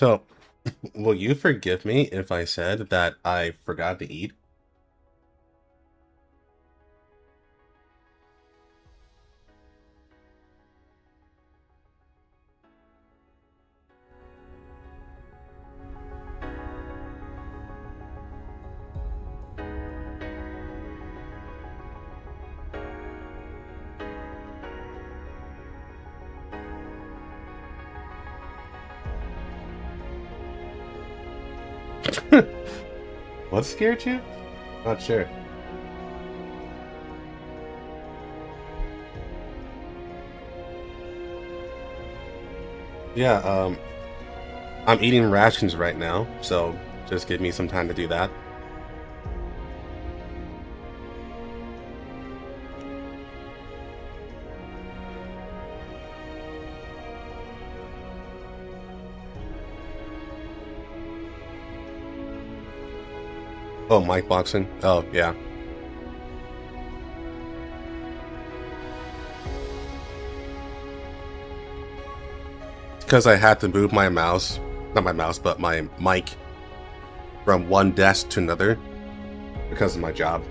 So, will you forgive me if I said that I forgot to eat? What scared you? Not sure. Yeah, I'm eating rations right now, so just give me some time to do that. Oh, mic boxing? Oh, yeah. Because I had to move my mouse, not my mouse, but my mic from one desk to another because of my job.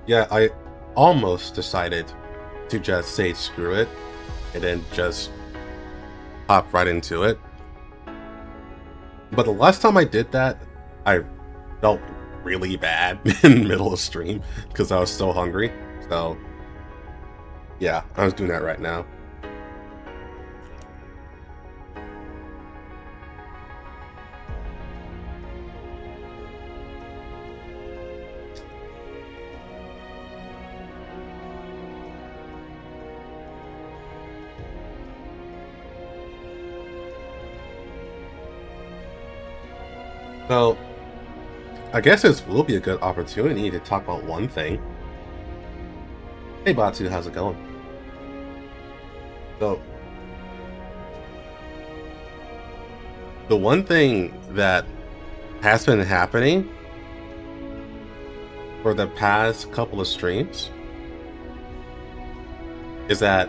Yeah, I almost decided to just say screw it and then just hop right into it. But the last time I did that, I felt really bad in the middle of stream because I was so hungry. So, yeah, I was doing that right now. So, I guess this will be a good opportunity to talk about one thing. Hey Batu, how's it going? So, the one thing that has been happening for the past couple of streams is that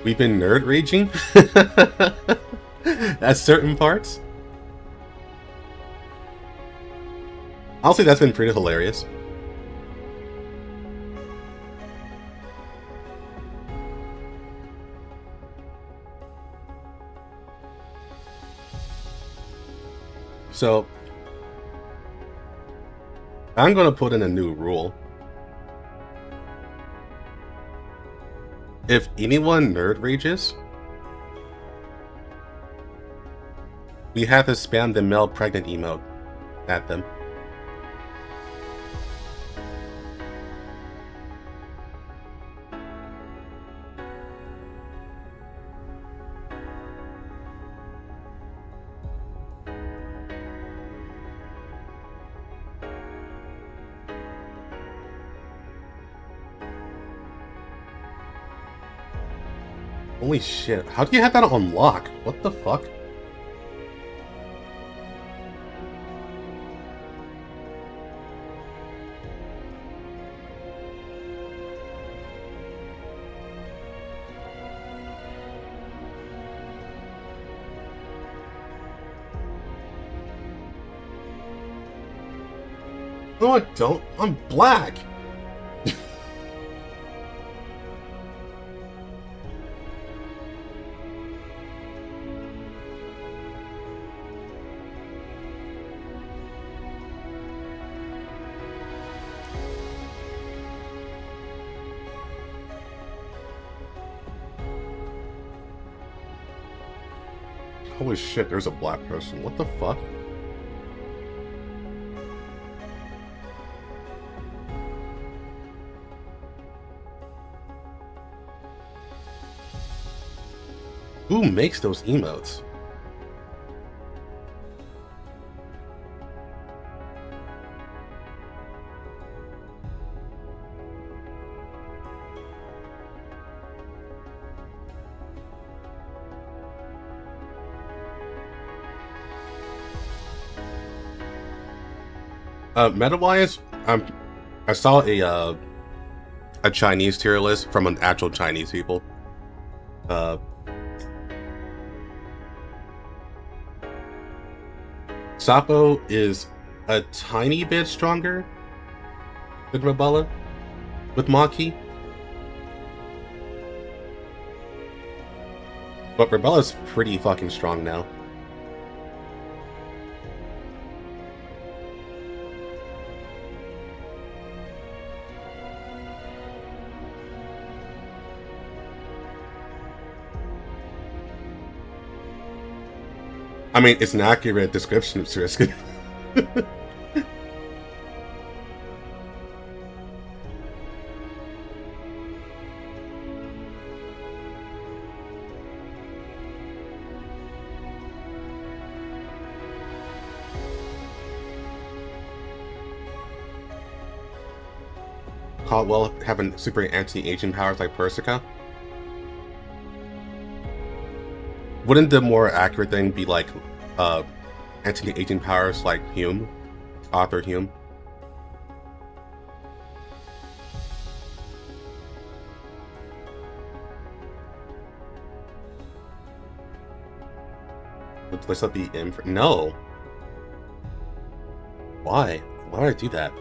we've been nerd raging at certain parts. Honestly, that's been pretty hilarious. So, I'm going to put in a new rule. If anyone nerd rages, we have to spam the male pregnant emote at them. Holy shit, how do you have that on lock? What the fuck? No, I don't. I'm black. Holy shit, there's a black person. What the fuck? Who makes those emotes? Meta-wise, I saw a Chinese tier list from an actual Chinese people. Sapo is a tiny bit stronger than Rebella with Maki. But Rebella's pretty fucking strong now. I mean, it's an accurate description of Suriskin. Caldwell having super anti-aging powers like Persica? Wouldn't the more accurate thing be like anti-aging powers like Hume? Arthur Hume? Would this be in for— no. Why? Why would I do that?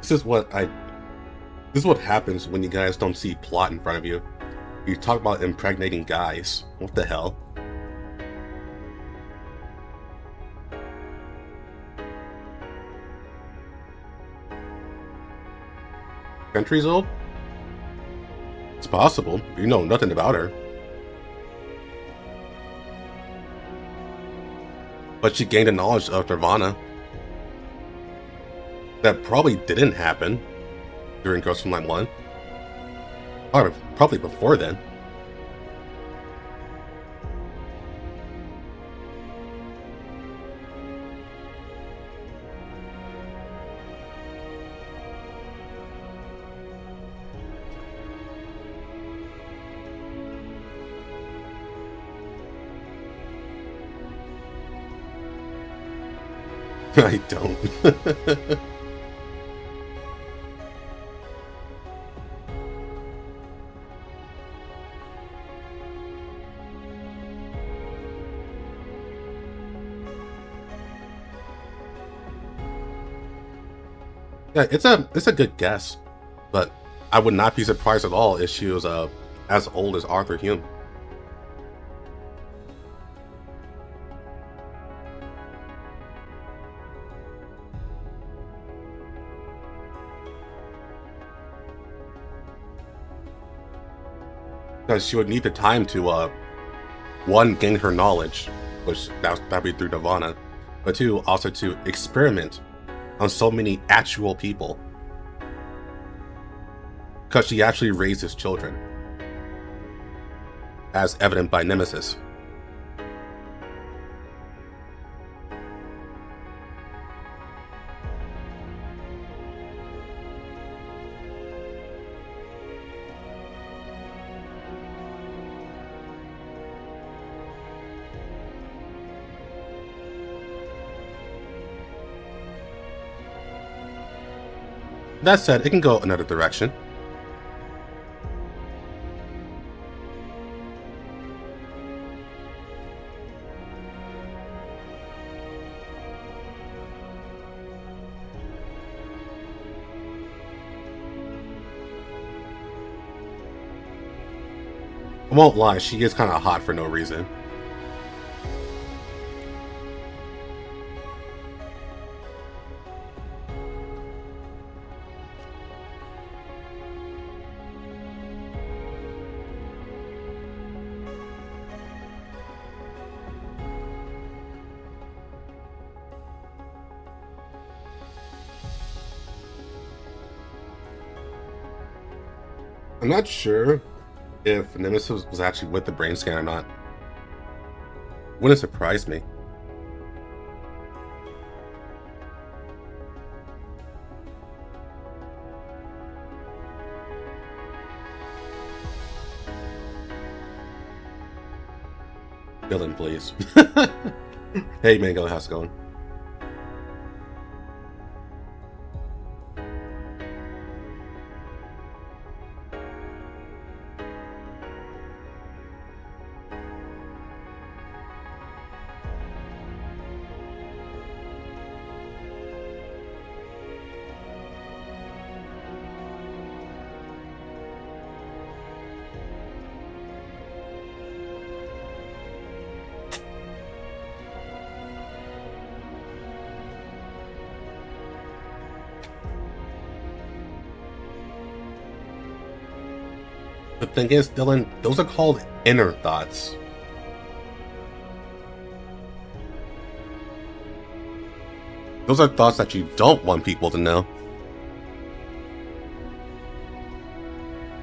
This is what happens when you guys don't see plot in front of you. You talk about impregnating guys. What the hell? Centuries old? It's possible. You know nothing about her. But she gained the knowledge of Nirvana. That probably didn't happen during Ghost Frontline 1. Or probably before then. I don't. Yeah, it's a good guess, but I would not be surprised at all if she was as old as Arthur Hume. Because she would need the time to one, gain her knowledge, which that'd be through Nirvana, but two, also to experiment on so many actual people. Because she actually raises children, as evident by Nemesis. That said, it can go another direction. I won't lie, she is kind of hot for no reason. I'm not sure if Nemesis was actually with the brain scan or not. Wouldn't surprise me. Dylan, please. Hey, Mango, how's it going? The thing is, Dylan, those are called inner thoughts. Those are thoughts that you don't want people to know.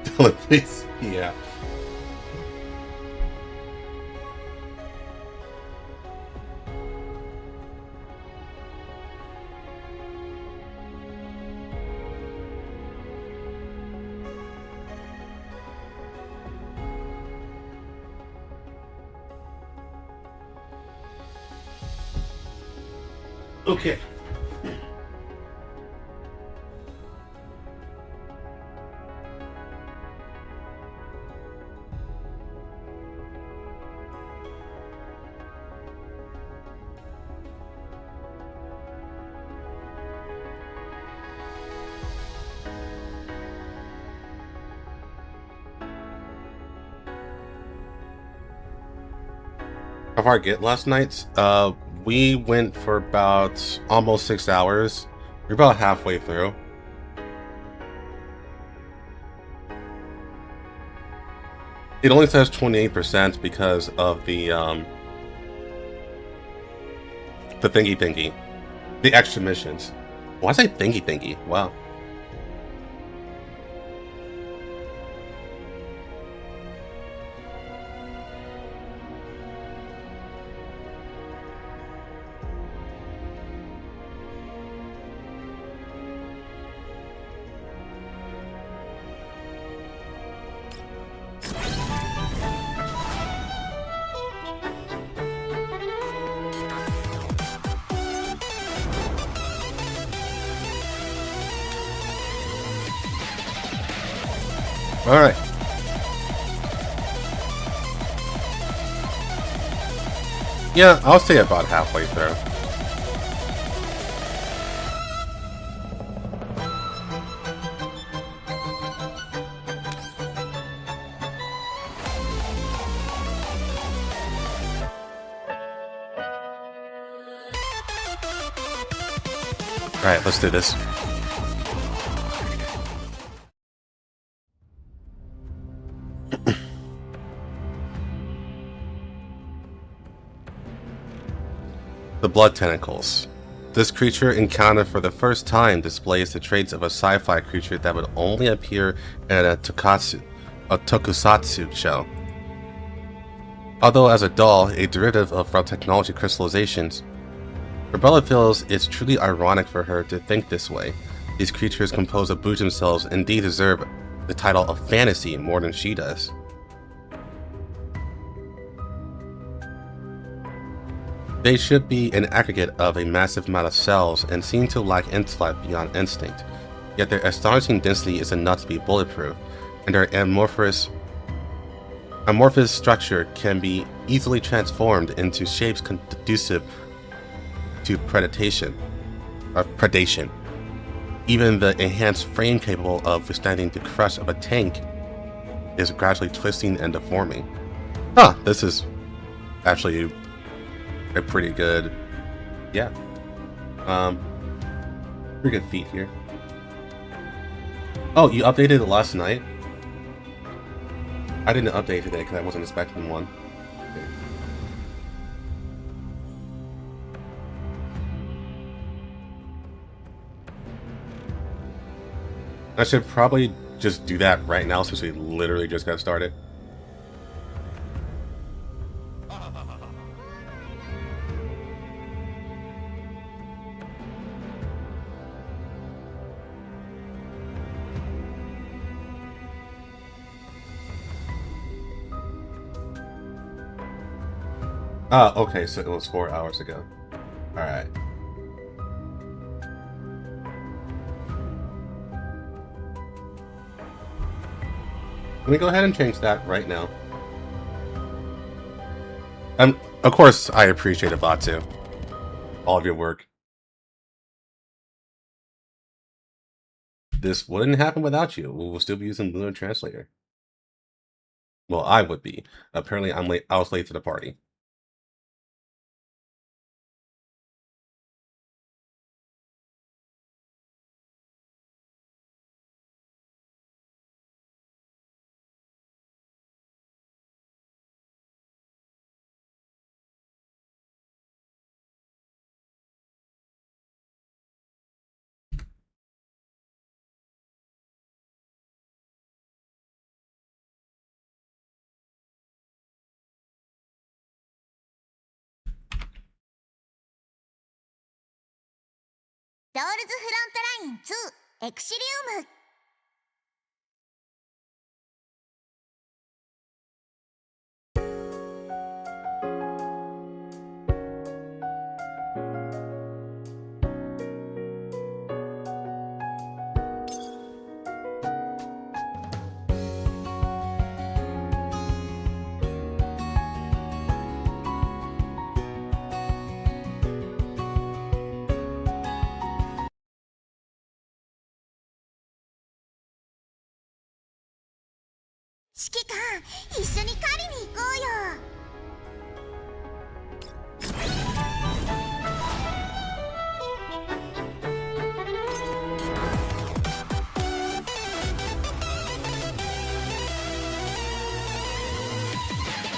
Dylan, please. Yeah. Okay. How far I get last night? We went for about almost 6 hours. We're about halfway through. It only says 28% because of the thingy. The extra missions. Why say thingy? Wow. All right. Yeah, I'll say about halfway through. All right, let's do this. The Blood Tentacles. This creature encountered for the first time displays the traits of a sci-fi creature that would only appear in a tokusatsu show. Although as a doll, a derivative of raw technology crystallizations, Rebella feels it's truly ironic for her to think this way. These creatures composed of Booj themselves indeed deserve the title of fantasy more than she does. They should be an aggregate of a massive amount of cells and seem to lack intellect beyond instinct, yet their astonishing density is enough to be bulletproof, and their amorphous structure can be easily transformed into shapes conducive to predation. Even the enhanced frame capable of withstanding the crush of a tank is gradually twisting and deforming. This is actually a pretty good, yeah, pretty good feat here. Oh, you updated it last night? I didn't update today because I wasn't expecting one. Okay. I should probably just do that right now since we literally just got started. Okay, so it was 4 hours ago. Alright. Let me go ahead and change that right now. Of course, I appreciate it, Batu. All of your work. This wouldn't happen without you. We will still be using Lunar Translator. Well, I would be. Apparently, I'm late. I was late to the party. Frontline 2 Exilium.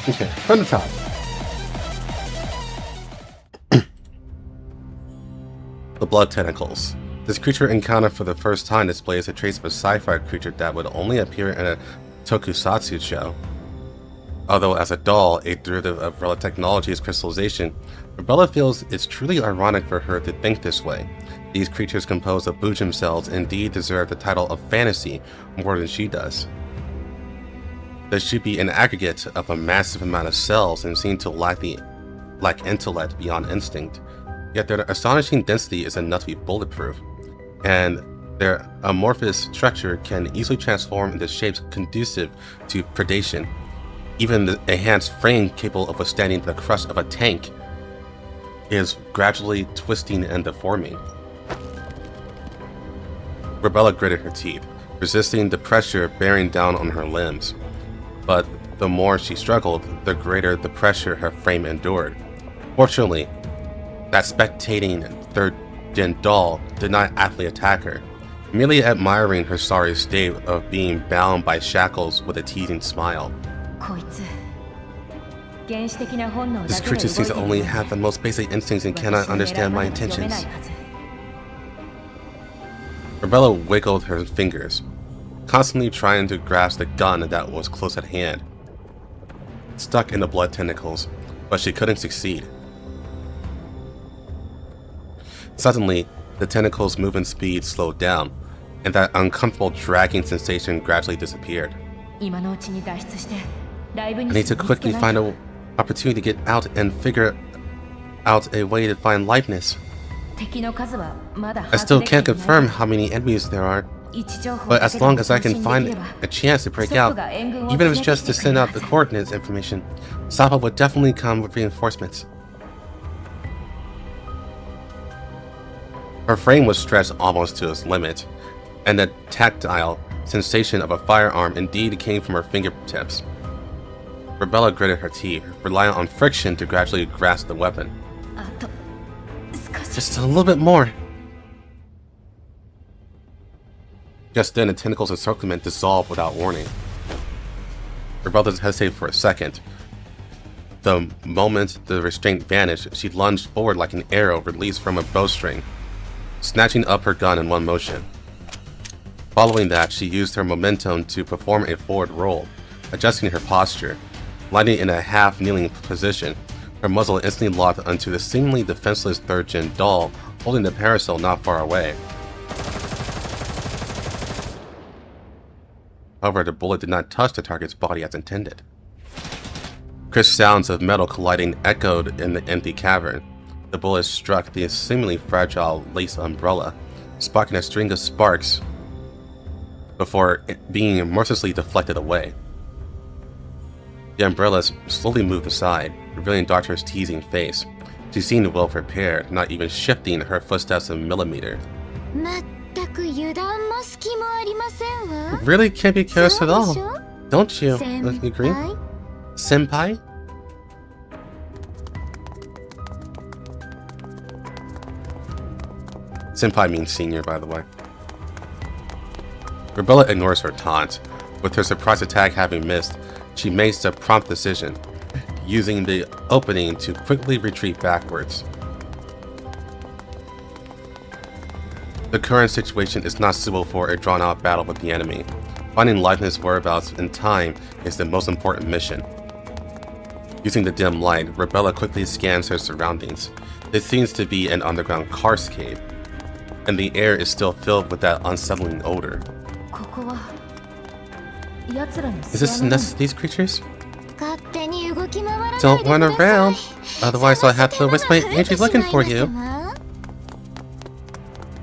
Okay, from the top. The Blood Tentacles. This creature encountered for the first time displays a trace of a sci-fi creature that would only appear in a tokusatsu show. Although as a doll, a derivative of Relic Technology's crystallization, Rebella feels it's truly ironic for her to think this way. These creatures composed of Bujum cells indeed deserve the title of fantasy more than she does. They should be an aggregate of a massive amount of cells and seem to lack intellect beyond instinct. Yet their astonishing density is enough to be bulletproof, and their amorphous structure can easily transform into shapes conducive to predation. Even the enhanced frame capable of withstanding the crush of a tank is gradually twisting and deforming. Rebella gritted her teeth, resisting the pressure bearing down on her limbs. But the more she struggled, the greater the pressure her frame endured. Fortunately, that spectating third-gen doll did not actively attack her, merely admiring her sorry state of being bound by shackles with a teasing smile. This creature seems to only have the most basic instincts and cannot understand my intentions. Rebella wiggled her fingers, constantly trying to grasp the gun that was close at hand. Stuck in the blood tentacles, but she couldn't succeed. Suddenly, the tentacles' movement speed slowed down, and that uncomfortable dragging sensation gradually disappeared. I need to quickly find an opportunity to get out and figure out a way to find liveness. I still can't confirm how many enemies there are, but as long as I can find a chance to break out, even if it's just to send out the coordinates information, Sapa would definitely come with reinforcements. Her frame was stretched almost to its limit, and the tactile sensation of a firearm indeed came from her fingertips. Rebella gritted her teeth, relying on friction to gradually grasp the weapon. Just a little bit more. Just then, the tentacles' encirclement dissolved without warning. Rebella hesitated for a second. The moment the restraint vanished, she lunged forward like an arrow released from a bowstring, snatching up her gun in one motion. Following that, she used her momentum to perform a forward roll, adjusting her posture, landing in a half-kneeling position. Her muzzle instantly locked onto the seemingly defenseless third-gen doll holding the parasol not far away. However, the bullet did not touch the target's body as intended. Crisp sounds of metal colliding echoed in the empty cavern. The bullet struck the seemingly fragile lace umbrella, sparking a string of sparks before being mercilessly deflected away. The umbrella slowly moved aside, revealing Doctor's teasing face. She seemed well prepared, not even shifting her footsteps a millimeter. Really can't be careless at all, don't you? Agree? Senpai? Senpai means senior, by the way. Rebella ignores her taunt. With her surprise attack having missed, she makes a prompt decision, using the opening to quickly retreat backwards. The current situation is not suitable for a drawn-out battle with the enemy. Finding Leibniz's whereabouts in time is the most important mission. Using the dim light, Rebella quickly scans her surroundings. It seems to be an underground karst cave, and the air is still filled with that unsettling odor. Is this the nest of these creatures? Don't run around, otherwise I'll have to waste my energy looking for you.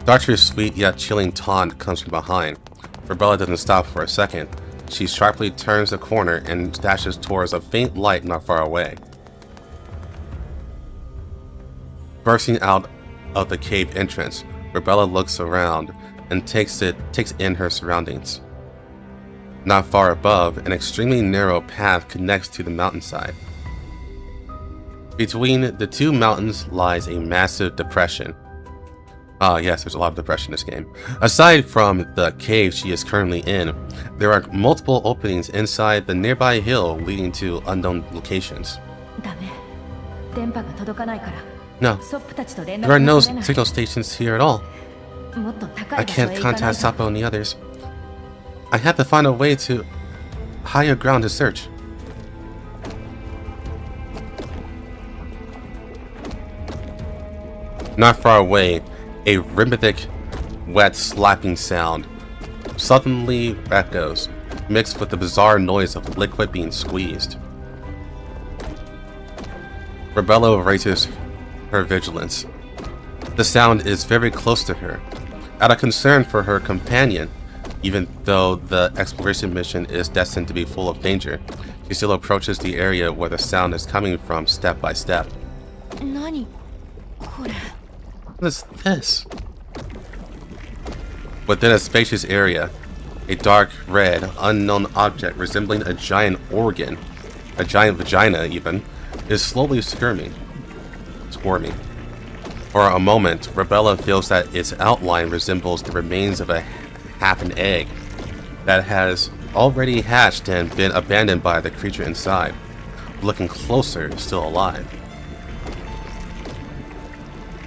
Doctor's sweet yet chilling taunt comes from behind. Rebella doesn't stop for a second. She sharply turns the corner and dashes towards a faint light not far away. Bursting out of the cave entrance, Rebella looks around and takes in her surroundings. Not far above, an extremely narrow path connects to the mountainside. Between the two mountains lies a massive depression. Ah, yes, there's a lot of depression in this game. Aside from the cave she is currently in, there are multiple openings inside the nearby hill leading to unknown locations. No, there are no signal stations here at all. I can't contact Sapo and the others. I have to find a way to higher ground to search. Not far away, a rhythmic, wet slapping sound suddenly echoes, mixed with the bizarre noise of liquid being squeezed. Rebella raises her vigilance. The sound is very close to her. Out of concern for her companion, even though the exploration mission is destined to be full of danger, she still approaches the area where the sound is coming from step by step. What is this? Within a spacious area, a dark red, unknown object resembling a giant organ, a giant vagina even, is slowly squirming. For a moment, Rebella feels that its outline resembles the remains of half an egg that has already hatched and been abandoned by the creature inside. Looking closer, still alive.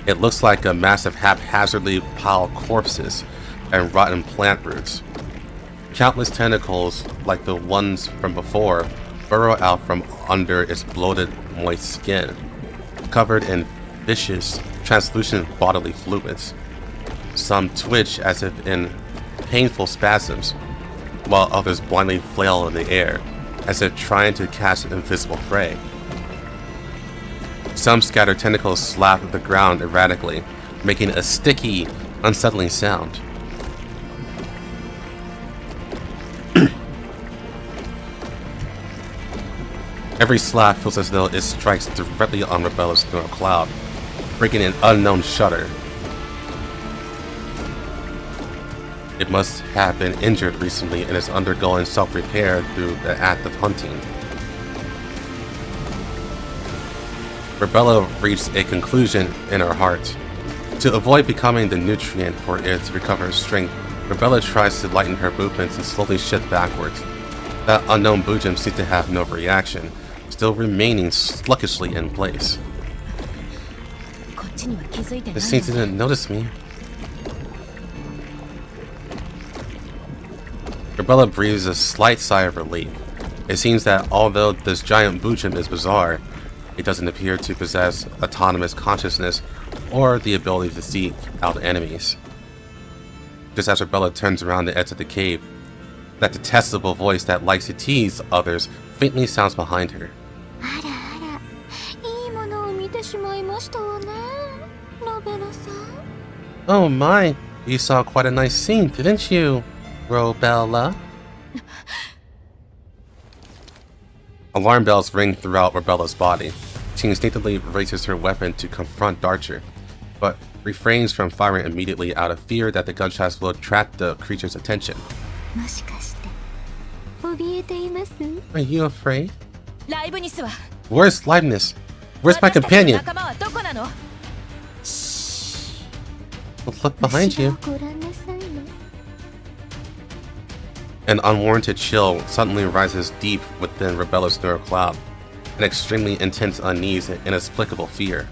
It looks like a massive haphazardly piled corpses and rotten plant roots. Countless tentacles, like the ones from before, burrow out from under its bloated, moist skin, covered in viscous, translucent bodily fluids. Some twitch as if in painful spasms, while others blindly flail in the air, as if trying to catch invisible prey. Some scattered tentacles slap the ground erratically, making a sticky, unsettling sound. Every slap feels as though it strikes directly on Rebella's neural cloud, breaking an unknown shudder. It must have been injured recently and is undergoing self-repair through the act of hunting. Rebella reached a conclusion in her heart. To avoid becoming the nutrient for it to recover strength, Rebella tries to lighten her movements and slowly shift backwards. That unknown Bujin seems to have no reaction, still remaining sluggishly in place. It seems it didn't notice me. Rebella breathes a slight sigh of relief. It seems that although this giant Bujin is bizarre, it doesn't appear to possess autonomous consciousness or the ability to seek out enemies. Just as Rebella turns around the edge of the cave, that detestable voice that likes to tease others faintly sounds behind her. Oh my, you saw quite a nice scene, didn't you, Robella? Alarm bells ring throughout Rebella's body. She instinctively raises her weapon to confront Darcher, but refrains from firing immediately out of fear that the gunshots will attract the creature's attention. Are you afraid? Where's Leibniz? Where's my companion? Look behind you. An unwarranted chill suddenly rises deep within Rebella's neural cloud, an extremely intense unease and inexplicable fear.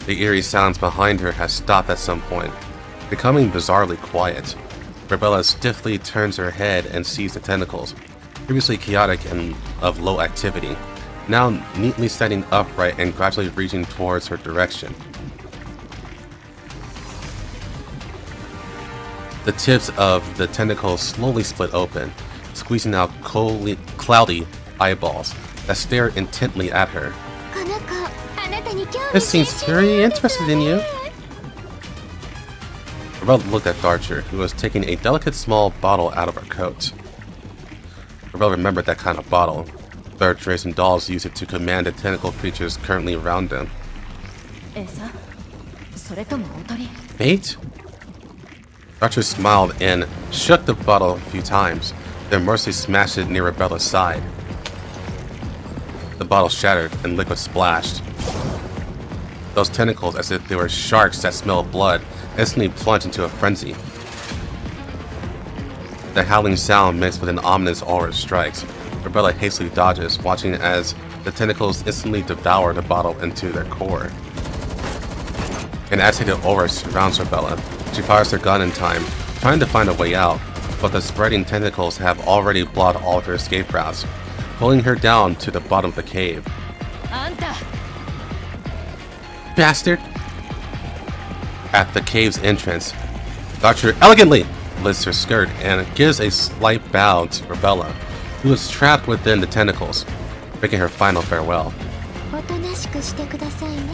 The eerie silence behind her has stopped at some point, becoming bizarrely quiet. Rebella stiffly turns her head and sees the tentacles, previously chaotic and of low activity, now neatly standing upright and gradually reaching towards her direction. The tips of the tentacles slowly split open, squeezing out cloudy eyeballs that stare intently at her. This seems very interested in you. Rebella looked at Darcher, who was taking a delicate small bottle out of her coat. Rebella remembered that kind of bottle. Third-generation and dolls use it to command the tentacle creatures currently around them. Bait? Darcher smiled and shook the bottle a few times, then mercilessly smashed it near Rebella's side. The bottle shattered and liquid splashed. Those tentacles, as if they were sharks that smelled blood, instantly plunged into a frenzy. The howling sound mixed with an ominous aura strikes. Rebella hastily dodges, watching as the tentacles instantly devour the bottle into their core. An agitated aura surrounds Rebella. She fires her gun in time, trying to find a way out, but the spreading tentacles have already blocked all of her escape routes, pulling her down to the bottom of the cave. Bastard! At the cave's entrance, Darcher elegantly lifts her skirt and gives a slight bow to Rebella, who is trapped within the tentacles, making her final farewell.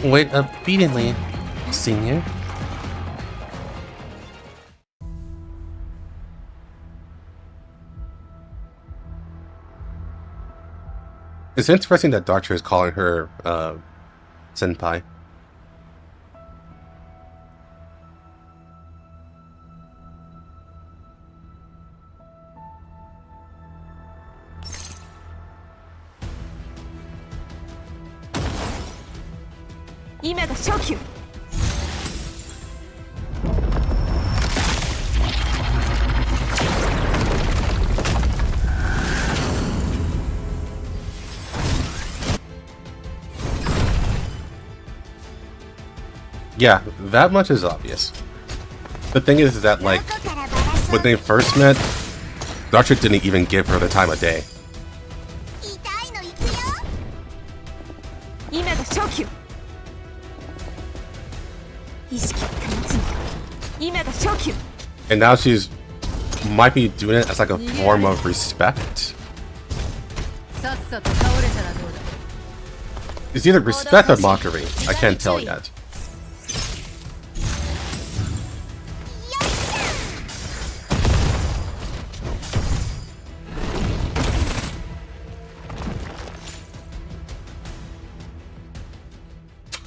Wait obediently, Senior. It's interesting that Darcher is calling her, senpai. Yeah, that much is obvious. The thing is that, like, when they first met, Darcher didn't even give her the time of day. And now she's might be doing it as like a form of respect. It's either respect or mockery. I can't tell yet.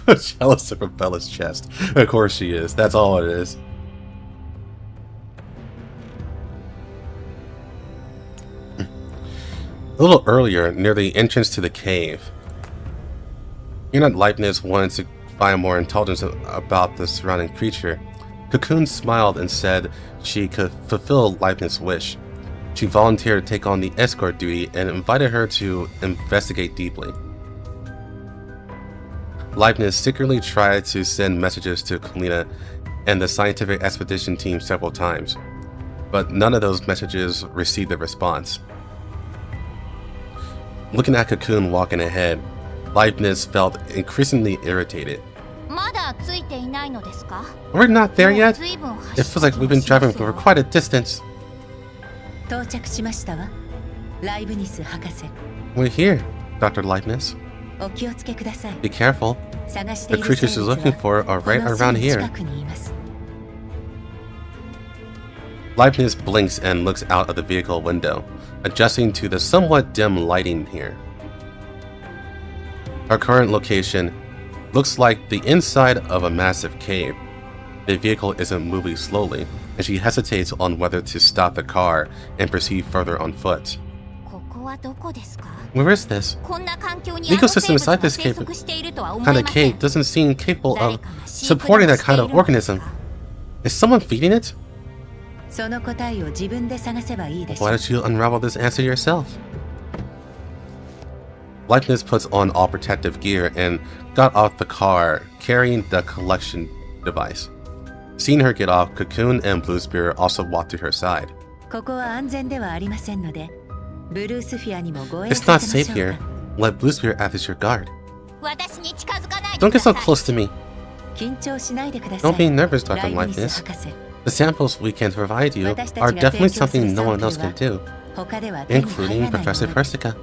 Jealous of Rebella's chest. Of course she is. That's all it is. A little earlier, near the entrance to the cave, Leibniz wanted to find more intelligence about the surrounding creature. Cocoon smiled and said she could fulfill Leibniz's wish. She volunteered to take on the escort duty and invited her to investigate deeply. Leibniz secretly tried to send messages to Kalina and the scientific expedition team several times, but none of those messages received a response. Looking at Cocoon walking ahead, Leibniz felt increasingly irritated. We're not there yet? It feels like we've been driving for quite a distance. We're here, Dr. Leibniz. Be careful. The creatures she's looking for are right around here. Leibniz blinks and looks out of the vehicle window, adjusting to the somewhat dim lighting here. Her current location looks like the inside of a massive cave. The vehicle isn't moving slowly, and she hesitates on whether to stop the car and proceed further on foot. Where is this? The ecosystem inside this cave kind of cave doesn't seem capable of supporting that kind of organism. Is someone feeding it? Why don't you unravel this answer yourself? Leibniz puts on all protective gear and got off the car, carrying the collection device. Seeing her get off, Cocoon and Bluespear also walked to her side. It's not safe here. Let Bluespear act as your guard. Don't get so close to me. Don't be nervous, Dr. Leibniz. The samples we can provide you are definitely something no one else can do, including Professor Persica.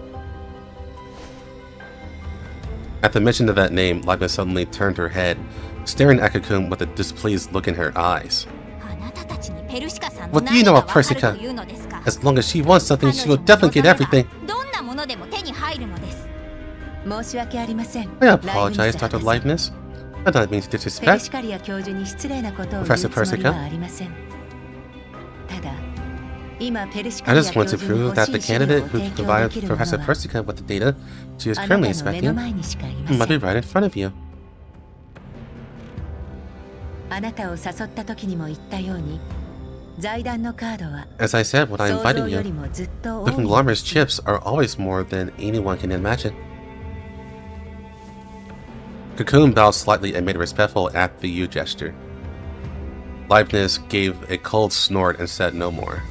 At the mention of that name, Leibniz suddenly turned her head, staring at Cocoon with a displeased look in her eyes. What do you know about Persica? As long as she wants something, she will definitely get everything. I apologize, Dr. Leibniz. I don't mean to disrespect Professor Persica. I just want to prove that the candidate who provided Professor Persica with the data she is currently expecting might be right in front of you. As I said when I invited you, the conglomerate's chips are always more than anyone can imagine. Cocoon bowed slightly and made a respectful "at the you" gesture. Leibniz gave a cold snort and said no more.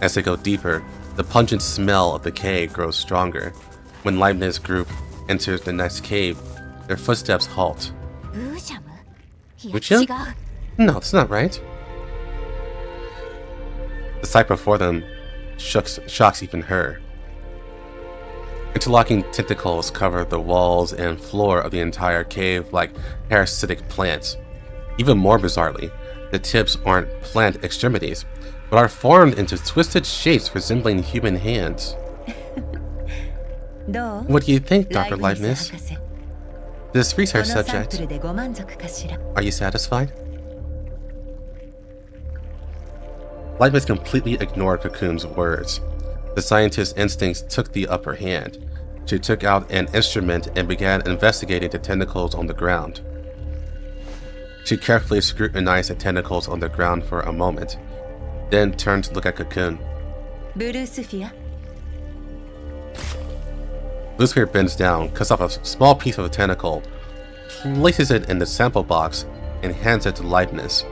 As they go deeper, the pungent smell of the cave grows stronger. When Leibniz group enters the next cave, their footsteps halt. Wuchia? No, that's not right. The sight before them shocks even her. Interlocking tentacles cover the walls and floor of the entire cave like parasitic plants. Even more bizarrely, the tips aren't plant extremities, but are formed into twisted shapes resembling human hands. What do you think, Dr. Leibniz? This research subject, are you satisfied? Leibniz completely ignored Cocoon's words. The scientist's instincts took the upper hand. She took out an instrument and began investigating the tentacles on the ground. She carefully scrutinized the tentacles on the ground for a moment, then turned to look at Cocoon. Bluespear bends down, cuts off a small piece of a tentacle, places it in the sample box, and hands it to Leibniz.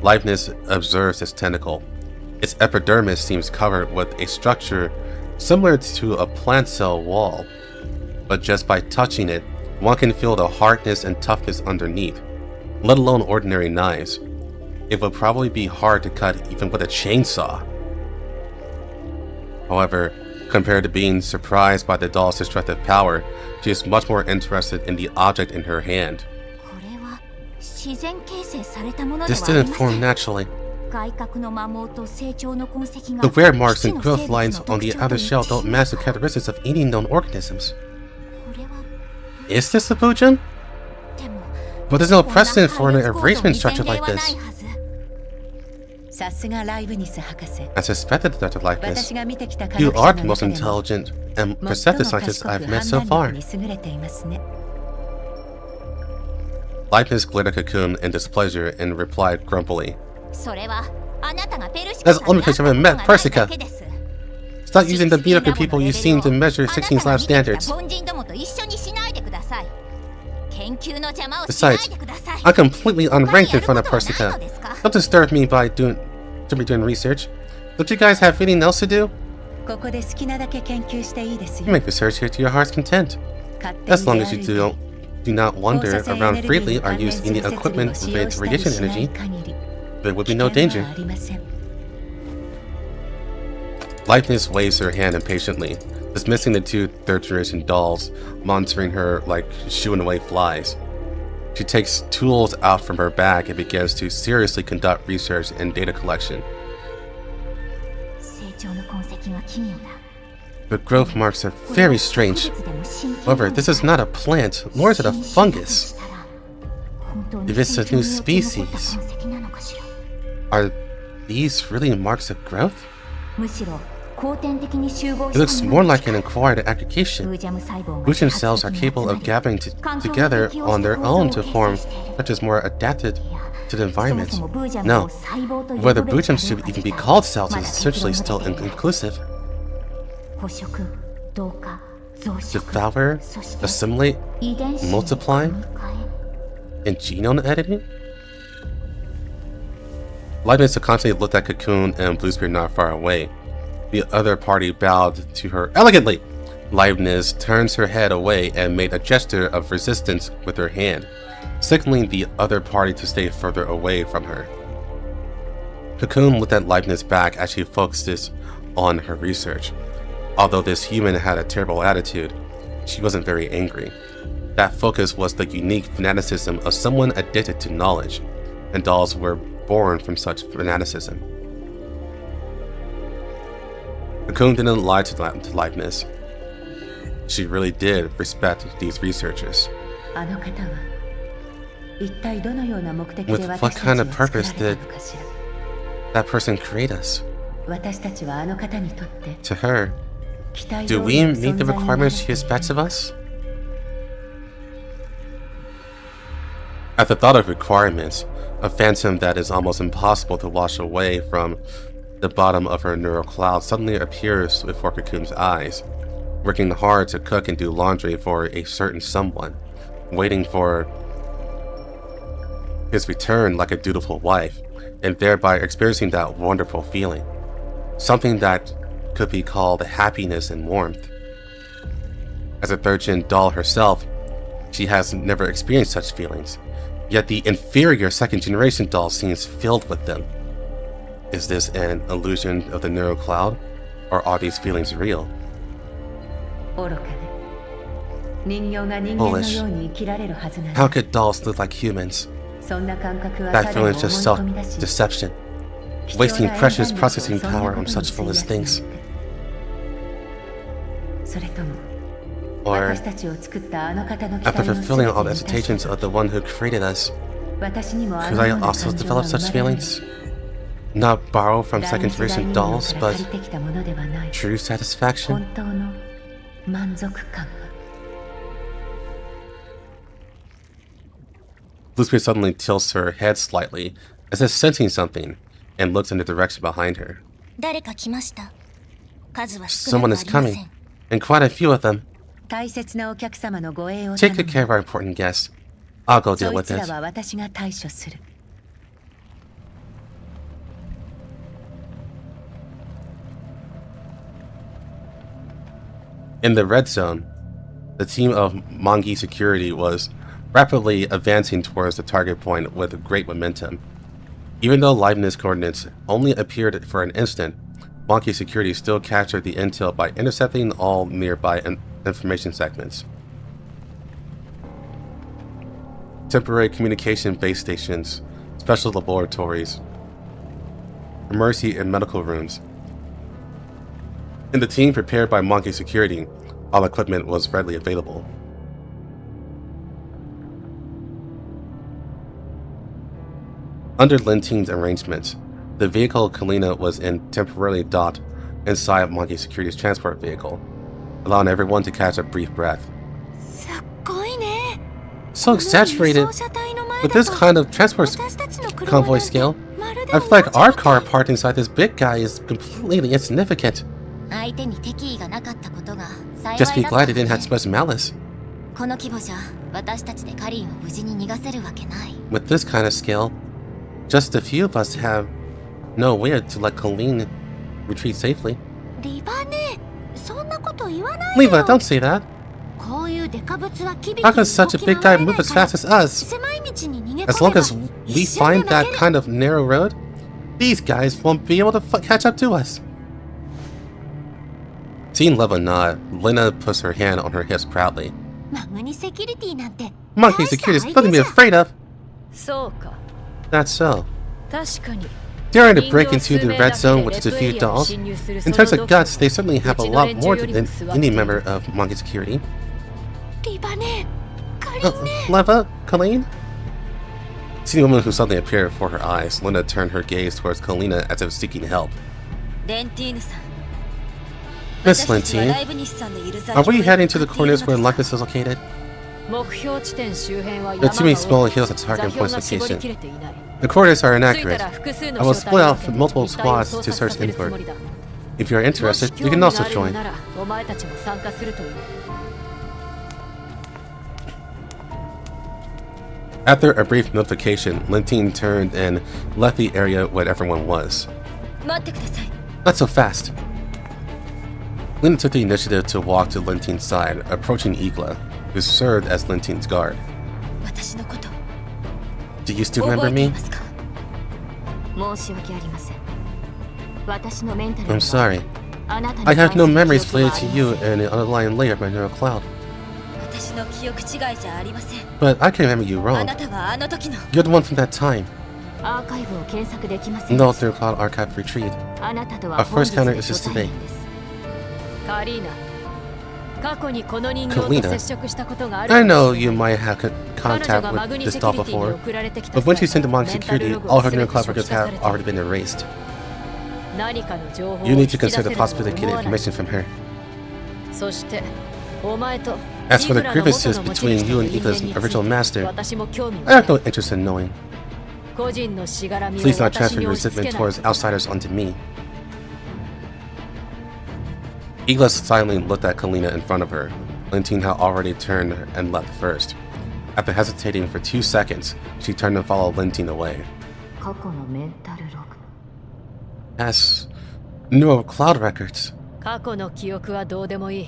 Leibniz observes this tentacle. Its epidermis seems covered with a structure similar to a plant cell wall, but just by touching it, one can feel the hardness and toughness underneath, let alone ordinary knives. It would probably be hard to cut even with a chainsaw. However, compared to being surprised by the doll's destructive power, she is much more interested in the object in her hand. This didn't form naturally. The wear marks and growth lines on the outer shell don't match the characteristics of any known organisms. Is this a Bujin? But there's no precedent for an arrangement structure like this. I suspected, Dr. Leibniz. You are the most intelligent and perceptive scientist I've met so far. Leibniz glared at Cocoon in displeasure and replied grumpily. That's only because you haven't met Persica. Stop using the mediocre people you seem to measure 16 lab standards. Besides, I'm completely unranked in front of Persica. Don't disturb me by doing research. Don't you guys have anything else to do? You make research here to your heart's content. As long as you do not wander around freely or use any equipment with radiation energy, there would be no danger. Leibniz waves her hand impatiently. dismissing the two third-generation dolls, monitoring her like shooing away flies. She takes tools out from her bag and begins to seriously conduct research and data collection. The growth marks are very strange. However, this is not a plant, nor is it a fungus. If it's a new species, are these really marks of growth? It looks more like an acquired aggregation. Bujin cells are capable of gathering together on their own to form structures more adapted to the environment. No, whether Bujin should even be called cells is essentially still inconclusive. Devour, assimilate, multiply, and genome editing? Leibniz constantly looked at Cocoon and Bluesbeard not far away. The other party bowed to her elegantly. Leibniz turns her head away and made a gesture of resistance with her hand, signaling the other party to stay further away from her. Cocoon looked at Leibniz back as she focused on her research. Although this human had a terrible attitude, she wasn't very angry. That focus was the unique fanaticism of someone addicted to knowledge, and dolls were born from such fanaticism. Cocoon didn't lie to Leibniz. She really did respect these researchers. With what kind of purpose did that person create us? To her, do we meet the requirements she expects of us? At the thought of requirements, a phantom that is almost impossible to wash away from the bottom of her neural cloud suddenly appears before Cocoon's eyes, working hard to cook and do laundry for a certain someone, waiting for his return like a dutiful wife, and thereby experiencing that wonderful feeling, something that could be called happiness and warmth. As a third-gen doll herself, she has never experienced such feelings, yet the inferior second-generation doll seems filled with them. Is this an illusion of the neural cloud, or are these feelings real? Foolish. How could dolls look like humans? That feeling is just self-deception, wasting precious processing power on such foolish things. Or, after fulfilling all the expectations of the one who created us, could I also develop such feelings? Not borrow from second-generation dolls, but true satisfaction? Bluesbeard suddenly tilts her head slightly, as if sensing something, and looks in the direction behind her. Someone is coming, and quite a few of them. Take good care of our important guests. I'll go deal with it. In the red zone, the team of Mongi security was rapidly advancing towards the target point with great momentum. Even though Leibniz coordinates only appeared for an instant, Mongi security still captured the intel by intercepting all nearby information segments. Temporary communication base stations, special laboratories, emergency and medical rooms. In the team prepared by Mongi security, all equipment was readily available. Under Linting's arrangements, the vehicle Kalina was temporarily docked inside Mongi security's transport vehicle, allowing everyone to catch a brief breath. So exaggerated! With this kind of transport convoy scale, I feel like our car parked inside this big guy is completely insignificant. Just be glad it didn't have too much malice. With this kind of scale, just a few of us have no way to let Colleen retreat safely. Leva, don't say that. How can such a big guy move as fast as us? As long as we find that kind of narrow road, these guys won't be able to catch up to us. Seeing Leva nod, Lena puts her hand on her hips proudly. マグニセキュリティなんて Monkey security is nothing to be afraid of. そうか。 Not so. 確かに。 Daring to break into the red zone with just a few dolls. In terms of guts, they certainly have a lot more than any member of Monkey security. リバネカリンネ Leva, Colleen? Seeing a woman who suddenly appeared before her eyes, Lena turned her gaze towards Kalina as if seeking help. レンティーヌさん。 Miss Lentine, are we heading to the corners where Lucas is located? 目標地点周辺は There are too many 山 small が多 hills く at target 座標 points が絞り location. きれていない。 The corners are 着い inaccurate. たら複数の I will 小 split 隊 out を組んで multiple 一帯を squads 捜 to 索 search させるつも inward. りだ。 If you are もし interested, 興 you 味 can が also あるよう join. ならお前たちも参加するといい。 After a brief notification, Lentine turned and left the area where everyone was. 待ってください。 Not so fast. Lena took the initiative to walk to Lentine's side, approaching Igla, who served as Lentine's guard. 私のこと Do you still 覚 remember えてい me? ますか。申し訳ありません。私のメンタル I'm は sorry. あなたに I have no 対 memories する related 記 to 憶 you はありません。 and the underlying layer of my neural cloud. 私の記憶違いじゃありません。 But I can remember you あ wrong. なたはあの時の You're the one from that time. アーカイブを検索できません。 No through cloud archive retrieved. あなたと Our は first 本日 counter で is 初 just 対 today. 面です。カリーナ、過去にこの人形と Kalina, 接触したことがある I かも know しれ you ない。 might have 彼女 contact がマ with グニ this セキ doll ュリティに before, 送られてきた but when she 際 sent to Monkey メンタル Security, ログ all を her 全 neural て cloud 消 records 去さ have れている。 already been erased. 何かの情報を You 引 need き to 出せ consider る the とは possibility of 思 getting わない。 information from her. そしてお前と As for the イグラの元 grievances の持ち between 主 you と and 因縁 Igla's につい original て master, 私も興味 I があ have no る。 interest in knowing. 個人のしがらみを Please don't 私 transfer に your 押し付 resentment けない towards outsiders onto me. Igla silently looked at Kalina in front of her. Lentine had already turned and left first. After hesitating for 2 seconds, she turned and followed Lentine away. 過去のメンタルログ。 Yes, neural cloud records. 過去の記憶はどうでもい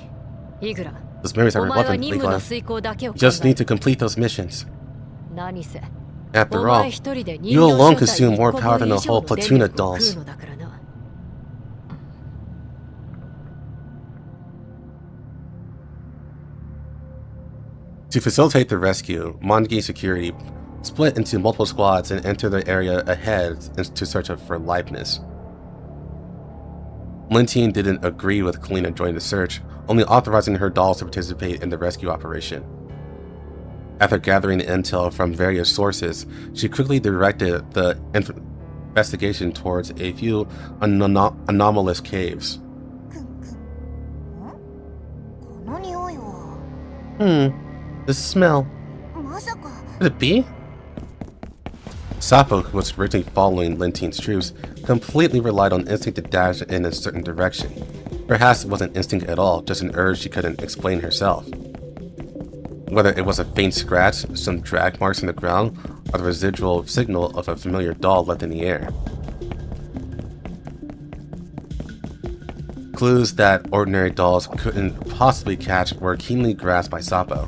い。イグラ、 Those memories are お前は relevant, 任務の Igla. 遂行だけを You 考 just え need to complete those missions. 何せ After お all, 前一人で人 you 形 alone 正 consume 体 more 1個 power 分 than a 以上 whole の platoon 電 of 力を食 dolls. うのだからな。To facilitate the rescue, Monkey Security split into multiple squads and entered the area ahead to search for liveness. Lentine didn't agree with Kalina joining the search, only authorizing her dolls to participate in the rescue operation. After gathering intel from various sources, she quickly directed the investigation towards a few anomalous caves. この匂いは The smell. まさか Could it be? Sappho, who was originally following Lentine's troops, completely relied on instinct to dash in a certain direction. Perhaps it wasn't instinct at all, just an urge she couldn't explain herself. Whether it was a faint scratch, some drag marks in the ground, or the residual signal of a familiar doll left in the air. Clues that ordinary dolls couldn't possibly catch were keenly grasped by Sappho.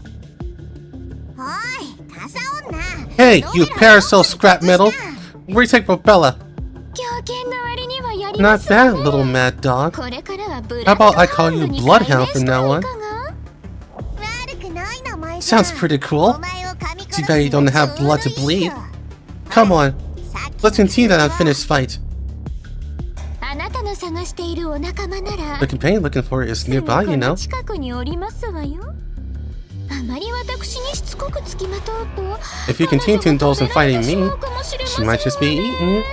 おい傘女 Hey, you parasol scrap metal! Where you take Robella? 狂犬の割にはやり Not bad, little mad dog. これからはブ How ラッ about ド I ハ call ウン you ドに Bloodhound 改 from 名した now ら on? いかが悪くない名前じゃ Sounds pretty cool. お前を噛み殺 Too す bad you don't の have ちょ blood う to どいい bleed. よ Come on, さっき let's continue that unfinished fight. あなたの探しているお仲間なら The companion looking for is すぐ nearby, こ you の know. 近くにおりますわよあまり私にしつこくつきまとうと If you continue to indulge in 彼 fighting 女が食べられてし me, まうかもしれませ she んわ might just be eaten.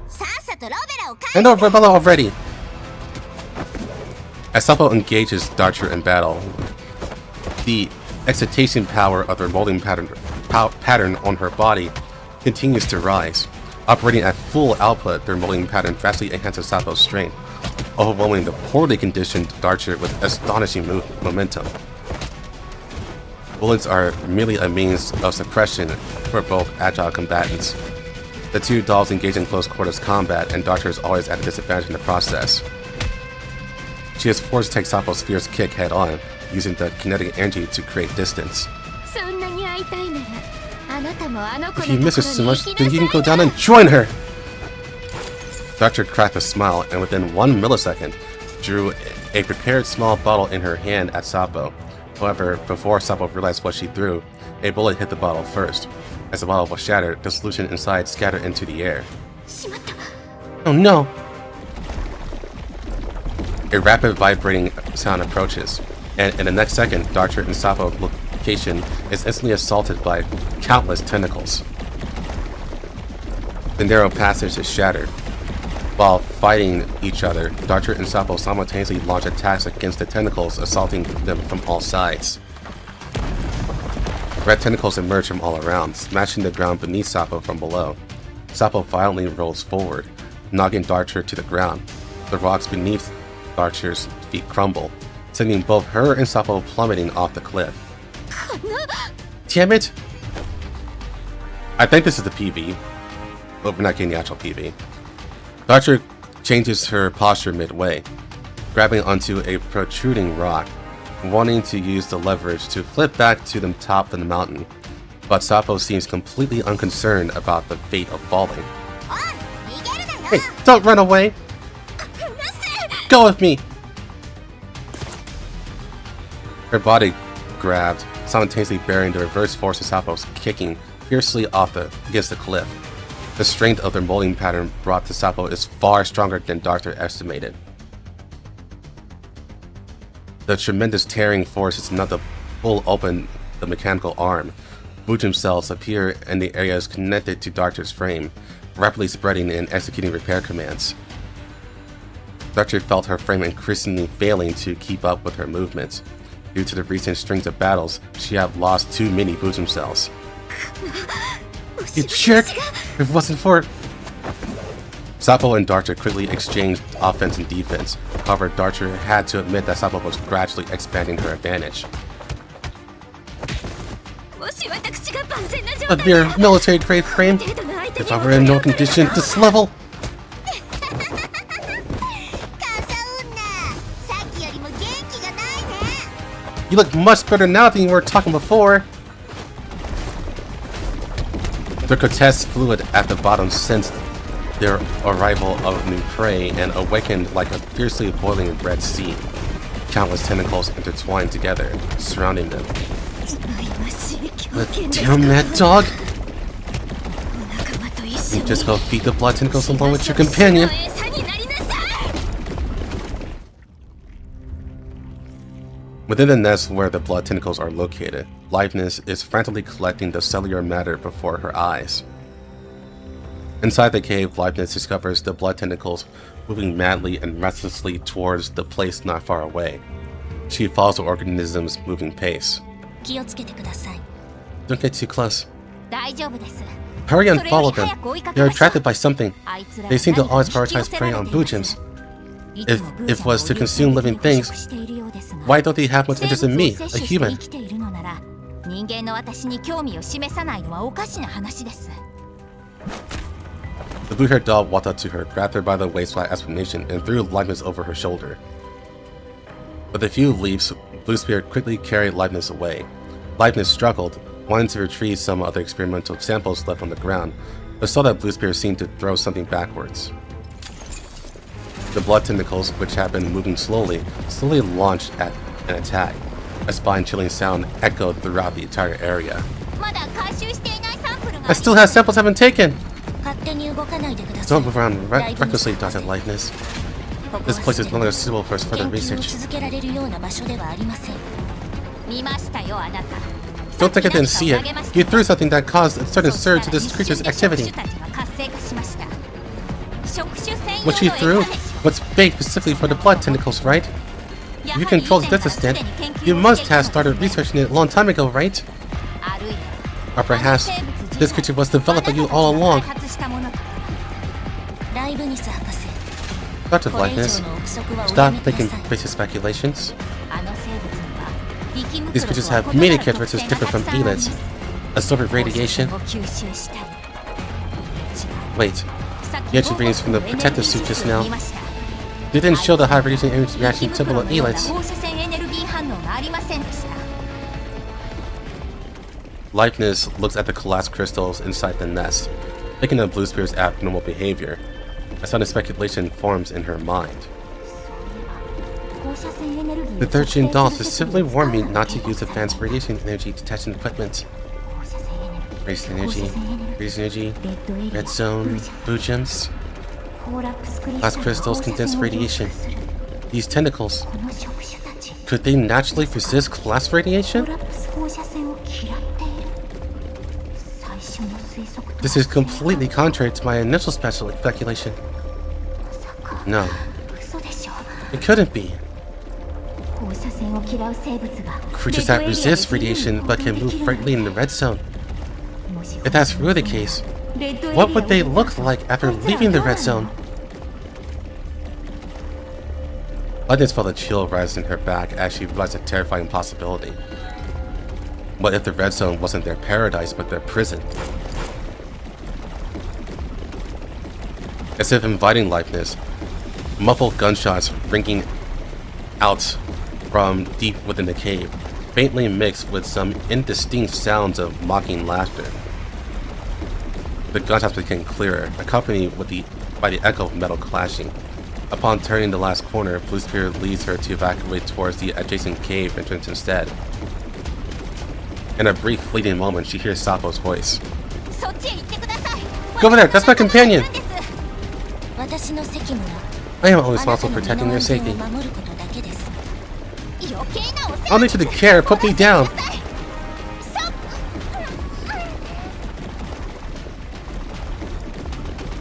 さっさとロベラを返 And over Rebella already. As Sappho engages Darcher in battle, the excitation power of the molding pattern on her body continues to rise. Operating at full output, their molding pattern vastly enhances Sappho's strength, overwhelming the poorly conditioned Darcher with astonishing momentum. Bullets are merely a means of suppression for both agile combatants. The two dolls engage in close quarters combat, and Darcher is always at a disadvantage in the process. She is forced to take Sappho's fierce kick head-on, using the kinetic energy to create distance. そんなに会いたいならあなたもあの子 If you の miss と her こ so ろに much, 行き then な you さ can go い down よ and join her! Darcher cracked a smile, and within 1 millisecond, drew a prepared small bottle in her hand at Sapo. However, before Sapo realized what she threw, a bullet hit the bottle first. As the bottle was shattered, the solution inside scattered into the air. Oh no! A rapid vibrating sound approaches, and in the next second, Darcher and Sapo's location is instantly assaulted by countless tentacles. The narrow passage is shattered. While fighting each other, Darcher and Sapo simultaneously launch attacks against the tentacles, assaulting them from all sides. Red tentacles emerge from all around, smashing the ground beneath Sapo from below. Sapo violently rolls forward, knocking Darcher to the ground. The rocks beneath Darcher's feet crumble, sending both her and Sapo plummeting off the cliff. Damn it! I think this is the PV, but we're not getting the actual PV. Darcher changes her posture midway, grabbing onto a protruding rock, wanting to use the leverage to flip back to the top of the mountain, but Sapo seems completely unconcerned about the fate of falling. Hey, don't run away! Go with me! Her body grabbed, simultaneously bearing the reverse force of Sapo's kicking fiercely against the cliff. The strength of their molding pattern brought to Sapo is far stronger than Darcher estimated. The tremendous tearing force is enough to pull open the mechanical arm. Bujum cells appear in the areas connected to Darcher's frame, rapidly spreading and executing repair commands. Darcher felt her frame increasingly failing to keep up with her movements. Due to the recent strings of battles, she had lost too many Bujum cells. You jerk! If it wasn't for... Sapo and Darcher quickly exchanged offense and defense. However, Darcher had to admit that Sapo was gradually expanding her advantage. A mere military-grade frame? If I were in no condition, this level... You look much better now than you were talking before. The grotesque fluid at the bottom sensed their arrival of new prey and awakened like a fiercely boiling red sea. Countless tentacles intertwined together, surrounding them. The damn mad dog! You just go feed the blood tentacles along with your companion. Within the nest where the blood tentacles are located, Leibniz is frantically collecting the cellular matter before her eyes. Inside the cave, Leibniz discovers the blood tentacles moving madly and restlessly towards the place not far away. She follows the organism's moving pace. Don't get too close. Hurry and follow them. They're attracted by something. They seem to always prioritize prey on Bujums. If it was to consume living things, why don't they have much interest in me, a human? The blue-haired doll walked up to her, grabbed her by the waist without explanation, and threw Leibniz over her shoulder. With a few leaps, Bluespirit quickly carried Leibniz away. Leibniz struggled, wanting to retrieve some of the experimental samples left on the ground, but saw that Bluespirit seemed to throw something backwards. The blood tentacles, which had been moving slowly launched at an attack. A spine-chilling sound echoed throughout the entire area. I still have samples I haven't taken! Don't move around recklessly, Dr. Leibniz. This place is no longer suitable for further research. Don't think I didn't see it. You threw something that caused a certain surge to this creature's activity. What you threw was baked specifically for the blood tentacles, right? If you control this extent, you must have started researching it a long time ago, right? Or perhaps this creature was developed by you all along. Dr. Leibniz, stop making basic speculations. These creatures have many characteristics different from elites. Absorbing radiation. Wait, you had your readings from the protective suit just now. They didn't show the high radiation reaction typical of elites. Leibniz looks at the collapsed crystals inside the nest, thinking of Bluespirit's abnormal behavior. A sudden speculation forms in her mind. The 13 dolls specifically warned me not to use advanced radiation energy detection equipment. Radiation energy, red zone, blue gems, glass crystals, condensed radiation. These tentacles, could they naturally resist glass radiation? This is completely contrary to my initial speculation. No, it couldn't be. Creatures that resist radiation but can move freely in the red zone. If that's really the case, what would they look like after leaving the red zone? Lightness felt a chill rise in her back as she realized a terrifying possibility. What if the red zone wasn't their paradise but their prison? As if inviting liveness, muffled gunshots ringing out from deep within the cave, faintly mixed with some indistinct sounds of mocking laughter. The gunshots became clearer, accompanied by the echo of metal clashing. Upon turning the last corner, Blue Spirit leads her to evacuate towards the adjacent cave entrance instead. In a brief fleeting moment, she hears Sapo's voice. Go over there, that's my companion! I am only responsible for protecting your safety. I'll need you to care, put me down!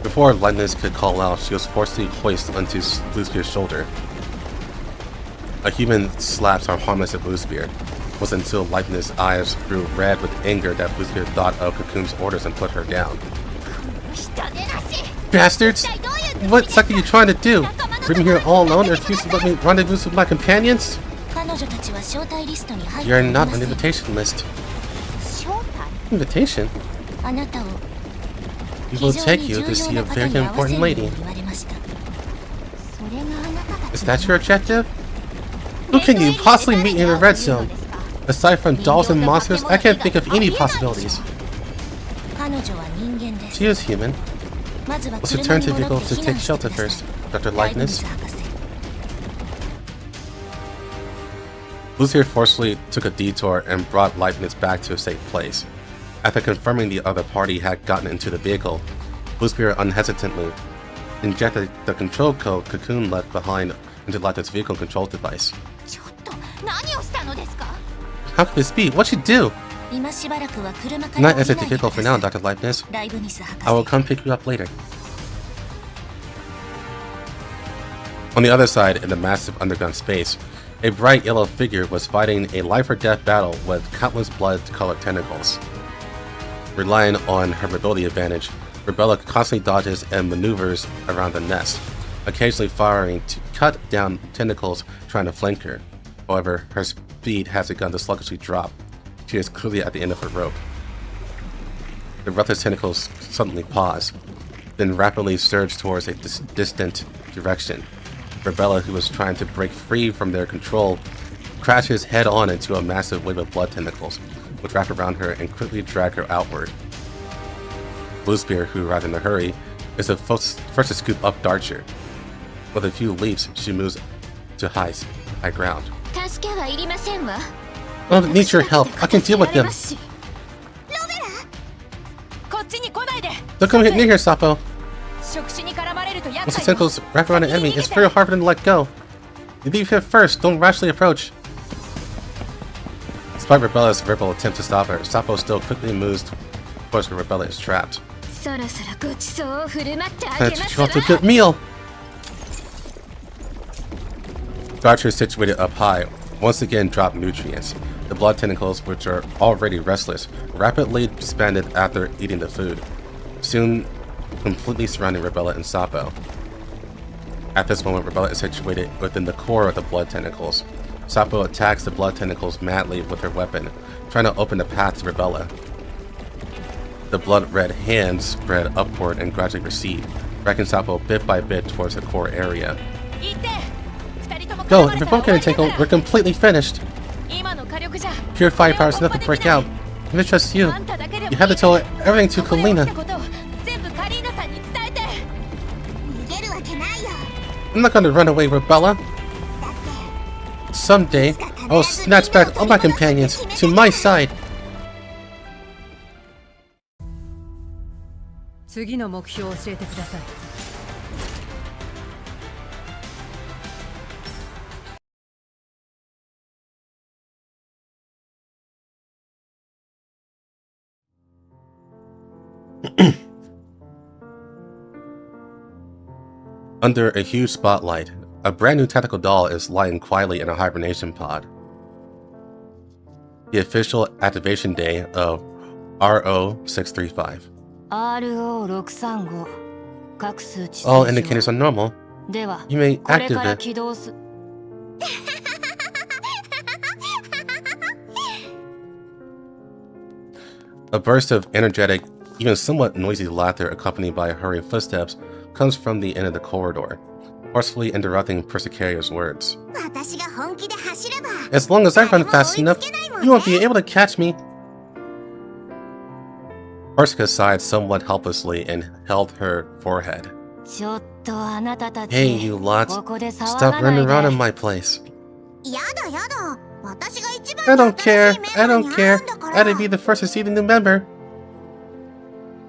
Before Lightness could call out, she was forcibly hoisted onto Blue Spear's shoulder. A human slaps are harmless at Blue Spear. It was until Lightness' eyes grew red with anger that Blue Spear thought of Cocoon's orders and put her down. Bastards! What exactly are you trying to do? Bring me here all alone and refuse to let me rendezvous with my companions? You're not on the invitation list. Invitation? We will take you to see a very important lady. Is that your objective? Who can you possibly meet in the red zone? Aside from dolls and monsters, I can't think of any possibilities. She is human. Let's return to the vehicle to take shelter first, Dr. Lightness. Blue Spear forcefully took a detour and brought Lightness back to a safe place. After confirming the other party had gotten into the vehicle, Blue Spear unhesitantly injected the control code Cocoon left behind into Lightness' vehicle control device. How could this be? What'd you do? Not exit the vehicle for now, Dr. Lightness. I will come pick you up later. On the other side, in the massive underground space, a bright yellow figure was fighting a life-or-death battle with countless blood-colored tentacles. Relying on her mobility advantage, Rebella constantly dodges and maneuvers around the nest, occasionally firing to cut down tentacles trying to flank her. However, her speed has begun to sluggishly drop. She is clearly at the end of her rope. The ruthless tentacles suddenly pause, then rapidly surge towards a distant direction. Rebella, who was trying to break free from their control, crashes head-on into a massive wave of blood tentacles, which wrap around her and quickly drag her outward. Blue Spear, who arrived in a hurry, is the first to scoop up Darcher. With a few leaps, she moves to high ground. I don't need your help. I can deal with them. Don't come near here, Sapo. Once the tentacles wrap around an enemy, it's very hard for them to let go. You leave here first. Don't rashly approach. Despite Rebella's verbal attempt to stop her, Sapo still quickly moves towards where Rebella is trapped. Time to treat you off to a good meal. Darcher, situated up high, once again drop nutrients. The blood tentacles, which are already restless, rapidly expanded after eating the food, soon completely surrounding Rebella and Sapo. At this moment, Rebella is situated within the core of the blood tentacles. Sapo attacks the blood tentacles madly with her weapon, trying to open a path to Rebella. The blood-red hands spread upward and gradually recede, dragging Sapo bit by bit towards the core area. Go, if you're both getting tangled, we're completely finished. Pure firepower is enough to break out. If it's just you, you have to tell everything to Kalina. I'm not going to run away, Rebella. Someday, I will snatch back all my companions to my side. 次の目標を教えてください。Under a huge spotlight, a brand new tentacle doll is lying quietly in a hibernation pod. The official activation day of RO635. RO635 各数値 All indicators are normal. では You may これから activate. 起動す A burst of energetic, even somewhat noisy laughter accompanied by hurrying footsteps comes from the end of the corridor, forcefully interrupting Persicaria's words. 私が本気で走れば As long as I run fast enough, you won't be able to catch me. Persica sighed somewhat helplessly and held her forehead. ちょっとあなたたち Hey, you lot. ここで騒 Stop がない running around in で my place. やだやだ私が一 I 番 don't care. I don't に care. 会うんだから I'd be the first to see the new member.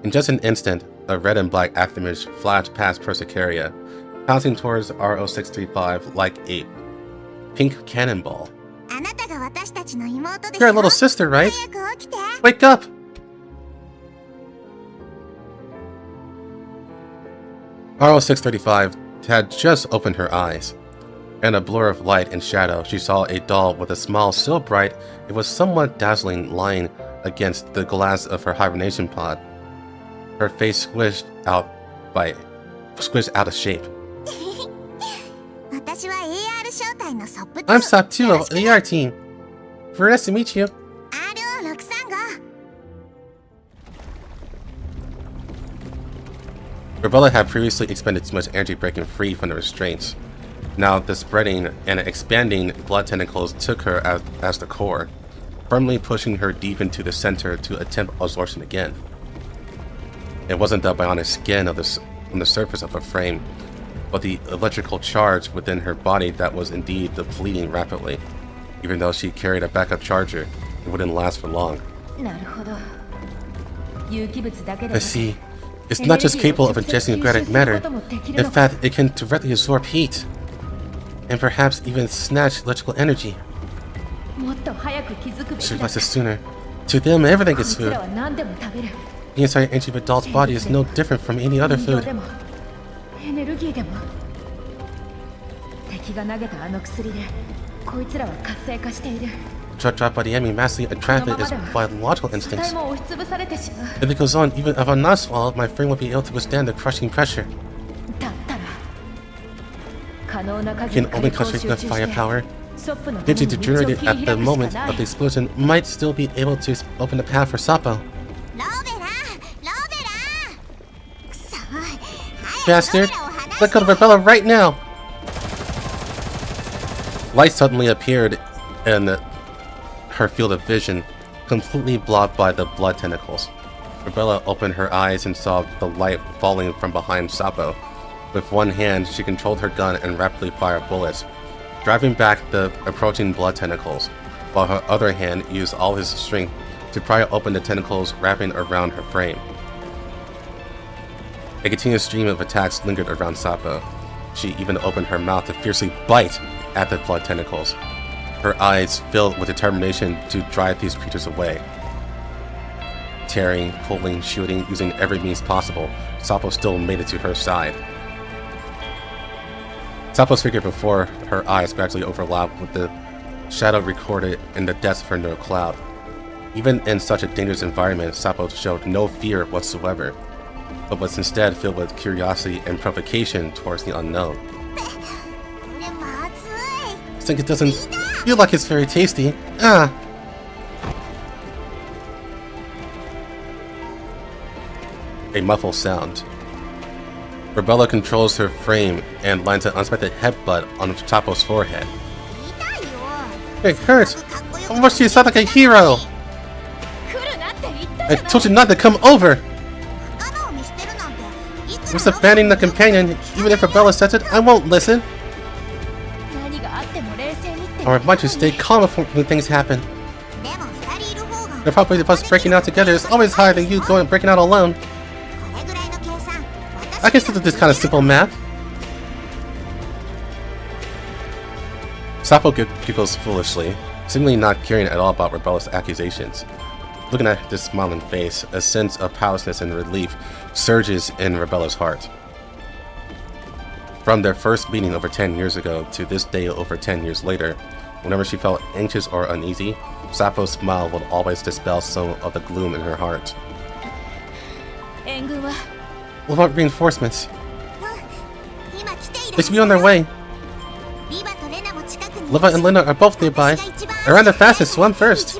In just an instant, a red and black afterimage flashed past Persicaria, pouncing towards RO635 like a pink cannonball. あなたが私たちの妹で You're a little sister, right? 早く起きて Wake up! RO635 had just opened her eyes. In a blur of light and shadow, she saw a doll with a smile so bright it was somewhat dazzling lying against the glass of her hibernation pod. Her face squished out of shape. 私は AR 招待のソップ I'm Sop 2 of the AR team. Very nice to meet you. RO635 Rebella had previously expended too much energy breaking free from the restraints. Now the spreading and expanding blood tentacles took her as the core, firmly pushing her deep into the center to attempt absorption again. It wasn't the bionic skin on the surface of her frame, but the electrical charge within her body that was indeed depleting rapidly. Even though she carried a backup charger, it wouldn't last for long. なるほど。有機物だけで I see. It's not just capable of ingesting organic matter. In fact, it can directly absorb heat. And perhaps even snatch electrical energy. もっと早く気づくべ Should きだ realize this sooner. To them, everything こい is つら food. は何でも食べる The entire energy of a doll's body is no different from any other 人 food. でもエネルギーでも敵が投げたあの薬でこいつらは活性化している Drug dropped by the enemy massively この attracted まま its では biological 体 instincts. も押しつぶされてしまう If it goes on, even if I'm not swallowed, my frame won't be able to withstand the crushing pressure. だったら可能な It 限 can り only 火力を concentrate 集 enough 中し firepower. てソップのため Energy に道を切 degenerated り at 開 the くしか moment な of い the explosion might still be able to open the path for Sapo. ローベラくそ Bastard! Let go of Rebella right now! Light suddenly appeared in her field of vision, completely blocked by the blood tentacles. Rebella opened her eyes and saw the light falling from behind Sapo. With one hand, she controlled her gun and rapidly fired bullets, driving back the approaching blood tentacles, while her other hand used all his strength to pry open the tentacles wrapping around her frame. A continuous stream of attacks lingered around Sapo. She even opened her mouth to fiercely bite at the blood tentacles, her eyes filled with determination to drive these creatures away. Tearing, pulling, shooting, using every means possible, Sapo still made it to her side. Sapo's figure before her eyes gradually overlapped with the shadow recorded in the depths of her neural cloud. Even in such a dangerous environment, Sapo showed no fear whatsoever, but was instead filled with curiosity and provocation towards the unknown. これまずい I think it doesn't feel like it's very tasty. Ah! A muffled sound. Rebella controls her frame and lands an unexpected headbutt on Sapo's forehead. 痛いよ It hurts! かっこよ I wish you sound like a hero! 来るなって言った I じゃない told you not to come over! 仲間を見捨てるなんていつ Just abandoning the companion, even if Rebella says it, I won't listen! 何があっても冷静にって Or might you stay calm when things happen? The probability of us breaking out together is always higher than you going and breaking out alone. I can still do this kind of simple math. Sapo giggles foolishly, seemingly not caring at all about Rebella's accusations. Looking at this smiling face, a sense of powerlessness and relief surges in Rebella's heart. From their first meeting over 10 years ago to this day over 10 years later, whenever she felt anxious or uneasy, Sapo's smile would always dispel some of the gloom in her heart. What about reinforcements? They should be on their way. Leva and Lena are both nearby. I ran the fastest, so I'm first.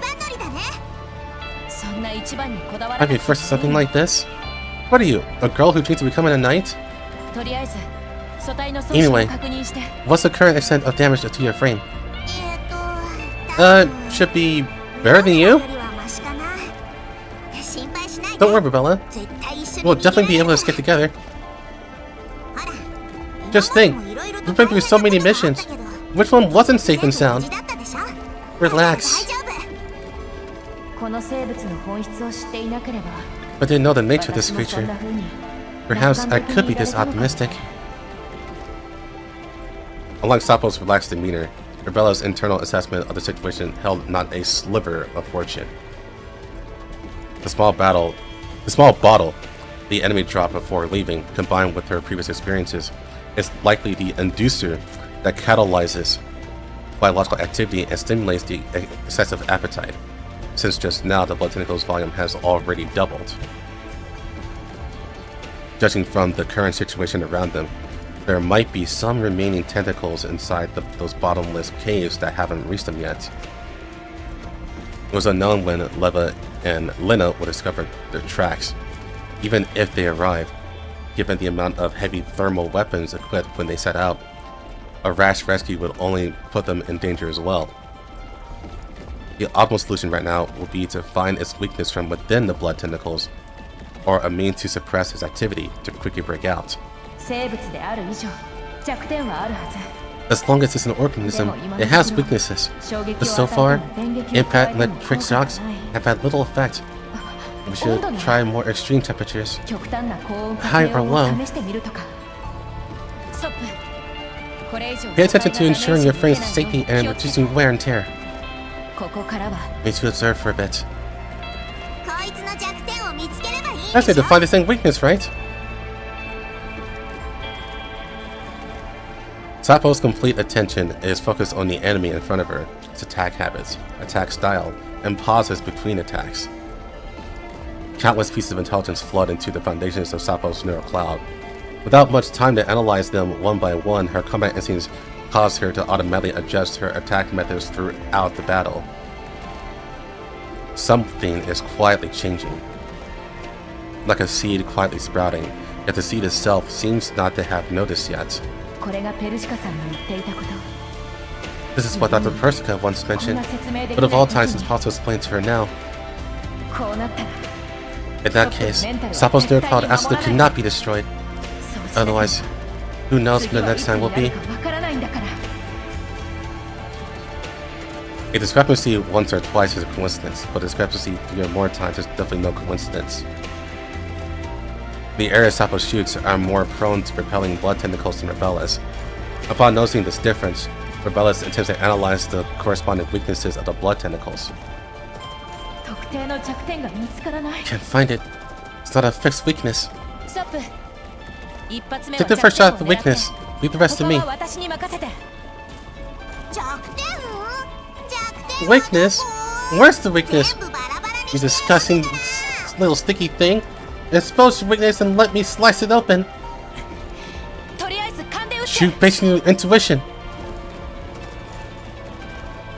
I'd be first to something like this? What are you, a girl who dreams of becoming a knight? Anyway, what's the current extent of damage to your frame? Should be better than you? Don't worry, Rebella. We'll definitely be able to escape together. Just think, we've been through so many missions. Which one wasn't safe and sound? Relax. I didn't know the nature of this creature. Perhaps I could be this optimistic. Unlike Sapo's relaxed demeanor, Rebella's internal assessment of the situation held not a sliver of fortune. The small bottle the enemy dropped before leaving, combined with her previous experiences, is likely the inducer that catalyzes biological activity and stimulates the excessive appetite, since just now the blood tentacles volume has already doubled. Judging from the current situation around them, there might be some remaining tentacles inside those bottomless caves that haven't reached them yet. It was unknown when Leva and Lena would discover their tracks, even if they arrived. Given the amount of heavy thermal weapons equipped when they set out, a rash rescue would only put them in danger as well. The optimal solution right now will be to find its weakness from within the blood tentacles, or a means to suppress its activity to quickly break out. As long as it's an organism, it has weaknesses, but so far, impact and electric shocks have had little effect. We should try more extreme temperatures, high or low. Pay attention to ensuring your frame's safety and reducing wear and tear. Need to observe for a bit. I say to find this thing weakness, right? Sapo's complete attention is focused on the enemy in front of her, its attack habits, attack style, and pauses between attacks. Countless pieces of intelligence flood into the foundations of Sapo's neural cloud. Without much time to analyze them one by one, her combat instincts cause her to automatically adjust her attack methods throughout the battle. Something is quietly changing. Like a seed quietly sprouting, yet the seed itself seems not to have noticed yet. This is what Dr. Persica once mentioned, but of all times it's possible to explain to her now. In that case, Sapo's neural cloud absolutely cannot be destroyed. Otherwise, who knows when the next time will be? A discrepancy once or twice is a coincidence, but a discrepancy 3 or more times is definitely no coincidence. The areas Sapo shoots are more prone to repelling blood tentacles than Rebella's. Upon noticing this difference, Rebella's attempts to analyze the corresponding weaknesses of the blood tentacles. Can't find it. It's not a fixed weakness. Take the first shot at the weakness. Leave the rest to me. Weakness? Where's the weakness? You disgusting little sticky thing. Expose your weakness and let me slice it open. Shoot based on your intuition.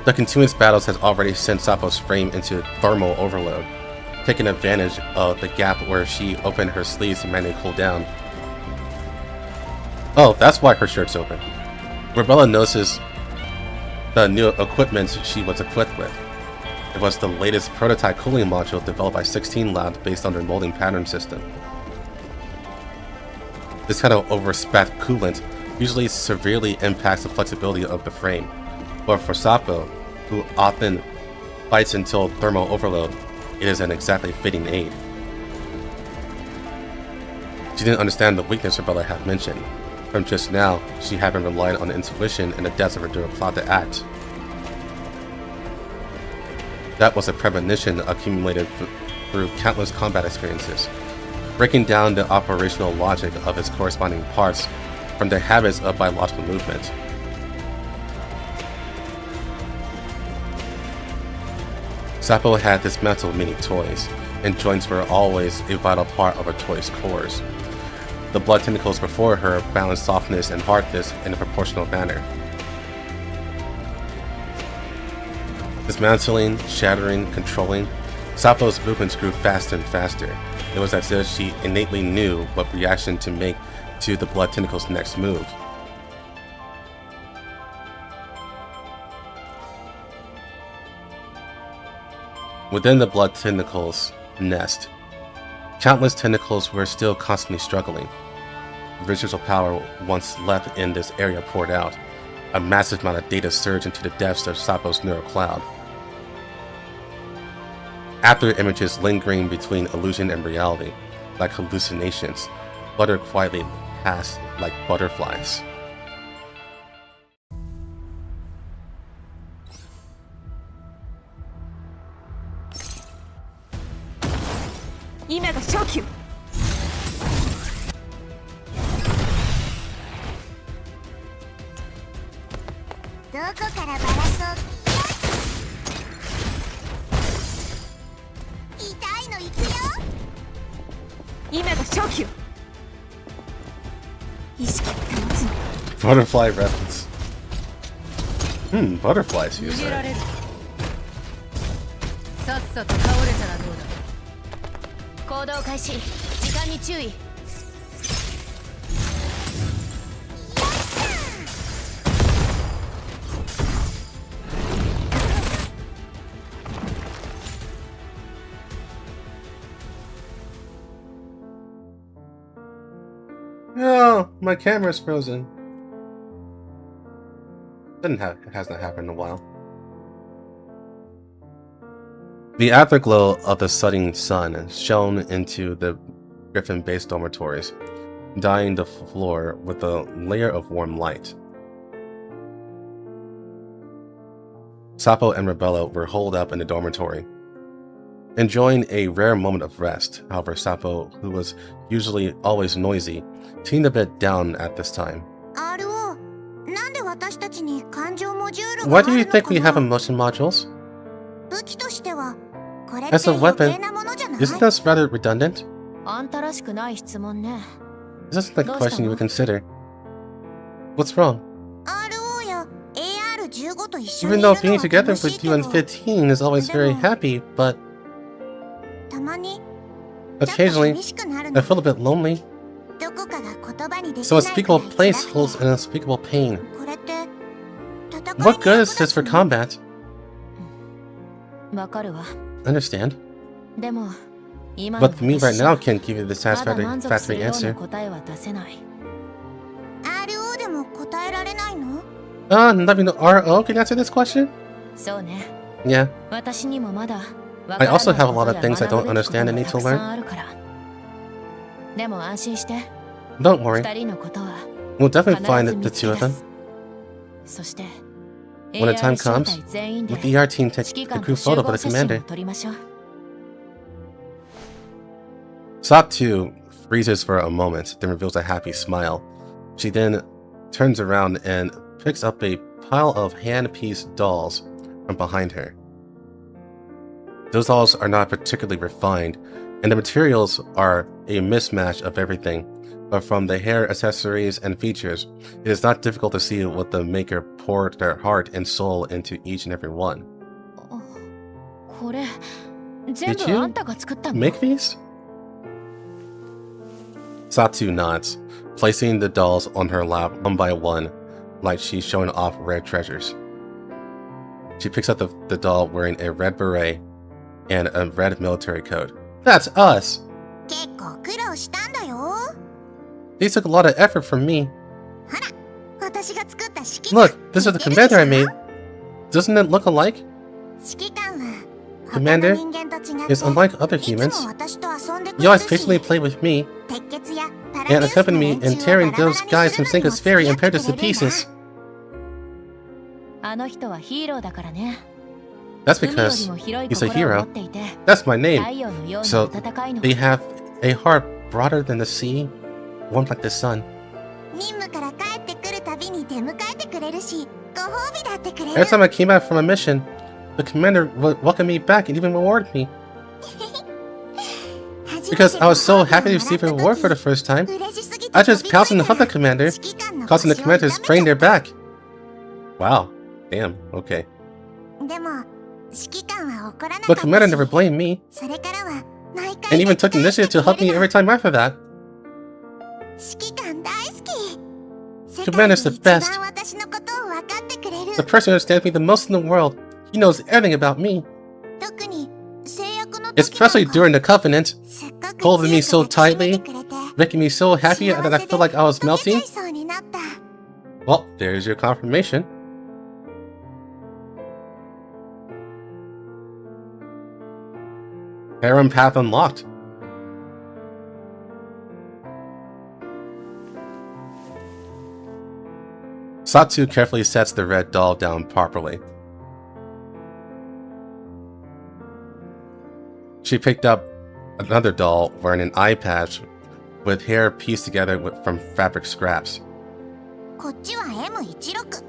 The continuous battles has already sent Sapo's frame into thermal overload, taking advantage of the gap where she opened her sleeves to manually cool down. Oh, that's why her shirt's open. Rebella notices the new equipment she was equipped with. It was the latest prototype cooling module developed by 16 Labs based on their molding pattern system. This kind of overspat coolant usually severely impacts the flexibility of the frame, But for Sapo, who often fights until thermal overload, it is an exactly fitting aid. She didn't understand the weakness her brother had mentioned. From just now, she had been relying on the intuition and the depths of her dual plot to act. That was a premonition accumulated through countless combat experiences, breaking down the operational logic of its corresponding parts from the habits of biological movement. Sapo had dismantled many toys, and joints were always a vital part of a toy's cores. The blood tentacles before her balanced softness and hardness in a proportional manner. Dismantling, shattering, controlling, Sapo's movements grew faster and faster. It was as if she innately knew what reaction to make to the blood tentacle's next move. Within the blood tentacle's nest, countless tentacles were still constantly struggling. Visual power once left in this area poured out. A massive amount of data surged into the depths of Sapo's neural cloud. After images lingering between illusion and reality, like hallucinations, fluttered quietly past like butterflies. Butterfly reference. Butterflies, you say. さっさと倒れたらどうだ。行動開始。時間に注意。No, my camera's frozen. It has not happened in a while. The afterglow of the setting sun shone into the griffin-based dormitories, dyeing the floor with a layer of warm light. Sapo and Rebello were holed up in the dormitory, enjoying a rare moment of rest. However, Sapo, who was usually always noisy, seemed a bit down at this time. Why do you think we have emotion modules? As a weapon, isn't this rather redundant? This isn't the question you would consider. What's wrong? Even though being together with you and 15 is always very happy, but occasionally I feel a bit lonely. So unspeakable place holds an unspeakable pain. What good is this for combat? Understand. But me right now can't give you the satisfactory answer. Not even the RO can answer this question? Yeah. I also have a lot of things I don't understand and need to learn. Don't worry. We'll definitely find the two of them. When the time comes, let the ER team take a group photo for the commander. Sop 2 freezes for a moment, then reveals a happy smile. She then turns around and picks up a pile of hand-pieced dolls from behind her. Those dolls are not particularly refined, and the materials are a mismatch of everything. But from the hair, accessories, and features, it is not difficult to see what the maker poured their heart and soul into each and every one. Did you make these? Satsu nods, placing the dolls on her lap one by one, like she's showing off rare treasures. She picks up the doll wearing a red beret and a red military coat. That's us! These took a lot of effort from me. Look, this is the commander I made. Doesn't it look alike? 指揮官は Commander 他の人間と違って is unlike other いつ humans. も私と遊んでく You れ always るし patiently play with me 鉄血やパラ and デウス accompany の me 連 in 中を tearing バラバ those ラに guys す from るのにも Sinkus 付 Ferry き合 and って pared us く to れるんだ pieces. あの人はヒーローだからね。 That's 海より because も広い he's a 心を持 hero. っていて、 That's my 太 name. 陽のように So 暖かいの。 they have a heart broader than the sea, warm like the sun. 任務から帰ってくるたびに出迎えてくれるしご褒美だってくれ Every る time I came back from a mission, the commander would welcome me back and even reward me. Because I was so happy to receive a reward for the first time, I just pounced and hugged the commander, causing the commander to sprain their back. Wow. Damn. Okay. でも指揮官は怒らなか The った commander し never blamed me, それからは毎 and 回 even took the initiative to help me every time after that. 指揮官大好き Commander's the 世界で best. 一番私のことを分かってくれる The person who understands me the most in the world. He knows everything about me, 特に制約の時 especially なんか during the Covenant, せっかく holding me 強 so く抱きしめ tightly, てくれて making me so happy that I feel like I was 幸せで melting. 溶けちゃいそうになった Well, there's your confirmation. Harem path unlocked. Satsu carefully sets the red doll down properly. She picked up another doll wearing an eye patch with hair pieced together from fabric scraps. こっちは M16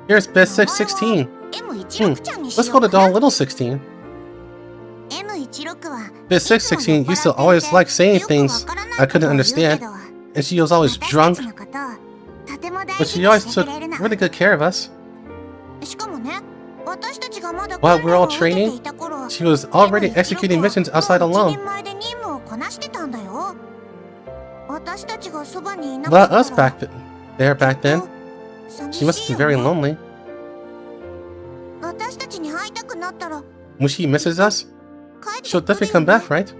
Here's Best 616. M16 ちゃんにし Let's よ go う to か doll little 16. M16 は Best 616 used to always like saying things I couldn't understand, and she was always drunk, but she always took really good care of us. しかもね、私たちがまだ While we were all 訓練を training, 受けていた頃 she was already executing missions outside もう alone. 一人前で任務をこなしてたんだよ。私たちがそばにいなか Without った us ら there back then, she must be very lonely. 私たちに会いたくなったら When she misses us, 帰って she'll くる definitely よ come ね back, right?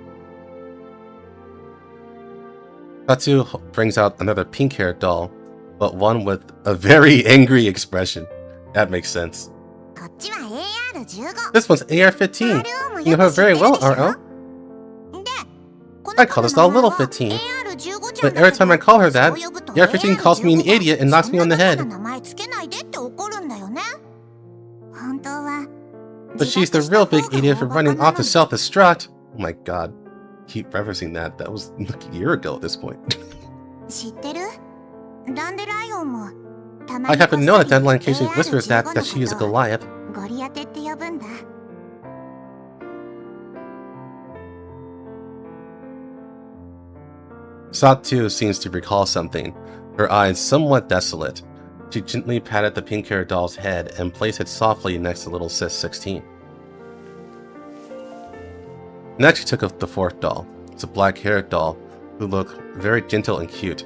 Tatsu brings out another pink-haired doll, but one with a very angry expression. That makes sense. こっちは AR15 This one's AR-15. RO も You よ know her く知って very る well, でしょ RO. で、こ I の call 子 this の doll 名前 Little は 15. AR15 ちゃん But だ every けど time I call her that, そう呼ぶと AR-15 calls me an idiot and knocks me on the そんな head. バカな名前つけないでって怒るんだよね。本当は But she's the real big idiot for running off to self-destruct. Oh my god. Keep referencing that. That was like a year ago at this point. 知ってる？ダンデライオンもたま I に happen to know that こっそり LangPackageTableCnData.bytes whispers that she is a Goliath. ゴリアテって呼ぶんだ。 Satsu seems to recall something, her eyes somewhat desolate. She gently patted the pink-haired doll's head and placed it softly next to little Sis 16. Next she took up the fourth doll. It's a black-haired doll who looked very gentle and cute.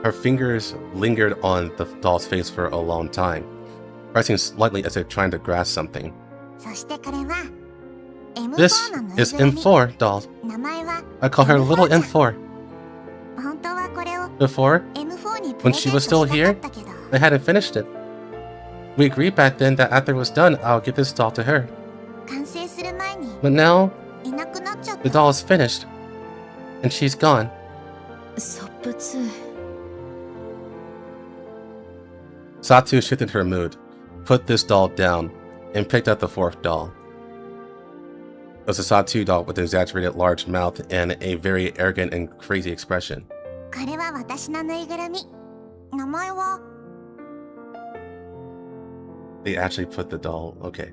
Her fingers lingered on the doll's face for a long time, pressing slightly as if trying to grasp something. そしてこれは This M4 のぬい is ぐるみ。 M4 doll. 名前は I call her Little M4. 本当はこれを Before, M4 にプ when レゼ she ン was ト still したか here, ったけど I hadn't finished it. We agreed back then that after it was done, I'll give this doll to her. 完成する前に But now, いなくなっちゃっ the た。 doll is finished. And she's gone. 即仏。 Satsu shifted her mood, put this doll down, and picked up the fourth doll. It was a Satsu doll with an exaggerated large mouth and a very arrogant and crazy expression. これは私のぬいぐるみ。名前は They actually put the doll. Okay.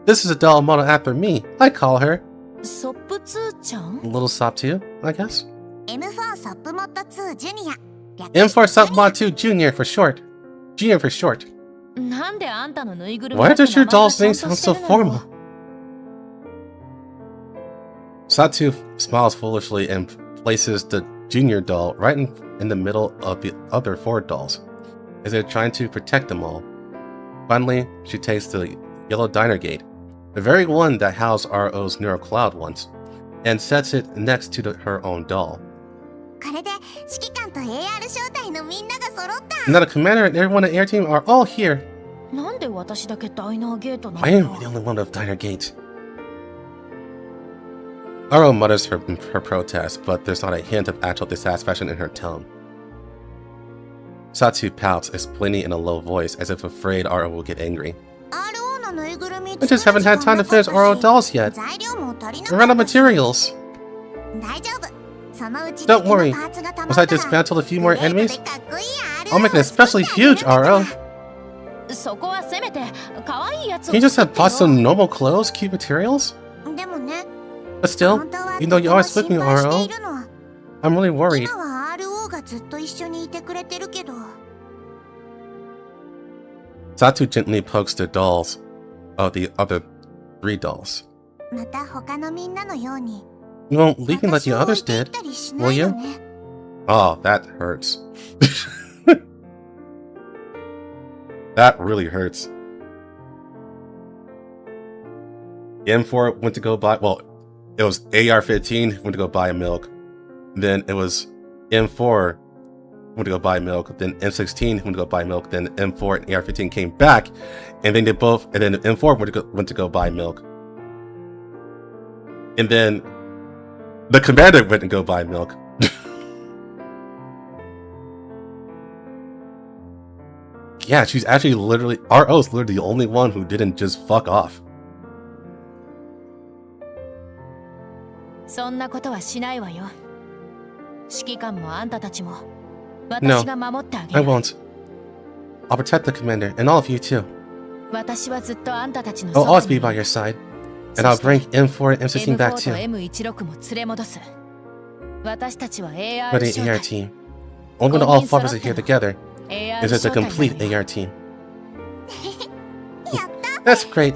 This is a doll modeled after me. I call her 即仏ちゃん？ Little Satsu, I guess. M4 ソップモッド2ジュニア。略 M4 して Submod 2 Junior for short. Junior for short. なんであんたのぬいぐるみ Why だけ does your 名前が doll's ちゃん name と sound して so るの formal? よ？ Satsu smiles foolishly and places the junior doll right in the middle of the other four dolls, as if trying to protect them all. Finally, she takes the yellow diner gate, the very one that housed RO's neural cloud once, and sets it next to her own doll. これで指揮官と AR 招待のみんなが揃った。 Now the commander and everyone at Air Team are all here. なんで私だけダイナーゲートな I am の the only one of Diner Gate. Aro mutters her protest, but there's not a hint of actual dissatisfaction in her tone. Satu pouts, explaining in a low voice as if afraid Aro will get angry. I just haven't had time to finish RO dolls yet. We're out of materials. Don't worry. Once I dismantle a few more enemies, I'll make an especially huge RO. そこはせめて可愛いやつを Can you just have bought some normal clothes, cute materials? でもね But still, even though you always with me, RO, I'm really worried. 今は RO がずっと一緒にいてくれてるけど Satu gently pokes the dolls, the other 3 dolls. また他のみんなのように You won't leave me like the others did, will you? Oh, that hurts. That really hurts. M4 went to go buy, well, it was AR-15 went to go buy milk. Then it was M4 went to go buy milk. Then M16 went to go buy milk. Then M4 and AR-15 came back, and then they both, and then M4 went to go buy milk. And then the commander went to go buy milk. Yeah, she's actually literally, RO's literally the only one who didn't just fuck off. そんなことはしないわよ指揮官もあんたたちも No, 私が守ってあげ I る won't. I'll protect the commander and all of you too. 私はずっとあんたたちの I'll そば always に be by your side. And I'll bring M4 and M16 back M4 と too. M16 も連れ戻す私たちは For AR the 招 AR 待 team. Only when all 4 of us are here together AR is it the 招待 complete なのよ AR team. That's great.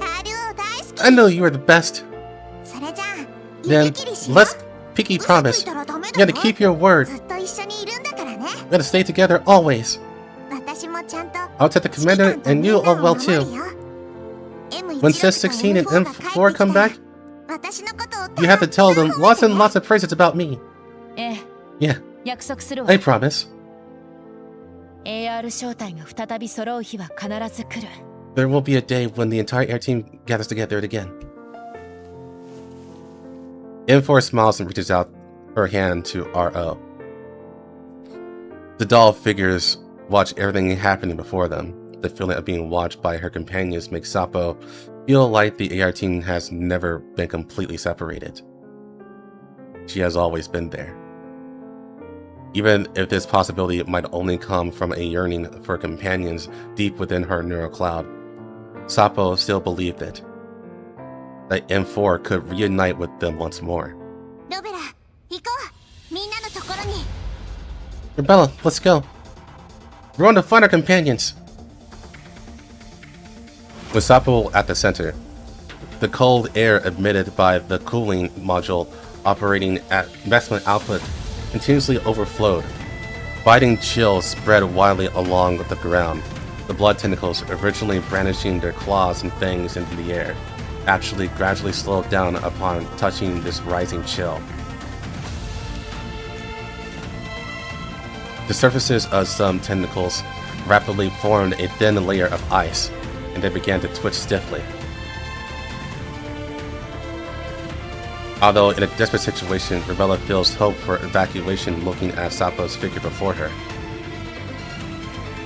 I know you are the best. それじゃあ Then let's pinky promise. You gotta keep your word. ずっと一緒にいるんだからね We gotta stay together always. 私もちゃんと I'll protect the commander and you all well too. When CS16 and M4 come back, you have to tell them lots and lots of praises about me. ええ Yeah, 約束するわ I promise. AR 招待が再び揃う日は必ず来る There will be a day when the entire air team gathers together again. M4 smiles and reaches out her hand to RO. The doll figures watch everything happening before them. The feeling of being watched by her companions makes Sapo feel like the AR team has never been completely separated. She has always been there. Even if this possibility might only come from a yearning for companions deep within her neural cloud, Sapo still believed it. That M4 could reunite with them once more. ロベラ行こうみんなのところに Rebella, let's go. We're on to find our companions. With Sapo at the center, the cold air emitted by the cooling module operating at maximum output continuously overflowed. Biting chills spread widely along the ground. The blood tentacles, originally brandishing their claws and fangs into the air, actually gradually slowed down upon touching this rising chill. The surfaces of some tentacles rapidly formed a thin layer of ice, and they began to twitch stiffly. Although in a desperate situation, Rebella feels hope for evacuation looking at Sapo's figure before her.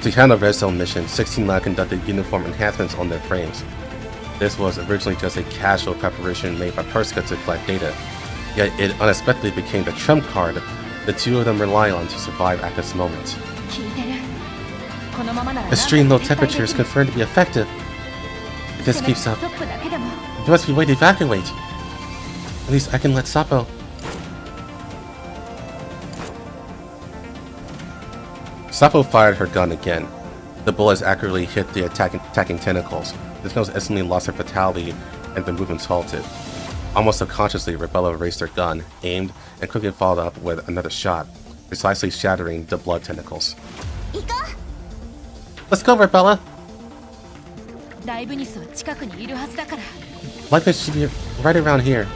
To handle Red Zone mission, 16 Lab conducted uniform enhancements on their frames. This was originally just a casual preparation made by Perska to collect data, yet it unexpectedly became the trump card the two of them rely on to survive at this moment. 聞いてるこのままなら Extreme low temperatures confirmed to be effective. If this keeps up, ストップだけでも there must be a way to evacuate. At least I can let Sapo. Sapo fired her gun again. The bullets accurately hit the attacking tentacles. The nose instantly lost her fatality and the movements halted. Almost subconsciously, Rebella raised her gun, aimed, and quickly followed up with another shot, precisely shattering the blood tentacles. 行こ Let's go, Rebella! うライブニスは近くにいるはずだから Like this should be right around here.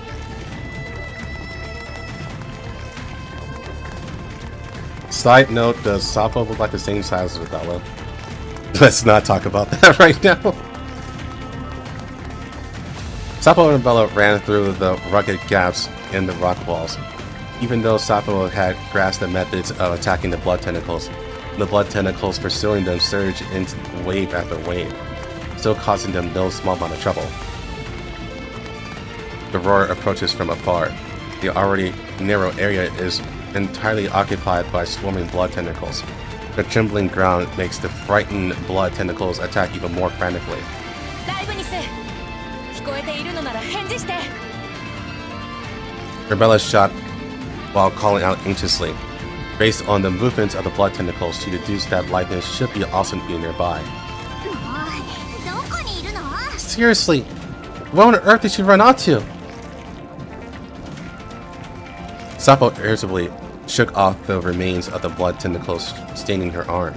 Side note, does Sapo look like the same size as Rebella? Let's not talk about that right now. Sapo and Bella ran through the rugged gaps in the rock walls. Even though Sapo had grasped the methods of attacking the blood tentacles pursuing them surged into wave after wave, still causing them no small amount of trouble. The roar approaches from afar. The already narrow area is entirely occupied by swarming blood tentacles. The trembling ground makes the frightened blood tentacles attack even more frantically. Rebella shot while calling out anxiously. Based on the movements of the blood tentacles, she deduced that Lightness should be also be nearby. Seriously, what on earth did she run out to? Sapo irritably shook off the remains of the blood tentacles staining her arm.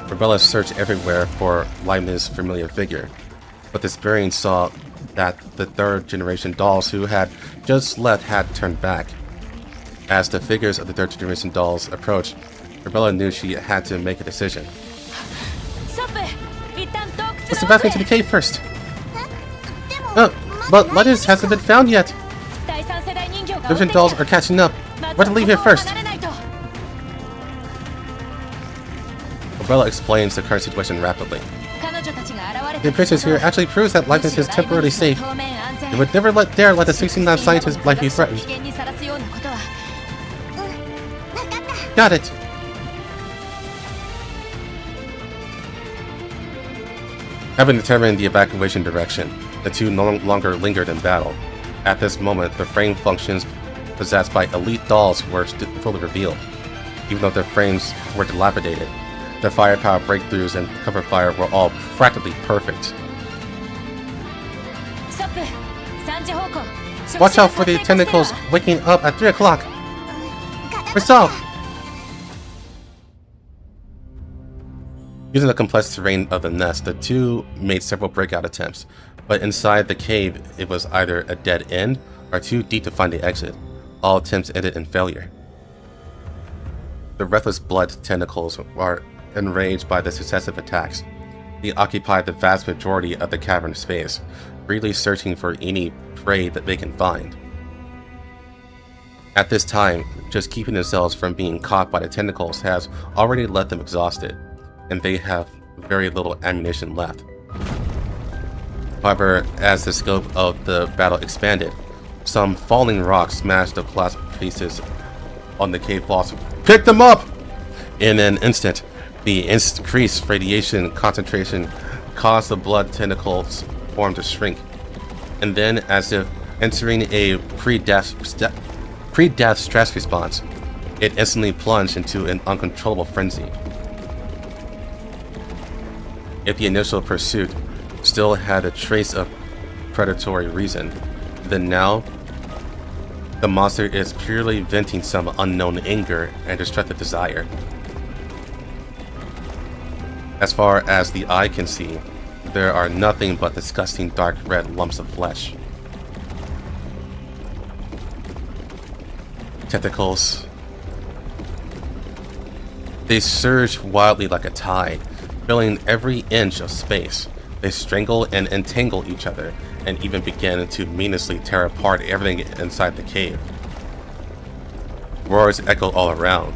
Rebella searched everywhere for Lightness' familiar figure, but the Sparian saw that the third-generation dolls who had just left had turned back. As the figures of the third-generation dolls approached, Rebella knew she had to make a decision. Let's evacuate to the cave first. But Lightness hasn't been found yet. Different dolls are catching up. We're to leave here first. Rebella explains the current situation rapidly. The appearance here actually proves that Lightness is temporarily safe. They would never dare let the 69 scientist's life be threatened. Got it! Having determined the evacuation direction, the two no longer lingered in battle. At this moment, the frame functions possessed by elite dolls were fully revealed. Even though their frames were dilapidated, their firepower breakthroughs and cover fire were all practically perfect. Watch out for the tentacles waking up at 3 o'clock! Resolve! Using the complex terrain of the nest, the two made several breakout attempts, but inside the cave it was either a dead end or too deep to find the exit. All attempts ended in failure. The restless blood tentacles were enraged by the successive attacks. They occupied the vast majority of the cavern space, greedily searching for any prey that they can find. At this time, just keeping themselves from being caught by the tentacles has already left them exhausted, and they have very little ammunition left. However, as the scope of the battle expanded, some falling rocks smashed the glass pieces on the cave walls. Pick them up! In an instant, the increased radiation concentration caused the blood tentacles form to shrink, and then, as if entering a pre-death stress response, it instantly plunged into an uncontrollable frenzy. If the initial pursuit still had a trace of predatory reason, then now the monster is purely venting some unknown anger and destructive desire. As far as the eye can see, there are nothing but disgusting dark red lumps of flesh. Tentacles. They surge wildly like a tide, filling every inch of space. They strangle and entangle each other, and even begin to meaninglessly tear apart everything inside the cave. Roars echoed all around.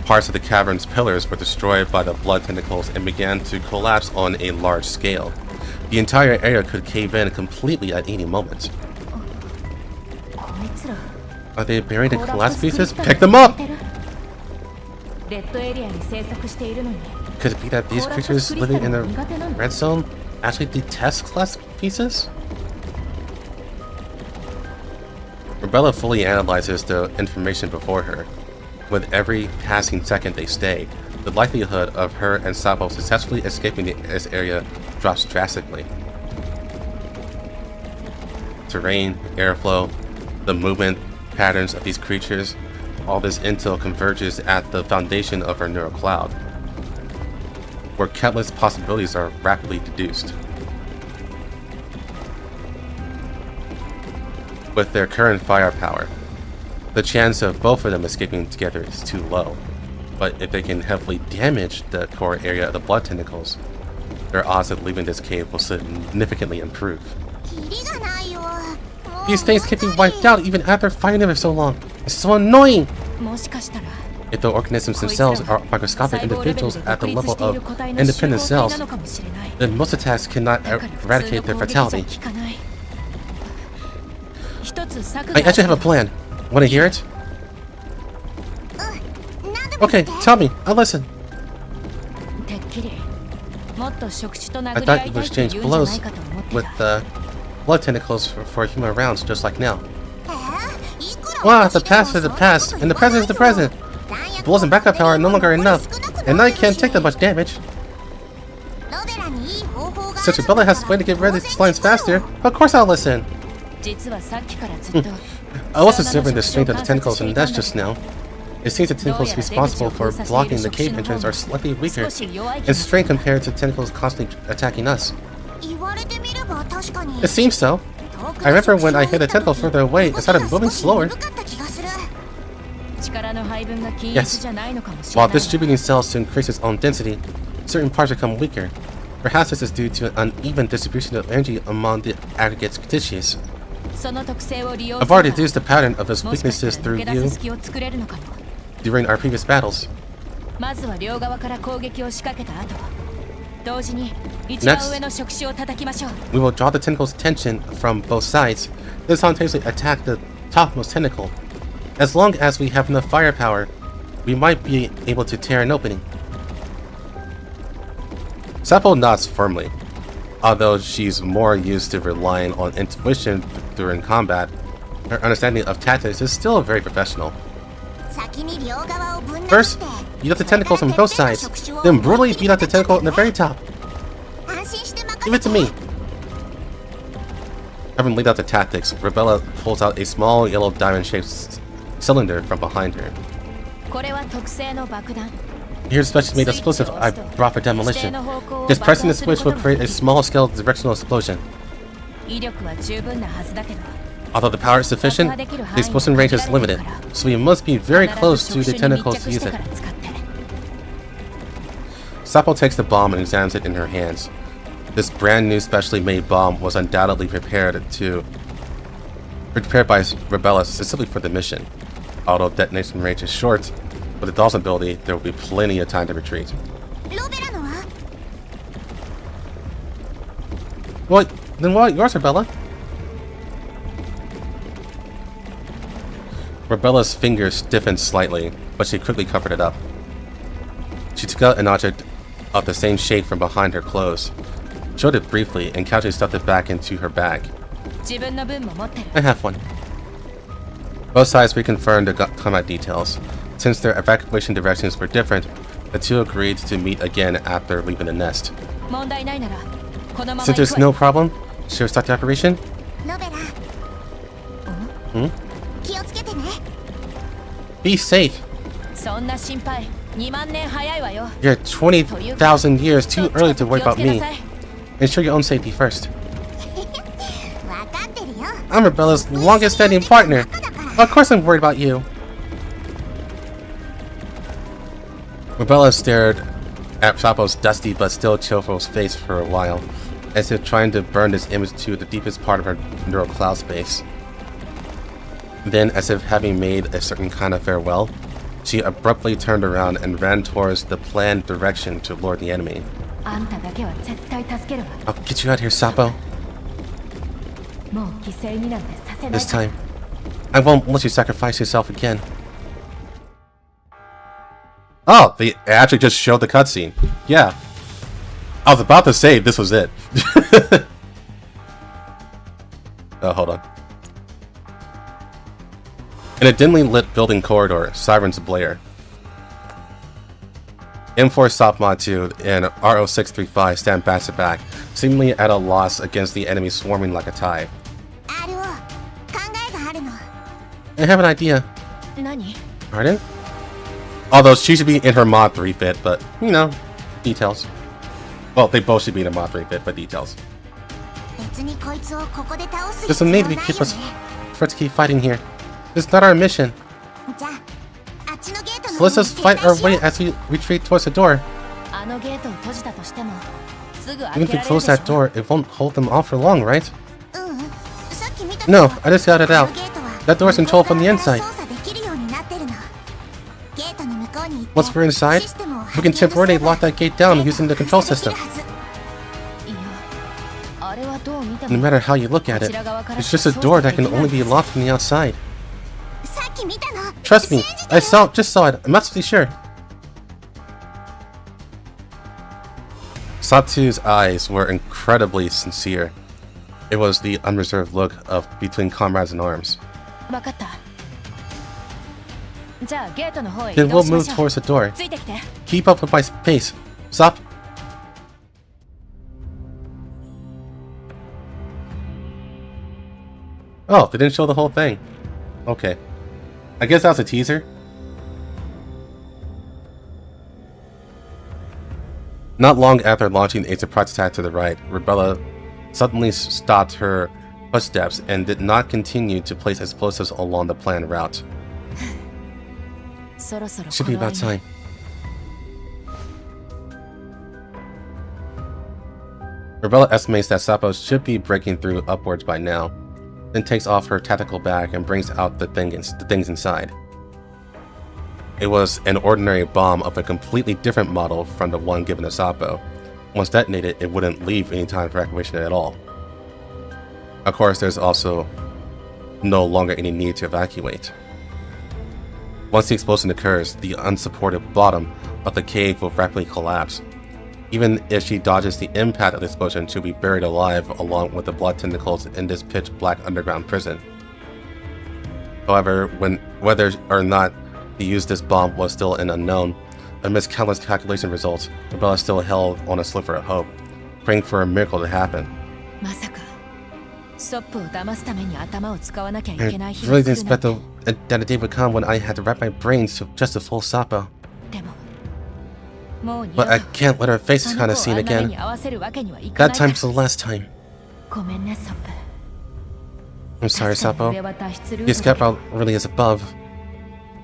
Parts of the cavern's pillars were destroyed by the blood tentacles and began to collapse on a large scale. The entire area could cave in completely at any moment. Are they buried in collapsed pieces? Pick them up! Could it be that these creatures living in the red zone actually detest collapsed pieces? Rebella fully analyzes the information before her. With every passing second they stay, the likelihood of her and Sapo successfully escaping this area drops drastically. Terrain, airflow, the movement patterns of these creatures, all this intel converges at the foundation of her neural cloud, where countless possibilities are rapidly deduced. With their current firepower, the chance of both of them escaping together is too low. But if they can heavily damage the core area of the blood tentacles, their odds of leaving this cave will significantly improve. These things can be wiped out even after fighting them for so long. It's so annoying! If the organisms themselves are microscopic individuals at the level of independent cells, then most attacks cannot eradicate their fatality. I actually have a plan. Want to hear it? Okay, tell me. I'll listen. I thought you would exchange blows with blood tentacles for human rounds, just like now. Wow, the past is the past, and the present is the present. Blows and backup power are no longer enough, and now you can't take that much damage. Since Rebella has a way to get rid of these slimes faster, of course I'll listen. I was observing the strength of the tentacles in the nest just now. It seems the tentacles responsible for blocking the cave entrance are slightly weaker in strength compared to tentacles constantly attacking us. It seems so. I remember when I hit a tentacle further away, it started moving slower. Yes. While distributing cells to increase its own density, certain parts become weaker. Perhaps this is due to an uneven distribution of energy among the aggregate tissues. I've already deduced the pattern of its weaknesses through you during our previous battles. Next, we will draw the tentacle's attention from both sides, then simultaneously attack the topmost tentacle. As long as we have enough firepower, we might be able to tear an opening. Sapo nods firmly. Although she's more used to relying on intuition during combat, her understanding of tactics is still very professional. First, beat up the tentacles on both sides, then brutally beat out the tentacle on the very top. Give it to me. Having laid out the tactics, Rebella pulls out a small yellow diamond-shaped cylinder from behind her. Here's a specially made explosive I brought for demolition. Just pressing the switch will create a small-scale directional explosion. Although the power is sufficient, the explosion range is limited, so we must be very close to the tentacles to use it. Sapo takes the bomb and examines it in her hands. This brand new specially made bomb was undoubtedly prepared by Rebella specifically for the mission. Although detonation range is short, with the Dawson ability, there will be plenty of time to retreat. Well, then what? Yours, Rebella? Rebella's fingers stiffened slightly, but she quickly covered it up. She took out an object of the same shape from behind her clothes, showed it briefly, and casually stuffed it back into her bag. I have one. Both sides reconfirmed the combat details. Since their evacuation directions were different, the two agreed to meet again after leaving the nest. Since there's no problem, should we start the operation? Be safe. You're 20,000 years too early to worry about me. Ensure your own safety first. I'm Rebella's longest standing partner. Of course I'm worried about you. Rebella stared at Sapo's dusty but still cheerful face for a while, as if trying to burn this image to the deepest part of her neural cloud space. Then, as if having made a certain kind of farewell, she abruptly turned around and ran towards the planned direction to lure the enemy. I'll get you out here, Sapo. This time, I won't let you sacrifice yourself again. Oh, they actually just showed the cutscene. Yeah. I was about to say this was it. Oh, hold on. In a dimly lit building corridor, sirens blare. M4 Sopma 2 and RO635 stand back to back, seemingly at a loss against the enemy swarming like a tide. I have an idea. Pardon? Although she should be in her mod 3 fit, but, you know, details. Well, they both should be in a mod 3 fit, but details. There's no need to keep us for us to keep fighting here. It's not our mission. let's just fight our way as we retreat towards the door. あのゲートを閉じたとしてもすぐ Even 開 if け we られる close でし that ょ door, it won't hold them off for long, right? うんさっき見たけど No, I just got it あ out. のゲートは That door's controlled from the 向こう側 inside. から操作できるようになってるのゲートの向こうに行って Once we're inside, システムを we can temporarily lock that gate down using the control system. いやあれはどう見て No も matter how you look at it, it's just a door that can only be locked from the outside. さっき見たの Trust me, I just saw it. I'm absolutely sure. Satu's eyes were incredibly sincere. It was the unreserved look of between comrades in arms. 分かったじゃあゲートの方へ Then 移動 we'll しま move しょう towards the door. ついてきて Keep up with my pace. Stop. Oh, they didn't show the whole thing. Okay. I guess that was a teaser. Not long after launching a surprise attack to the right, Rebella suddenly stopped her footsteps and did not continue to place explosives along the planned route. そろそろ Should こ be の about time. Rebella estimates that Sapo should be breaking through upwards by now, then takes off her tactical bag and brings out the things inside. It was an ordinary bomb of a completely different model from the one given to Sapo. Once detonated, it wouldn't leave any time for evacuation at all. Of course, there's also no longer any need to evacuate. Once the explosion occurs, the unsupported bottom of the cave will rapidly collapse. Even if she dodges the impact of the explosion, she'll be buried alive along with the blood tentacles in this pitch-black underground prison. However, whether or not to use this bomb was still an unknown, amidst countless calculation results, Rebella still held on a sliver of hope, praying for a miracle to happen. まさかストップを騙すために頭を使わなきゃいけない I 日 really が didn't 来るなん expect て that a day would come when I had to wrap my brains just to fool Sapo. でももう二 But 度 I と can't let her face あ this の kind 子 of を scene あんな目 again. に合わせるわけにはいか That ないから time's the last time. ごめんねストップ I'm sorry, 確かに Sapo. 上は脱出ル The ートだ escape けど route really is above,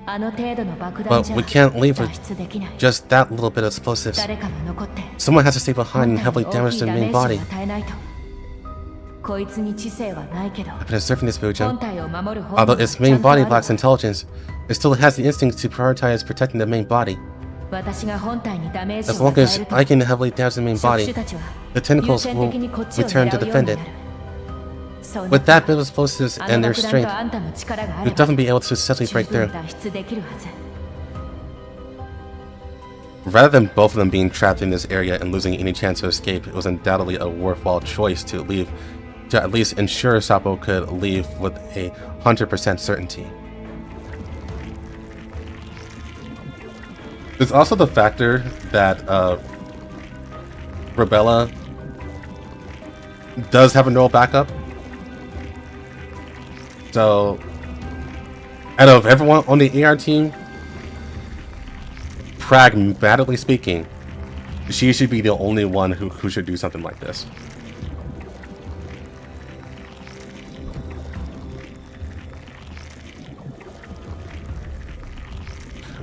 あの程度の爆弾 but じゃ we can't leave with 脱出できない just that little bit of explosives. 誰かが残って Someone has to stay behind 本 and 体 heavily に大 damage きい the ダメ main ージを body. 与えないとこいつに知性はないけど I've been observing this 本 Bojo. 体を守る本 Although 能 its はちゃ main んとあ body る lacks intelligence, it still has the instinct to prioritize protecting the main body. 私が本体にダメージ As を long 与え as ると I can heavily damage the main 触 body, 手たちは the 優 tentacles 先 will 的にこっちを return 狙 to うように defend な it. るそうな With ったら that bit of explosives あ and の their 爆弾 strength, とあんたの力があ you'll れば definitely be able to successfully 十 break 分 through. 脱出できるはず Rather than both of them being trapped in this area and losing any chance to escape, it was undoubtedly a worthwhile choice to leave, to at least ensure Sapo could leave with a 100% certainty. There's also the factor that Rebella does have a neural backup. So, out of everyone on the AR team, pragmatically speaking, she should be the only one who should do something like this.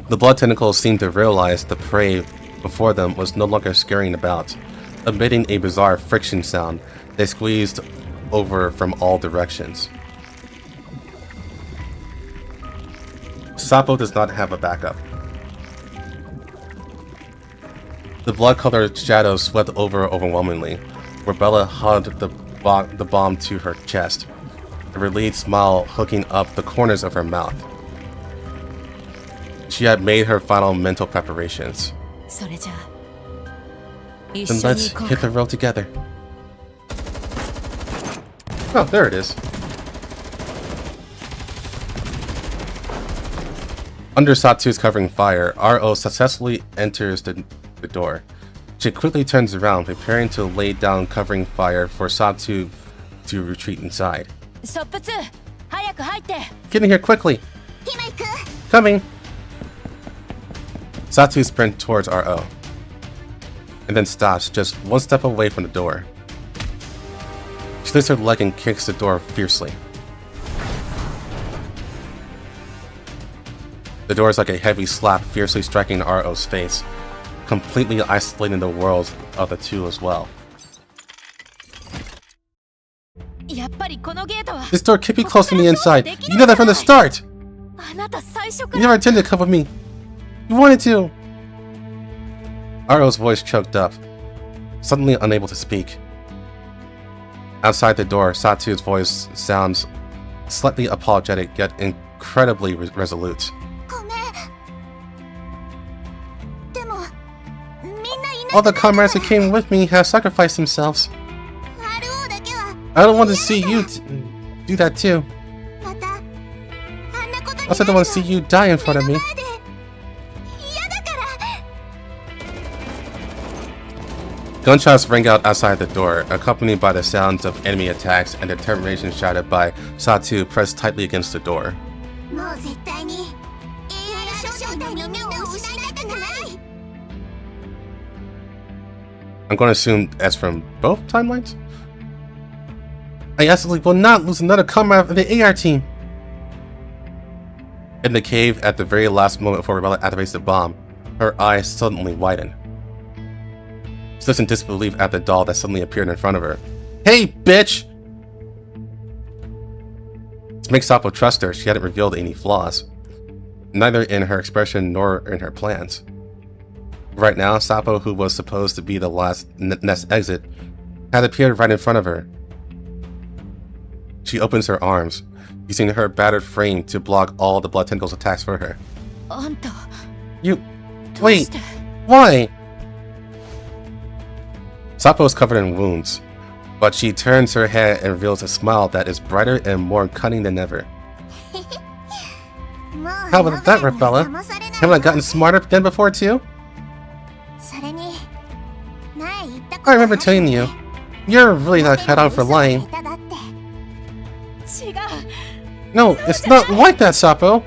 The blood tentacles seemed to realize the prey before them was no longer scurrying about. Emitting a bizarre friction sound, they squeezed over from all directions. Sapo does not have a backup. The blood-colored shadows swept over overwhelmingly. Rebella hugged the bomb to her chest, a relieved smile hooking up the corners of her mouth. She had made her final mental preparations. それじゃあ一 Then 緒に let's 行こう hit か the road together. Oh, there it is. Under Satu's covering fire, RO successfully enters the door. She quickly turns around, preparing to lay down covering fire for Satu to retreat inside. ストップ2早く入って Get in here quickly! 今行く Coming! Satu sprints towards RO, and then stops just one step away from the door. She lifts her leg and kicks the door fiercely. The door is like a heavy slap fiercely striking R.O.'s face, completely isolating the worlds of the two as well. やっぱりこのゲートは This door can't be closed from the inside. You know that from the start. あなた最初か You ら never intended to come with me. You wanted to. R.O.'s voice choked up, suddenly unable to speak. Outside the door, Satu's voice sounds slightly apologetic yet incredibly resolute. ごめんでもみんないな All く the comrades who came with me have sacrificed themselves. RO だけは I don't want to see you do that too. またあんなことに I also don't want to see you die in front of me. 嫌だから Gunshots ring out outside the door, accompanied by the sounds of enemy attacks and determination shouted by Satu pressed tightly against the door. もう絶対に AI 少女のみんなを失いたくない I'm going to assume that's from both timelines? I absolutely will not lose another comrade of the AR team! In the cave, at the very last moment before Rebella activates the bomb, her eyes suddenly widen. She looks in disbelief at the doll that suddenly appeared in front of her. Hey, bitch! To make Sapo trust her, she hadn't revealed any flaws, neither in her expression nor in her plans. Right now, Sapo, who was supposed to be the last nest exit, had appeared right in front of her. She opens her arms, using her battered frame to block all the blood tentacles attacks for her. あんた You... どうし wait, て why? Sapo is covered in wounds, but she turns her head and reveals a smile that is brighter and more cunning than ever. もう How about that, Rebella? 騙されない Haven't I gotten smarter than before too? それに前言ったこと I remember telling you, you're really not cut out for lying. 下手だって 違う No, it's not like that, Sapo!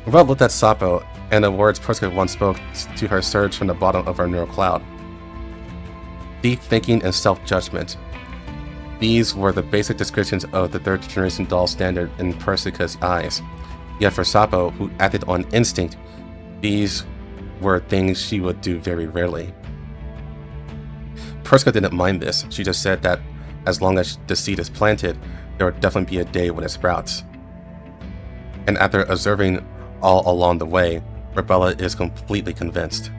Rebella looked at Sapo, and the words Perska once spoke to her surged from the bottom of her neural cloud. Deep thinking and self-judgment. These were the basic descriptions of the third generation doll standard in Persica's eyes. Yet for Sapo, who acted on instinct, these were things she would do very rarely. Perska didn't mind this. She just said that as long as the seed is planted, there will definitely be a day when it sprouts. And after observing all along the way, Rebella is completely convinced.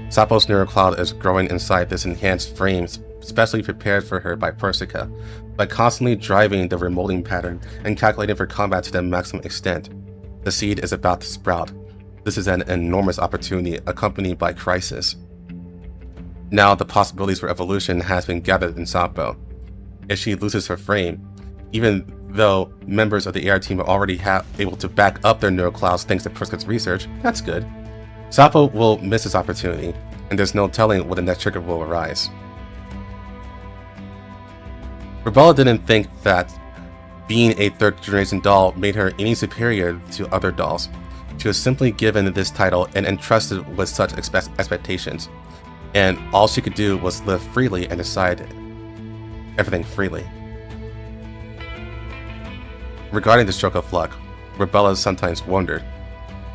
Sapo's neural cloud is growing inside this enhanced frame specially prepared for her by Persica. By constantly driving the remolding pattern and calculating for combat to the maximum extent, the seed is about to sprout. This is an enormous opportunity accompanied by crisis. Now the possibilities for evolution has been gathered in Sapo. If she loses her frame, even though members of the AR team are already able to back up their neural clouds thanks to Perska's research, that's good. Sapo will miss this opportunity, and there's no telling when the next trigger will arise. Rebella didn't think that being a third-generation doll made her any superior to other dolls. She was simply given this title and entrusted with such expectations, and all she could do was live freely and decide everything freely. Regarding the stroke of luck, Rebella sometimes wondered,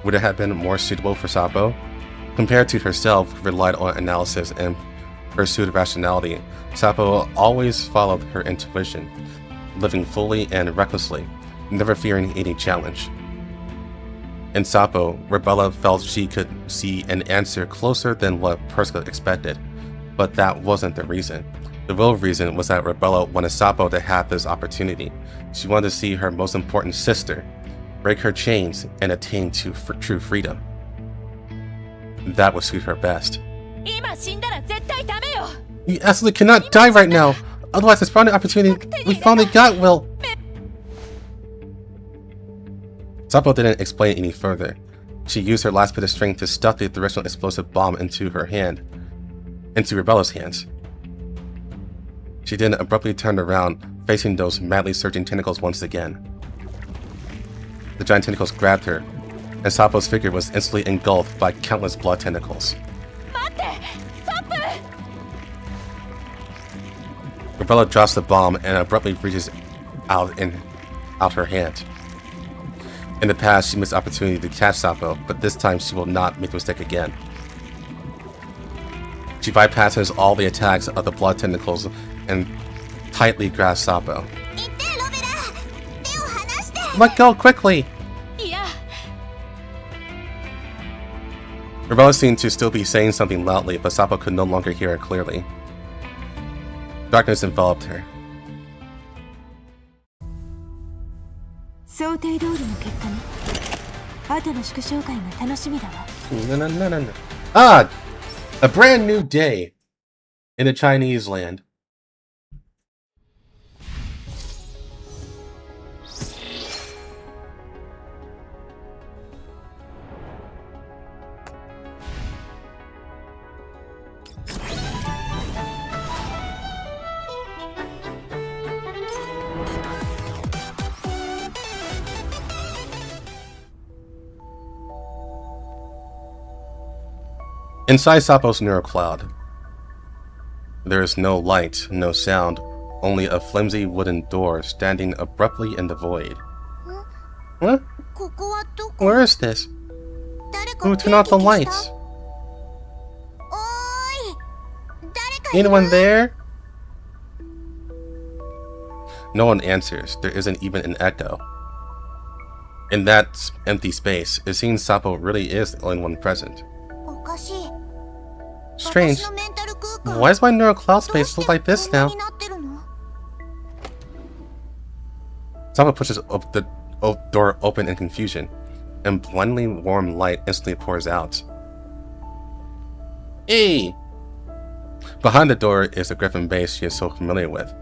would it have been more suitable for Sapo? Compared to herself, who relied on analysis and pursued rationality, Sapo always followed her intuition, living fully and recklessly, never fearing any challenge. In Sapo, Rebella felt she could see an answer closer than what Perska expected, but that wasn't the reason. The real reason was that Rebella wanted Sapo to have this opportunity. She wanted to see her most important sister, break her chains, and attain to true freedom. That would suit her best. 今死んだら絶対ダメよ You absolutely cannot die right now! Otherwise this founding opportunity we finally got will... Sapo didn't explain any further. She used her last bit of strength to stuff the directional explosive bomb into Rebella's hands. She then abruptly turned around, facing those madly surging tentacles once again. The giant tentacles grabbed her, and Sapo's figure was instantly engulfed by countless blood tentacles. 待ってストップ Rebella drops the bomb and abruptly reaches out her hand. In the past, she missed opportunity to catch Sapo, but this time she will not make the mistake again. She bypasses all the attacks of the blood tentacles and tightly grasps Sapo. Let go quickly! Yeah. Rebella seemed to still be saying something loudly, but Sapo could no longer hear her clearly. Darkness enveloped her. 想定通りの結果ね。後の祝勝会が楽しみだわ。No. Ah! A brand new day in the Chinese land. Inside Sapo's neural cloud, there is no light, no sound, only a flimsy wooden door standing abruptly in the void. What? Where is this? Who turned off the lights? Anyone there? No one answers. There isn't even an echo. In that empty space, it seems Sapo really is the only one present. Strange. Why is my neural cloud space look like this now? Sapo pushes the door open in confusion, and blindingly warm light instantly pours out. Hey! Behind the door is the griffin base she is so familiar with.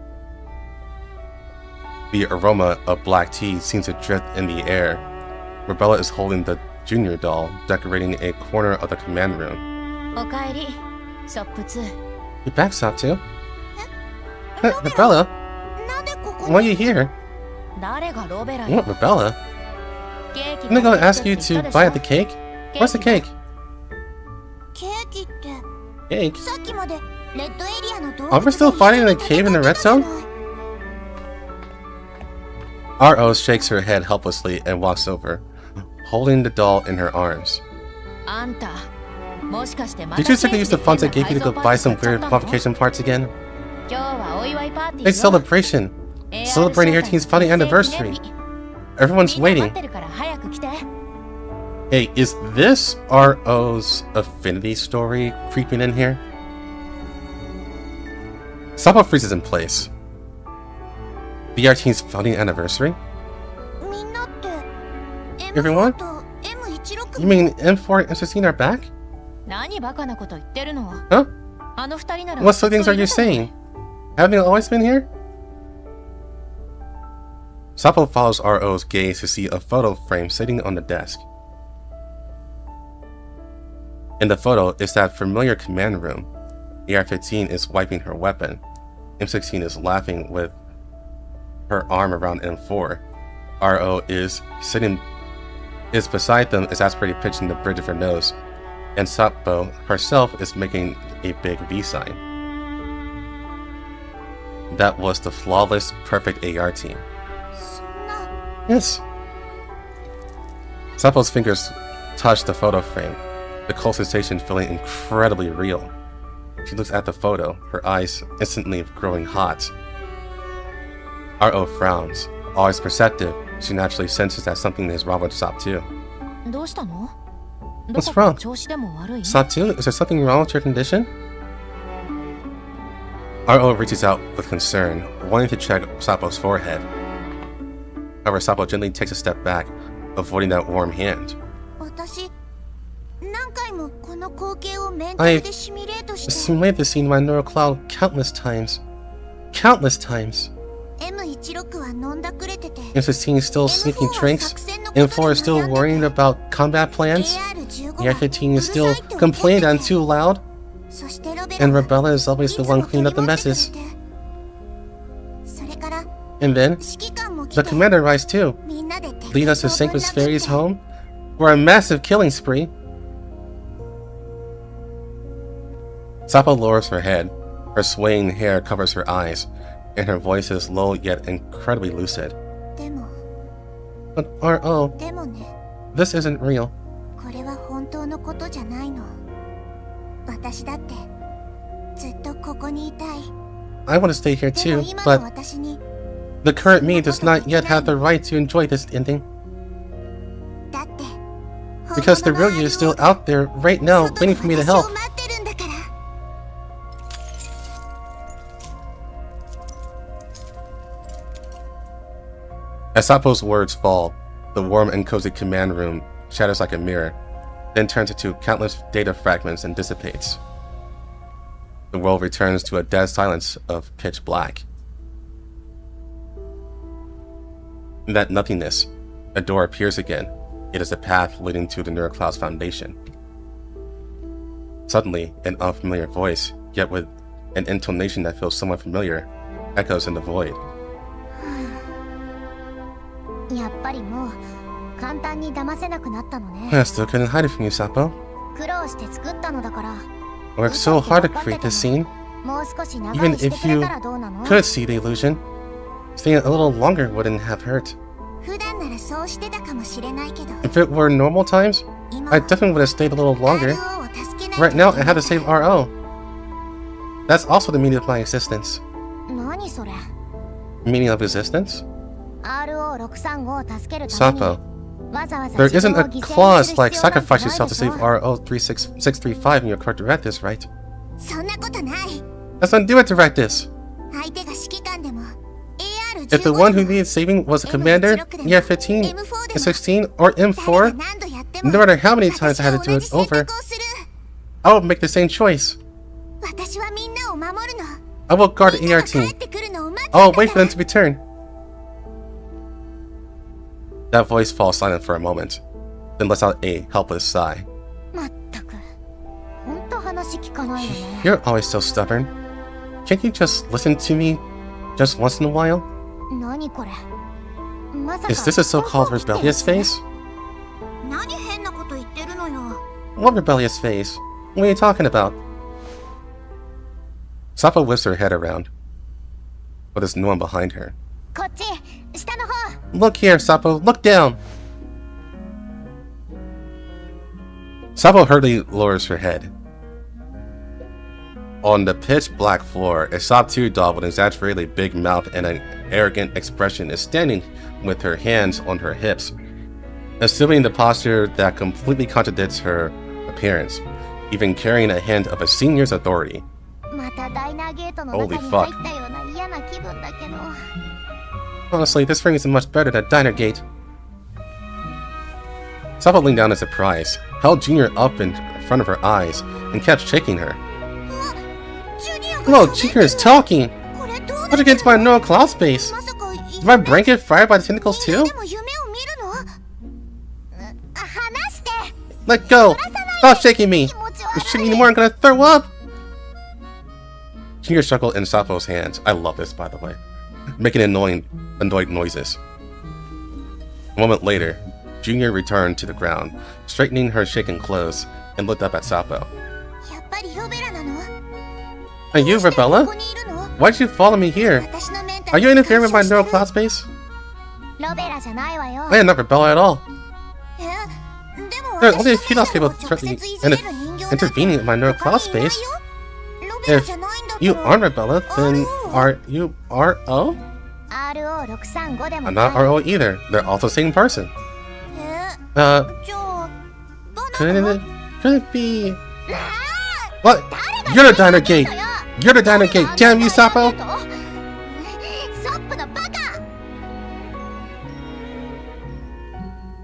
The aroma of black tea seems to drift in the air. Rebella is holding the junior doll, decorating a corner of the command room. You back, Satu? Rebella? Why are you here? What, Rebella? I'm gonna go ask you to buy the cake? Where's the cake? Cake? Are we still fighting in the cave in the red zone? R.O. shakes her head helplessly and walks over, holding the doll in her arms. Did you simply use the funds I gave you to go buy some weird modification parts again? Big celebration! Celebrating your team's founding anniversary! Everyone's waiting. Hey, is this R.O.'s affinity story creeping in here? Sapo freezes in place. The R team's founding anniversary? Everyone? You mean M4 and M16 are back? Huh? What silly things are you saying? Haven't they always been here? Sapo follows R.O.'s gaze to see a photo frame sitting on the desk. In the photo is that familiar command room. AR-15 is wiping her weapon. M16 is laughing with her arm around M4. R.O. is beside them, exasperated, pitching the bridge of her nose, and Sapo herself is making a big V sign. That was the flawless, perfect AR team. Yes. Sapo's fingers touch the photo frame, the cold sensation feeling incredibly real. She looks at the photo, her eyes instantly growing hot. R.O. frowns. Always perceptive, she naturally senses that something is wrong with Satu. What's wrong? Satu, is there something wrong with your condition? R.O. reaches out with concern, wanting to check Sapo's forehead. However, Sapo gently takes a step back, avoiding that warm hand. I've simulated this scene in my neural cloud countless times. Countless times. M16 is still sneaking drinks, M4 is still worrying about combat plans, AR-15 is still complaining I'm too loud, and Rebella is always the one cleaning up the messes. And then, the commander arrives too, leading us to Sanquist Fairy's home for a massive killing spree. Sapo lowers her head, her swaying hair covers her eyes, and her voice is low yet incredibly lucid. But R.O., でもね、 this isn't real. これは本当のことじゃないの。私だってずっとここにいたい。 I want to stay here でも too, 今 but の私に the current me does not yet have the right to enjoy this ending. だって Because the real you is still out there right now, waiting for me to help. 外で私を待ってるんだから。 As Sapo's words fall, the warm and cozy command room shatters like a mirror, then turns into countless data fragments and dissipates. The world returns to a dead silence of pitch black. In that nothingness, a door appears again. It is a path leading to the NeuroCloud's foundation. Suddenly, an unfamiliar voice, yet with an intonation that feels somewhat familiar, echoes in the void. やっぱりもう簡単に騙せなくなったのね。 I still couldn't hide it from you, Sapo. 苦労して作ったのだから。 I worked so hard to create this scene. もう少し長 Even 居して if くれ you たらどうなの？ could see the illusion, staying a little longer wouldn't have hurt. 普段ならそうしてたかもしれないけど。 If it were normal times, 今 I definitely would have stayed a little longer. RO を助けない Right now, I had to save R.O. That's also the meaning of my existence. 何それ？ Meaning of existence? RO635 を助けるために Sapo, わざわざ there 自 isn't 分を a 犠牲にする clause like 必要なんて sacrifice ない yourself で to しょ save RO635 in your car direct this, right? そんなことない。 Let's undo it direct this. 相手が指揮官でも AR15 If the one who needed saving was a commander, ER15, A16, or 誰が M4, 何度やっても no matter how many times I had to do 私は同 it じ選 over, 択をする。 I will make the same choice. 私はみんなを守るの。 I will guard みんなが AR 帰 team. ってくるのを待つん I will だ wait か for ら them to return. That voice falls silent for a moment, then lets out a helpless sigh. まったく本当話聞かないよね。 You're always so stubborn. Can't you just listen to me just once in a while? 何これ？まさか Is this a so-called rebellious phase? 何変なこと言ってるのよ。 What rebellious phase? What are you talking about? Sapo whips her head around, but there's no one behind her. こっち下の方。 Look here, Sapo, look down! Sapo hurriedly lowers her head. On the pitch-black floor, a sawtooth dog with an exaggeratedly big mouth and an arrogant expression is standing with her hands on her hips, assuming the posture that completely contradicts her appearance, even carrying a hint of a senior's authority. またダイナーゲートの Holy 中に fuck. 入ったような嫌な気分だけど。 Honestly, this ring isn't much better than Diner Gate. Sapo leaned down in surprise, held Junior up in front of her eyes, and kept shaking her. ジュニアが Whoa, Junior is talking! これどうな How'd you get into my neural cloud space? まさか Did my brain get fired by the tentacles 人間 too? でも夢を見るの？話して。 Let go! Stop shaking me! 気持ち You're 悪 shaking い。 anymore, I'm gonna throw up! Junior struggled in Sapo's hands. I love this, by the way. Making annoyed noises. A moment later, Junior returned to the ground, straightening her shaken clothes, and looked up at Sapo. やっぱりロベラなの？ Are you どうしてこ Rebella? こにいるの？ Why did you follow me here? 私のメンタ Are ル you に interfering with my 干渉 neural して cloud る？ space? ロベラじゃないわよ。 I am not Rebella at all. でも There are only a 私 few の lost メンタルを people 直接いじれる人形なんて intervening in my neural 他 cloud にいない space. よ。ロベラ If じゃないんだ you から。 aren't Rebella, then are you RO? RO635 でも I'm ない。 not RO either. They're also the same person. じゃあバナナ Could it be... What? You're the Diner Gate! You're the Diner Gate! Damn you, Sapo! ソップのバカ。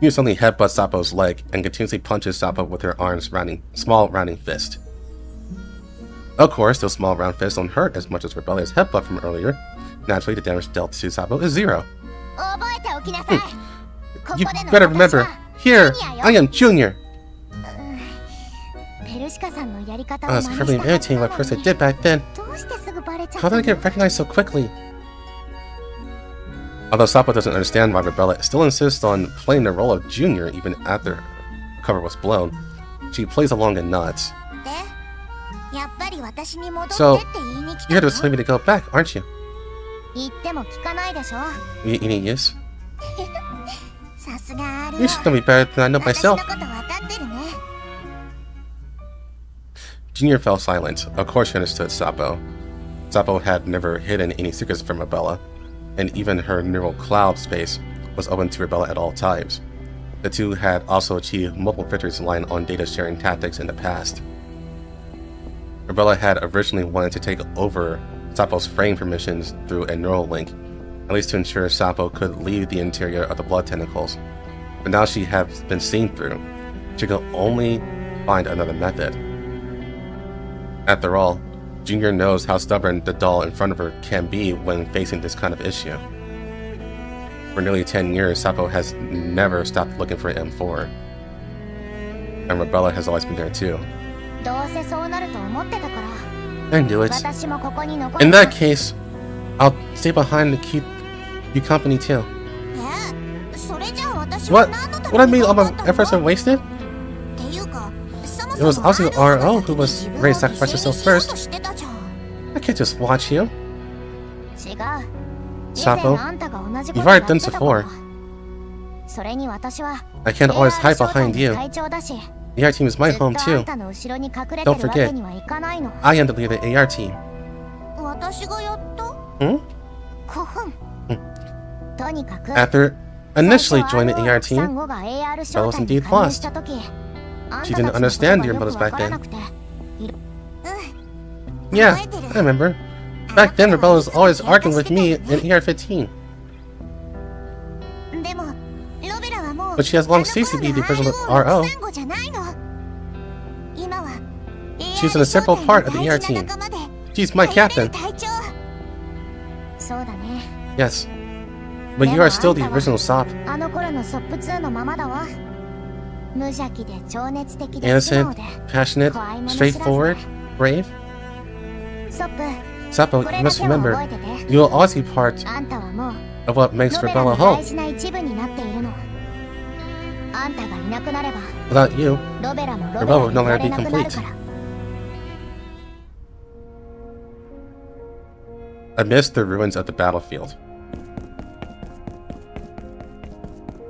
You suddenly headbutts Sapo's leg and continuously punches Sapo with her small rounding fist. Of course, those small round fists don't hurt as much as Rebellia's headbutt from earlier. Naturally, the damage dealt to Sapo is 0. 覚えておきなさい。ここ You での better 私 remember, は here, ジュニアよ。 I am Junior! ペルシカさんのやり方を I 真 was 似 perfectly した irritating は what ず first な I の did に back then. どうしてすぐバレちゃっ How た did I の？ get recognized so quickly? Although Sapo doesn't understand why Rebella still insists on playing the role of Junior even after her cover was blown, she plays along and nods. で、やっぱり私に戻って So, って言いに来 You're た here の？ to tell me to go back, aren't you? 言っても聞かないでしょ。You need use? さすが RO。 You should know me better than I know 私の myself. こと分かってるね。 Junior fell silent. Of course she understood Sapo. Sapo had never hidden any secrets from Rebella, and even her neural cloud space was open to Rebella at all times. The two had also achieved multiple victories relying on data sharing tactics in the past. Rebella had originally wanted to take over Sapo's frame permissions through a neural link, at least to ensure Sapo could leave the interior of the blood tentacles. But now she has been seen through. She could only find another method. After all, Junior knows how stubborn the doll in front of her can be when facing this kind of issue. For nearly 10 years, Sapo has never stopped looking for M4. And Rebella has always been there too. どうせそうなると思ってたから。 I knew it. 私もここに残る。 In that case, I'll stay behind to keep you company too. それじゃあ私は What? 何のた What I めに mean, all 頑 my 張った efforts are の？ wasted? っていうか、そも It was そも obviously RO who was 自分を ready to sacrifice 犠牲に herself しよう first. としてたじゃん。 I can't just watch you. 違う。以 Sapo, 前あんたが同じこ you've とや already っ done てた so か far. ら。それに私は I can't always AR hide behind 正体 you. の隊長だし、 The AR team is my ずっと home あ too. んたの後ろに隠れて Don't るわ forget, けにはいかないの。 I am the leader of the AR team. 私がやった？ Hmm? こふん。とにかく。 After initially joining the AR team, Bella was indeed lost. She didn't understand your motives back then. Yeah, I remember. Back then, Rebella was always arguing with me in AR-15. But she has long ceased to be the original RO. She's an inseparable part of the AR team. She's my captain. Yes. But you are still the original SOP. Innocent, passionate, straightforward, brave. Sapo, you must remember, you will always be part of what makes Rebella whole. Without you, Rebella would no longer be complete. Amidst the ruins of the battlefield,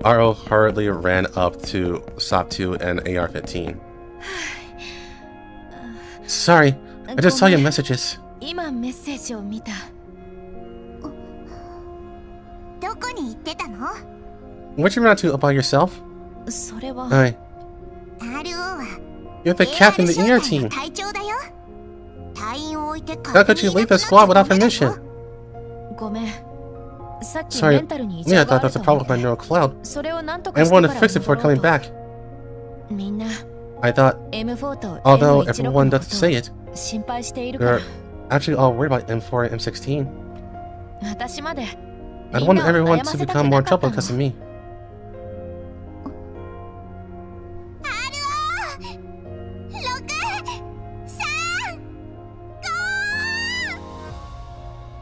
RO hurriedly ran up to SOP-2 and AR-15. Sorry, I just saw your messages. 今メッセージを見た。どこに行ってたの？ What you run out to about yourself? それは。Hi. RO は You're the captain of the AR team. 隊長だよ。隊員を置いて How could you leave the squad without permission? ごめん。さっき Sorry, メンタルに異 me, I 常が thought あ that's る a と problem 思 with my って neural cloud. それをなんとか I して wanted か to ら fix it before 戻ろう coming と。 back. みんな I thought, M4 と although M16 everyone のこ doesn't say it, とを心配しているから they're actually all worried about M4 and M16. 私まで I み don't ん want なを everyone 悩ま to せた become く more なかっ trouble たの。 because of me.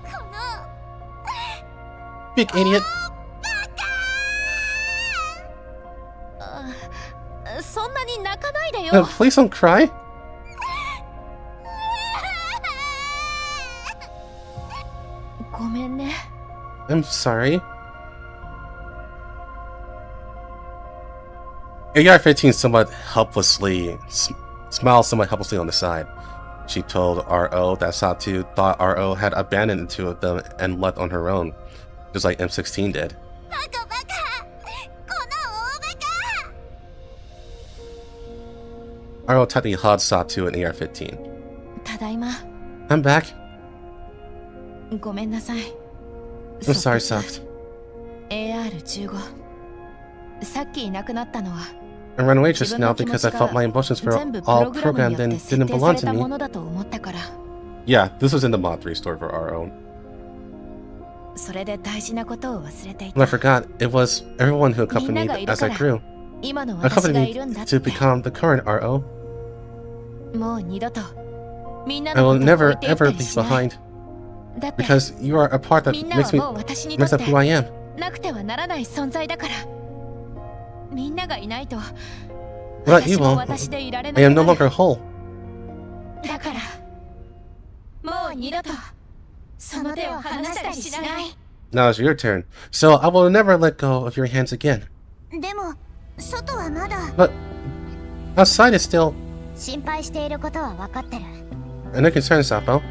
この Big idiot. そんなに泣かないでよ。 Please don't cry. ごめんね。 I'm sorry. AR-15 somewhat helplessly smiled somewhat helplessly on the side. She told RO that SOP-2 thought RO had abandoned the two of them and left on her own, just like M16 did. バカバカこの大バカ RO tightly hugged SOP-2 and AR-15. ただいま。 I'm back. ごめんなさい。 I'm sorry, Soft. AR-15。さっきいなくなったのは I ran away just now because I felt my emotions were 全部プ all ログラム programmed によっ and て設 didn't 定さ belong れ to たも me. のだと思ったから。 Yeah, this was in the Mod 3 story for our own. それで大事なことを忘れてい And I た。 forgot, it was everyone who accompanied me as I grew. 今の私がいるん Accompanied だ me って。 to become the current RO. もう二度とみんな I の will ことを置 never いていった ever り leave しない。 behind だって because you are a part that みんなは makes もう私にとっ up て who I am. なくてはならない存在だから。みんながいないと Without you, 私も well, 私でいられ I な am く no なる。 longer whole. だからもう二度とその手を離したりしない。 Now it's your turn, so I will never let go of your hands again. 外はまだ But outside is still 心配していることは分かってる no concern, Sapo.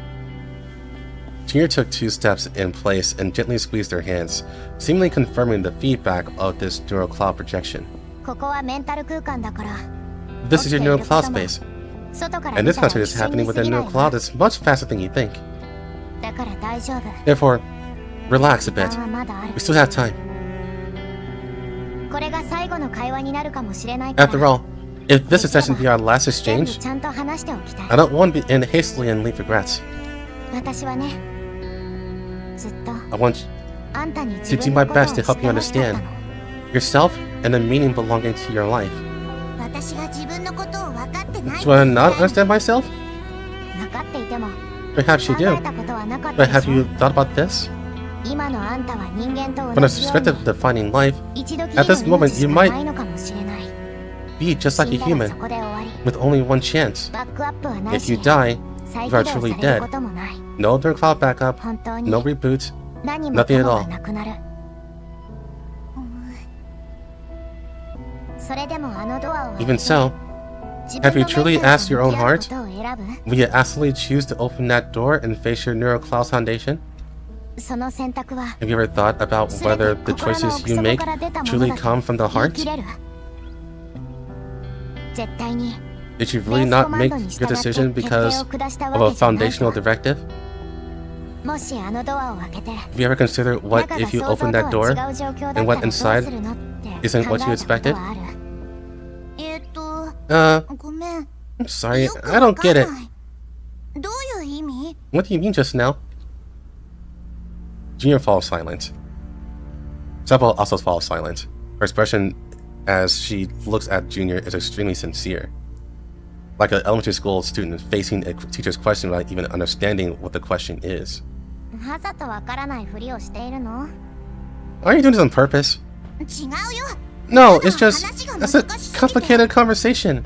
Junior took 2 steps in place and gently squeezed her hands, seemingly confirming the feedback of this neural cloud projection. ここはメンタル空間だから This is your neural cloud space, 外から and 見 this たら concert 一 is 瞬 happening に過 within ぎない neural わ cloud is much faster than you think. だから大丈夫 Therefore, relax a 時 bit. 間はまだある We still have time. これが最後の会話になるかもしれないから After all, if this is session be our last 全部 exchange, ちゃんと話しておきたい I don't want to be in hastily and leave regrets. 私はねずっと I want あんたに to 自 do 分 my のことを best to 知っ help て you ほしかった understand の yourself and the meaning belonging to your life. 私が自分のことを分かってない Do I not understand myself? 分かっていても Perhaps you 考 do. えたことはなかった But で have しょ you thought about this? 今のあんたは人間と From 同 the じよう perspective に of defining life, 一度きり at this の moment 命し you か might ないのかもしれない be just like 死 a んだら human そこで終わり with only one chance. バックアップはない If し you die, 再 you 起 are 動 truly される dead. こともない No neural cloud backup, 本当に no reboot. 何もか nothing at も all. がなくなるそれでもあのドアを開け Even て so, 自 have 分 you の truly メンタル asked your と own 向き合う heart? ことを選ぶ will you absolutely choose to open that door and face your neural cloud's foundation? その選択は Have you ever thought about 全 whether て the 心の choices 奥 you 底 make から出たもの truly だと come from the 言い heart? 切れる絶対に Did you ベ really ース not コマン make ドに your 従って decision 決定 because を下した of a わけじゃない foundational と directive? もしあのドアを開けて Have you ever considered what 中が if you 想像 open と that は door 違う状況だった and ら what どう inside するのって isn't 考 what you えたこと expected? はあるごめん I'm sorry, よく I わ don't か get ん it. ないどういう意味 What do you mean just now? Junior falls silent. Sapo also falls silent. Her expression as she looks at Junior is extremely sincere. Like an elementary school student facing a teacher's question without even understanding what the question is. わざとわからないふりをしているの Are you doing this on purpose? 違うよ No, it's just... That's a complicated conversation.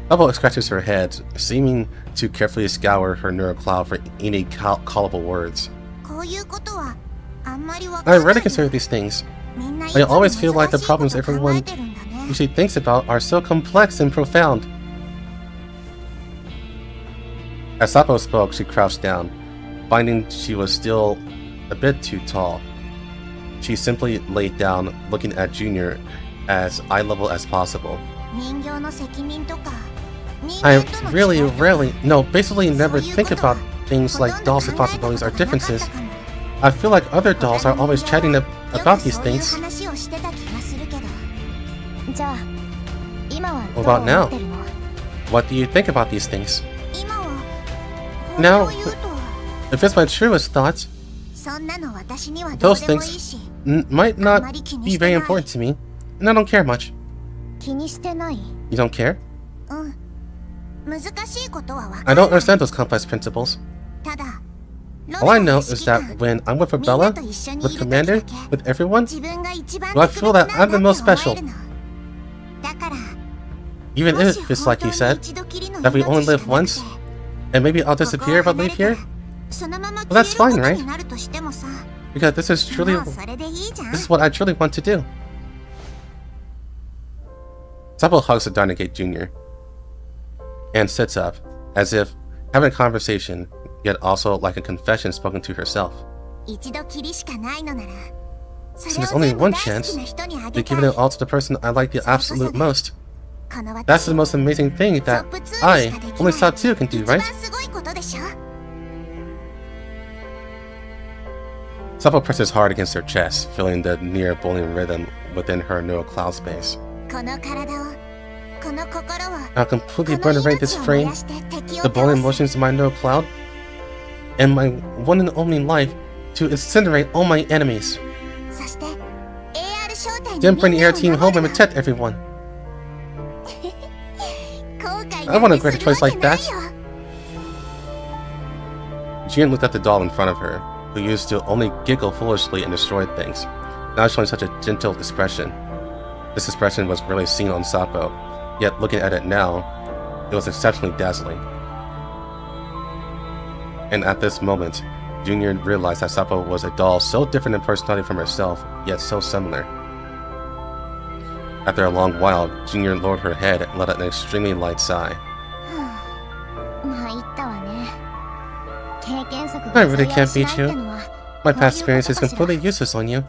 Sapo scratches her head, seeming to carefully scour her neural cloud for any callable words. こういうことはあんまりわか I んない rarely consider these things. みんないつ I も always feel like the 難し problems いこと考 everyone えてるんだね usually thinks about are so complex and profound. As Sapo spoke, she crouched down, finding she was still a bit too tall. She simply laid down, looking at Junior as eye level as possible. 人形の責任とか人 I 間との really 違いとか rarely, no, basically そう never いう think ことは about things ほ like とんど dolls' 考えたこと responsibilities が or なかった differences. かも I feel like other dolls are 他の always 人 chatting 形は about よく these そういう things. 話をしてた気がするけどじゃあ今は What どう about 思 now? ってるの What do you think about these things? 今は Now, 本当を言うと if it's my truest thoughts, そんなの私にはどう those でもいい things し might あ not まり気に be して very ない important to me, and I don't care much. 気にしてない You don't care? うん難しいことはわか I ら don't ない understand those complex principles. ただ All I know is that when I'm with Rebella, with Commander, with everyone, 自分が一番 well, I 特 feel 別 that なん I'm だ the って most 思 special. えるのだから Even も if し it's 本 like 当 you に said, 一度きりの that we 命 only しか live なくて once, and maybe I'll ここを disappear if I 離れ leave たら here, そのまま Well, 消え that's るこ fine, と right? になるとしてもさ because this is truly, もうそれでいいじゃん this is what I truly want to do. Sapo hugs the Dining Gate Jr. and sits up, as if having a conversation, yet also like a confession spoken to herself. 一度きりしかないのならそ Since れ there's を only 全部 one 大好 chance, きな人にあ They're げたい giving it all to the person I like the absolute most. この That's 私 the most amazing thing ト that ップ2にし I, かでき only ない Saw 2 can do, 一番 right? すごいことでしょ Sapo presses hard against her chest, feeling the near bowling rhythm within her neural cloud space. この体をこの心を I'll completely こ burn の away 命 this を燃 frame, やして敵を the 倒 bowling す motions of my neural cloud, and my one and only life to incinerate all my enemies. そして AR 招待 Then に bring み the んな air を team 守 home る and protect everyone. 後悔 I な want ん a て great する place わ like けない that. よ Jian looked at the doll in front of her, who used to only giggle foolishly and destroy things, now showing such a gentle expression. This expression was rarely seen on Sapo, yet looking at it now, it was exceptionally dazzling. And at this moment, Junior realized that Sapo was a doll so different in personality from herself, yet so similar. After a long while, Junior lowered her head and let out an extremely light sigh. I really can't beat you. My past experience is completely useless on you.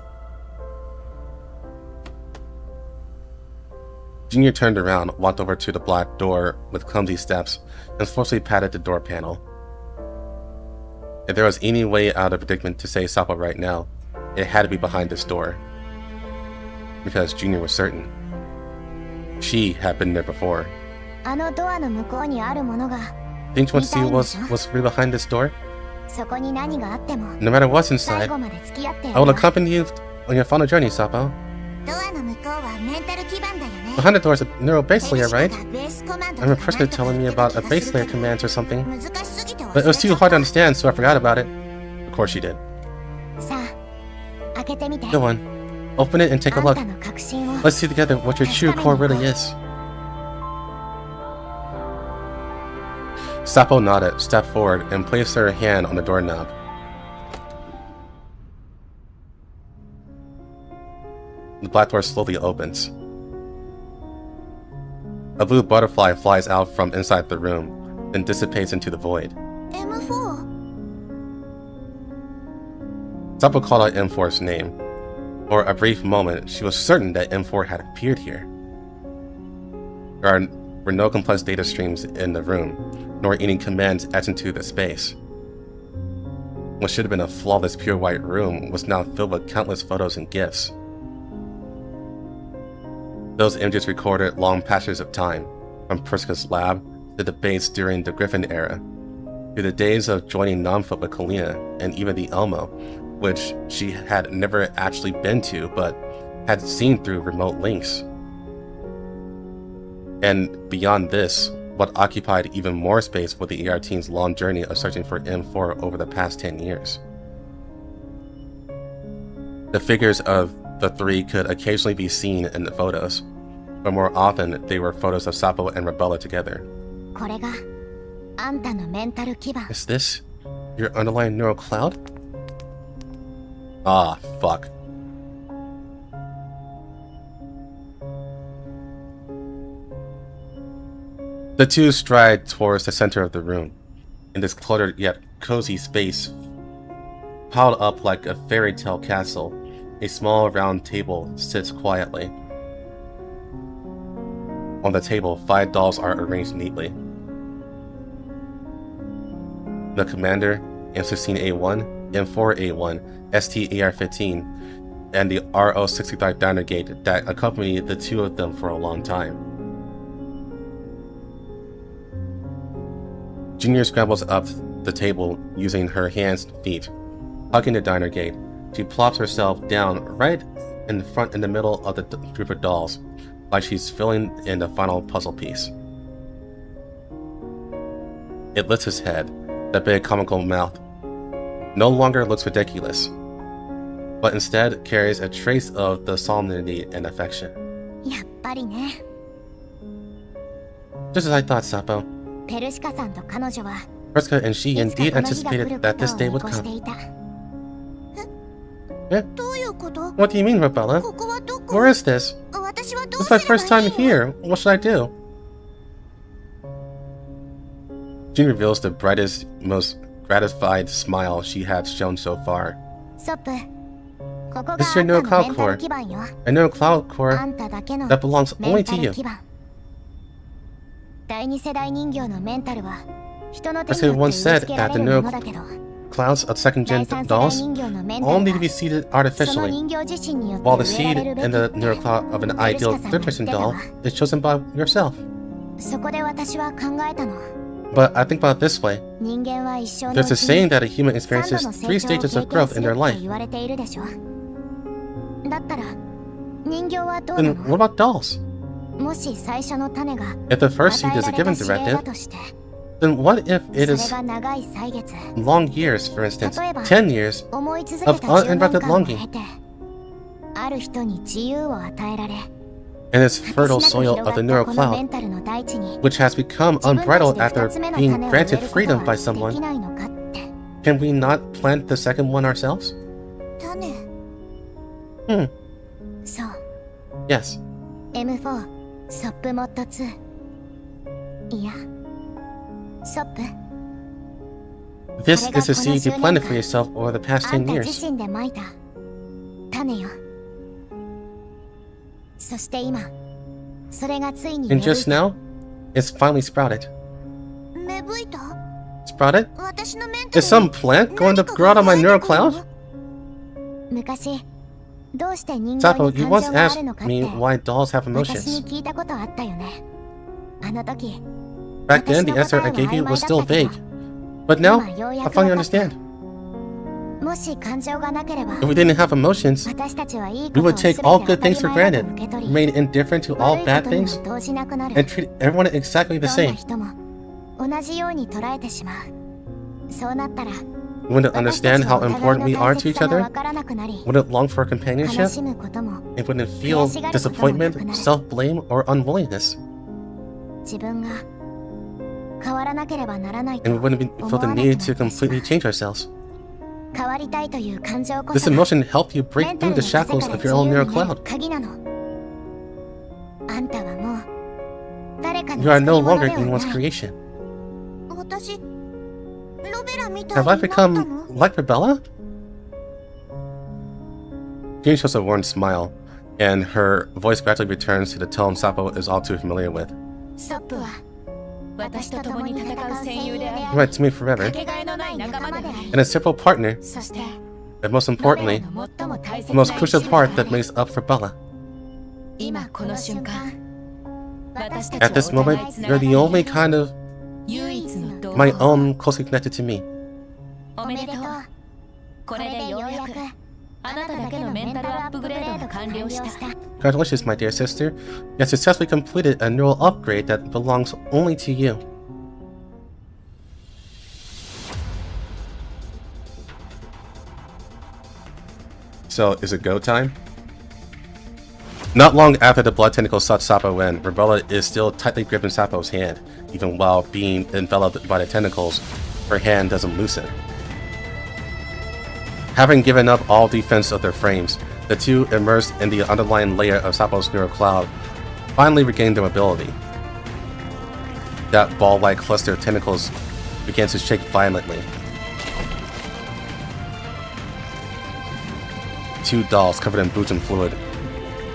Junior turned around, walked over to the black door with clumsy steps, and forcefully patted the door panel. If there was any way out of the predicament to save Sappo right now, it had to be behind this door. Because Junior was certain. She had been there before. Didn't you want to see what's really behind this door? No matter what's inside, I will accompany you on your final journey, Sappo. Behind the door is a neural base layer, right? I remember Preska telling me about a base layer commands or something. But it was too hard to understand, so I forgot about it. Of course she did. Go on. Open it and take a look. Let's see together what your true core really is. Sappo nodded, stepped forward, and placed her hand on the doorknob. The black door slowly opens. A blue butterfly flies out from inside the room, then dissipates into the void. M4. Sappo called out M4's name. For a brief moment, she was certain that M4 had appeared here. There were no complex data streams in the room, nor any commands etched into the space. What should have been a flawless pure white room was now filled with countless photos and GIFs. Those images recorded long passages of time, from Preska's lab to the base during the Griffin era, to the days of joining Nonfoot with Kalina and even the Elmo, which she had never actually been to but had seen through remote links. And beyond this, what occupied even more space was the ER team's long journey of searching for M4 over the past 10 years. The figures of the three could occasionally be seen in the photos, but more often they were photos of Sappo and Rebella together. Is this your underlying neural cloud? Ah, fuck. The two stride towards the center of the room, in this cluttered yet cozy space. Piled up like a fairy tale castle, a small round table sits quietly. On the table, 5 dolls are arranged neatly. The Commander, M16A1, M4A1, ST-AR-15, and the RO-65 diner gate that accompanied the two of them for a long time. Junior scrambles up the table using her hands and feet. Hugging the diner gate, she plops herself down right in the middle of the group of dolls, like she's filling in the final puzzle piece. It lifts his head, the big comical mouth no longer looks ridiculous, but instead carries a trace of the solemnity and affection. Just as I thought, Sappo. Preska and she indeed anticipated that this day would come. Eh? What do you mean, Rebella? Where is this? It's my first time here. What should I do? June reveals the brightest, most gratified smile she had shown so far. This is your neural cloud core. A neural cloud core that belongs only to you. Preska once said that the neural clouds of second-gen dolls all need to be seeded artificially, while the seed in the neural cloud of an ideal third-person doll is chosen by yourself. But I think about it this way. There's a saying that a human experiences 3 stages of growth in their life. Then what about dolls? If the first seed is a given directive, then what if it is long years, for instance, 10 years of uninterrupted longing? In its fertile soil of the neural cloud, which has become unbridled after being granted freedom by someone, can we not plant the second one ourselves? Yes. M4 ソップモッド2いやソップ This is a seed you planted for yourself over the past 10あんた years. 自身でまいた種よ。そして今それがついに And just now, it's finally sprouted. 芽吹いた Sprouted? 私のメンタル Is some plant going to grow out of my neural cloud? 昔どうして人間 Sapo, に you 感 once 情があ asked るのかっ me て why dolls have 私に emotions. 聞いたことあったよね。あの時 Back then, the answer I gave you was still vague. But now, I finally understand. もし感情がなければ If we didn't have emotions, 私たちはいい we ことを would take 全て all 当 good たり things for 前だ granted, と受け取り remain indifferent to 悪 all い bad ことに things, も動じなくなる and treat everyone exactly the どんな same. 人も同じように捉えてしまう。そうなったら We wouldn't understand how important we are to each other, わからなくなり wouldn't long for companionship, 悲しむことも and wouldn't feel disappointment, self-blame, or unwillingness. 自分が変わらなければならないと And we 思 wouldn't feel わ the なくな need って to しま completely う。 change ourselves. 変わりたいという感情こ This そが emotion helped you メ break ンタ through ル the の癖 shackles から of 自 your own 由 neural になる cloud. 鍵なの。あんたはもう誰かの You are 作 no り物 longer では anyone's ない。 creation. 私ロベラみたい Have I になったの become like Rebella? June shows a warm smile, and her voice gradually returns to the tone Sapo is all too familiar with. ソップは私と共に戦う戦友であ You り might to me forever, かけがえのない仲間であり and a simple partner, そして and most ロベラ importantly, の最も大切 the な most crucial 一部 part で that あり makes up for Bella. 今この瞬間私た At ち this はお moment, 互いつな you're が the り only kind of 唯一の同 my 胞 own closely connected to me. おめでとうこれでようやくあなただけのメンタルアップグレードが完了した Congratulations, my dear sister. You have successfully completed a neural upgrade that belongs only to you. So, is it go time? Not long after the blood tentacle sucked Sapo in, Rebella is still tightly gripping Sapo's hand. Even while being enveloped by the tentacles, her hand doesn't loosen. Having given up all defense of their frames, the two, immersed in the underlying layer of Sapo's neural cloud, finally regained their mobility. That ball-like cluster of tentacles began to shake violently. Two dolls covered in boots and fluid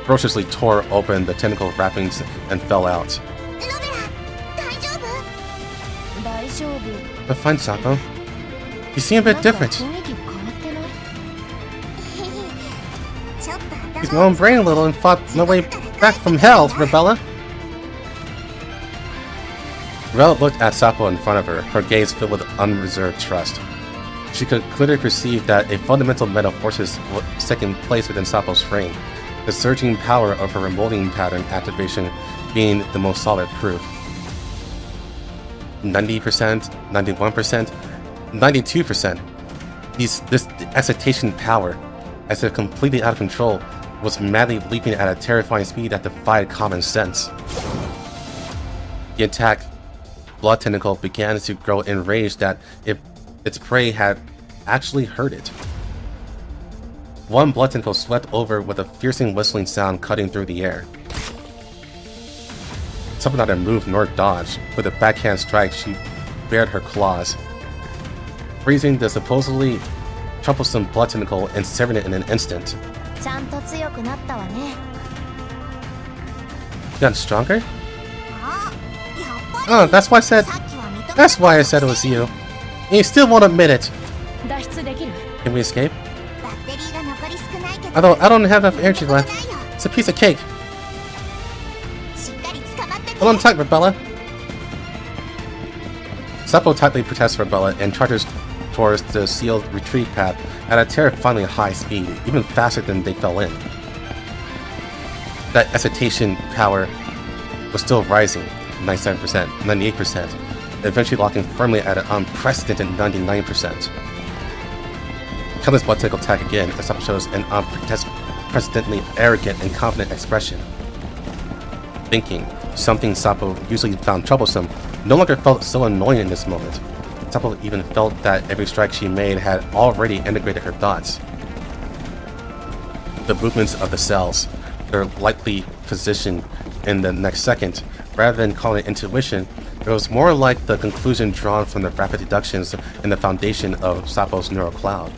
ferociously tore open the tentacle wrappings and fell out. ロベラ大丈夫大丈夫 But fine, Sapo. You seem a bit なんか different. 雰囲気変わってない ちょっと Used 頭 my own brain a little and fought my way back from hell, Rebella. Rebella looked at Sapo in front of her, her gaze filled with unreserved trust. She could clearly perceive that a fundamental meta forces was taking place within Sapo's frame, the surging power of her remolding pattern activation being the most solid proof. 90%, 91%, 92%. This excitation power, as if completely out of control, was madly leaping at a terrifying speed that defied common sense. The attack blood tentacle began to grow enraged that if its prey had actually heard it. One blood tentacle swept over with a piercing whistling sound cutting through the air. Something neither moved nor dodged. With a backhand strike, she bared her claws, freezing the supposedly troublesome blood tentacle and severing it in an instant. ちゃんと強くなったわね You got stronger? あやっぱり Oh, that's why I said. さっきは認めた That's why I said it was you. And you still won't admit it. 脱出できる Can we escape? バッテリーが残り少ないけど I don't have enough energy そんな left. ことないよ It's a piece of cake. しっかり捕まってて Hold on tight, Rebella. Sapo tightly protests Rebella and charges towards the sealed retreat path at a terrifyingly high speed, even faster than they fell in. That excitation power was still rising, 97%, 98%, eventually locking firmly at an unprecedented 99%. Kelly's blood tentacle attack again as Sapo shows an unprecedentedly arrogant and confident expression. Thinking, something Sapo usually found troublesome, no longer felt so annoying in this moment. Sapo even felt that every strike she made had already integrated her thoughts. The movements of the cells, their likely position in the next second. Rather than calling it intuition, it was more like the conclusion drawn from the rapid deductions in the foundation of Sapo's neural cloud.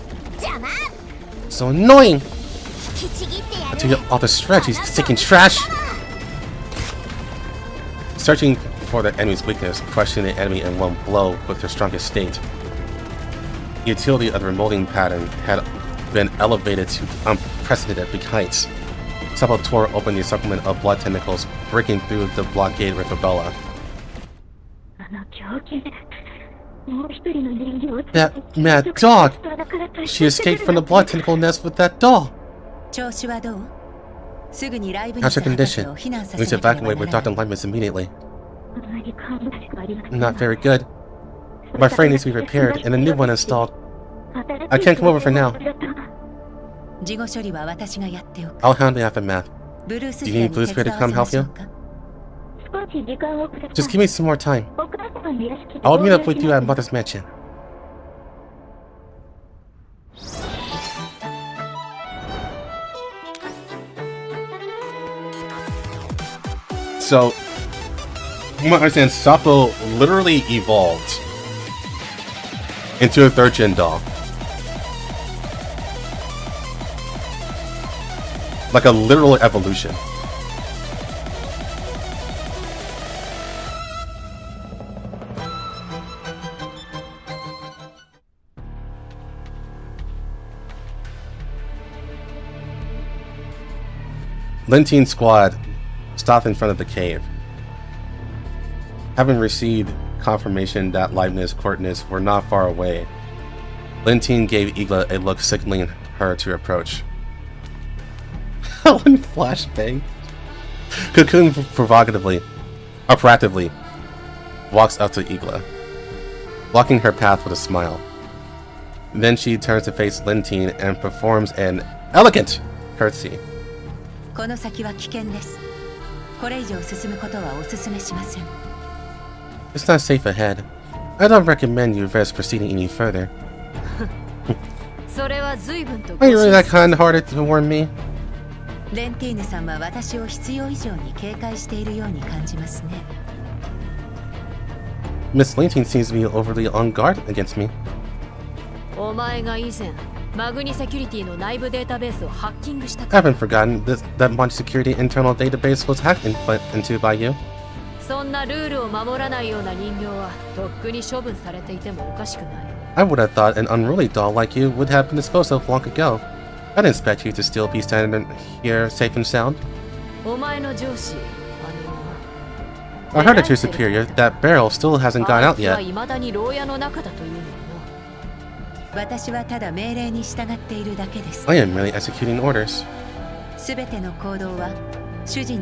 So annoying! To get all the stretch, he's taking trash! Searching for the enemy's weakness, crushing the enemy in one blow with their strongest state. The utility of the remolding pattern had been elevated to unprecedented heights. Sapo tore open the supplement of blood tentacles, breaking through the blockade with Abella. That mad dog! She escaped from the blood tentacle nest with that doll! How's her condition? We need to evacuate with Dr. Leibniz immediately. Not very good. My frame needs to be repaired and a new one installed. I can't come over for now. I'll handle the aftermath. Do you need Blue Spirit to come help you? Just give me some more time. I'll meet up with you at Mother's Mansion. So, from what I understand, Sapo literally evolved into a 3rd gen doll. Like a literal evolution. Lintine's squad stopped in front of the cave. Having received confirmation that Leibniz coordinates were not far away, Lintine gave Igla a look signaling her to approach. One flashbang. Cocoon provocatively, walks up to Igla, blocking her path with a smile. Then she turns to face Lintine and performs an elegant curtsy. It's not safe ahead. I don't recommend you risk proceeding any further. Are you really that kind-hearted to warn me? Miss Lintine seems to be overly on guard against me. I haven't forgotten that Mod Security internal database was hacked into by you. I would have thought an unruly doll like you would have been disposed of long ago. I didn't expect you to still be standing here safe and sound. I heard at your superior that Beryl still hasn't gone out yet. I am merely executing orders.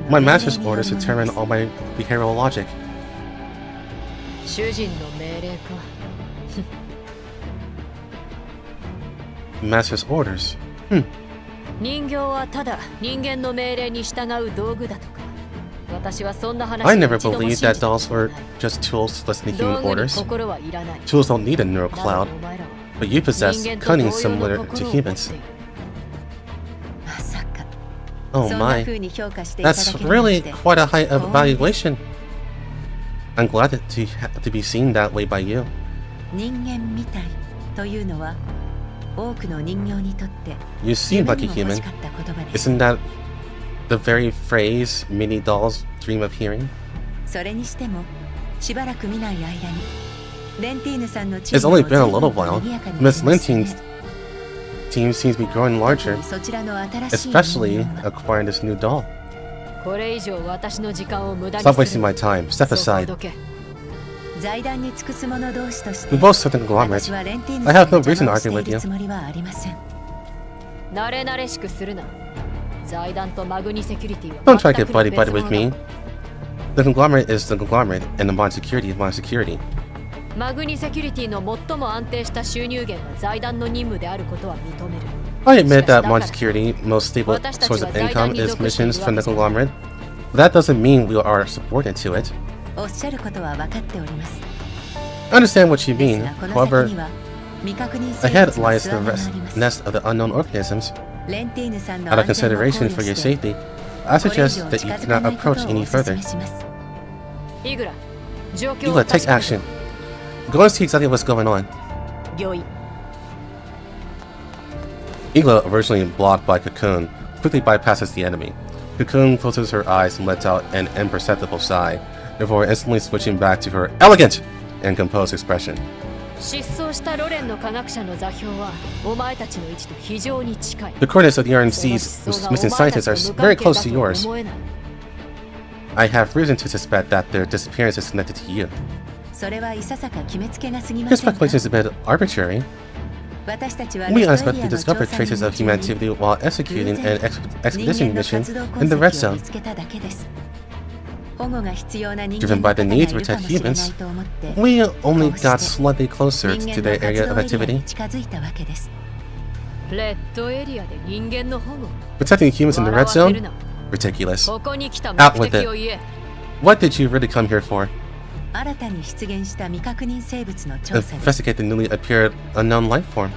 My master's orders determine all my behavioral logic. Master's orders? I never believed that dolls were just tools listening to human orders. Tools don't need a neural cloud, but you possess cunning similar to humans. Oh my, that's really quite a high evaluation. I'm glad to be seen that way by you. You seem like a human. Isn't that the very phrase many dolls dream of hearing? It's only been a little while. Miss Lintine's team seems to be growing larger, especially acquiring this new doll. Stop wasting my time. Step aside. We both serve the conglomerate. I have no reason to argue with you. Don't try to get buddy-buddy with me. The conglomerate is the conglomerate, and the Mod Security is Mod Security. I admit that Mod Security most stable source of income is missions from the conglomerate, but that doesn't mean we are subordinate to it. I understand what you mean. However, ahead lies the nest of the unknown organisms. Out of consideration for your safety, I suggest that you do not approach any further. Igla, take action. Go and see exactly what's going on. Igla, originally blocked by Cocoon, quickly bypasses the enemy. Cocoon closes her eyes and lets out an imperceptible sigh, before instantly switching back to her elegant and composed expression. The coordinates of the RNC's missing scientists are very close to yours. I have reason to suspect that their disappearance is connected to you. Your speculation is a bit arbitrary. We unexpectedly discovered traces of human activity while executing an expedition mission in the Red Zone. Driven by the need to protect humans, we only got slightly closer to their area of activity. Protecting humans in the Red Zone? Ridiculous. Out with it. What did you really come here for? Investigate the newly appeared unknown life form.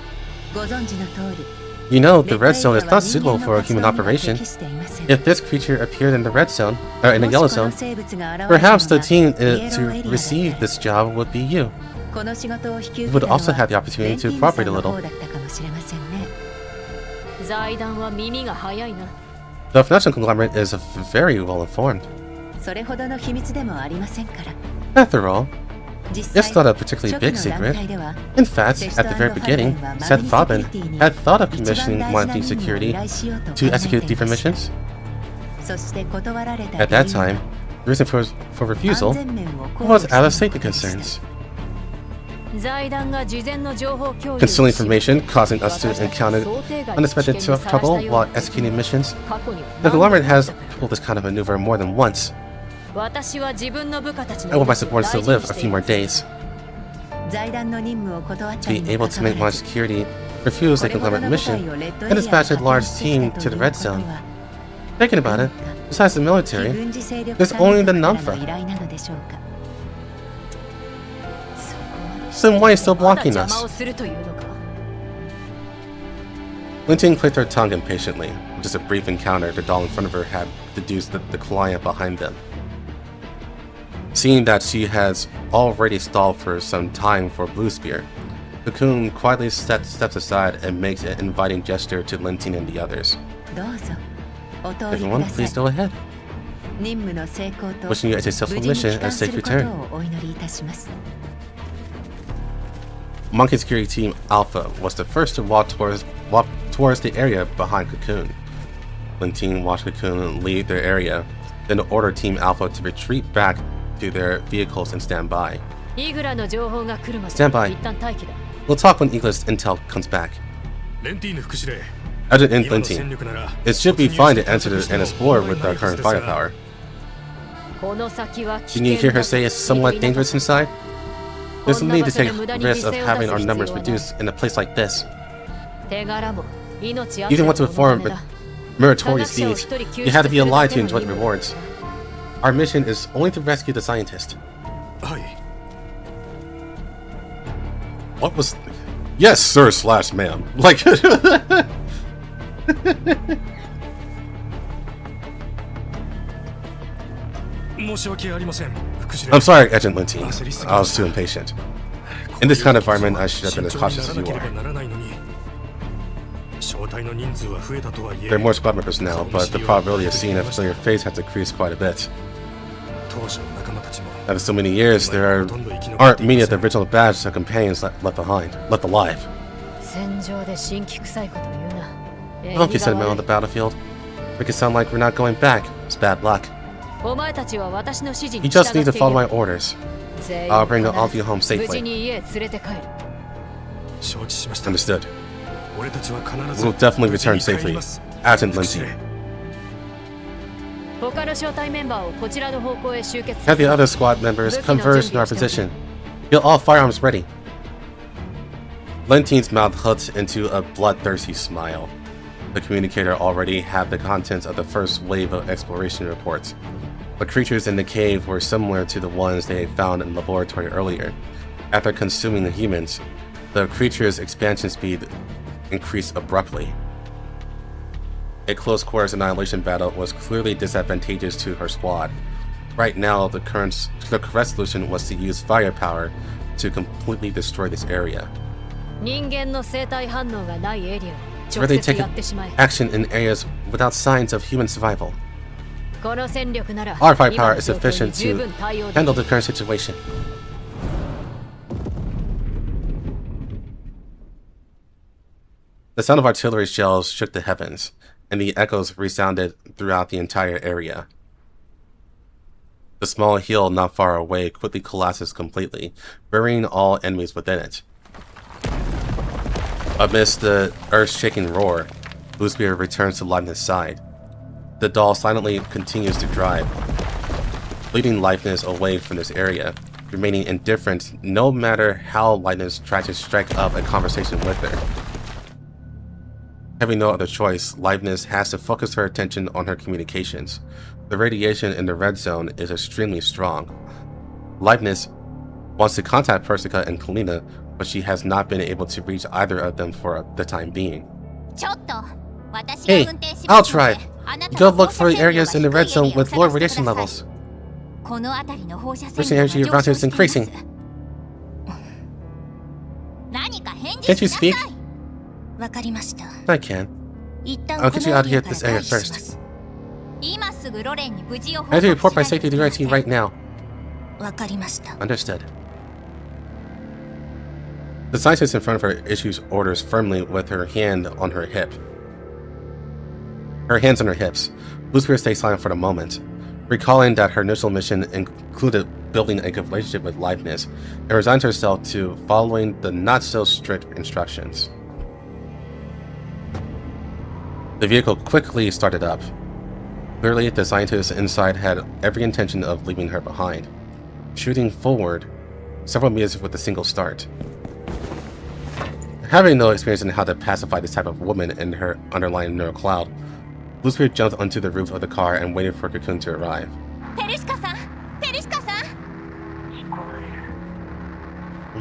You know, the Red Zone is not suitable for a human operation. If this creature appeared in the Red Zone, or in the Yellow Zone, perhaps the team to receive this job would be you. You would also have the opportunity to cooperate a little. The financial conglomerate is very well informed. After all, it's not a particularly big secret. In fact, at the very beginning, Seth Fabin had thought of commissioning Monty Security to execute different missions. At that time, the reason for refusal was out of safety concerns. Concealing information, causing us to encounter unexpected trouble while executing missions. The conglomerate has pulled this kind of maneuver more than once. I want my subordinates to live a few more days. To be able to make my security refuse a conglomerate mission and dispatch a large team to the Red Zone. Thinking about it, besides the military, there's only the Namfa. So then why are you still blocking us? Linting clicked her tongue impatiently. Just a brief encounter, the doll in front of her had deduced the client behind them. Seeing that she has already stalled for some time for Blue Spear, Cocoon quietly steps aside and makes an inviting gesture to Linting and the others. Everyone, please go ahead. Wishing you a successful mission and a safe return. Monkey Security Team Alpha was the first to walk towards the area behind Cocoon. Linting watched Cocoon leave their area, then ordered Team Alpha to retreat back to their vehicles and stand by. Stand by. We'll talk when Igla's intel comes back. Adjutant Linting, it should be fine to enter and explore with our current firepower. Didn't you hear her say it's somewhat dangerous inside? There's no need to take risks of having our numbers reduced in a place like this. You don't want to perform meritorious deeds. You have to be alive to enjoy the rewards. Our mission is only to rescue the scientist. What was... Yes, sir / ma'am. Like... I'm sorry, Agent Linting. I was too impatient. In this kind of environment, I should have been as cautious as you are. There are more squad members now, but the probability of seeing a familiar face has decreased quite a bit. After so many years, there aren't many of the original badges or companions left alive. Don't get sentimental on the battlefield. Make it sound like we're not going back. It's bad luck. You just need to follow my orders. I'll bring all of you home safely. Understood. We'll definitely return safely. Agent Linting. Have the other squad members converge in our position. Get all firearms ready. Linting's mouth hooked into a bloodthirsty smile. The communicator already had the contents of the first wave of exploration reports. The creatures in the cave were similar to the ones they had found in the laboratory earlier. After consuming the humans, the creature's expansion speed increased abruptly. A close quarters annihilation battle was clearly disadvantageous to her squad. Right now, the correct solution was to use firepower to completely destroy this area. Really take action in areas without signs of human survival. Our firepower is sufficient to handle the current situation. The sound of artillery shells shook the heavens, and the echoes resounded throughout the entire area. The small hill not far away quickly collapses completely, burying all enemies within it. Amidst the earth-shaking roar, Bluesbeard returns to Leibniz's side. The doll silently continues to drive, leading Leibniz away from this area, remaining indifferent no matter how Leibniz tries to strike up a conversation with her. Having no other choice, Leibniz has to focus her attention on her communications. The radiation in the red zone is extremely strong. Leibniz wants to contact Persica and Kalina, but she has not been able to reach either of them for the time being. Hey, I'll try. Go look for areas in the red zone with lower radiation levels. Radiation energy around here is increasing. Can't you speak? I can. I'll get you out of here at this area first. I have to report my safety to your team right now. Understood. The scientist in front of her issues orders firmly with her hand on her hip. Her hands on her hips. Bluesbeard stays silent for the moment, recalling that her initial mission included building a good relationship with Leibniz, and resigns herself to following the not-so-strict instructions. The vehicle quickly started up. Clearly, the scientist inside had every intention of leaving her behind, shooting forward several meters with a single start. Having no experience in how to pacify this type of woman in her underlying neural cloud, Bluesbeard jumped onto the roof of the car and waited for Cocoon to arrive. I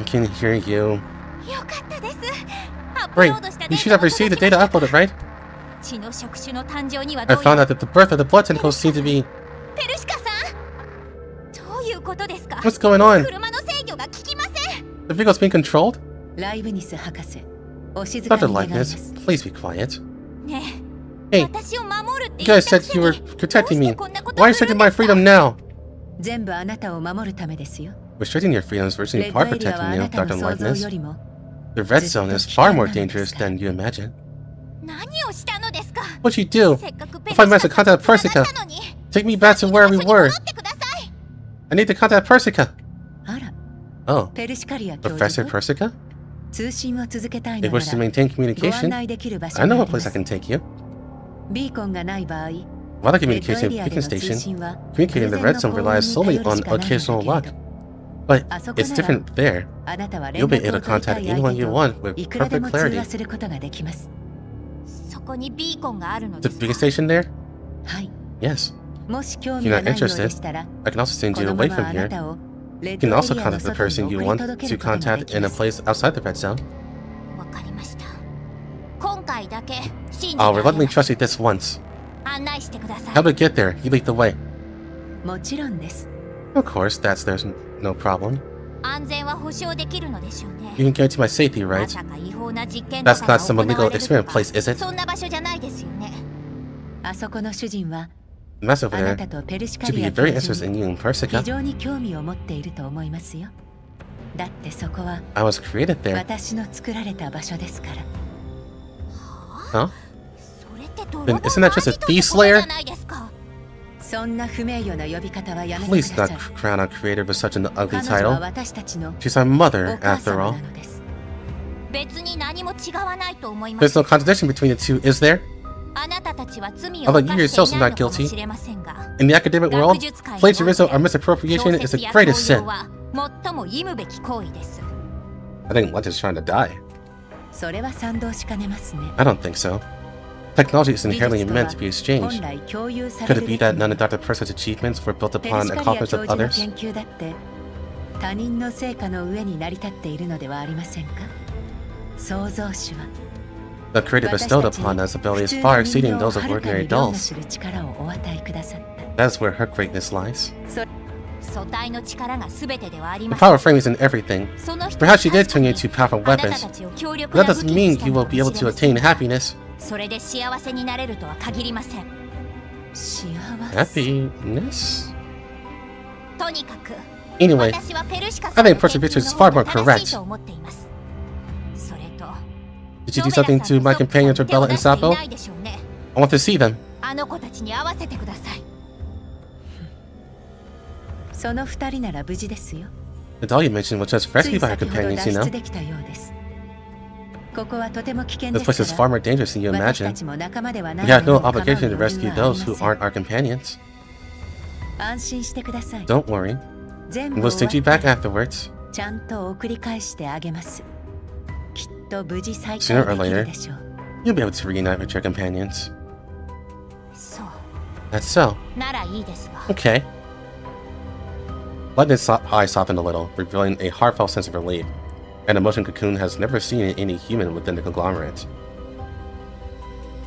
can hear you. Great, you should have received the data uploaded, right? I found out that the birth of the blood tentacles seemed to be... What's going on? The vehicle's being controlled? Dr. Leibniz, please be quiet. Hey, you guys said you were protecting me. Why are you restricting my freedom now? Restricting your freedom is originally part protecting you, Dr. Leibniz. The red zone is far more dangerous than you imagine. What'd you do? If I managed to contact Persica, take me back to where we were. I need to contact Persica. Oh, Professor Persica? If you wish to maintain communication, I know a place I can take you. While the communication beacon station, communicating in the red zone relies solely on occasional luck. But it's different there. You'll be able to contact anyone you want with perfect clarity. The beacon station there? Yes. If you're not interested, I can also send you away from here. You can also contact the person you want to contact in a place outside the red zone. I'll reluctantly trust you this once. How to get there? You lead the way. Of course, there's no problem. You can guarantee my safety, right? That's not some illegal experiment place, is it? The master over there should be very interested in you and Persica. I was created there. Huh? Then isn't that just a thief slayer? Please not crown our creator with such an ugly title. She's our mother, after all. There's no contradiction between the two, is there? Although you yourselves are not guilty, in the academic world, plagiarism or misappropriation is the greatest sin. I think Lent is trying to die. I don't think so. Technology is inherently meant to be exchanged. Could it be that none of Dr. Persica's achievements were built upon accomplishments of others? The creator bestowed upon us abilities far exceeding those of ordinary dolls. 普通人の量の知る力をお与えくださった。 That is where her greatness lies. 素体の力が全てではあり The ません。 power frame is in everything. その人 Perhaps she did turn you into powerful あなた weapons. たちを強力 But な that 武 doesn't 器に mean した you の will か be も able しれ to ません。 attain happiness. それで幸せになれるとは限りません。幸せ。 Happiness? とにかく Anyway, 私はペルシカ I さん think の Perseverance 研 is 究 far の more 方が正し correct. いと思っています。それと Did you do something to my companions Rebella and Sapo? ないでしょうね。 I want to see them. あの子たちに会わせてください。その二人なら無事ですよ。 The doll you mentioned was just つ rescued い by her 先ほど companions, 脱 you 出 know? できたようです。ここはとても危険 This で place す is か far ら。 more dangerous than you 私た imagine. ちも仲間ではない We have no ので構う obligation to 余 rescue 裕はあ those り who ません。 aren't our companions. 安心してください。 Don't worry. 全部 We'll 終 send you わっ back たら afterwards. ちゃんと送り返してあげます。きっと無事再 Sooner 会 or できる later, でしょう。 you'll be able to reunite with your companions. そう That's so. ならいいですが。 Okay. Lightning's eyes softened a little, revealing a heartfelt sense of relief. An emotion Cocoon has never seen in any human within the conglomerate.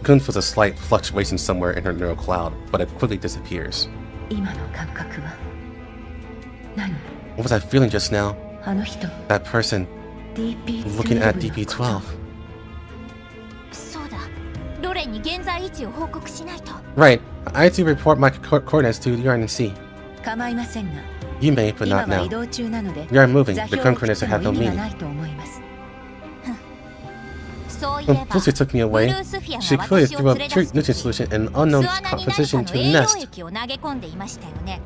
Cocoon feels a slight fluctuation somewhere in her neural cloud, but it quickly disappears. 今の感覚は何？ What was I feeling just now? あの人 That person DP12 looking at の DP12. そうだ。ロレンに現在位置を報告しないと。 Right. I had to report my coordinates to the RNC. 構いませんが、 You may, but 今 not は now. 移動中なので、 We are moving. 座 The 標を current 切 coordinates って have も no 意味が meaning. ないと思います。そういえ When ば、 Lucy took me ブ away, ルースフィア she が clearly 私を threw a 連れ出 nutrient す solution in an 巣 unknown 穴に何か composition の to 栄 the 養 nest. 液を投げ込んでいましたよね。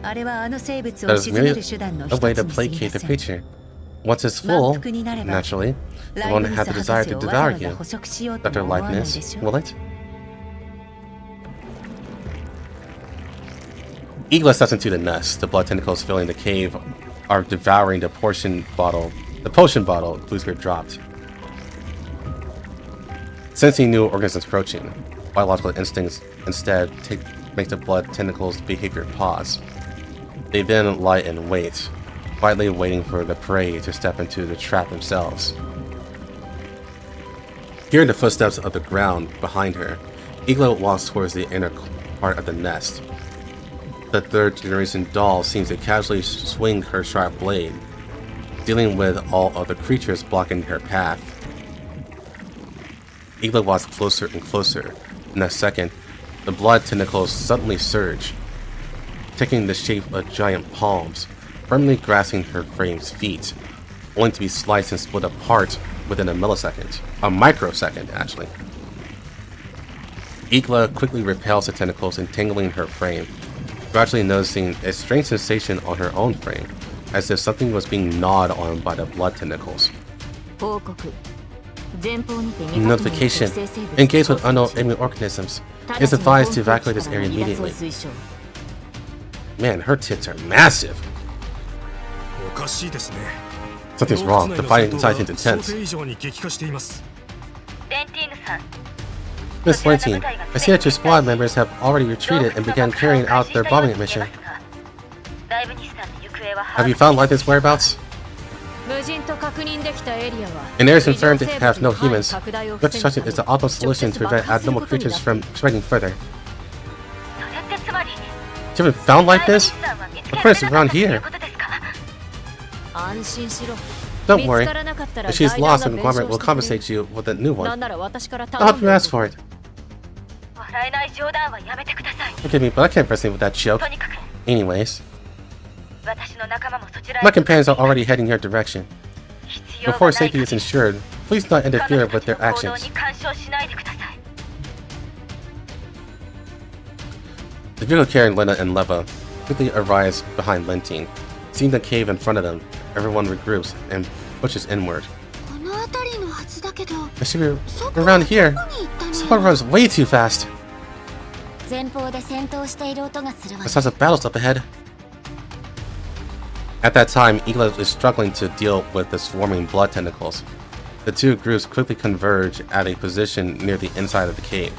あれはあの生物 That を is 沈め merely る手段の a 一 way つ to に過ぎ placate ま the せん。 creature. Once it's 満 full, 腹になれば、 naturally, it ライ won't ブニ have ス the 博 desire 士 to をわざ devour わざ you. 捕食しようと Dr. も思わないで Likeness, しょう。 will it? Igla steps into the nest. The blood tentacles filling the cave are devouring the potion bottle Blueskirt dropped. Sensing new organisms approaching, biological instincts instead make the blood tentacles' behavior pause. They then lie in wait, quietly waiting for the prey to step into the trap themselves. Hearing the footsteps of the ground behind her, Igla walks towards the inner part of the nest. The third generation doll seems to casually swing her sharp blade, dealing with all of the creatures blocking her path. Igla walks closer and closer. In a second, the blood tentacles suddenly surge, taking the shape of giant palms, firmly grasping her frame's feet, only to be sliced and split apart within a millisecond. A microsecond, actually. Igla quickly repels the tentacles, entangling her frame, gradually noticing a strange sensation on her own frame, as if something was being gnawed on by the blood tentacles. 報告。前方にて Notification. Engage with unknown alien organisms. It's advised to evacuate this area immediately. Man, her tits are massive. おかしいですね。 Something's wrong. The fighting inside seems 想 intense. 定以上に激化しています。レンティーヌさん、 Miss Flintine, I see that your squad members have already retreated and began carrying out their bombing mission. ライブニスさんの行方は Have you found Lightning's whereabouts? 無人と確認できたエリアは An area confirmed to have no humans. Reconstruction is the optimal solution to prevent abnormal creatures from spreading further. それってつまり You haven't found like ライブニ this? スさんは見つ Of け course, られ around なかったとい here. うことですか？安心しろ。 Don't worry. 見つからなかったら If she's 財団 lost, が the 弁 conglomerate 償 will してくれる。 compensate you with a new な one. んなら私から I'll 頼 help ん you で ask for it. 笑えない冗談はやめてください。 Forgive me, but I can't proceed with that joke. とにかく Anyways, 私の仲間もそちらへ my companions are already heading your direction. 必要 Before がない safety is ensured, please not 彼 interfere 女た with ち their の行動 actions. に干渉しないでください。 The vehicle carrying Lena and Leva quickly arrives behind Lentine. Seeing the cave in front of them, everyone regroups and pushes inward. この辺りのはずだけど、 They should be around here. どこに行ったの？ Someone runs way too fast. 前方で戦闘している音がするわ The。sounds of battles up ahead. At that time, Igla is struggling to deal with the swarming blood tentacles. The two groups quickly converge at a position near the inside of the cave.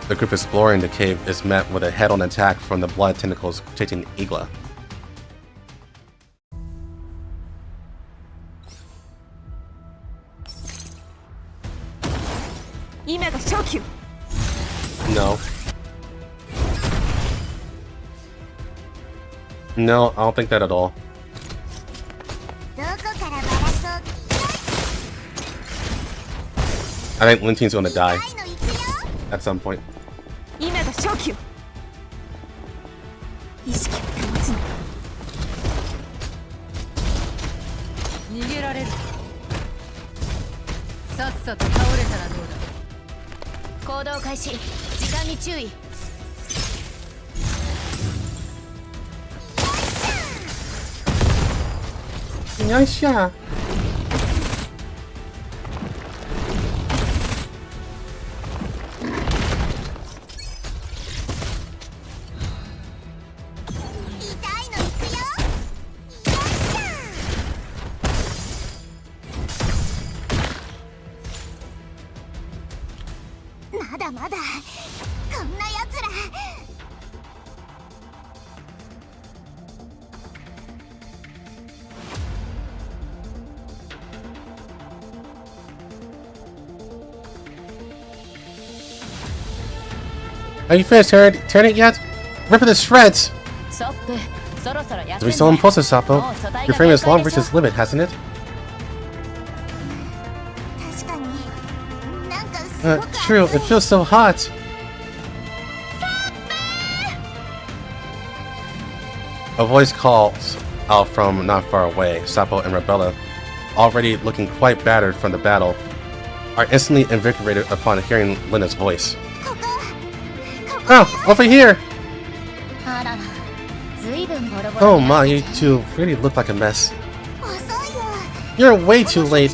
The group exploring the cave is met with a head-on attack from the blood tentacles chasing Igla. No, I don't think that at all. どこからバラそう I think Linting's gonna die 痛いのいくよ at some point. 今が勝機よ。意識を保つの。逃げられる。さっさと倒れたらどうだ。行動開始。時間に注意。よいしょ。まだまだこんなやつら Are you finished tearing it yet? Rip it to shreds! ストップ。そろそろ To be so impulsive, Sapo. Your frame has long reached its limit, hasn't it? 確かになんかすごく True, it feels so hot. A voice calls out from not far away. Sapo and Rebella, already looking quite battered from the battle, are instantly invigorated upon hearing Lena's voice. ここ Oh, over here! あららずいぶんボロボロ Oh my, you two really look like a mess. 遅いよ You're way too late.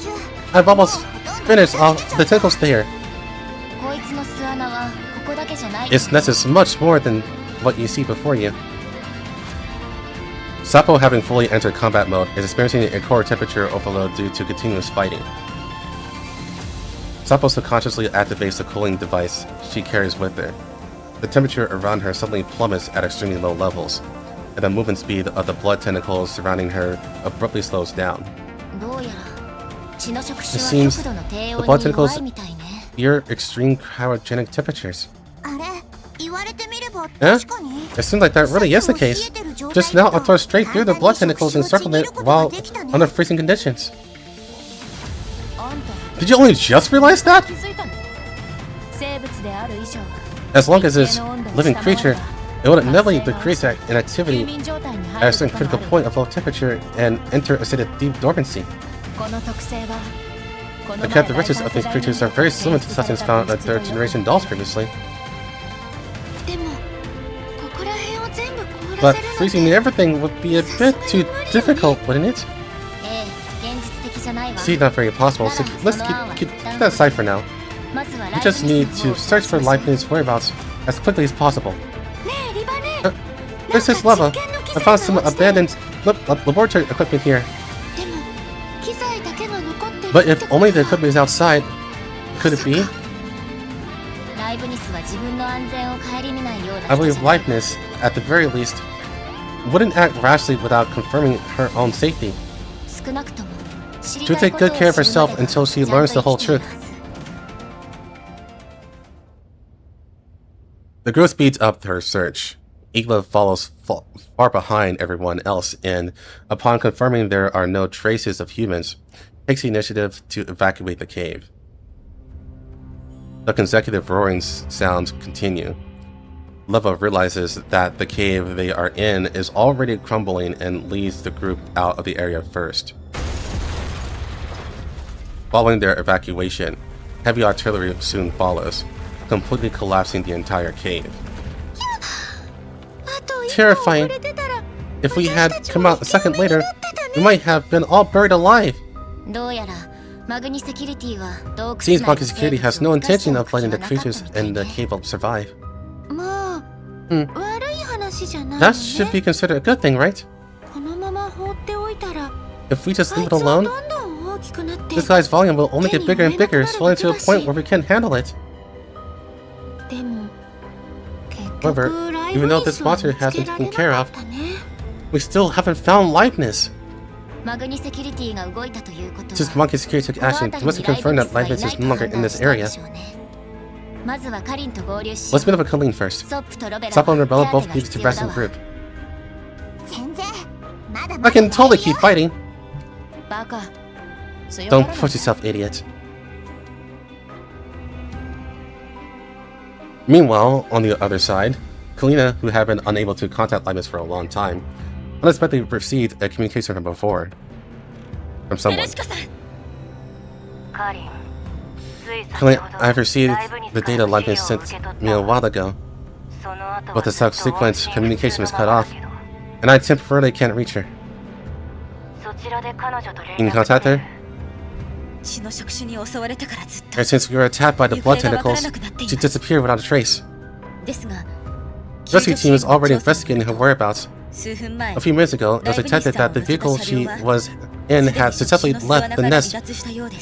I've almost finished off the tentacles there. こいつの巣穴はここだけじゃない Its nest is much more than what you see before you. Sapo, having fully entered combat mode, is experiencing a core temperature overload due to continuous fighting. Sapo subconsciously activates the cooling device she carries with her. The temperature around her suddenly plummets at extremely low levels, and the movement speed of the blood tentacles surrounding her abruptly slows down. どうやら血の触手 It は seems 極度の低 the 温 blood に弱 tentacles いみたいね fear extreme cryogenic temperatures. あれ言われてみれば Huh? 確かに It seems like that really is the case. Just now, I tore straight through the blood tentacles encircling it while under freezing conditions. あんた Did you only just realize that? 気づいたの。生物である以上 As long as it's a living creature, it would inevitably decrease in activity 休眠状態に at 入 a る certain ことも critical ある。 point of low temperature and enter a state of deep dormancy. この特性はこの The 前 characteristics of these creatures are very similar to substance found in third generation dolls previously, でもここら辺を全部凍 but らせるの freezing everything would be a bit too difficult, wouldn't it? ええ現実的じゃないわ See, not very possible, so let's keep that aside for now. まずは We just need to search for Leibniz's whereabouts as quickly as possible. ねえリバネ There's this lava. I found some abandoned laboratory equipment here. でも機材だけが残ってる But if only the equipment is outside, could it be? ライブニスは自分の安全を顧みないような I 人 believe じゃない Leibniz, at the very least, wouldn't act rashly without confirming her own safety. 少なくとも知り She'll たい take こと good を care of 知るま herself では until she ちゃん learns the と whole 生きてい truth. るはず The girl speeds up her search. Igla follows far behind everyone else and, upon confirming there are no traces of humans, takes the initiative to evacuate the cave. The consecutive roaring sounds continue. Leva realizes that the cave they are in is already crumbling and leads the group out of the area first. Following their evacuation, heavy artillery soon follows, completely collapsing the entire cave. あと一歩 Terrifying. 遅れてたら If we had come out a second later, we might have been all buried alive. どうやらマグニセキュリティは洞窟 Seems 内 Monkey で Security 生 has 物 no を生かして intention お of く気 letting は the なかった creatures みたい in the ね cave survive. まあ 悪い話じゃない That わ should ね be considered a good thing, right? このまま放っておいたら If we just あ leave い it つは alone, どんどん大きくなって this guy's volume will only get bigger and bigger, swelling to a point where we can't handle it. でも結 However, 局ライ even ブ though ニ this スは monster 見つ has け been られ taken な care か of, ったね we still haven't found Leibniz. マグニセキュリティが動いたということは Since Monkey Security took この action, 辺 it must り have に confirmed that ライブ Leibniz ニ is スがい no ない longer と in 判 this 断したん area. でしょうねまずはカリンと合流し Let's meet up with Colleen first. ソップとロベラ Sapo and は Rebella 手当 both てが need 必 to 要 rest だ in わ group. 全然 I can totally keep fighting. バカ。強が Don't らない push yourself, idiot. Meanwhile, on the other side, Kalina, who had been unable to contact Limus for a long time, unexpectedly received a communication from before. From someone. カリン、つい先 Kalina, ほど I've received ライブに the 使う data 資 Limus 料を sent 受け取っ me a た while ago, その後 but the はずっと subsequent 音信不 communication 通 was の cut まま off, だけど、 and I temporarily can't reach her. そちらで彼女と連 You 絡 can contact 取れ her? る。血の触手に襲われてからずっと Ever since we were attacked by the blood tentacles, she disappeared without a trace. ですが The rescue team is already investigating her whereabouts. 数分前 A few minutes ago, it was detected that the vehicle she was in had successfully left the nest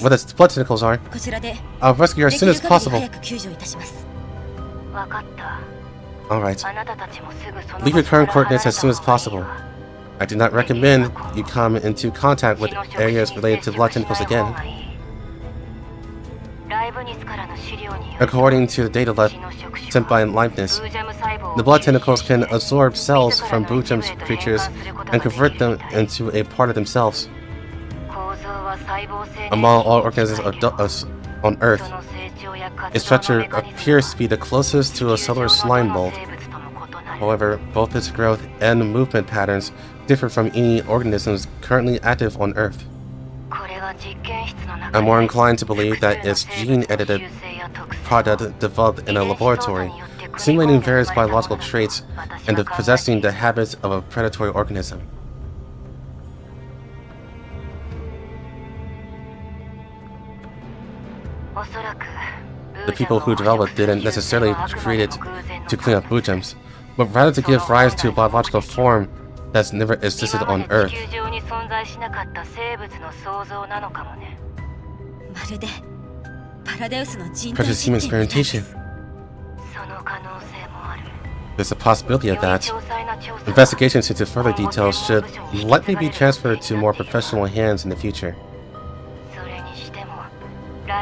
where the blood tentacles are. こちらで I'll rescue her で as き soon る as 限り possible. 早く救助いたします。わかった。 Alright. あなたたちもすぐその Leave your 場所から current 離れ coordinates た as soon as 方がいい possible. わ。 I do not recommend you come into contact with areas related to blood tentacles again. According to the data sent by Leibniz, the blood tentacles can absorb cells from Boojum's creatures and convert them into a part of themselves. Among all organisms on Earth, its structure appears to be the closest to a solar slime mold. However, both its growth and movement patterns differ from any organisms currently active on Earth. I'm more inclined to believe that its gene-edited product developed in a laboratory, simulating various biological traits and possessing the habits of a predatory organism. The people who developed it didn't necessarily create it to clean up Boojums, but rather to give rise to a biological form that's never existed on Earth. まるでパラデウスの人 Precious 体 human 実験みたいで experimentation. す。 There's a possibility of that. Investigations into further details should likely be transferred to more professional hands in the future.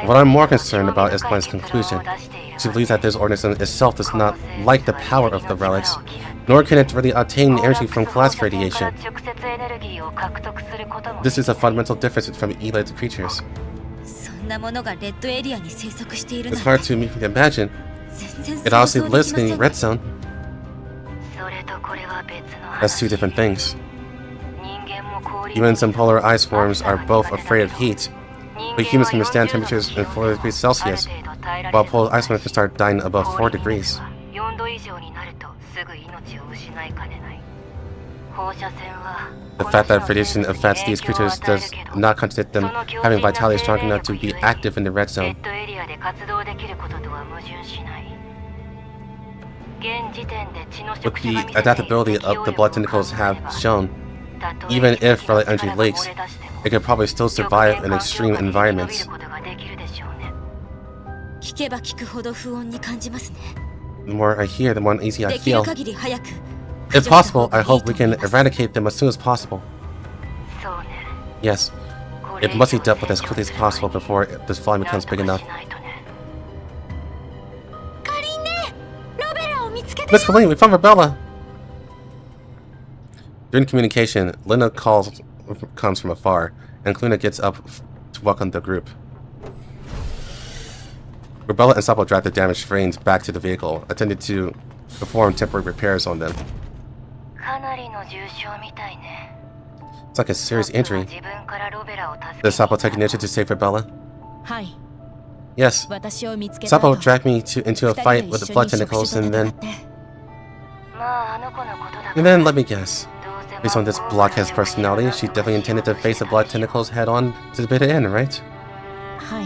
What I'm more concerned about is Glenn's conclusion. She believes that this organism itself does not like the power of the relics, nor can it really obtain energy from class radiation. This is a fundamental difference from elite creatures. そんなものがレッドエリアに生息している It's なん hard て to imagine. 全然 It 想 obviously 像で lives きませ in ん。 Red Zone. That's two different things. Humans and polar ice forms are both afraid of heat, but humans can withstand temperatures in 4 degrees Celsius, while polar ice forms can start dying above 4 degrees. The fact that radiation affects these creatures does not contradict them having vitality strong enough to be active in the Red Zone. With the adaptability of the blood tentacles have shown, even if relic energy leaks, it could probably still survive in extreme environments. 聞けば聞くほど不穏に感じますね。 The more I hear, the more uneasy I できる feel. 限り早く。 If possible, I hope we can eradicate them as soon as possible. Yes, it must be dealt with as quickly as possible before this volume becomes big enough. カリンね、ロベラを見つけた Miss Colleen, we found Rebella! During communication, Linda comes from afar, and Kalina gets up to welcome the group. Rebella and Sapo drag the damaged frames back to the vehicle, attempting to perform temporary repairs on them. かなりの重傷みたいね。 It's like a serious injury. 自分からロベラを助け Did Sapo take initiative to save Rebella? はい。 Yes. 私を見つけた Sapo 後 dragged me into a fight with the blood tentacles and then まああの子のことだから And then let me guess. Based on this blockhead's personality, she definitely intended to face the blood tentacles head on to the bitter end, right? は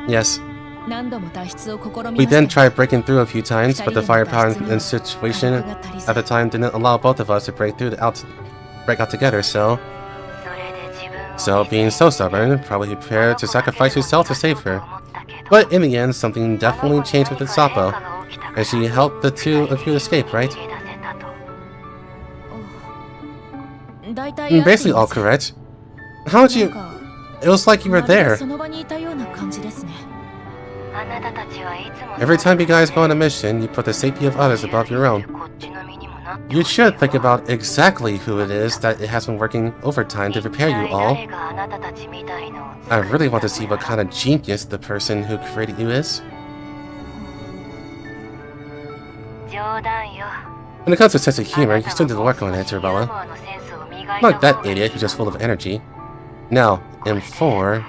い。 Yes. 何度も脱出を試み We ました then tried breaking through a few times, but the firepower and situation at the time didn't allow both of us to break out together, so... それで自分を So, being so stubborn, probably prepared to sacrifice yourself to save her. But in the end, something definitely changed with Sapo, and she helped the two of you escape, right? 大体 Basically all correct. How'd you... It was like you were there. その場にいたような感じですね。あなたたちはいつも Every time you guys go on a mission, you put the safety of others above your own. こっちの身にも You should think about exactly who it is that it has been working overtime to prepare you all. I really want to see what kind of genius the person who created you is. When it comes to sense of humor, you still need to work on it, Arabella. I'm not that idiot who's just full of energy. Now, M4,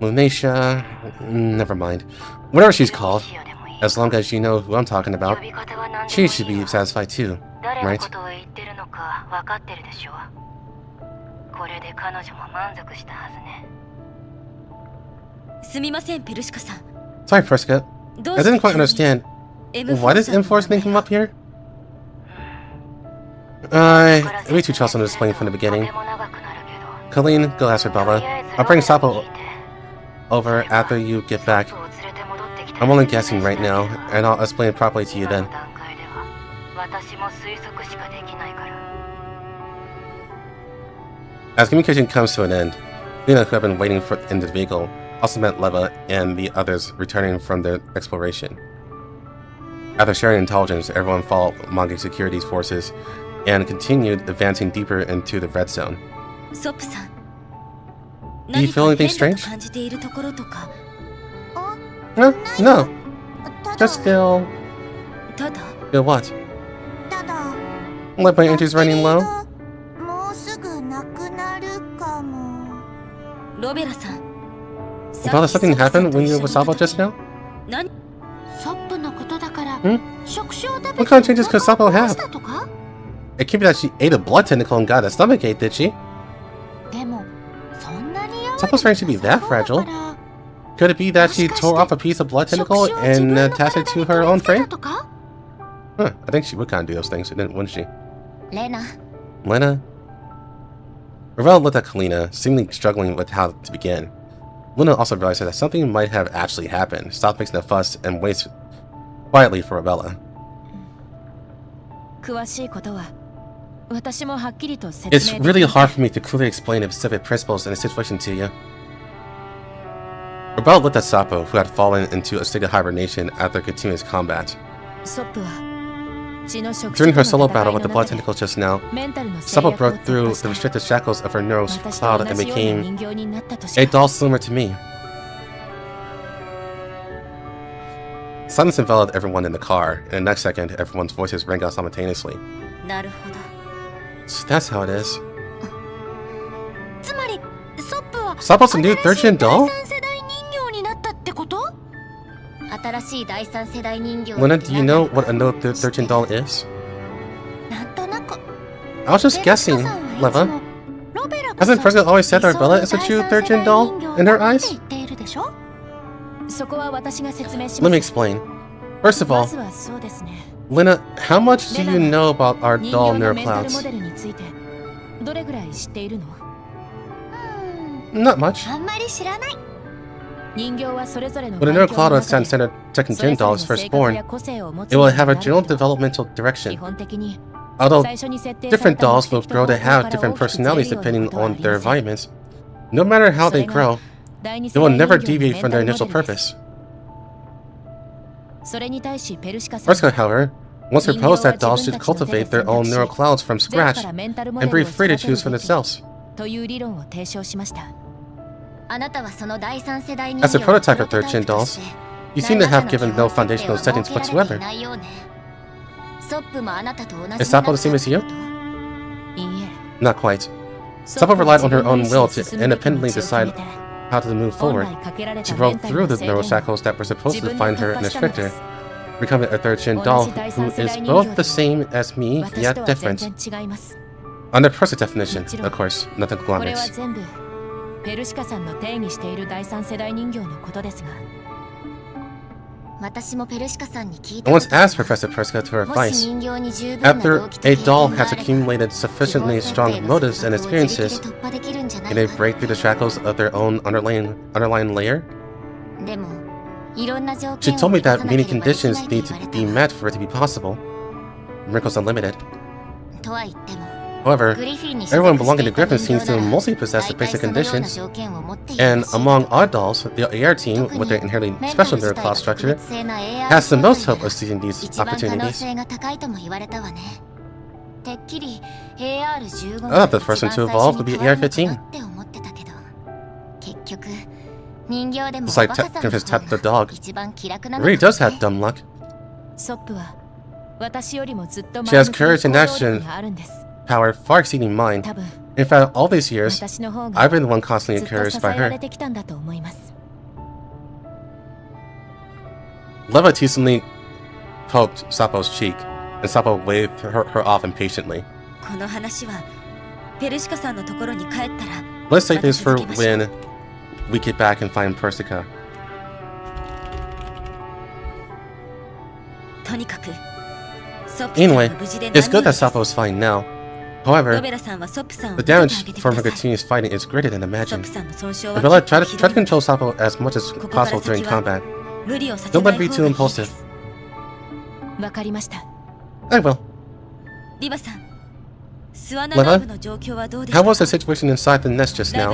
Lunacia, never mind. Whatever she's called, as long as you know who I'm talking about, she should be satisfied too, right? Sorry, Prescott. I didn't quite understand. Why does M4's name come up here? Way too troublesome to explain from the beginning. Colleen, go ask Bella. I'll bring Sapo over after you get back. I'm only guessing right now, and I'll explain it properly to you then. As communication comes to an end, Lena, who had been waiting in the vehicle, also met Leva and the others returning from their exploration. After sharing intelligence, everyone followed Manga Security's forces and continued advancing deeper into the red zone. Do you feel anything strange? No. Just feel... Feel what? Like my energy's running low? Well, something happened when you were with Sabo just now? What kind of changes could Sapo have? It can't be that she ate a blood tentacle and got a stomachache, did she? Sapo's strength should be that fragile. Could it be that she tore off a piece of blood tentacle and attached it to her own frame? Huh, I think she would kind of do those things, wouldn't she? Lena? Ravel looked at Kalina, seemingly struggling with how to begin. Luna also realized that something might have actually happened, stopped making a fuss, and waits quietly for Ravella. It's really hard for me to clearly explain the specific principles in a situation to you. Ravella looked at Sapo, who had fallen into a state of hibernation after continuous combat. During her solo battle with the blood tentacles just now, Sapo broke through the restricted shackles of her neural cloud and became a doll similar to me. Silence enveloped everyone in the car, and the next second, everyone's voices rang out simultaneously. So that's how it is. Sapo's a new third-gen doll? Luna, do you know what a new third-gen doll is? I was just guessing, Leva. Hasn't Prescott always said that Bella is a true third-gen doll in her eyes? Let me explain. First of all, Lena, how much do you know about our doll neuroclouds? Not much. When a neurocloud of standard second-gen doll is first born, it will have a general developmental direction. Although different dolls will grow to have different personalities depending on their environments, no matter how they grow, they will never deviate from their initial purpose. Prescott, however, once proposed that dolls should cultivate their own neural clouds from scratch and be free to choose for themselves. As a prototype of third-gen dolls, you seem to have given no foundational settings whatsoever. Is Sapo the same as you? Not quite. Sapo relied on her own will to independently decide how to move forward. She broke through the neural shackles that were supposed to find her in a restrictor, becoming a third-gen doll who is both the same as me, yet different. Under Prescott's definition, of course, nothing conglomerates. I once asked Professor Prescott her advice. After a doll has accumulated sufficiently strong motives and experiences, can they break through the shackles of their own underlying layer? She told me that many conditions need to be met for it to be possible. Miracles unlimited. However, everyone belonging to Griffin seems to mostly possess the basic conditions, and among odd dolls, the AR team, with their inherently special nerve class structure, has the most hope of seizing these opportunities. I thought the first one to evolve would be AR-15. It's like Griffith's tapped the dog. It really does have dumb luck. She has courage and action power far exceeding mine. In fact, all these years, I've been the one constantly encouraged by her. Leva teasingly poked Sapo's cheek, and Sapo waved her off impatiently. Let's take this for when we get back and find Persica. Anyway, it's good that Sapo is fine now. However, the damage from her continuous fighting is greater than imagined. Bella, try to control Sapo as much as possible during combat. Don't let her be too impulsive. I will. Leva, how was the situation inside the nest just now?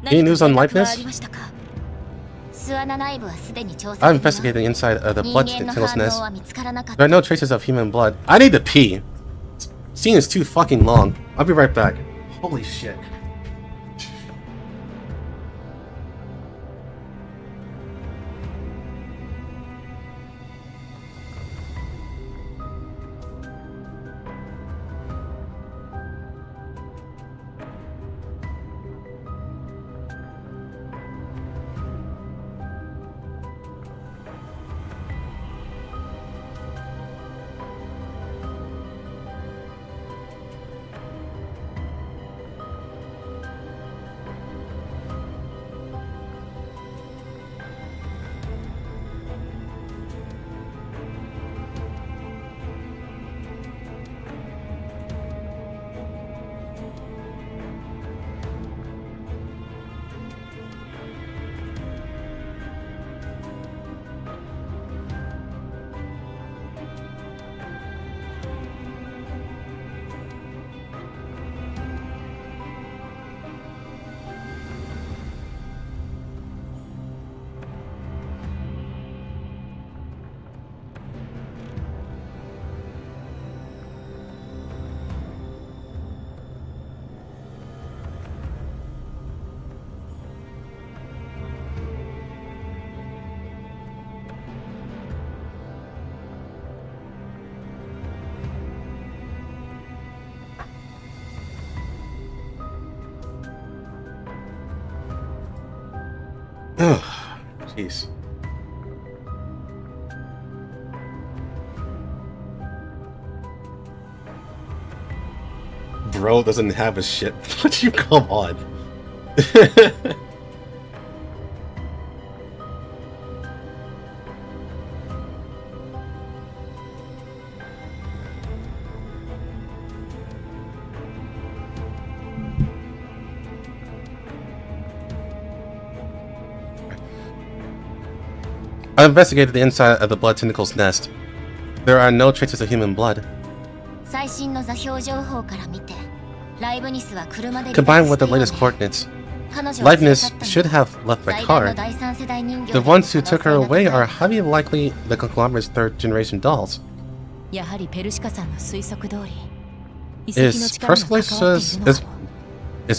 Any news on liveness? I've investigated the inside of the blood tentacle's nest. There are no traces of human blood. I need to pee. This scene is too fucking long. I'll be right back. Holy shit. Jeez. Bro doesn't have a shit. But you come on. I investigated the inside of the blood tentacle's nest. There are no traces of human blood. Combined with the latest coordinates, Liveness should have left by car. The ones who took her away are highly likely the conglomerate's third-generation dolls. Is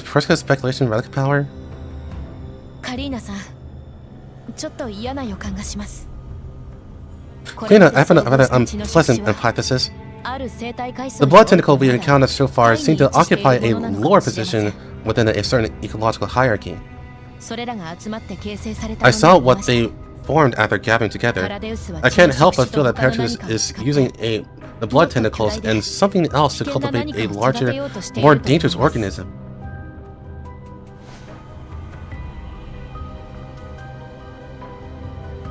Persica's speculation relic power? Karina, I have a rather unpleasant hypothesis. The blood tentacle we encountered so far seem to occupy a lower position within a certain ecological hierarchy. I saw what they formed after gathering together. I can't help but feel that Paratus is using the blood tentacles and something else to cultivate a larger, more dangerous organism.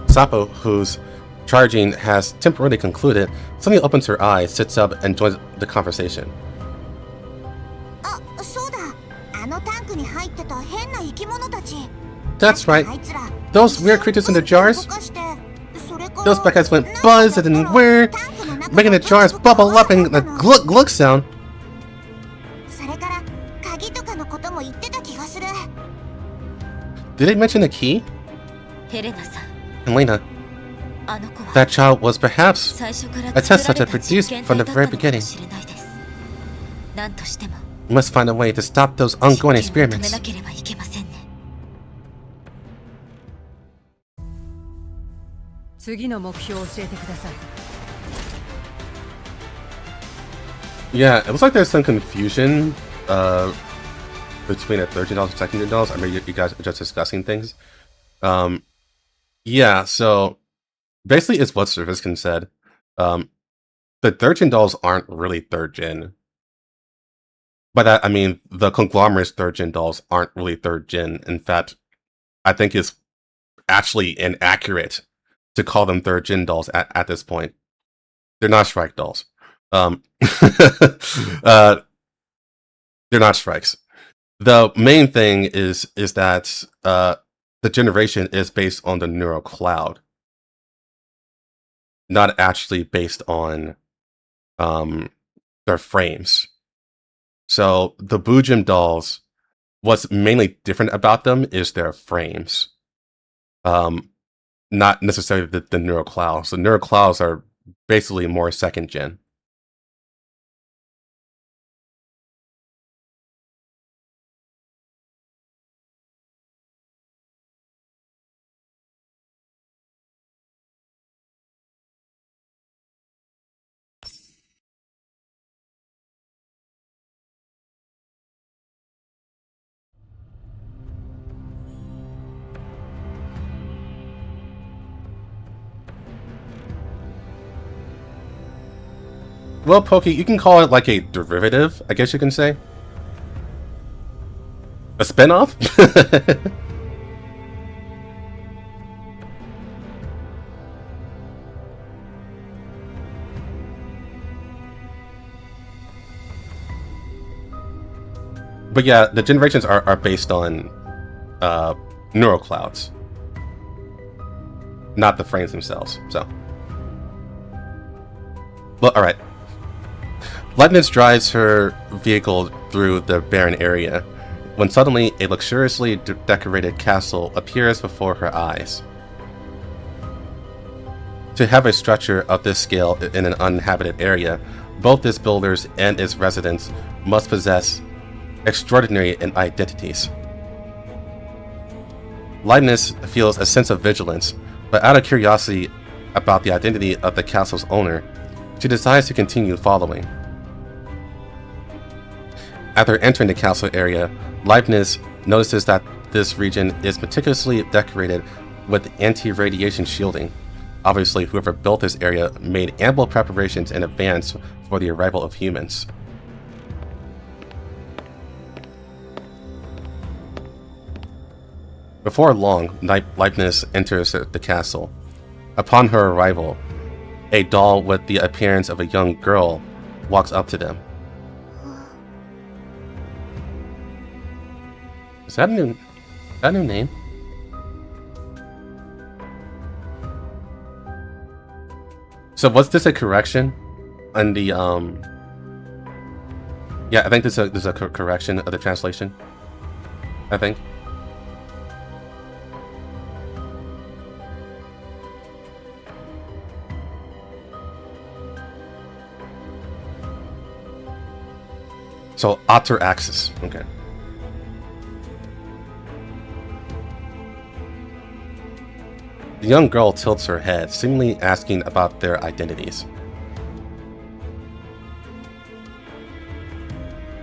Sapo, whose charging has temporarily concluded, suddenly opens her eyes, sits up, and joins the conversation. That's right. Those weird creatures in the jars? Those black guys went buzz and then weird, making the jars bubble up and a glug glug sound. Did they mention the key? ヘレナさん、 Helena, あの子は that child was perhaps 最初から a 作 test られ subject た実 produced 験 from 体 the だっ very たのかも beginning. しれないです。何としても We must find a way to stop those ongoing 実験を止め experiments. なければいけませんね。次の目標を教えてください。 Yeah, it looks like there's some confusion between the $13 and $second. I mean, you guys are just discussing things. Yeah, so basically it's what Serviskin said. The $13 aren't really third gen. By that, I mean the conglomerate's third gen dolls aren't really third gen. In fact, I think it's actually inaccurate to call them third gen dolls at this point. They're not strike dolls. They're not strikes. The main thing is that the generation is based on the neural cloud, not actually based on their frames. So the Bujim dolls, what's mainly different about them is their frames, not necessarily the neural clouds. The neural clouds are basically more second gen. Well, Pokey, you can call it like a derivative, I guess you can say. A spinoff? But yeah, the generations are based on neural clouds, not the frames themselves. So, well, all right. Leibniz drives her vehicle through the barren area when suddenly a luxuriously decorated castle appears before her eyes. To have a structure of this scale in an uninhabited area, both its builders and its residents must possess extraordinary identities. Leibniz feels a sense of vigilance, but out of curiosity about the identity of the castle's owner, she decides to continue following. After entering the castle area, Leibniz notices that this region is meticulously decorated with anti-radiation shielding. Obviously, whoever built this area made ample preparations in advance for the arrival of humans. Before long, Leibniz enters the castle. Upon her arrival, a doll with the appearance of a young girl walks up to them. Is that a new name? So was this a correction on the yeah, I think this is a correction of the translation. I think. So otter axis. Okay. The young girl tilts her head, seemingly asking about their identities.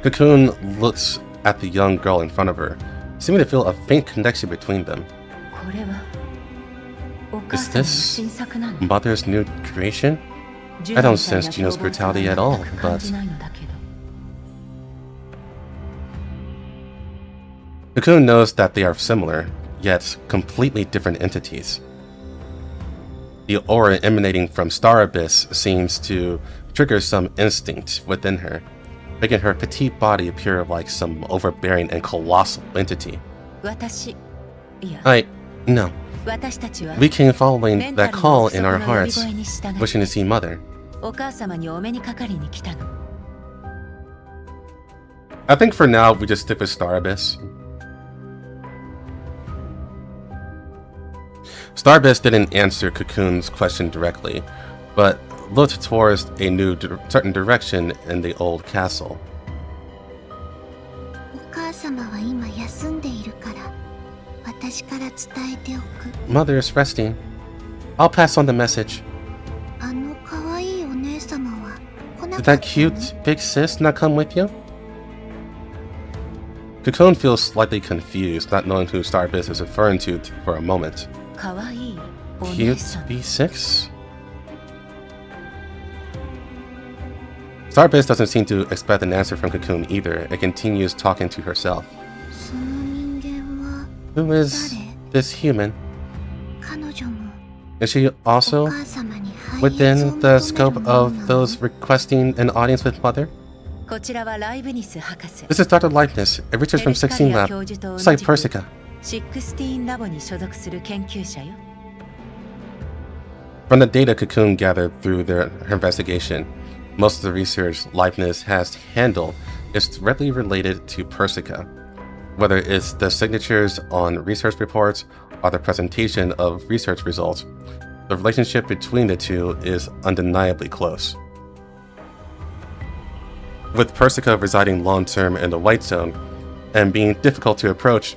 Cocoon looks at the young girl in front of her, seeming to feel a faint connection between them. Is this Mother's new creation? I don't sense Juno's brutality at all, but... Cocoon knows that they are similar, yet completely different entities. The aura emanating from Star Abyss seems to trigger some instinct within her, making her petite body appear like some overbearing and colossal entity. No. We came following that call in our hearts, wishing to see Mother. I think for now we just stick with Star Abyss. Starbase didn't answer Cocoon's question directly, but looked towards a new certain direction in the old castle. お母様は今休んでいるから私から伝えておく。 Mother is resting. I'll pass on the message. あの可愛いお姉様は来な Did かっ that た cute の？ big sis not come with you? Cocoon feels slightly confused, not knowing who Starbase is referring to for a moment. 可愛いお姉 Cute さん。 B6? Starbase doesn't seem to expect an answer from Cocoon either and continues talking to herself. その人間は Who is this human? 彼女も Is she お also 母様に配 within を the 求める scope もの of なの？ those requesting an audience with Mother? こちらはライブニス博士。 This is Dr. Leibniz, a researcher from 16 Lab, 教授と同 Site じく Persica. 16ラボに所属する研究者よ。 From the data Cocoon gathered through her investigation, most of the research Leibniz has handled is directly related to Persica. Whether it's the signatures on research reports or the presentation of research results, the relationship between the two is undeniably close. With Persica residing long-term in the White Zone and being difficult to approach,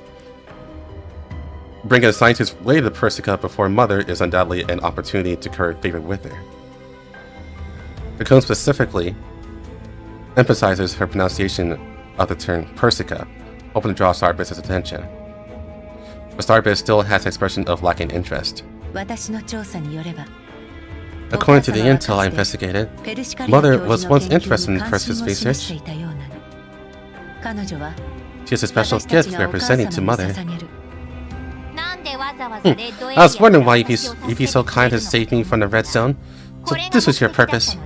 bringing a scientist way to Persica before Mother is undoubtedly an opportunity to curry favor with her. Cocoon specifically emphasizes her pronunciation of the term Persica, hoping to draw Starbase's attention. But Starbase still has an expression of lacking interest. 私の調査によれば、 According to the intel I investigated, ペルシカリア Mother 教 was 授の once 研究 interested に in 関心 Persica's を示して research. いたようなの。彼女は She has a special 私たち gift がお母 representing to 様に Mother. 捧げる。なんでわざわざレッドエリ I ア was wondering why から you'd be so kind to save me from the red zone. So this was your purpose.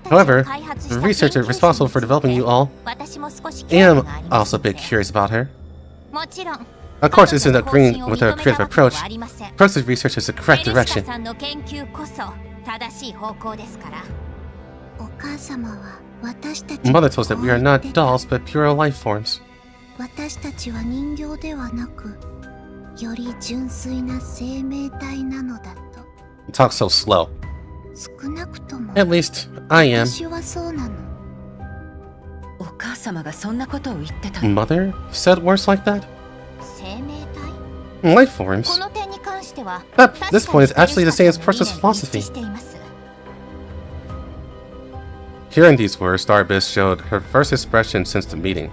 However, the researcher responsible for developing you all, I am also a bit curious about her. Of course, isn't agreeing with her creative approach. Persica's research is the correct direction. お母様は私たち Mother told us that we are not dolls, but pure life forms. 私たちは人形ではなくより純粋な生命体なのだと Talk so slow. 少なくとも At least, I am. 私はそうなの。お母様がそんなことを言ってたの。 Mother said words like that? 生命体 Life forms? この点に関しては That, this point is actually the same as Persica's philosophy. Hearing these words, Starbase showed her first expression since the meeting.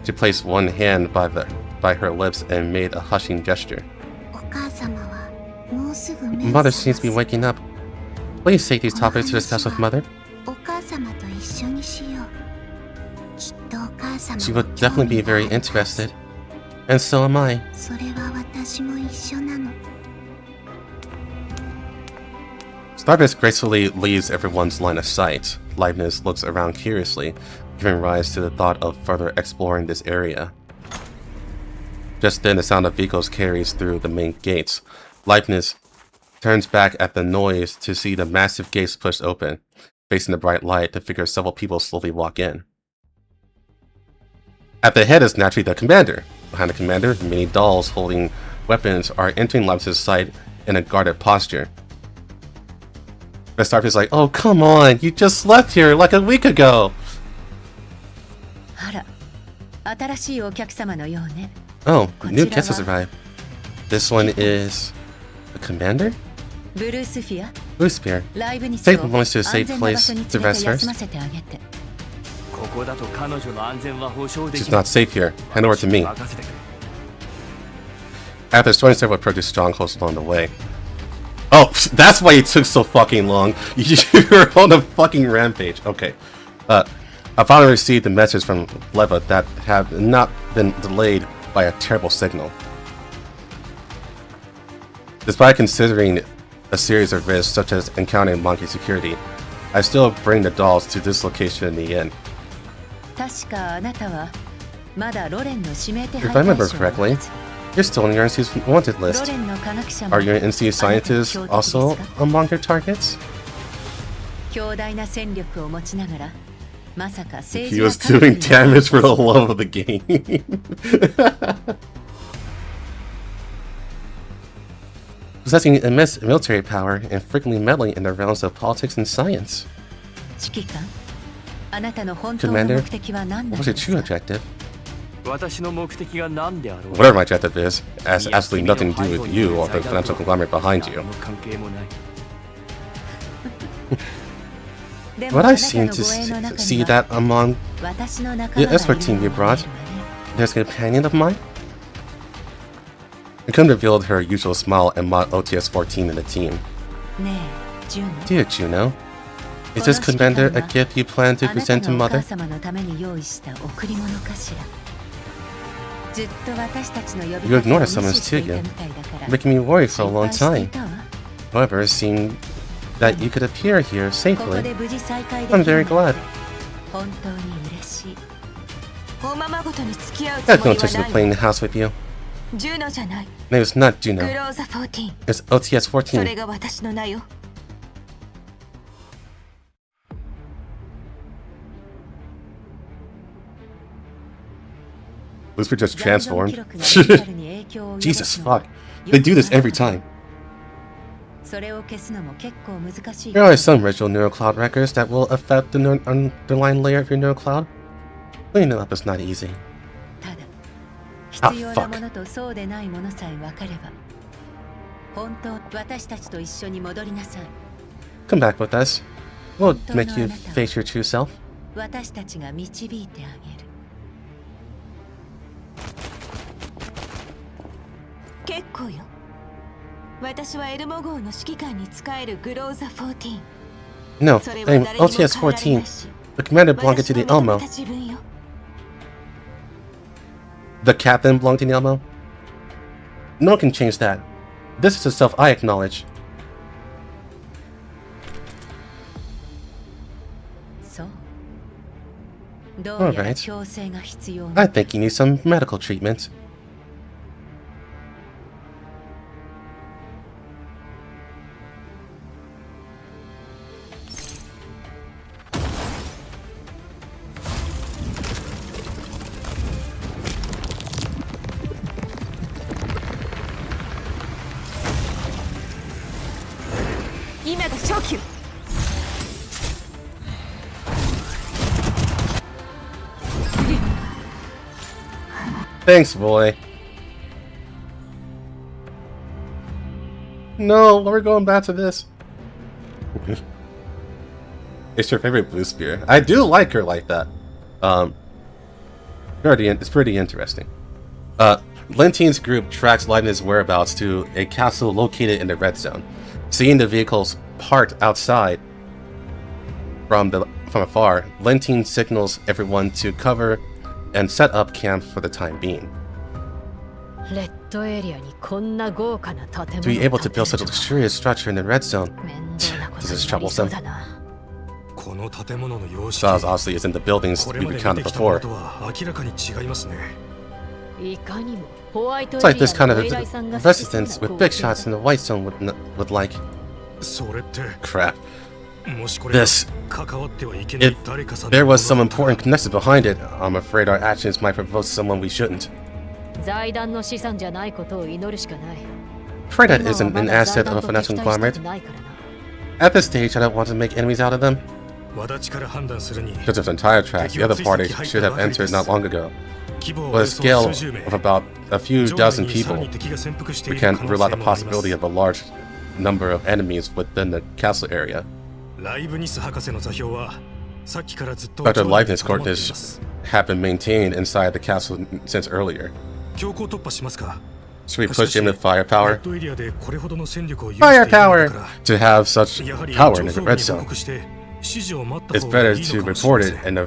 She placed one hand by her lips and made a hushing gesture. お母様はもうすぐ目を Mother 覚 seems to be ます。 waking up. Please take these topics to discuss with Mother. お母様と一緒にしよう。きっとお母様 She も would 興 definitely 味 be があ very るはず interested. And so am I. それは私も一緒なの。 Starbase gracefully leaves everyone's line of sight. Leibniz looks around curiously, giving rise to the thought of further exploring this area. Just then, the sound of vehicles carries through the main gates. Leibniz turns back at the noise to see the massive gates pushed open, facing the bright light to figure several people slowly walk in. At the head is naturally the commander. Behind the commander, many dolls holding weapons are entering Leibniz's sight in a guarded posture. The Starbase is like, oh, come on, you just left here like a week ago. あら、新しいお客様のようね。 Oh, new guest has arrived. This one is the commander? ブルースフィア、 Blue Spear. ライブニスを Take belongs to a 安 safe 全な場 place 所に to 連れ rest て休ま first. せてあげて。ここだと彼女の安全は保証で She's きない。 not safe here. Hand over to me. 任せてくれ。 After destroying several approaches strongholds along the way. Oh, that's why it took so fucking long. You're on a fucking rampage. Okay. I finally received the message from Leva that had not been delayed by a terrible signal. Despite considering a series of risks such as encountering monkey security, I still bring the dolls to this location in the end. 確かあなたはまだロレンの指名手配 If I 対 remember 象のは correctly, ず。 you're still on your NC's wanted ロ list. レンの科学者も Are your NC scientists あなたに標的 also ですか？ among your targets? 強大な戦力を持ちながら、まさか政 He 治や was 科学 doing に damage for the love of the game. possessing immense military power and frequently meddling in the realms of politics and science. 指揮官、あなたの本当の Commander, 目的は何な what の was で your す true か？ objective? 私の目的が何であろう。 Whatever my objective is, has absolutely nothing to do with you or the financial conglomerate behind you. 関係もない。でも But あ I なた seem の to 護衛の中に see は that among 私の仲 the 間がい escort る team の you が brought, 見えるわね。 there's a companion of mine? Akun revealed her usual smile and mocked OTS-14 in the team. ねえ、ジュノ。 Dear Juno, is this Commander a gift you plan to あなた present to のお母 Mother? 様のために用意した贈り物かしら。ずっと私たちの呼び You かけを ignored 無 summons 視して to いた you, みたいだから。 making me worry for a 心 long 配してい time. たわ。 However, it seemed that you could appear here ここ safely. で無事再会で I'm きる very なん glad. て本当に嬉しい。おままごとに付き合う I つ have も no りは intention な of い playing the house with you. ジュノじゃない Name is not グ Juno. ローザ14 It's そ OTS-14. れが私の名よ Whisper just 残存 transformed. 記録がメンタルに影響を及ぼ Jesus すのは fuck. They do this every よくある time. それを消すのも結構難しい There are some ritual neurocloud records that will affect the underlying layer of your neurocloud. Cleaning them up is not easy. ただ Ah, 必要 fuck. なものとそうでないものさえ分かれば本当私たちと一緒に戻りなさい Come back with us. We'll make you face your true self. 私たちが導いてあげる結構よ私はエルモ号の指揮官に仕えるグローザ14 No, それは I'm 誰にも変えられない OTS-14. し The commander belonged to 私 the の認め Elmo. た自分よ The captain belonged to the Elmo. No one can change that. This is a self I acknowledge. そうどうやら Alright. 強制が必要 I な think you need some medical treatment. Thanks, boy. No, we're going back to this. It's your favorite blue spear. I do like her like that. It's pretty interesting. Lentine's group tracks Lightning's whereabouts to a castle located in the red zone. Seeing the vehicles parked outside from afar, Lentine signals everyone to cover and set up camp for the time being. レッドエリアにこんな豪華な建物 To be able to を建て build る such a luxurious structure in the red zone, 面倒なこと this is になりそう troublesome. だなこの建物の様式 Styles obviously isn't the buildings これ we've まで見 encountered てきたもの before. とは明らかに違いますねいかにもホワイトエ It's リ like ア this kind の of お偉いさんが residence 好き with そうな big 豪邸 shots in the white zone would like. それって Crap. もしこれが This. 関わってはいけない If 誰かさんの there was some ものだったら important connection behind it, I'm afraid our actions might provoke someone we shouldn't. 財団の資産じゃないことを祈るしかない Pray that 今は isn't ま an だ asset 財 of a 団と financial 敵対した conglomerate. くないからな At this stage, I don't want to make enemies out of them. 轍から判断するに Because of entire tracks, the other party should have entered not long ago. 規模 With a はおよそ scale 数十名 of about a few 上 dozen 部にさら people, に敵が潜伏してい we る can't 可能 rule 性 out the もありま possibility す of a large number of enemies within the castle area. ライブニス博士の座標はさっきからずっと Dr. 上部に Leibniz とどまっていま coordinates す have been maintained inside the castle since earlier. 強行突破しますか Should we push him with firepower? レッドエリアでこれほどの戦力を有しているのだ Firepower! から To have such やはり power in 上 the 層部 red に報 zone, 告して指示を待った it's 方が better いい to のかもしれま report せ it ん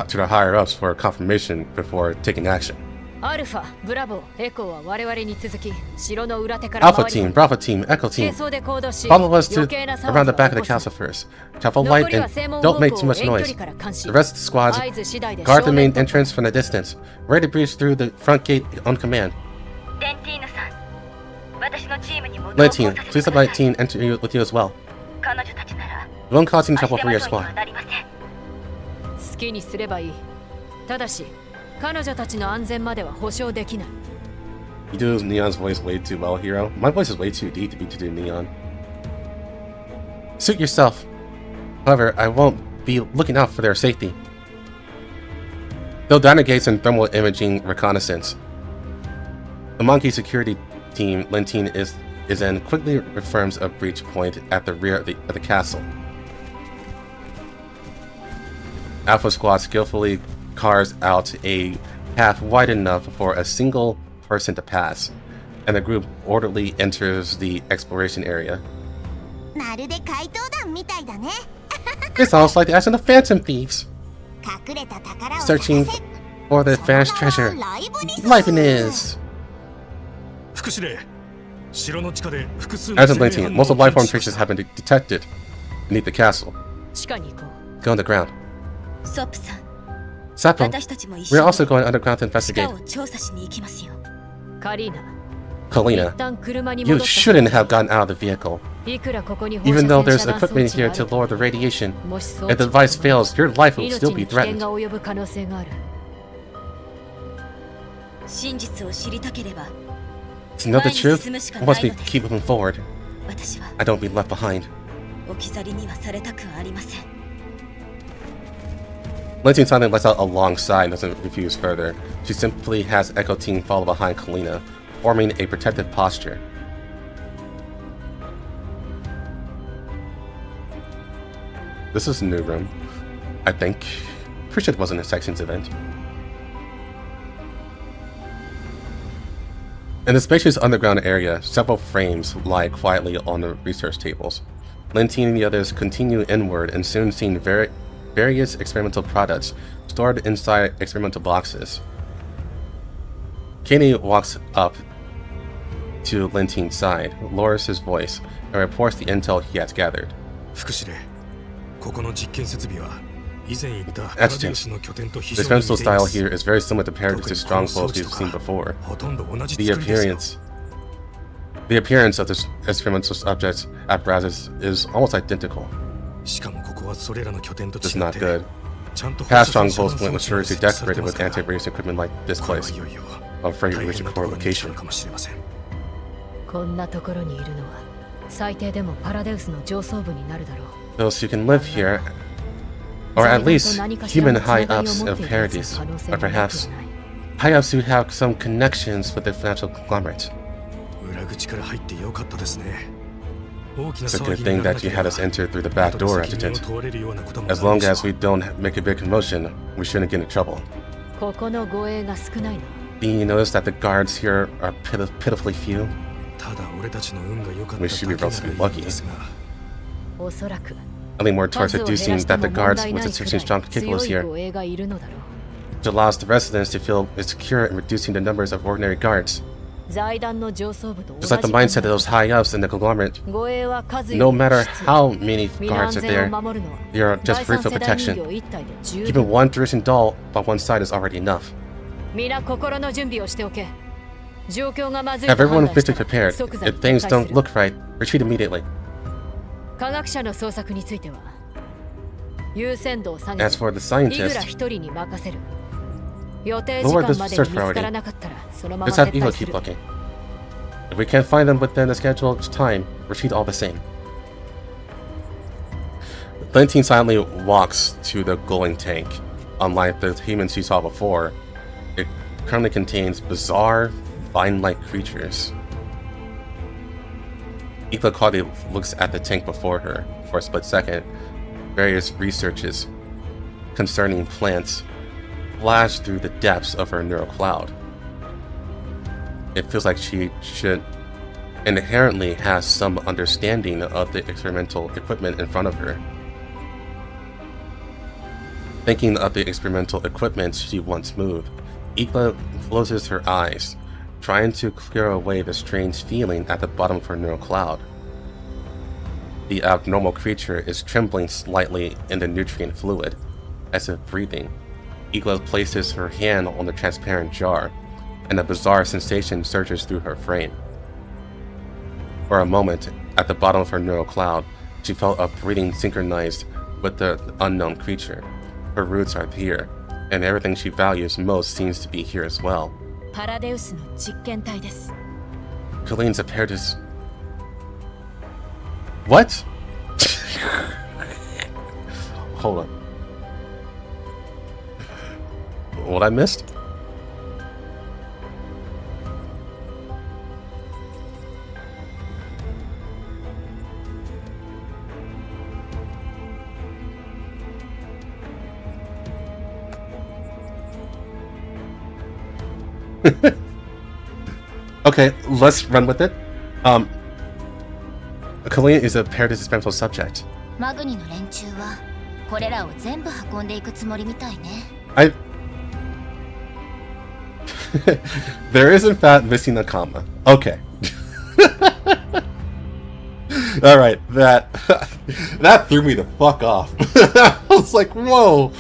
to the higher ups for confirmation before taking action. アルファ、ブラボー、エコーは我々に続き城の裏手から Alpha 回り team, Bravo team, Echo 軽 team, 装で行動し follow us to 余計な騒ぎ around the は back of 起 the こす castle first. Travel 残 light りは and 正門 don't 方 make 向 too を much 遠距 noise. 離から監視 The rest of the squads 合図次第で guard the 正面 main 突破 entrance from the distance, ready to breach through the front gate on command. デンティーヌさん、私のチームにも同 Light 行 team, させて please く let だ Light さい。 team enter you with you as well. 彼女たちなら You won't cause any 足 trouble 手 for your まといに squad. はなりません。好きにすればいいただし彼女たちの安全までは保証できない You do Neon's voice way too well, Hero. My voice is way too deep to do Neon. Suit yourself. However, I won't be looking out for their safety. They'll dynagates and thermal imaging reconnaissance. The monkey security team Lentine is in quickly affirms a breach point at the rear of the castle. Alpha Squad skillfully carves out a path wide enough for a single person to pass, and the group orderly enters the exploration area. まるで怪盗団みたいだね。 It sounds like the action of Phantom Thieves 隠れた宝を searching 探せ。 for the vanished treasure. Liveness. 副司令、城の地下で複数 As of Lentine, most of life form traces have been detected beneath the castle. 地下に行こ Go on the ground. ソップさん、 Sapo, 私たちも一 we're 緒に also going underground to 地下 investigate. を調査しに行きますよ。う。カリーナ、 Kalina, 一旦車に you 戻った。 shouldn't have gotten out of the vehicle. いくらここに放射 Even 線 though 遮 there's 断装 equipment 置が here あ to る lower the radiation, もし装 if the 置が device fails, your life will 命 still に be 危険 threatened. が及ぶ可能性がある。真実を知りたければ、 To know the 前に truth, 進むしか we な must い be のです。 keep moving forward. 私は I don't be left behind. 置き去りにはされたくありません。 Lentine silently lets out a long sigh and doesn't refuse further. She simply has Echo Team follow behind Kalina, forming a protective posture. This is a new room, I think. Pretty sure it wasn't a sections event. In the spacious underground area, several frames lie quietly on the research tables. Lentine and the others continue inward and soon see various experimental products stored inside experimental boxes. Katie walks up to Lentine's side, lowers his voice, and reports the intel he has gathered. 副司令、ここの実験設備は以前言ったパ Adjutant, ラディウスの拠点と非 The 常に似 experimental ていま style す。 here is very similar to paradigms to 特にこの strongholds 装置 we've と seen か before. ほとんど同じ The 作りですよ。 the appearance of this experimental object apparatus is almost identical. しかもここはそれらの拠点と Just 違 not って good. ちゃんと Past 放射線 strongholds 遮 went 断装置 luxuriously が設置されて decorated ま with すから anti-radiation equipment like this これは place. いよいよ A very 大 rich 変なところに来た location. のかもしれません。こんなところにいるのは最低でもパラデウスの上層部になるだろう。 Those who can live here, or at least human high-ups of Paradise, or perhaps high-ups who have some connections with the financial conglomerate. 裏口から入ってよかったですね。大きな It's a 騒 good ぎ thing になら that なけ you れ had ば us enter through the back 後で door, 責任を Adjutant. 問われるようなことも As ない long でしょ as we don't make a big commotion, we shouldn't get in trouble. ここの護衛が少ないの。 Do you notice that the guards here are pitifully few? ただ俺たちの運が良かった We だ should け be な relatively らいいのですが。おそらく I lean more towards 数を減 deducing らして that も the 問 guards 題 with ない the く searching ら strong い capable 強い here, 護衛がいるのだろう。 which allows the residents to feel secure in reducing the numbers of ordinary guards. 財団の上層部と同 Just じ like the mindset of those high-ups in the conglomerate. 護衛は数 No より matter 質 how many 身の guards 安 are 全 there, を守るのは they are 第 just 三 brief for 世代 protection. 人形一体で十 Even 分。 one Drishan doll by one side is already enough. 皆心の準備をしておけ。状況がまずい Have と判 everyone 断した mentally ら prepared. 即座に If 撤 things 退す don't る。 look right, retreat immediately. 科学者の捜索については優先度を下げ As for the てイグラ scientists, 一人に任せる。予定時 lower 間 the までに search 見つか priority. らなかったらそのまま just 撤 have Elo 退す keep る。 looking. If we can't find them within the scheduled time, retreat all the same. Lentine silently walks to the glowing tank. Unlike the humans she saw before, it currently contains bizarre, vine-like creatures. Ela quietly looks at the tank before her for a split second. Various researches concerning plants flash through the depths of her neural cloud. It feels like she should inherently has some understanding of the experimental equipment in front of her. Thinking of the experimental equipment she once moved, Ela closes her eyes, trying to clear away the strange feeling at the bottom of her neural cloud. The abnormal creature is trembling slightly in the nutrient fluid, as if breathing. Ela places her hand on the transparent jar, and a bizarre sensation surges through her frame. For a moment, at the bottom of her neural cloud, she felt a breathing synchronized with the unknown creature. Her roots are here, and everything she values most seems to be here as well. パラデウスの実験体です。 Colleen's a Paradis. What? Hold on. What I missed? Okay, let's run with it. Colleen is a Paradis experimental subject. マグニの連中はこれらを全部運んでいくつもりみたいね。There is in fact missing a comma. Okay. All right, that threw me the fuck off. I was like, whoa.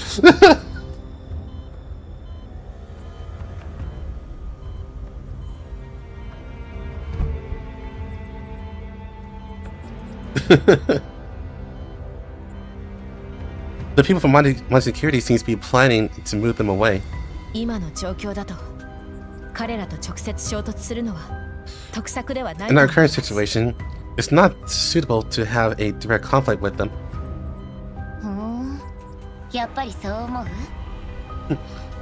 The people from Money Security seems to be planning to move them away. 今の状況だと彼らと直接衝突するのは得策ではない。 In our current situation, it's not suitable to have a direct conflict with them. やっぱりそう思う？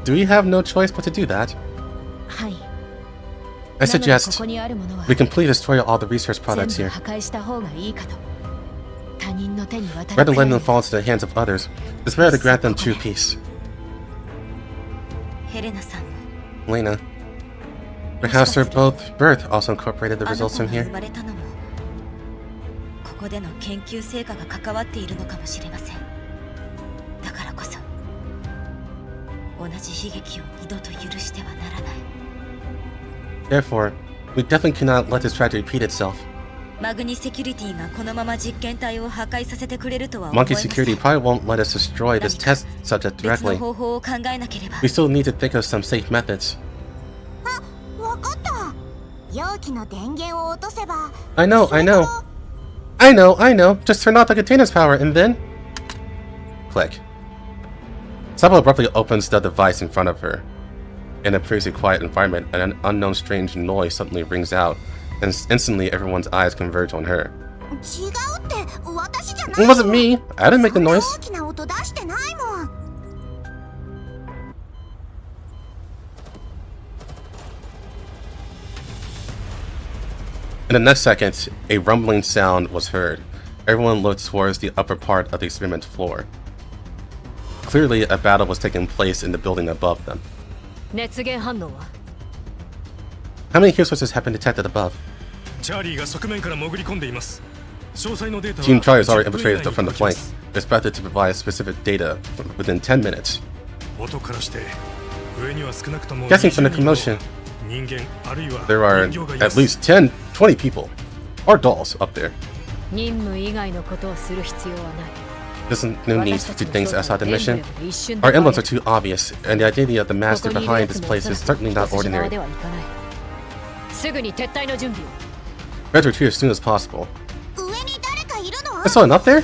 Do we have no choice but to do that? はい。 I suggest ここにあるものは we completely destroy all the research products 全部 here. 破壊した方がいいかと。他人の手に渡る Rather than letting them fall into the hands of others, it's better to grant them true peace. ヘレナさんも Lena, perhaps their both birth also incorporated the あな results た from が here. 生まれたのもここでの研究成果が関わっているのかもしれません。だからこそ同じ悲劇を二度と許してはならない。 Therefore, we definitely cannot let this tragedy repeat itself. マグニセキュリティがこのまま実験体を破壊させてくれるとは思え Monkey ません。 Security probably won't let us destroy this test subject 別の directly. 方法を考えなければ。 We still need to think of some safe methods. わかった。容器の電源を落とせば。 I know. Just turn off the container's power and then... Click. Sabo abruptly opens the device in front of her. In a previously quiet environment, an unknown strange noise suddenly rings out, and instantly everyone's eyes converge on her. 違うって私じゃない It wasn't me. I didn't make the noise. 大きな音出してないもん。 In the next second, a rumbling sound was heard. Everyone looked towards the upper part of the experiment floor. Clearly, a battle was taking place in the building above them. 熱源反応は How many heat sources have been detected above? チャーリーが側面から潜り込んでいます。詳細のデータは Team Charlie has already 10分 infiltrated 以内に from the 届きま flank. す。 They're expected to provide specific data within 10 minutes. 音からして上には少なくとも Guessing from the 20人の commotion, 人間あるいは there are 人形がいま at す。 least 10, 20 people, or dolls up there. 任務以外のことをする必要はない There's no need to do things outside the mission. Our emblems are too obvious, and the identity of the master behind this place is certainly not ordinary. すぐに撤退の準備を Let's retreat as soon as possible. 上に誰かいるの？ I saw it up there? ライ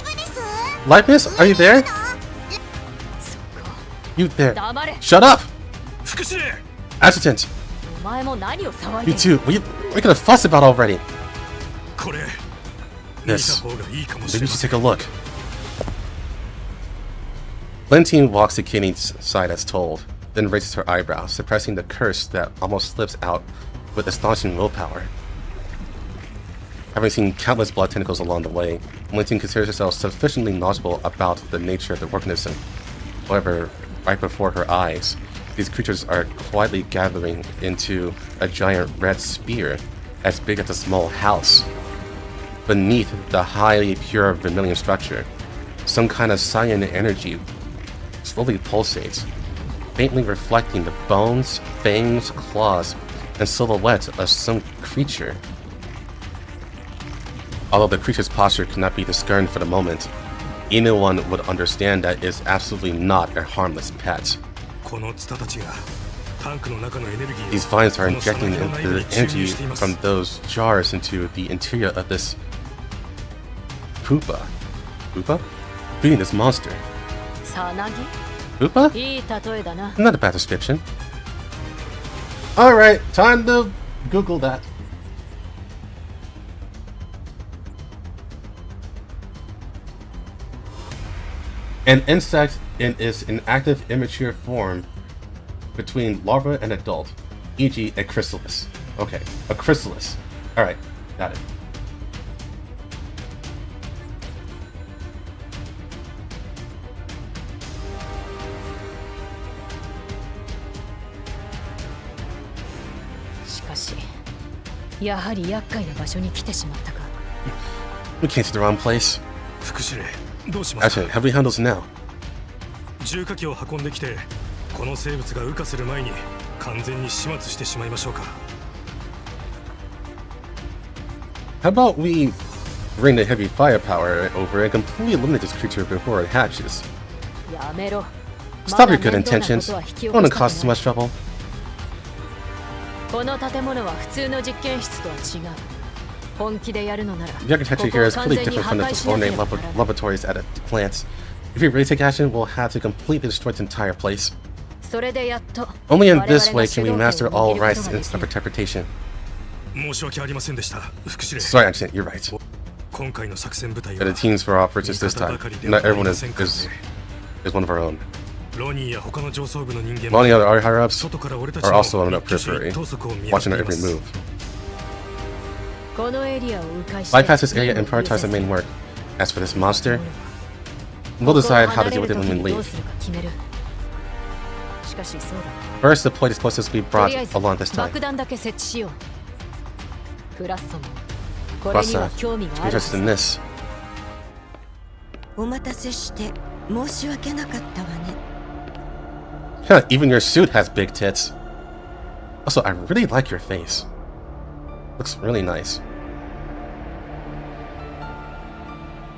ブです Liveness, are you there? そっか You there? 黙れ Shut up! 副司令 Adjutant, お前も何を騒い you でる two, we're gonna fuss about already. これ見た This, 方がいいかも maybe し you れ should ません。 take a look. Lentine walks to Kitty's side as told, then raises her eyebrows, suppressing the curse that almost slips out with astonishing willpower. Having seen countless blood tentacles along the way, Lentine considers herself sufficiently knowledgeable about the nature of the organism. However, right before her eyes, these creatures are quietly gathering into a giant red spear as big as a small house. Beneath the highly pure vermilion structure, some kind of cyan energy slowly pulsates, faintly reflecting the bones, fangs, claws, and silhouette of some creature. Although the creature's posture cannot be discerned for the moment, anyone would understand that it is absolutely not a harmless pet. このツタたちがタンクの中のエネルギーを These vines are このサナ injecting ギの内部 the に注入 energy しています。 from those jars into the interior of this Poopa. Poopa? Feeding this monster. さなぎ Poopa? いい例えだな Not a bad description. Alright, time to Google that. An insect is an active immature form between larva and adult, e.g. a chrysalis. Okay, a chrysalis. Alright, got it. We came to the wrong place. 副司令どうします Actually, have we handles now? 重火器を運んできてこの生物が羽化する前に完全に始末してしまいましょうか How about we bring the heavy firepower over and completely eliminate this creature before it hatches? Stop your good intentions. Don't want to cause too much trouble. この建物は普通の実験室とは違う。本気でやるのなら、 The architecture here is completely different from the ornate laboratories at the plants. If we really take action, we'll have to completely destroy the entire place. それでやっと Only in this way can we master all rights and interpretation. 申し訳ありませんでした副司令 Sorry, Accident, you're right. 今回の作戦部隊 The は teams for our purchase this time. Not everyone is one of our own. ロニーや他の上層部の人間 Many other higher-ups 外から俺たち are の also on the 一挙手 periphery, 一投足を見 watching 張 our ってい every ます move. このエリアを迂回して Bypass this area and prioritize the main work. As for this monster, we'll decide how to deal with it when we leave. しかしそうだ First, deploy the explosives we と brought りあえず along this time. 爆弾だけ設置しようプラッソもこれには Plus, 興味があるは interested ず in this. お待たせして申し訳なかったわね。 Yeah, even your suit has big tits. Also, I really like your face. Looks really nice.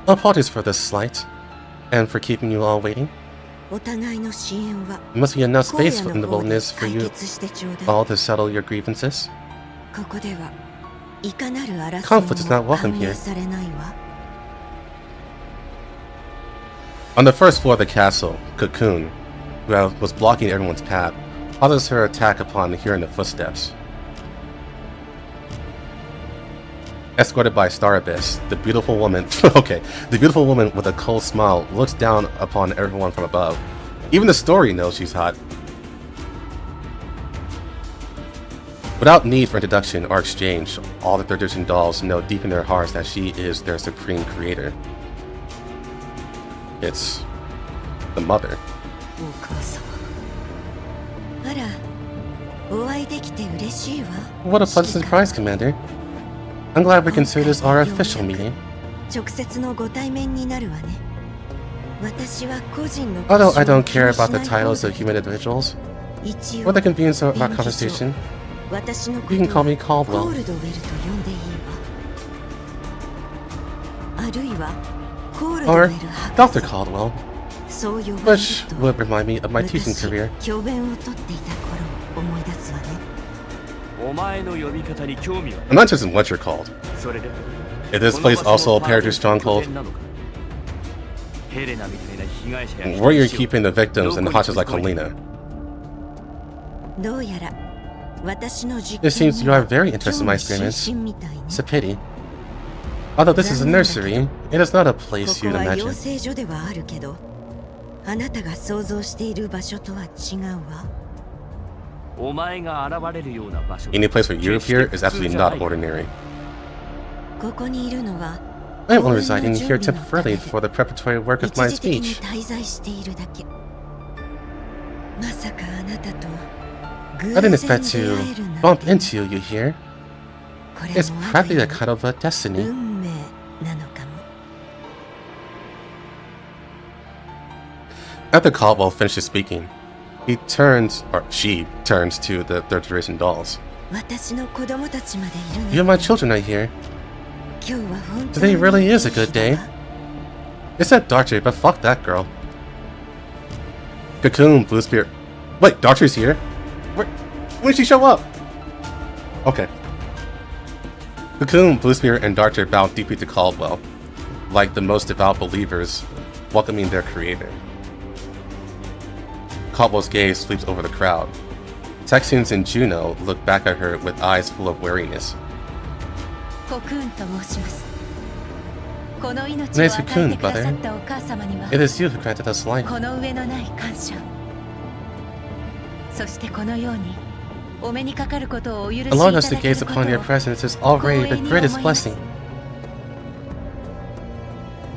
Apologies for this slight, and for keeping you all waiting. お互いの支援は There must be enough 荒 space 野 in の the 方で wilderness for 解 you 決してちょうだい。 all to settle your grievances. ここではいかなる争い Conflict is not も welcome 歓 here. 迎されないわ。 On the first floor of the castle, Cocoon, who was blocking everyone's path, pauses her attack upon hearing the footsteps. Escorted by Star Abyss, the beautiful woman the beautiful woman with a cold smile looks down upon everyone from above. Even the story knows she's hot. Without need for introduction or exchange, all the third edition dolls know deep in their hearts that she is their supreme creator. It's the mother. お母様。あら、お会いできて嬉しいわ。 What a pleasant surprise, Commander. I'm glad we consider this our official meeting. 直接のご対面になるわね。私は個人の Although I don't care about the titles of human individuals 一 or 応 the convenience of our conversation, 私のこ you と can call は me コ Caldwell. ールドウェルと呼んでいいわ。あるいはコールドウ Or ェル博 Dr. 士。 Caldwell, そう呼ばれる which と would remind me of my teaching 私 career. 教鞭をとっていた頃を思い出すわね。お前の呼び方に興味は I'm not interested in what you're called. それで Is this place also a Paradise stronghold? ヘレナみたいな被害者や Where you're keeping the victims and the hostages like Helena? どうやら私の実 It seems you are 験 very interested in my 興味 experiments. 津々みたいね。 It's a pity. Although this is a nursery, it is not a こ place こ you'd は imagine. 養成所ではあるけど、あなたが想像している場所とは違うわ。お前が現れるような場所 Any place where you appear is absolutely not ordinary. ここにいるのは I am only residing here temporarily for the preparatory work of my 一時的に speech. 滞在しているだけ。まさかあなたと偶 I 然 didn't 出会 expect え to るなん bump て。 into you here. これ It's もある practically 意 a 味 kind of a destiny. 運命なのかも。 After Caldwell finishes speaking, she turns to the third generation dolls. 私の子供たちまでいるの You and my children are here. 今日は本当 Today に really いい is a 日 good だ day. わ。 It said Darktree, but fuck that girl. Cocoon, Blue Spirit. Wait, Darktree's here? When did she show up? Okay. Cocoon, Blue Spirit, and Darktree bow deeply to Caldwell, like the most devout believers welcoming their creator. Caldwell's gaze sweeps over the crowd. Texans and Juno look back at her with eyes full of wariness. コクーンと申します。この命を Nice 与え cocoon, てくださ brother. ったお母様には It is you who granted us life. この上のない感謝。そしてこのようにお目にかかることをお許しいただ Allowing け us to ること gaze upon your を presence is already the greatest blessing.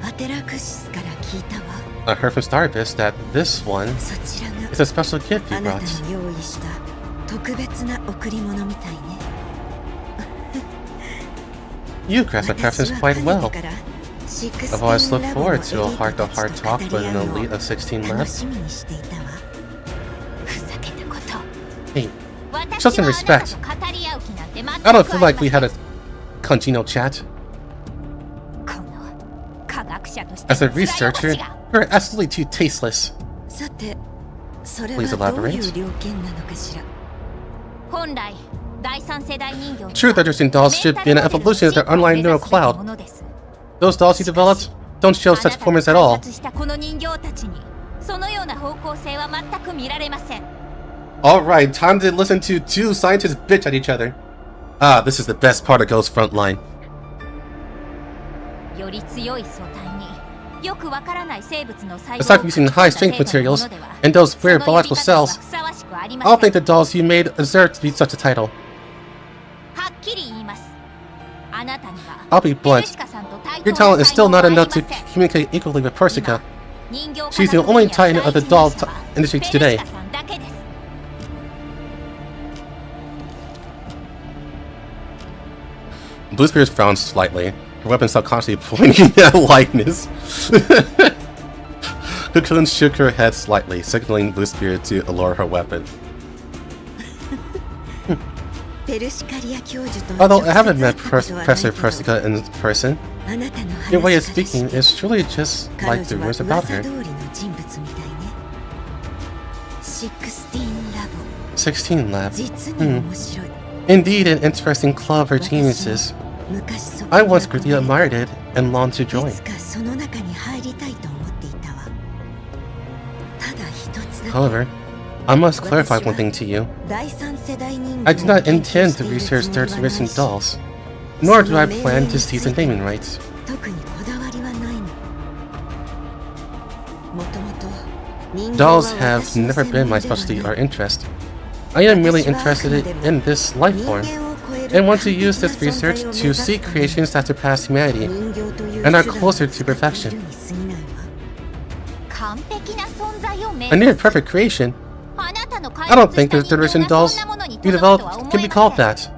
アテラクシスから聞いたわ。 I heard from Starbus that this one そちらが is a special gift あ you なた brought. に用意した特別な贈り物みたいね。 You grasp my 私 preference は quite かね well. てから I've always looked forward to a heart-to-heart talk with an elite of 16 楽 labs. しみにしていたわ。ふざけたこと。 Hey, just in respect, I don't feel like we had a congenial chat. As a researcher, you're absolutely too tasteless. さて、それ Please はどう elaborate. いう了見なのかしら。本来第三世代人形 True Redundancy dolls should be an evolution of their online neural cloud. Those dolls you developed don't show such performance at all. この人形たちにそのような方向性は全く見られません。 Alright, time to listen to two scientists bitch at each other. Ah, this is the best part of Ghost Frontline. より強い素体によくわからない生物の細胞 Aside from using high strength materials and those weird biological cells, I don't think the dolls you made deserve to be such a title. はっきり言います。あなたには I'll be blunt. Your talent is still not enough to communicate equally with Persica. She's the only titan of the doll industry today. Bluespears frowns slightly, her weapon subconsciously pointing at likeness. Cocoon shook her head slightly, signaling Bluespear to lower her weapon. Although I haven't met Professor Persica in person, your way of speaking is truly just like the rumors about her. 16 Lab. Indeed an interesting club for geniuses. I once greatly admired it and longed to join. However, I must clarify one thing to you. I do not intend to research third-generation dolls, nor do I plan to seize the naming rights. Dolls have never been my specialty or interest. I am merely interested in this life form, and want to use this research to seek creations that surpass humanity and are closer to perfection. A near-perfect creation? I don't think the third-generation dolls you developed can be called that.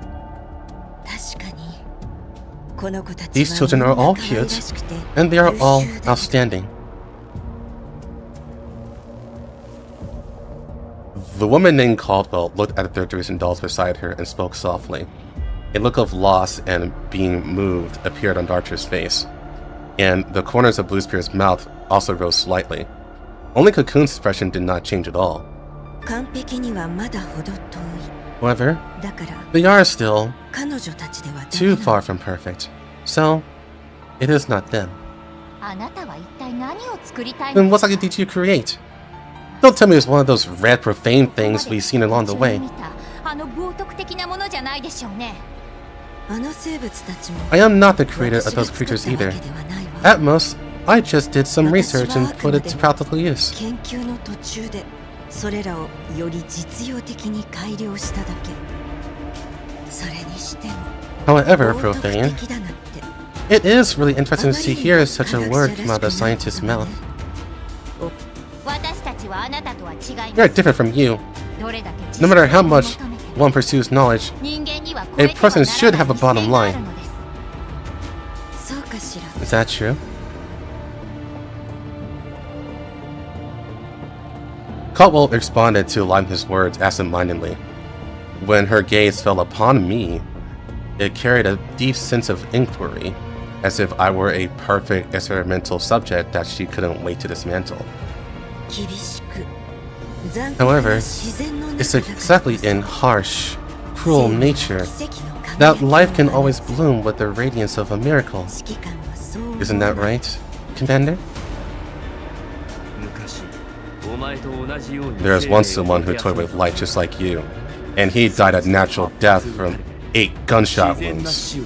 These children are all cute, and they are all outstanding. The woman named Caldwell looked at the third-generation dolls beside her and spoke softly. A look of loss and being moved appeared on Archer's face, and the corners of Bluespear's mouth also rose slightly. Only Cocoon's expression did not change at all. However, they are still too far from perfect, so it is not them. Then what exactly did you create? Don't tell me it's one of those red profane things we've seen along the way. I am not the creator of those creatures either. At most, I just did some research and put it to practical use. However, Profane, it is really interesting to hear such a word come out of a scientist's mouth. We are different from you. No matter how much one pursues knowledge, a person should have a bottom line. Is that true? Caldwell responded to align his words absent-mindedly. When her gaze fell upon me, it carried a deep sense of inquiry, as if I were a perfect experimental subject that she couldn't wait to dismantle. However, it's exactly in harsh, cruel nature that life can always bloom with the radiance of a miracle. Isn't that right, Commander? There was once someone who toyed with light just like you, And he died a natural death from 8 gunshot wounds.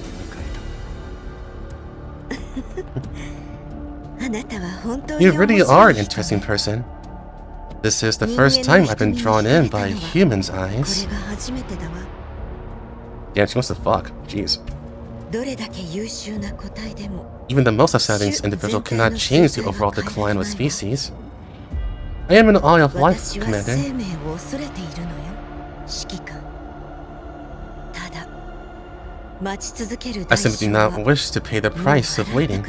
You really are an interesting person. This is the first time I've been drawn in by a human's eyes. Yeah, she wants to fuck. Jeez. Even the most outstanding individual cannot change the overall decline of a species. I am an eye of life, Commander. I simply do not wish to pay the price of waiting.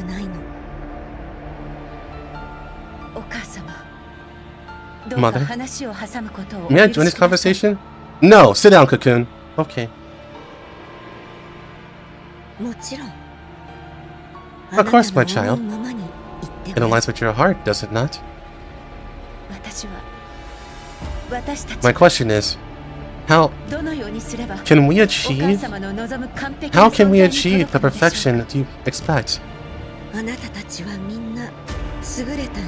Mother, may I join this conversation? No, sit down, Cocoon. Okay. Of course, my child. It aligns with your heart, does it not? My question is, how can we achieve the perfection that you expect?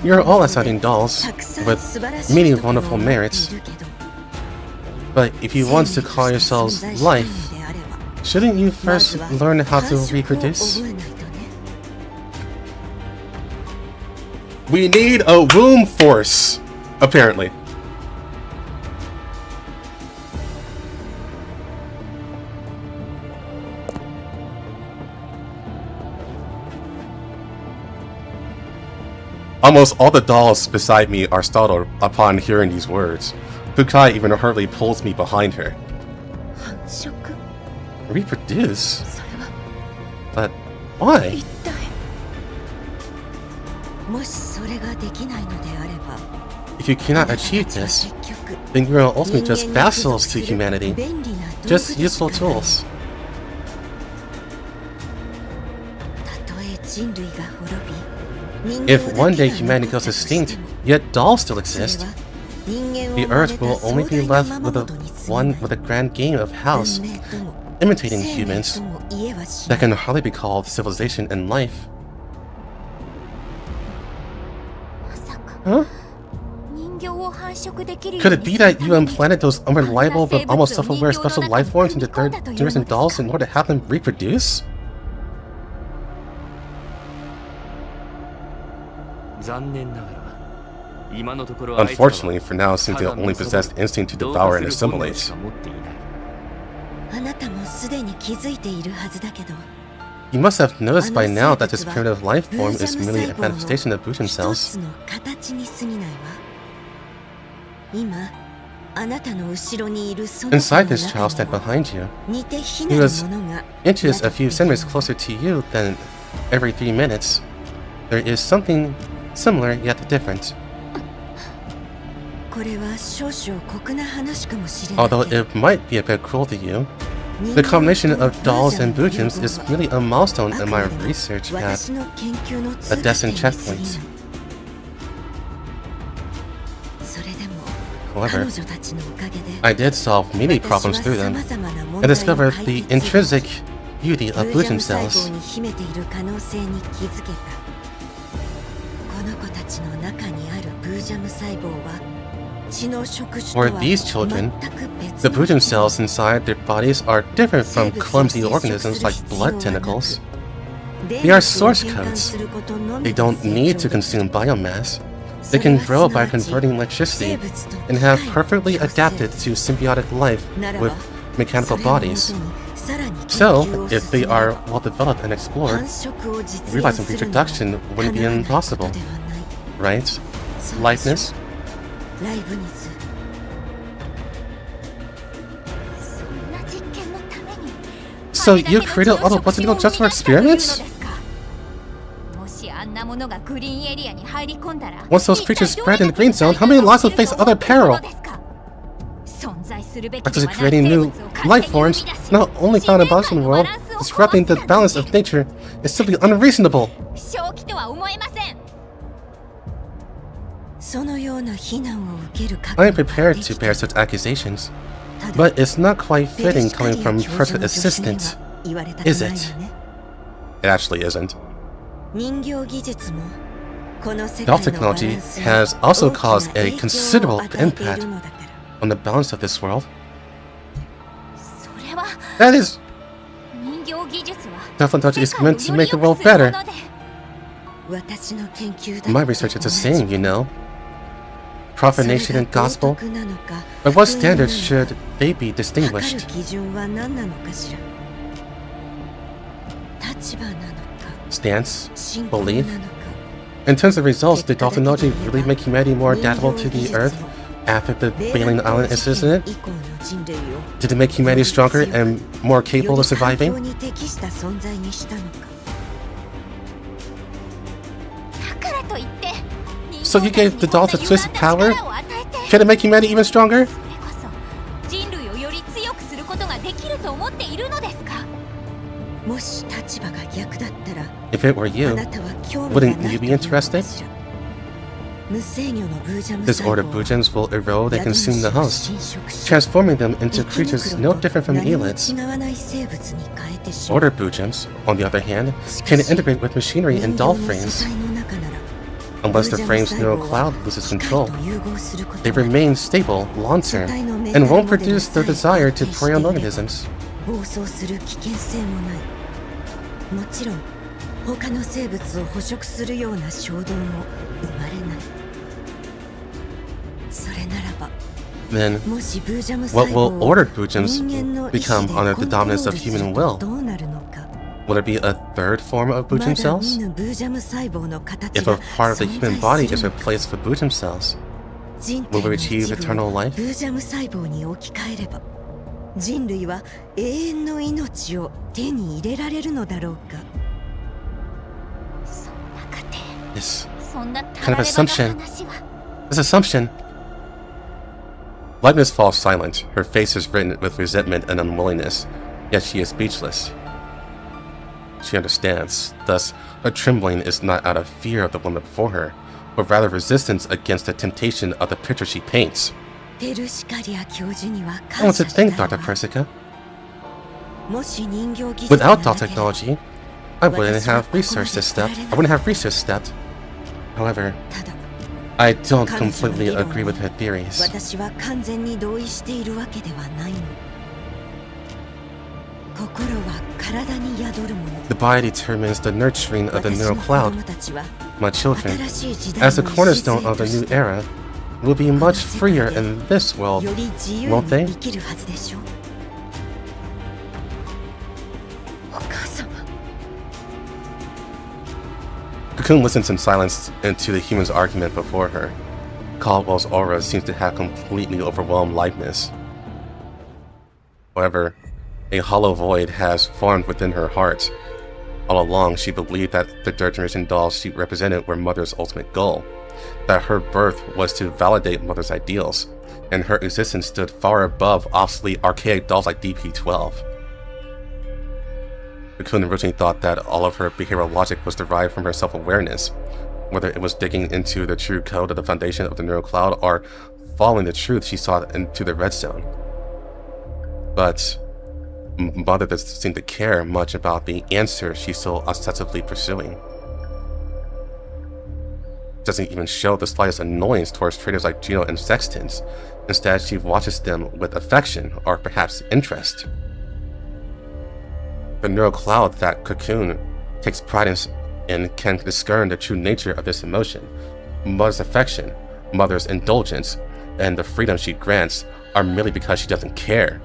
You're all outstanding dolls with many wonderful merits. But if you want to call yourselves life, shouldn't you first learn how to reproduce? We need a womb force, apparently. Almost all the dolls beside me are startled upon hearing these words. Fukai even hurriedly pulls me behind her. Reproduce? But why? If you cannot achieve this, then you are ultimately just vassals to humanity. Just useful tools. If one day humanity goes extinct, yet dolls still exist, the Earth will only be left with a grand game of house, imitating humans, that can hardly be called civilization and life. Huh? Could it be that you implanted those unreliable but almost self-aware special life forms into third-generation dolls in order to have them reproduce? Unfortunately, for now, Cynthia only possessed instinct to devour and assimilate. You must have noticed by now that this primitive life form is merely a manifestation of Bujin cells. Inside this child stand behind you, he was inches a few centimeters closer to you than every 3 minutes. There is something similar yet different. Although it might be a bit cruel to you, the combination of dolls and Bujins is merely a milestone in my research at a destined checkpoint. However, I did solve many problems through them and discovered the intrinsic beauty of Bujin cells. For these children, the Bujin cells inside their bodies are different from clumsy organisms like blood tentacles. They are source codes. They don't need to consume biomass. They can grow by converting electricity and have perfectly adapted to symbiotic life with mechanical bodies. So, if they are well developed and explored, realizing reproduction wouldn't be impossible. Right? Likeness? So you created all the botanical just for experiments? Once those creatures spread in the green zone, how many lives will face other peril? After creating new life forms, not only found in the Boston world, disrupting the balance of nature is simply unreasonable. I am prepared to bear such accusations, but it's not quite fitting coming from personal assistant, is it? It actually isn't. Doll technology has also caused a considerable impact on the balance of this world. That is... Technology is meant to make the world better. My research is the same, you know. Profanation and gospel. By what standards should they be distinguished? Stance? Belief? In terms of results, did technology really make humanity more adaptable to the Earth after the Bailing Island incident? Did it make humanity stronger and more capable of surviving? So you gave the dolls a twisted power? Can it make humanity even stronger? If it were you, wouldn't you be interested? This order of Bujins will erode and consume the host, transforming them into creatures no different from elites. Order Bujins, on the other hand, can integrate with machinery and doll frames. Unless the frame's neural cloud loses control, they remain stable long-term and won't produce their desire to prey on organisms. Then, what will ordered Bujins become under the dominance of human will? Will there be a third form of Bujin cells? If a part of the human body is replaced with Bujin cells, will we achieve eternal life? This kind of assumption. This assumption. Leibniz falls silent. Her face is written with resentment and unwillingness, yet she is speechless. She understands. Thus, her trembling is not out of fear of the woman before her, but rather resistance against the temptation of the picture she paints. I want to thank Dr. Persica. Without doll technology, I wouldn't have researched this step. However, I don't completely agree with her theories. The body determines the nurturing of the neural cloud. My children, as the cornerstone of the new era, will be much freer in this world, won't they? Cocoon listens in silence to the human's argument before her. Caldwell's aura seems to have completely overwhelmed Leibniz. However, a hollow void has formed within her heart. All along, she believed that the third generation dolls she represented were Mother's ultimate goal, that her birth was to validate Mother's ideals, and her existence stood far above obsolete archaic dolls like DP-12. Cocoon originally thought that all of her behavioral logic was derived from her self-awareness, whether it was digging into the true code of the foundation of the neural cloud or following the truth she sought into the redstone. But Mother doesn't seem to care much about the answer she's so ostensibly pursuing. Doesn't even show the slightest annoyance towards traders like Gino and Sextons. Instead, she watches them with affection or perhaps interest. The neural cloud that Cocoon takes pride in can discern the true nature of this emotion. Mother's affection, Mother's indulgence, and the freedom she grants are merely because she doesn't care.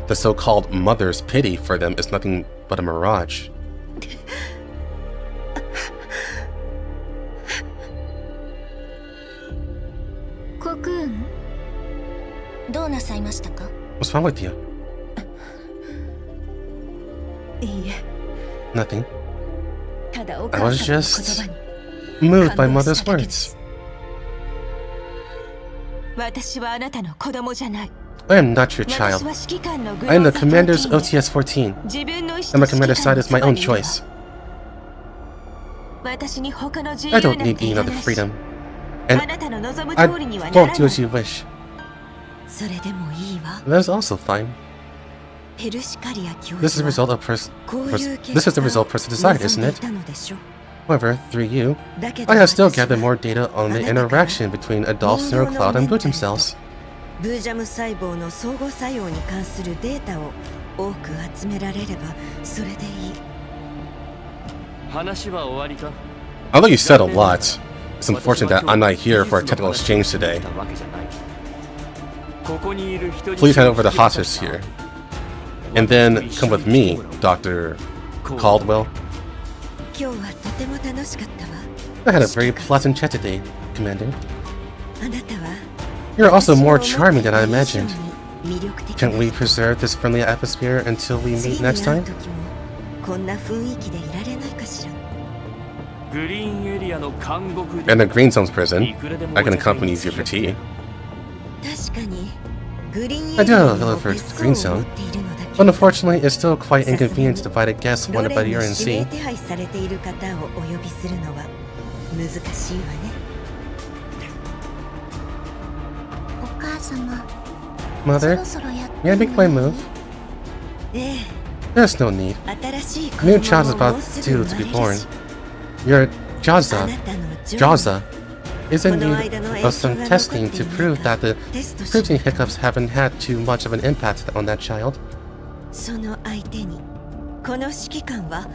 The so-called Mother's pity for them is nothing but a mirage. Cocoon, what's wrong with you? Nothing. I was just moved by Mother's words. I am not your child. I am the Commander's OTS-14, and my commander side is my own choice. I don't need any other freedom, and I won't do as you wish. That is also fine. This is the result person desired, isn't it? However, through you, I have still gathered more data on the interaction between a doll's neural cloud and Bujin cells. ブージャム細胞の相互作用に関するデータを多く集められればそれでいい。話は終わりか？ Although you said a lot, it's unfortunate that I'm not here for a technical exchange today. Please hand over the hostage here. And then come with me, Dr. Caldwell. 今日はとても楽しかったわ。 I had a very pleasant chat today, Commander. あなたは You're also more charming than I imagined. 魅力的 Can't we preserve this friendly atmosphere until we meet next 次に会 time? う時もこんな雰囲気でいられないかしら。 In the Green Zone's prison, I can accompany you for tea. 確かにグリーン I do have a エリア villa の for 別 Green 荘を持 Zone, っているのだけ but ど unfortunately it's still quite inconvenient to divide a guest ロ wanted レ by ン the に urine 指名 sea. 手配されている方をお呼びするのは難しいわね。お母様、 Mother, そろそろやっ may I make my move? ええ There's no need. 新しい子 New 供 child is もも about うす due ぐ to 生 be ま born. れるし Your あ Jaza, なたの Jaza is in この need 間の影響 of some が testing 残ってい to ない prove か that the テストし protein hiccups haven't had too much of an impact on that child. その相手にこの指揮官は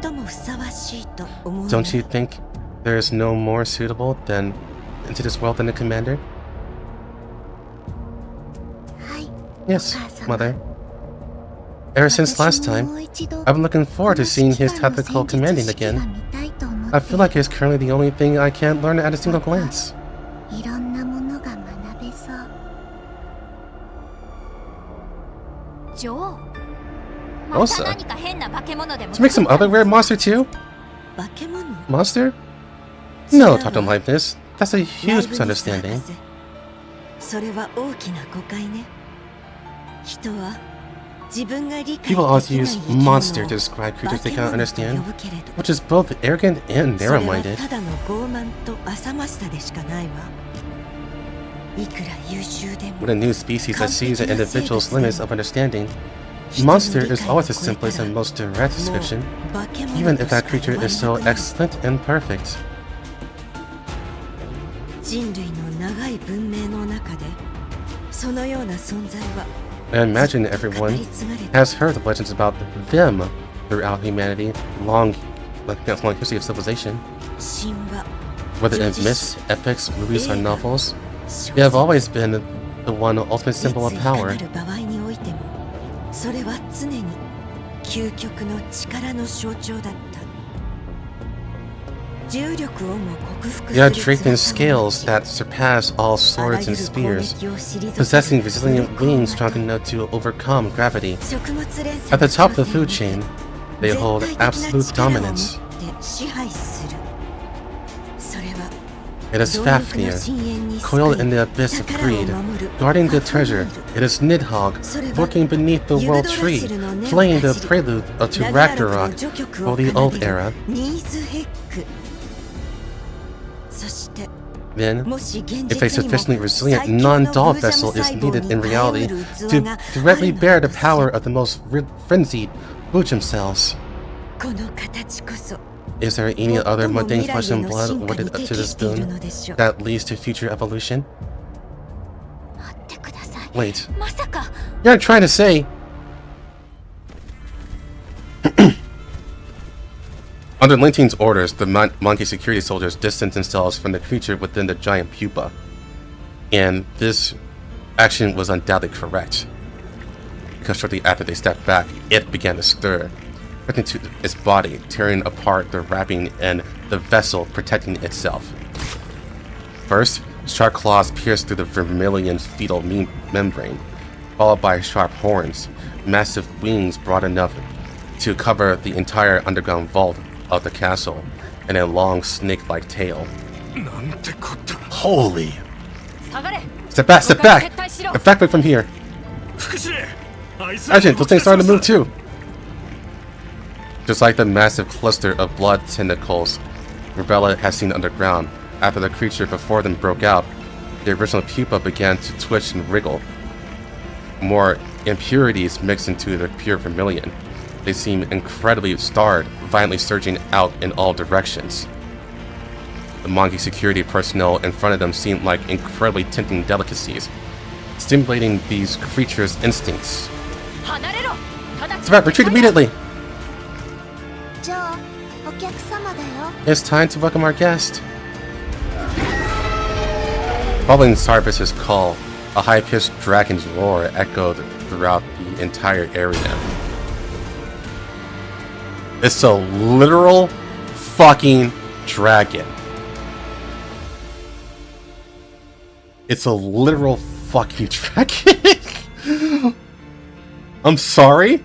最もふさわしいと思うの。 Don't you think there is no more suitable than into this world than the commander? はい。 Yes, Mother. Ever since last time, I've been looking forward to seeing his tactical commanding again. I feel like it's currently the only thing I can't learn at a single glance. いろんなものが学べそう。女王。 Elsa? 何か変な化け物でも To make some other rare monster too? 化け物 Monster? No, talking like this. That's a huge misunderstanding. それは大きな誤解ね。人は自分が理解でき People ない always use 生き物を monster to describe creatures they 化け cannot 物と呼 understand, ぶけれど which is both arrogant and それは narrow-minded. ただの傲慢と浅ましさでしかないわ。いくら優秀でも When a new species that sees an individual's limits of understanding, monster is always the simplest and most direct description, 化け物 even と if しか that creature 呼ばれ is な so くなる excellent and perfect. 人類の長い文明の中でそのような存在は I imagine everyone has heard the legends about them throughout humanity, long history of civilization. 神話 Whether in myths, epics, movies, or novels, they have always been the one ultimate symbol of いついか power. なる場合においてもそれは常に究極の力の象徴だった。重力をも克服す They are る draped in 翼を持 scales ち that surpass all あら swords ゆ and る攻 spears, 撃を退け possessing resilient 努力を wings ま strong と enough to overcome gravity. 食物連鎖 At the top of the の food 頂点 chain, に they hold 絶対的な absolute 力を持 dominance. って支配する。それは It is 貪欲な Fafnir, 深淵に coiled in the abyss of 宝を greed, 守る guarding the ファフニ treasure. ール It is Nidhogg, それは lurking beneath the ユグ world ドラ tree, シルの根を playing か the じり prelude to ラグナロクの Ragnarok 序曲 for を the 奏 old でる era. ニーズヘック。そして Then, もし現 if a 実にも sufficiently resilient 最強の non-doll ブージャム vessel is 細胞 needed に in 耐え reality うる器 to が directly あ bear る the の power だ of the most frenzied Bujum cells. この形こそ Is there any other 最も mundane 未来 flesh へ and の blood 進化 awarded に to 適 this している boon のでしょう。 that leads to future evolution? 待ってください。 Wait, まさか you're trying to say... Under Linting's orders, the monkey security soldiers distanced themselves from the creature within the giant pupa. And this action was undoubtedly correct. Because shortly after they stepped back, it began to stir, spreading to its body, tearing apart the wrapping and the vessel protecting itself. First, sharp claws pierced through the vermilion fetal membrane, followed by sharp horns, massive wings broad enough to cover the entire underground vault of the castle, and a long snake-like tail. Holy! 下がれ。 Step back! Step back! 撤退しろ。 Get back from here! 福士あいつら Agent, those things starting to move too! Just like the massive cluster of blood tentacles Rebella had seen underground, after the creature before them broke out, the original pupa began to twitch and wriggle. More impurities mixed into the pure vermilion. They seemed incredibly starred, violently surging out in all directions. The monkey security personnel in front of them seemed like incredibly tempting delicacies. stimulating these creatures' instincts. 離れろ。 Threat, retreat immediately! ジョー、お客様だよ。 It's time to welcome our guest. Following Starbiss's call, a high-pitched dragon's roar echoed throughout the entire area. It's a literal fucking dragon. It's a literal fucking dragon. I'm sorry?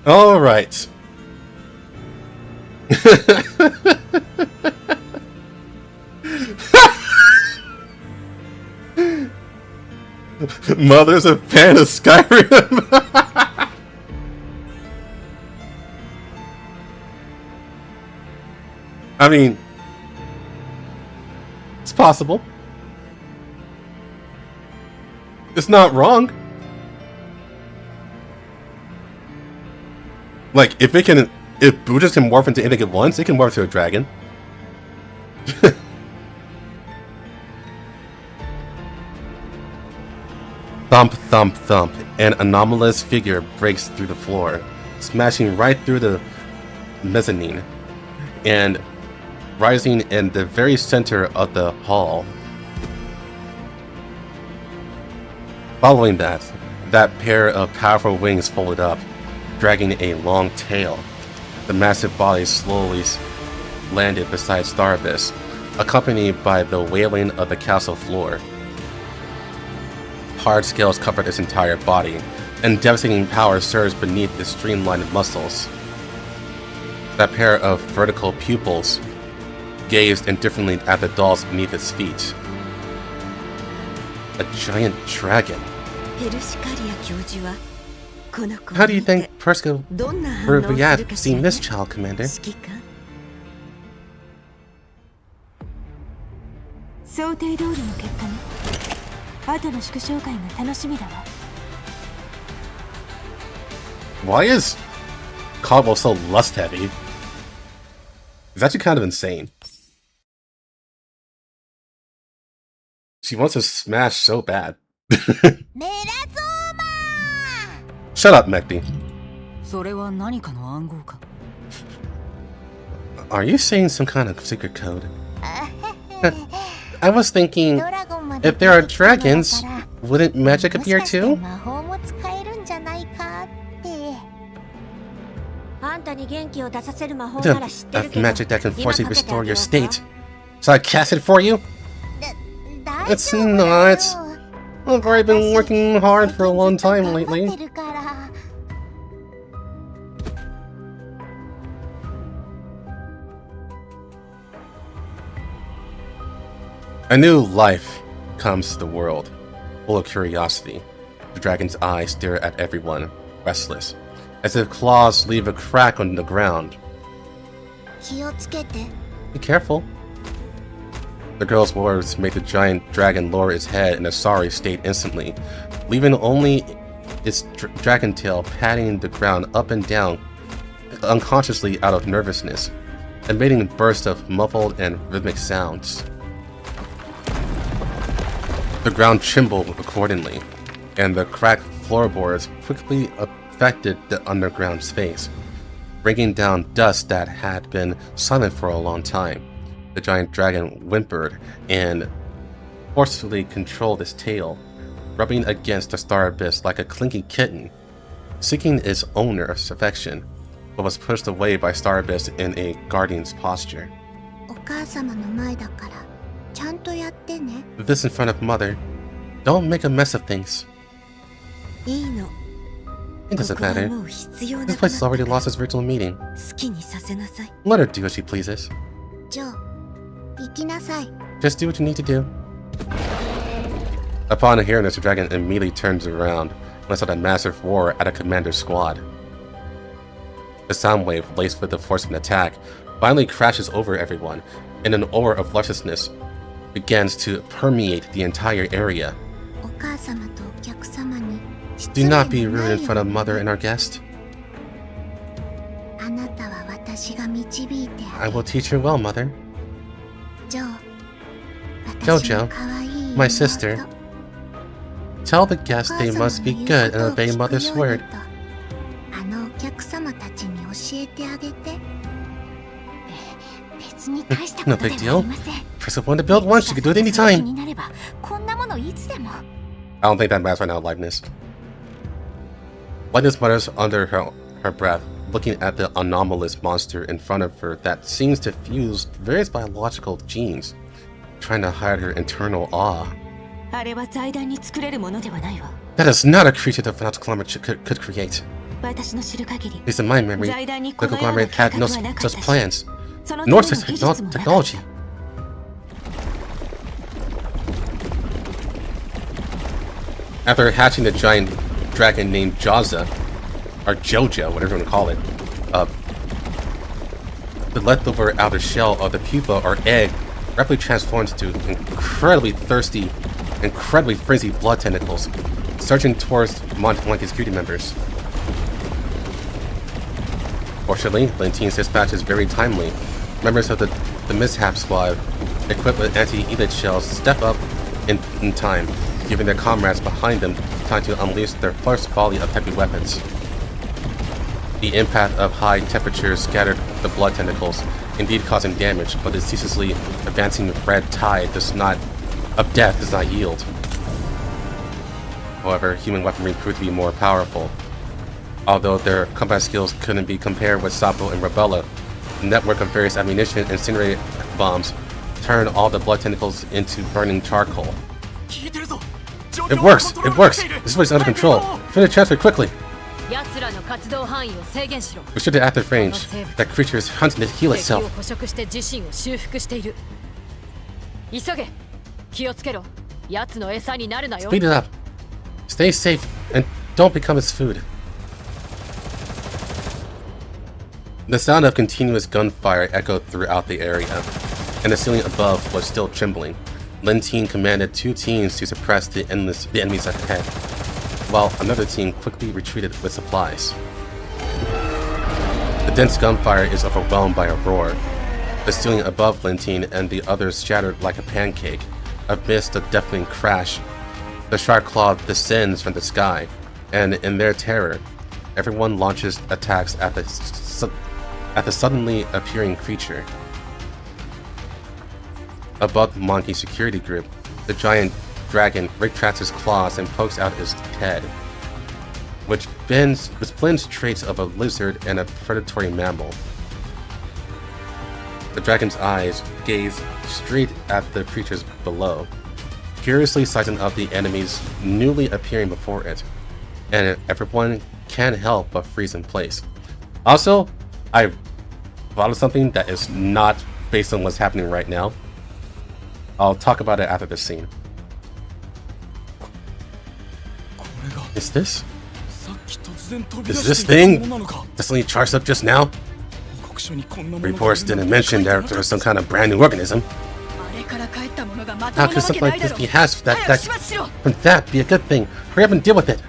All right. Mother's a fan of Skyrim. I mean, it's possible. It's not wrong. Like, if Buddhas can morph into anything at once, it can morph to a dragon. Thump, thump, thump. An anomalous figure breaks through the floor, smashing right through the mezzanine, and rising in the very center of the hall. Following that pair of powerful wings folded up, dragging a long tail. The massive body slowly landed beside Starabyss, accompanied by the wailing of the castle floor. Hard scales covered its entire body, and devastating power surged beneath the streamlined muscles. That pair of vertical pupils gazed indifferently at the dolls beneath its feet. A giant dragon. How do you think Perska would react seeing this child, Commander? 想定通りの結果ね。後の祝勝会が楽しみだわ。 Why is Caldwell so lust heavy? It's actually kind of insane. She wants to smash so bad. Shut up, Mekti. それは何かの暗号か? Are you saying some kind of secret code? I was thinking, if there are dragons, wouldn't magic appear too? A magic that can forcibly restore your state. So I cast it for you? It's not. I've already been working hard for a long time lately. A new life comes to the world, full of curiosity. The dragon's eyes stare at everyone, restless, as if claws leave a crack on the ground. Be careful. The girl's words made the giant dragon lower its head in a sorry state instantly, leaving only its dragon tail patting the ground up and down, unconsciously out of nervousness, emitting bursts of muffled and rhythmic sounds. The ground trembled accordingly, and the cracked floorboards quickly affected the underground space, bringing down dust that had been silent for a long time. The giant dragon whimpered and forcefully controlled its tail, rubbing against the star abyss like a clinky kitten, seeking its owner's affection, but was pushed away by Star Abyss in a guardian's posture. This in front of Mother. Don't make a mess of things. It doesn't matter. This place has already lost its original meaning. Let her do as she pleases. Just do what you need to do. Upon hearing this, the dragon immediately turns around and lets out a massive roar at a commander's squad. The sound wave, laced with the force of an attack, finally crashes over everyone in an aura of lusciousness. begins to permeate the entire area. お母様とお客様に Do not be rude in front of Mother and our guest. あなたは私が導いてあ I げ will teach her well, Mother. ジョー Jojo, my sister, tell the guests they must be good and obey Mother's word. あのお客様たちに教えてあげて。別に大したこ No とで big はあ deal. りません。 Press one to build one, she can do it 気 anytime. になればこんなものいつでも。 I don't think that matters right now, Likeness. Likeness mutters under her breath, looking at the anomalous monster in front of her that seems to fuse various biological genes, trying to hide her internal awe. あれは財団に作れるものではないわ。 That is not a creature the financial conglomerate could create. 私の知る限り、 At least in my memory, 財団に the このような conglomerate 計 had 画 no はなかった such し、 plans, そのため nor の such 技術もなかった technology. After hatching a giant dragon named Jaza, or Jojo, whatever you want to call it, the leftover outer shell of the pupa or egg rapidly transforms into incredibly thirsty, incredibly frenzied blood tentacles, surging towards Monkey's security members. Fortunately, Lentine's dispatch is very timely. Members of the Mishap Squad, equipped with anti-elite shells, step up in time, giving their comrades behind them time to unleash their first volley of heavy weapons. The impact of high temperatures scattered the blood tentacles, indeed causing damage, but the ceaselessly advancing red tide of death does not yield. However, human weaponry proved to be more powerful. Although their combat skills couldn't be compared with Sapo and Rebella, the network of various ammunition and incendiary bombs turned all the blood tentacles into burning charcoal. It works! It works! This place is under control. Finish transfer quickly! 奴らの活動範囲を制限しろ。 Restrict the active range. That creature is hunting to heal 敵を itself. 捕食して自身を修復している。急げ。気をつけろ。奴の餌になるなよ。 Speed it up. Stay safe and don't become its food. The sound of continuous gunfire echoed throughout the area, and the ceiling above was still trembling. Lentine commanded 2 teams to suppress the enemies ahead, while another team quickly retreated with supplies. The dense gunfire is overwhelmed by a roar. The ceiling above Lentine and the others shattered like a pancake. Amidst a deafening crash, the shark claw descends from the sky, and in their terror, everyone launches attacks at the suddenly appearing creature. Above the monkey security group, the giant dragon retracts his claws and pokes out his head, which blends traits of a lizard and a predatory mammal. The dragon's eyes gaze straight at the creatures below, curiously sizing up the enemies newly appearing before it, and everyone can't help but freeze in place. Also, I thought of something that is not based on what's happening right now. I'll talk about it after this scene. Is this thing that suddenly charged up just now? Reports didn't mention that there was some kind of brand new organism. How could something like this be hatched? From that be a good thing? Hurry up and deal with it.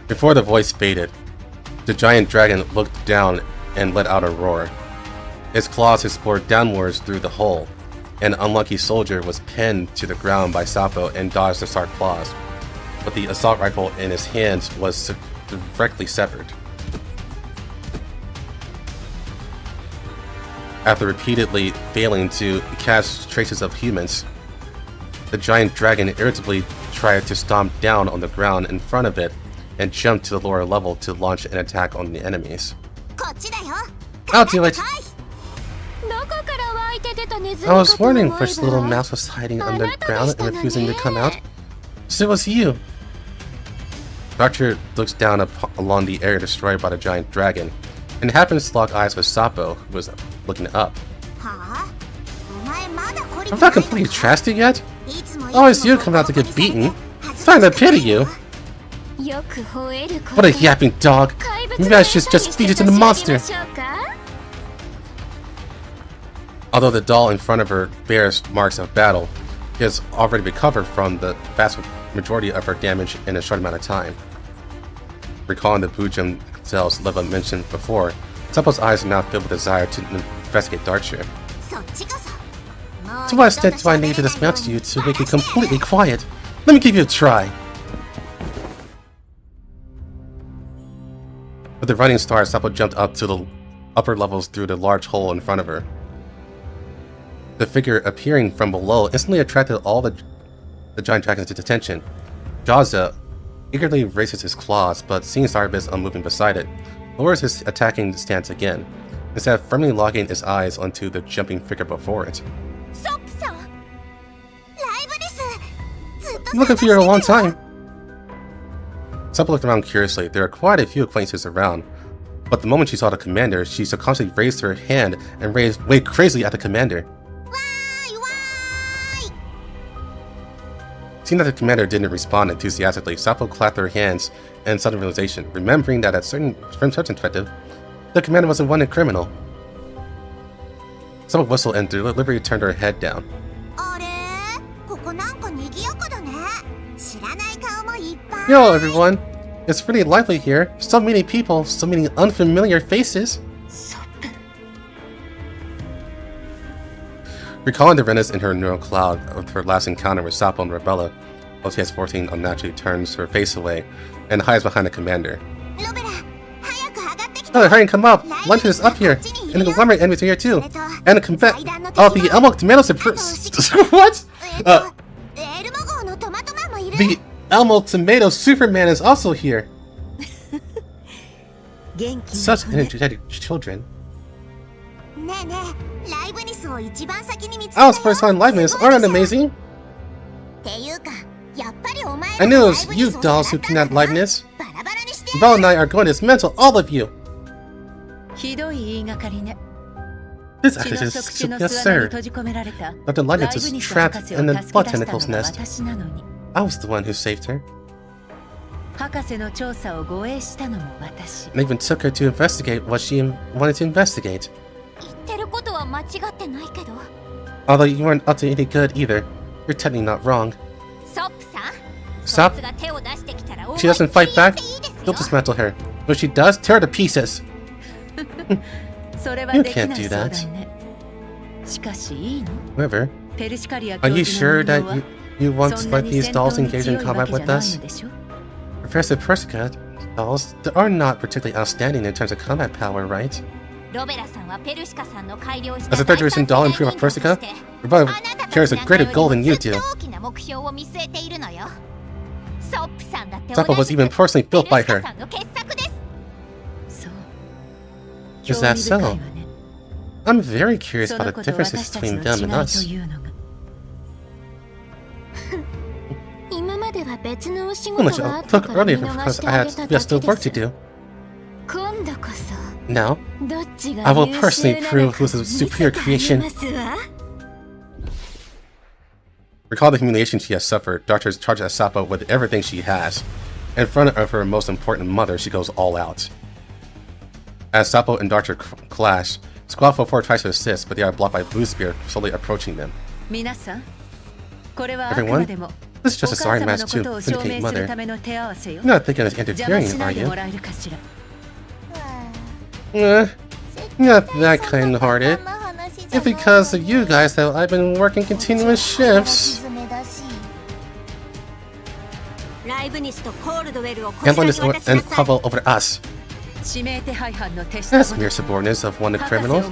Before the voice faded, the giant dragon looked down and let out a roar. Its claws explored downwards through the hole. An unlucky soldier was pinned to the ground by Sapo and dodged the sharp claws, but the assault rifle in his hands was directly severed. After repeatedly failing to catch traces of humans, the giant dragon irritably tried to stomp down on the ground in front of it and jumped to the lower level to launch an attack on the enemies. I'll do it! I was warning first little mouse was hiding underground and refusing to come out. So it was you. Archer looks down along the area destroyed by the giant dragon and happens to lock eyes with Sapo, who was looking up. I'm not completely trashed yet? Always you come out to get beaten. It's time to pity you. What a yapping dog. Maybe I should just feed it to the monster. Although the doll in front of her bears marks of battle, she has already recovered from the vast majority of her damage in a short amount of time. Recalling the Bujum cells Leva mentioned before, Seppo's eyes are now filled with desire to investigate Darkshire. To what extent do I need to dismount you to make you completely quiet? Let me give you a try. With the running stars, Seppo jumped up to the upper levels through the large hole in front of her. The figure appearing from below instantly attracted all the giant dragons to attention. Jawza eagerly raises his claws, but seeing Starbase unmoving beside it, lowers his attacking stance again, instead of firmly locking his eyes onto the jumping figure before it. I'm looking for you for a long time. Seppo looked around curiously. There are quite a few acquaintances around, but the moment she saw the commander, she subconsciously raised her hand and waved crazily at the commander. Seeing that the commander didn't respond enthusiastically, Seppo clapped her hands in sudden realization, remembering that from certain perspective, the commander was a wanted criminal. Seppo whistled and deliberately turned her head down. Yo everyone! It's really lively here. So many people, so many unfamiliar faces. Recalling the redness in her neural cloud of her last encounter with Seppo and Rebella, LTS-14 unnaturally turns her face away and hides behind the commander. Oh, hurry and come up! Lunch is up here, and the conglomerate enemies are here too. And the Elmo Tomato what? The Elmo Tomato Superman is also here. Such energetic children. I was first on Liveness, aren't that amazing? I knew it was you dolls who kidnapped Liveness. Belle and I are going dismantle all of you. This actually is absurd. Dr. Liveness is trapped in the blood tentacles nest. I was the one who saved her. And even took her to investigate what she wanted to investigate. Although you weren't up to any good either, you're technically not wrong. Stop. She doesn't fight back, don't dismantle her. When she does, tear her to pieces. You can't do that. However, are you sure that you want to let these dolls engage in combat with us? Professor Persica, dolls are not particularly outstanding in terms of combat power, right? As a third generation doll improved of Persica, Rebella carries a greater goal than you do. Seppo was even personally built by her. Is that so? I'm very curious about the differences between them and us. How much I took earlier because we had still work to do. Now, I will personally prove who's a superior creation. Recall the humiliation she has suffered. Doctor charges Seppo with everything she has. In front of her most important mother, she goes all out. As Seppo and Doctor clash, Squad 44 tries to assist, but they are blocked by Blue Spear slowly approaching them. Everyone, this is just a sorry match to vindicate Mother. You're not thinking of interfering, are you? Not that kind-hearted. It's because of you guys that I've been working continuous shifts. Handling this and Quavo over us. That's mere subordinates of one of the criminals.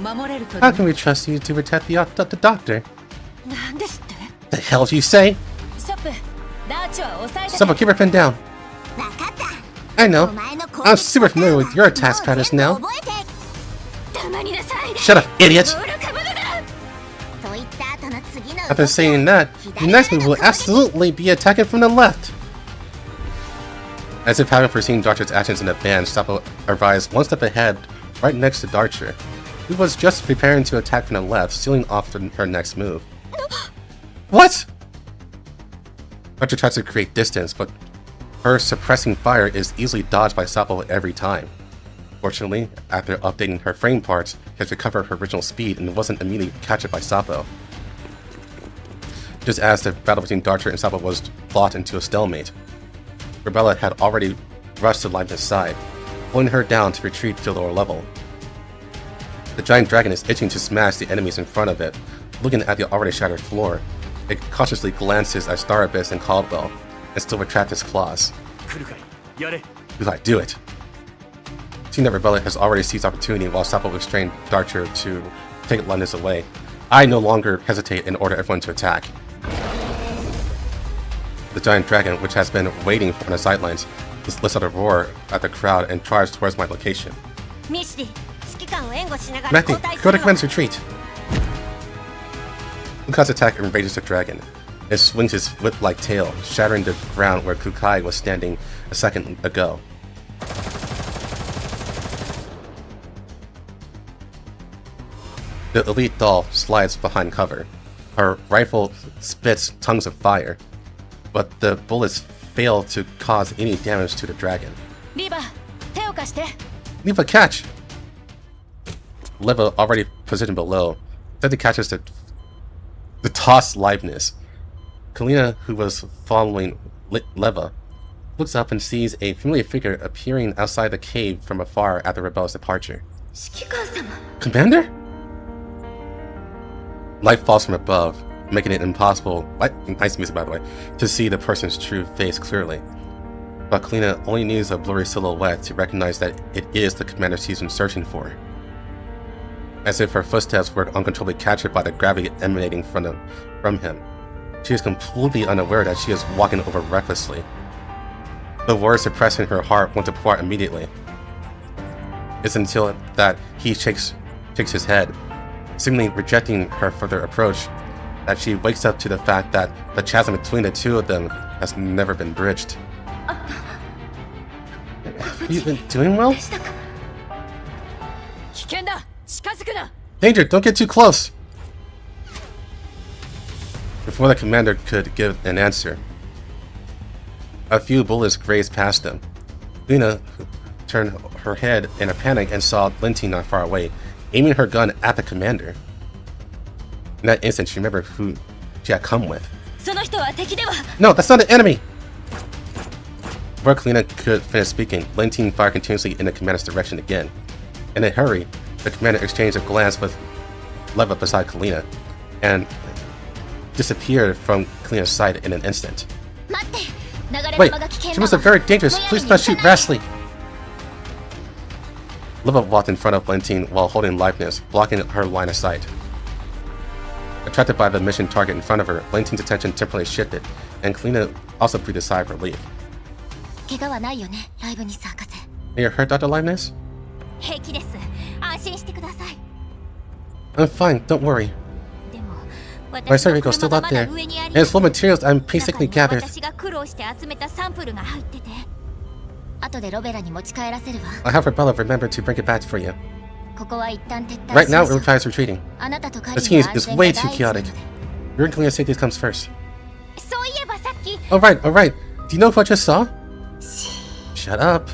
How can we trust you to protect the doctor? The hell do you say? Seppo, keep her pinned down. I know. I'm super familiar with your attack patterns now. Shut up, idiot! After saying that, the next move will absolutely be attacking from the left. As if having foreseen Darcher's actions in advance, Seppo arrives one step ahead, right next to Darcher, who was just preparing to attack from the left, sealing off her next move. What? Darcher tries to create distance, but her suppressing fire is easily dodged by Seppo every time. Fortunately, after updating her frame parts, she has recovered her original speed and wasn't immediately captured by Sapo. Just as the battle between Darcher and Sapo was brought into a stalemate, Rebella had already rushed to Leibniz's side, pulling her down to retreat to the lower level. The giant dragon is itching to smash the enemies in front of it. Looking at the already shattered floor, it cautiously glances at Star Abyss and Caldwell, and still retracts its claws. Kukai, do it! Seeing that Rebella has already seized opportunity while Sapo restrained Darcher to take Leibniz away, I no longer hesitate and order everyone to attack. The giant dragon, which has been waiting on the sidelines, lets out a roar at the crowd and charges towards my location. Matthew, go to Commander's retreat! Kukai's attack enrages the dragon. It swings its whip-like tail, shattering the ground where Kukai was standing a second ago. The elite doll slides behind cover. Her rifle spits tongues of fire, but the bullets fail to cause any damage to the dragon. Leva, catch! Leva, already positioned below, then catches the tossed Leibniz. Kalina, who was following Leva, looks up and sees a familiar figure appearing outside the cave from afar at the rebel's departure. Commander? Light falls from above, making it impossible, nice music by the way, to see the person's true face clearly. But Kalina only needs a blurry silhouette to recognize that it is the commander she's been searching for. As if her footsteps were uncontrollably captured by the gravity emanating from him, she is completely unaware that she is walking over recklessly. The words suppressing her heart want to pour out immediately. It's until that he shakes his head, seemingly rejecting her further approach, that she wakes up to the fact that the chasm between the two of them has never been bridged. Have you been doing well? Danger! Don't get too close! Before the commander could give an answer, a few bullets grazed past them. Lena turned her head in a panic and saw Linty not far away, aiming her gun at the commander. In that instant, she remembered who she had come with. No, that's not an enemy! Before Kalina could finish speaking, Linty fired continuously in the commander's direction again. In a hurry, the commander exchanged a glance with Leva beside Kalina, and disappeared from Kalina's sight in an instant. Wait, she must have very dangerous. Please not shoot rashly. Leva walked in front of Lentine while holding Leibniz, blocking her line of sight. Attracted by the mission target in front of her, Lentine's attention temporarily shifted, and Kalina also breathed a sigh of relief. Are you hurt, Dr. Leibniz? I'm fine, don't worry. My cervical is still up there, and it's full of materials I'm painstakingly gathered. I'll have Rebella remember to bring it back for you. Right now, Readthrough is retreating. The team is way too chaotic. Your and Kalina's safety comes first. Alright. Do you know what I just saw? Shut up.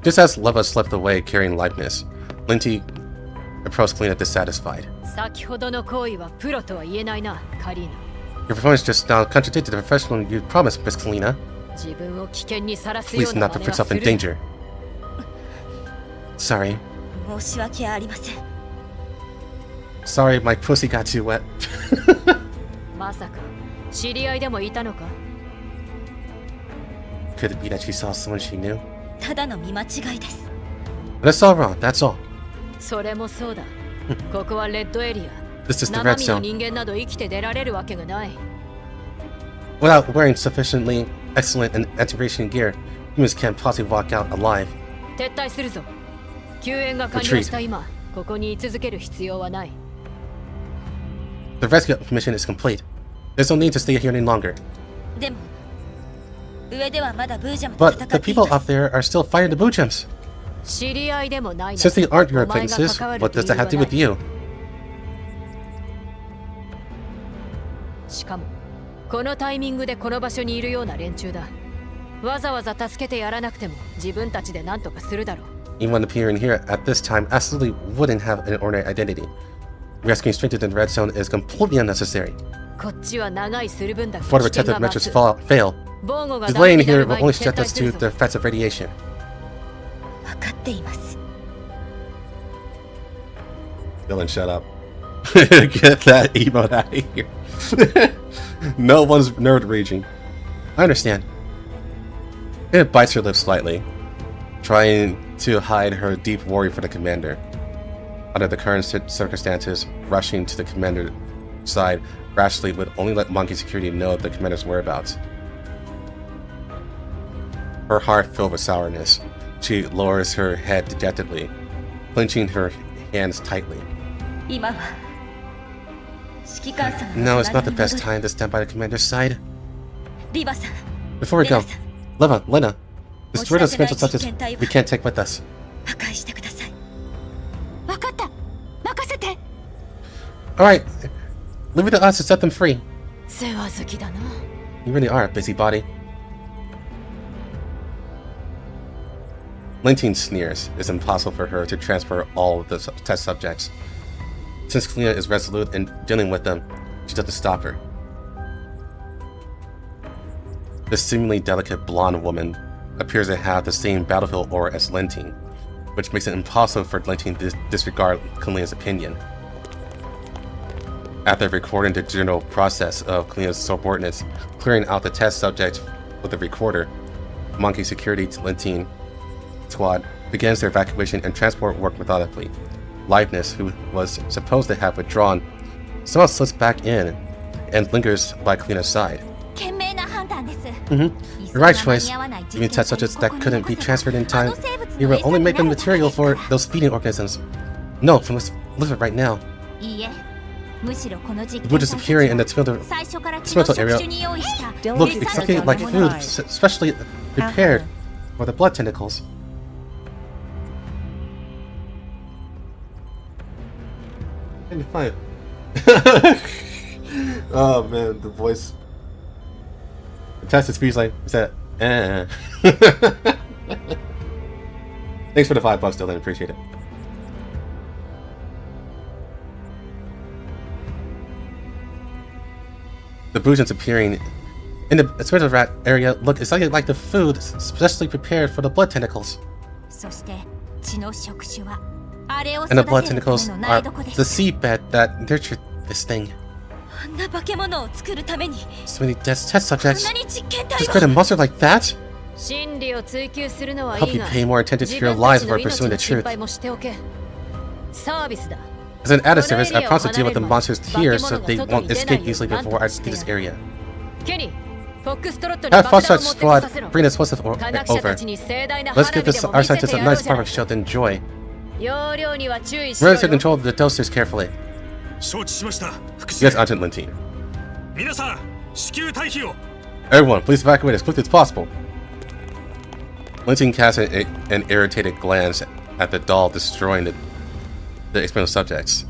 Just as Leva slipped away carrying Leibniz, Linty approached Kalina dissatisfied. Your performance just now contradicted the professional you promised, Miss Kalina. Please not put yourself in danger. Sorry. Sorry, my pussy got too wet. Could it be that she saw someone she knew? That's all wrong, that's all. This is the red zone. Without wearing sufficiently excellent and anti-radiation gear, humans can't possibly walk out alive. Retreat. The rescue mission is complete. There's no need to stay here any longer. But the people up there are still fighting the Bujams. Since they aren't your acquaintances, what does that have to do with you? わざわざ助けてやらなくても自分たちで何とかするだろう。 Anyone appearing here at this time absolutely wouldn't have an ordinary identity. Rescuing strangers in the red zone is completely unnecessary. こっちは長いする分だけ Before the 危険 protective が measures 増す。 fail, 防護が delaying ダメにな here る will 前 only に subject 撤退 us する to ぞ。 the effects of radiation. 分かっています。 Dylan, shut up. Get that emote out of here. No one's nerd raging. I understand. It bites her lips slightly, trying to hide her deep worry for the commander. Under the current circumstances, rushing to the commander's side rashly would only let Monkey Security know the commander's whereabouts. Her heart filled with sourness. She lowers her head dejectedly, clenching her hands tightly. 今は指揮官様の No, it's not the 隣に best 戻る time to stand by the commander's side. リバさん、 Before we go, Lena, destroy those mental subjects 実験体は we can't take with us. 破壊してください。分かった。任せて。 Alright, leave it to us to set them free. 世話好きだな。 You really are a busybody. Lintine sneers. It's impossible for her to transfer all of the test subjects. Since Kalina is resolute in dealing with them, she doesn't stop her. This seemingly delicate blonde woman appears to have the same battlefield aura as Lintine, which makes it impossible for Lintine to disregard Kalina's opinion. After recording the general process of Kalina's subordinates clearing out the test subject with the recorder, Monkey Security Lintine Squad begins their evacuation and transport work methodically. Liveness, who was supposed to have withdrawn, somehow slips back in and lingers by Kalina's side. 賢明な判断です。 The right choice. Even test subjects that couldn't be transferred in time, you will only make them material for those feeding organisms. No, from this look at right now. いいえ。むしろこの実 The wood is appearing in the experimental 最初から血の experimental 触 area 手に用意した look exactly like food, especially prepared for the blood tentacles. And fine. Oh man, the voice. The test speech like is that. Thanks for the $5, Dylan. Appreciate it. The Bujans appearing in the experimental rat area look exactly like the food specially prepared for the blood tentacles. そして血の触手はあれを And the 育 blood てるため tentacles の are 苗床で the す。 seedbed that nurtured this thing. あんな化け物を作るために So many test こん subjects なに実験体 just create a を monster like that? 真理を追求するのは Help いい you が、 pay more attention to 自 your 分た lives ちの before 命 pursuing の the 心 truth. 配もしておけ。サービスだ。 As an added service, I promise to deal with the monsters here so they won't escape easily before I leave this area. ケニー、フォックストロットに Have 爆弾を Foxtrot 持ってこさせ Squad ろ。 bring this explosive 科学者 over. たちに盛大な Let's 花 give 火で this も our 見せ scientists て a やろう nice じゃない fireworks show to enjoy. 容量には注意し Remember ろ to よ。 control the dosers carefully. 承知しました副 You 司 guys aren't Lintine. 皆さん至急退避を Everyone, please evacuate as quickly as possible. Lintine casts an irritated glance at the doll destroying the experimental subjects.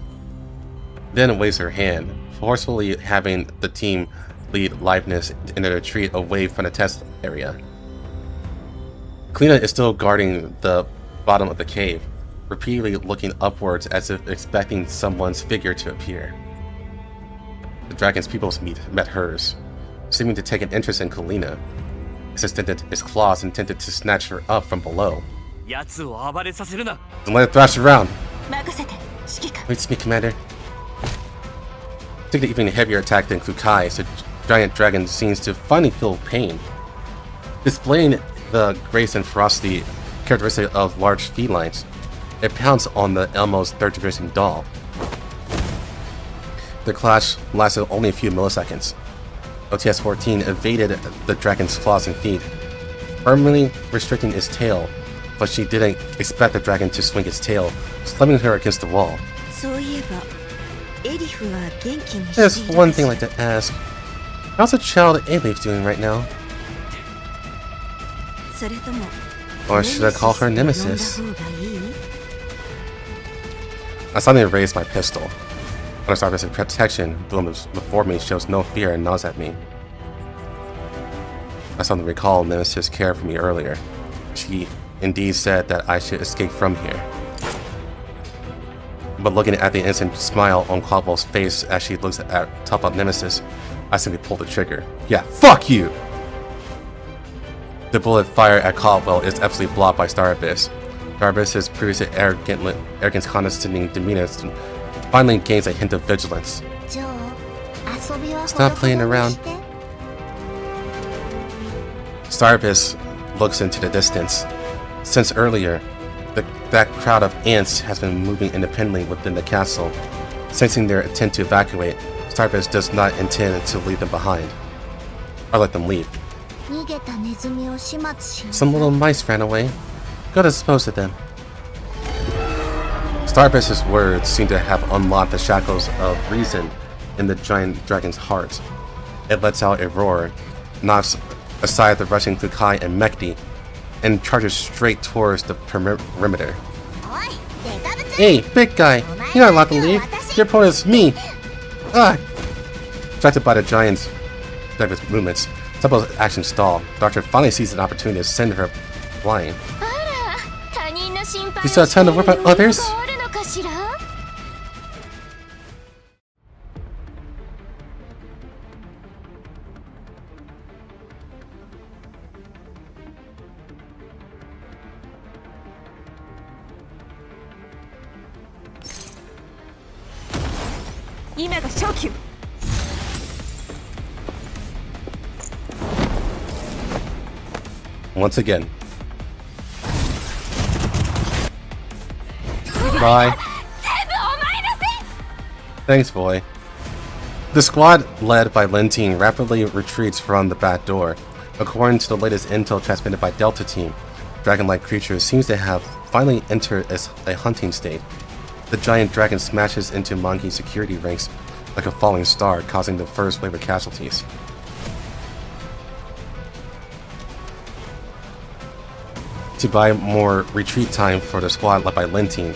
Then waves her hand, forcefully having the team lead Liveness in a retreat away from the test area. Kalina is still guarding the bottom of the cave, repeatedly looking upwards as if expecting someone's figure to appear. The dragon's pupils met hers, seeming to take an interest in Kalina. It's extended its claws intended to snatch her up from below. 奴を暴れさせるな Don't let it thrash around. 任せて指揮官。 Wait, me, Commander. Take the even heavier attack than Kukai, so Giant Dragon seems to finally feel pain. Displaying the grace and ferocity characteristic of large felines, it pounds on the Elmo's third generation doll. The clash lasted only a few milliseconds. OTS-14 evaded the dragon's claws and feet, firmly restricting its tail, but she didn't expect the dragon to swing its tail, slamming her against the wall. そういえばエリフは元気にして There's いる one thing I'd like to ask. How's the child A-Leaf doing right now? それとも Or should I call her Nemesis? 呼んだ方がいい I suddenly raised my pistol. On a surface of protection, the woman before me shows no fear and nods at me. I suddenly recall Nemesis' care for me earlier. She indeed said that I should escape from here. But looking at the innocent smile on Caldwell's face as she looks at top of Nemesis, I simply pulled the trigger. Yeah, fuck you! The bullet fired at Caldwell is absolutely blocked by Star Abyss. Star Abyss's previously arrogance condescending demeanor finally gains a hint of vigilance. Stop playing around. Star Abyss looks into the distance. Since earlier, that crowd of ants has been moving independently within the castle. Sensing their intent to evacuate, Star Abyss does not intend to leave them behind, or let them leave. Some little mice ran away. Go dispose of them. Star Abyss's words seem to have unlocked the shackles of reason in the giant dragon's heart. It lets out a roar, knocks aside the rushing Fukai and Mekti, and charges straight towards the perimeter. Hey, big guy! You're not allowed to leave! Your opponent is me! Ah! Distracted by the giant's movements, Sabo's action stall. Doctor finally sees an opportunity to send her flying. You still have time to work on others? Once again. Bye. Thanks, boy. The squad, led by Lentine, rapidly retreats from the back door. According to the latest intel transmitted by Delta Team, dragon-like creature seems to have finally entered a hunting state. The giant dragon smashes into Monkey's security ranks like a falling star, causing the first wave of casualties. To buy more retreat time for the squad led by Lentine,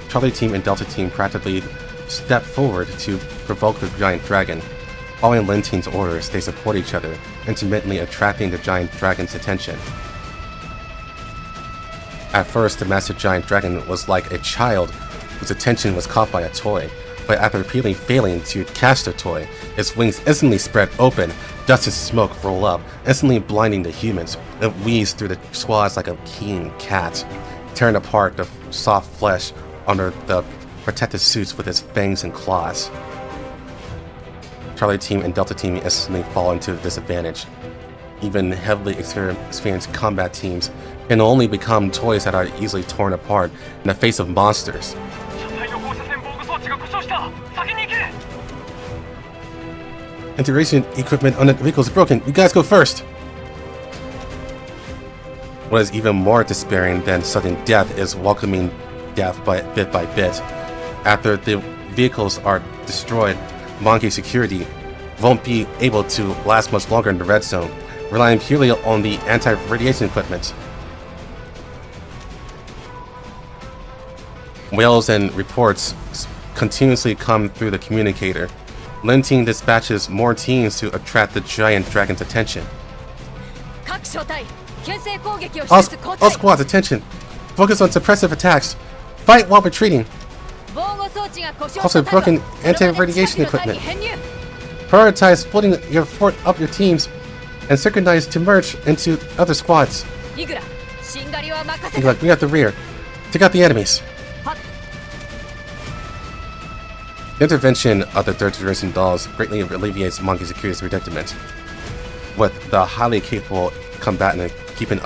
Charlie Team and Delta Team practically step forward to provoke the giant dragon. Following Lentine's orders, they support each other, intermittently attracting the giant dragon's attention. At first, the massive giant dragon was like a child whose attention was caught by a toy, but after repeatedly failing to catch the toy, its wings instantly spread open, dust and smoke roll up, instantly blinding the humans. It weaves through the squads like a keen cat, tearing apart the soft flesh under the protective suits with its fangs and claws. Charlie Team and Delta Team instantly fall into disadvantage. Even heavily experienced combat teams can only become toys that are easily torn apart in the face of monsters. Integration equipment on the vehicle is broken. You guys go first! What is even more despairing than sudden death is welcoming death bit by bit. After the vehicles are destroyed, Monkey security won't be able to last much longer in the red zone, relying purely on the anti-radiation equipment. Wails and reports continuously come through the communicator. Lentine dispatches more teams to attract the giant dragon's attention. All squads, attention! Focus on suppressive attacks. Fight while retreating. Also broken anti-radiation equipment. Prioritize splitting your fort up your teams and synchronize to merge into other squads. Igla, bring out the rear. Take out the enemies. The intervention of the third generation dolls greatly alleviates Monkey Security's predicament. With the highly capable combatant keeping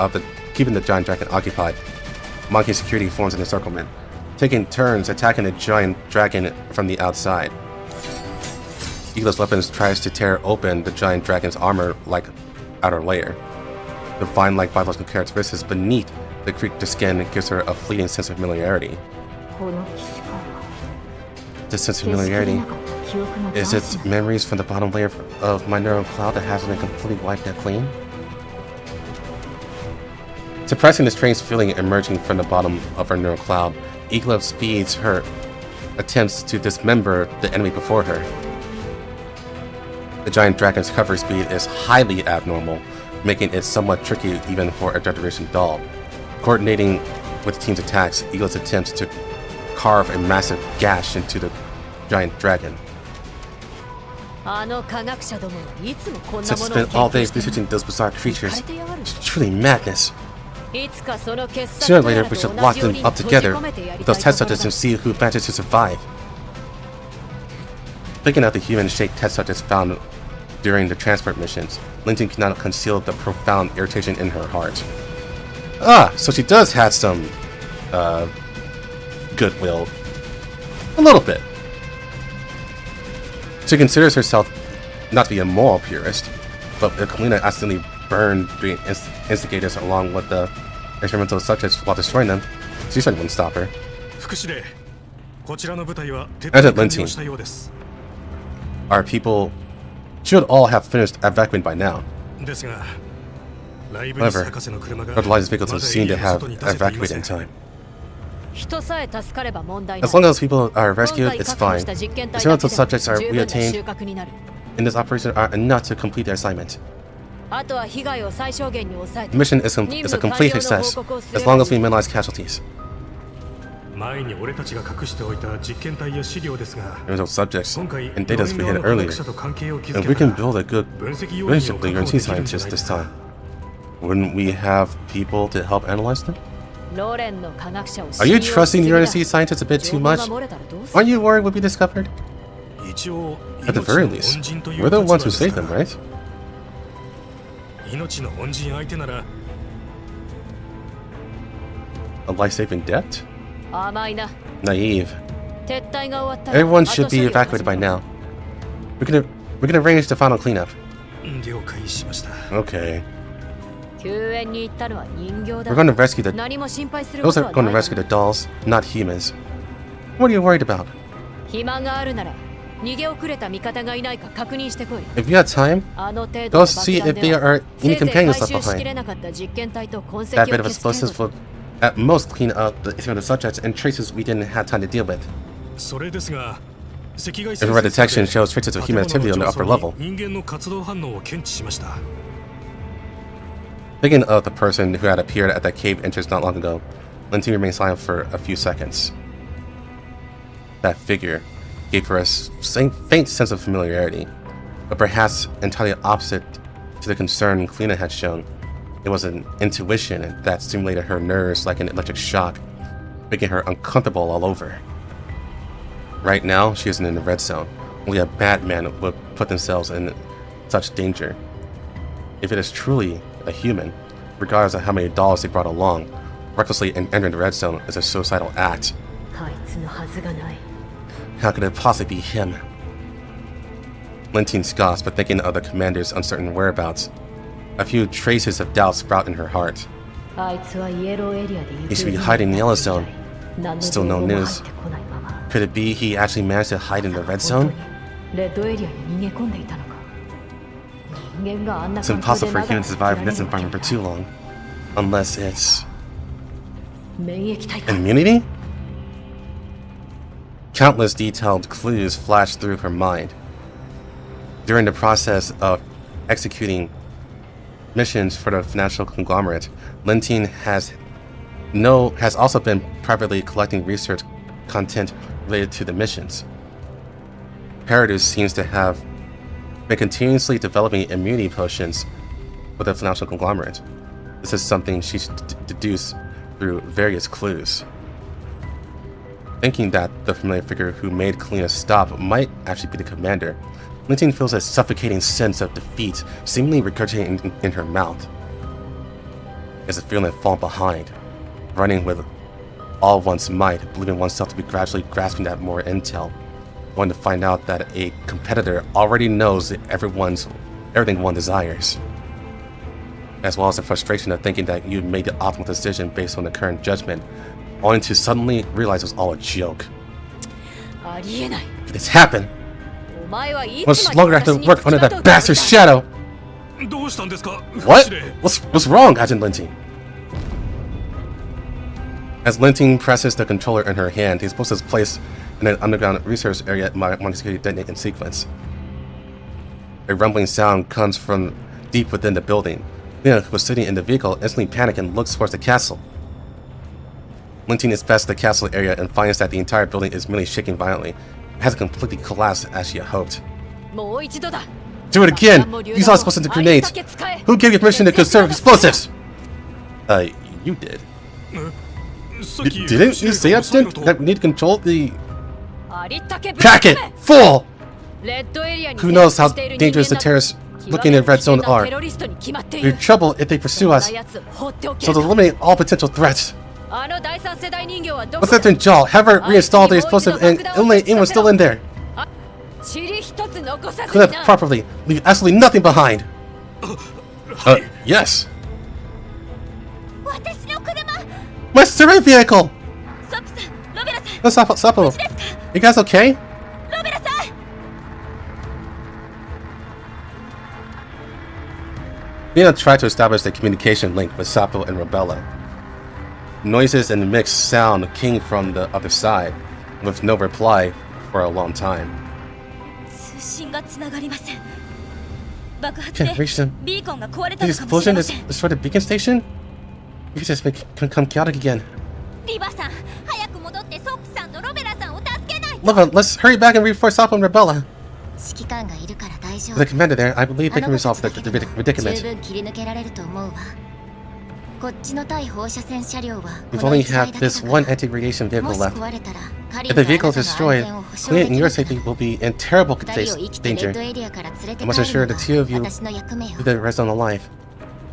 the giant dragon occupied, Monkey Security forms an encirclement, taking turns attacking the giant dragon from the outside. Igla's weapons tries to tear open the giant dragon's armor-like outer layer. The vine-like biological characteristics beneath the skin gives her a fleeting sense of familiarity. This sense of familiarity, is it memories from the bottom layer of my neural cloud that hasn't been completely wiped out clean? Suppressing the strange feeling emerging from the bottom of her neural cloud, Igla speeds her attempts to dismember the enemy before her. The giant dragon's recovery speed is highly abnormal, making it somewhat tricky even for a generation doll. Coordinating with the team's attacks, Eagle's attempts to carve a massive gash into the giant dragon. To spend all day researching those bizarre creatures, it's truly madness. Sooner or later, we should lock them up together with those test subjects and see who manages to survive. Picking out the human-shaped test subjects found during the transport missions, Linton cannot conceal the profound irritation in her heart. Ah, so she does have some, goodwill. A little bit. She considers herself not to be a moral purist, but if Kalina accidentally burned the instigators along with the experimental subjects while destroying them, she certainly wouldn't stop her. Edit Linton. Our people should all have finished evacuating by now. However, the licensed vehicles seem to have evacuated in time. As long as people are rescued, it's fine. The experimental subjects we obtained in this operation are enough to complete their assignment. The mission is a complete success, as long as we minimize casualties. Experimental subjects and data we had earlier, and we can build a good relationship with your team scientists this time. Wouldn't we have people to help analyze them? Are you trusting your UNSC scientists a bit too much? Aren't you worried we'll be discovered? At the very least, we're the ones who saved them, right? A life-saving debt? Naive. Everyone should be evacuated by now. We can arrange the final cleanup. Okay. We're going to rescue those are going to rescue the dolls, not humans. What are you worried about? If you have time, go see if there are any companions left behind. That bit of explosives will at most clean up the subjects and traces we didn't have time to deal with. Infrared detection shows traces of human activity on the upper level. Thinking of the person who had appeared at that cave entrance not long ago, Linton remained silent for a few seconds. That figure gave her a faint sense of familiarity, but perhaps entirely opposite to the concern Kalina had shown. It was an intuition that stimulated her nerves like an electric shock, making her uncomfortable all over. Right now, she isn't in the red zone. Only a bad man would put themselves in such danger. If it is truly a human, regardless of how many dolls they brought along, recklessly entering the red zone is a suicidal act. How could it possibly be him? Linton scoffs, but thinking of the commander's uncertain whereabouts, a few traces of doubt sprout in her heart. He should be hiding in the yellow zone. Still no news. Could it be he actually managed to hide in the red zone? It's impossible for humans to survive in this environment for too long. Unless it's... immunity? Countless detailed clues flashed through her mind. During the process of executing missions for the financial conglomerate, Linton has also been privately collecting research content related to the missions. Paradis seems to have been continuously developing immunity potions for the financial conglomerate. This is something she should deduce through various clues. Thinking that the familiar figure who made Kalina stop might actually be the commander, Linton feels a suffocating sense of defeat seemingly regurgitating in her mouth. It's a feeling of falling behind, running with all one's might, believing oneself to be gradually grasping at more intel, wanting to find out that a competitor already knows everything one desires, as well as the frustration of thinking that you've made the optimal decision based on the current judgment, only to suddenly realize it was all a joke. If this happened, much longer I have to work under that bastard's shadow. What? What's wrong, Agent Linton? As Linton presses the controller in her hand, he's supposed to place in an underground research area at Monkey Security detonate in sequence. A rumbling sound comes from deep within the building. Lena, who was sitting in the vehicle, instantly panicked and looks towards the castle. Linting inspects the castle area and finds that the entire building is merely shaking violently. It hasn't completely collapsed as she had hoped. Do it again! Use all explosives and grenades! Who gave you permission to conserve explosives? You did. Didn't you say that we need to control the packet? Fool! Who knows how dangerous the terrorists looking at Red Zone are? We're in trouble if they pursue us. So to eliminate all potential threats, let's let them jaw, have her reinstall the explosive and eliminate anyone still in there. Clean up properly, leave absolutely nothing behind. Yes. My survey vehicle! No, Sapo. You guys okay? Lena tried to establish the communication link with Sapo and Rebella. Noises and mixed sound came from the other side, with no reply for a long time. Can't reach them. The explosion is destroyed the beacon station? You just can come chaotic again. Leva, let's hurry back and reinforce Sapo and Rebella. With the commander there, I believe they can resolve the predicament. We've only have this one anti-radiation vehicle left. If the vehicle is destroyed, Clea and your safety will be in terrible danger. I must assure the two of you leave the rest on alive.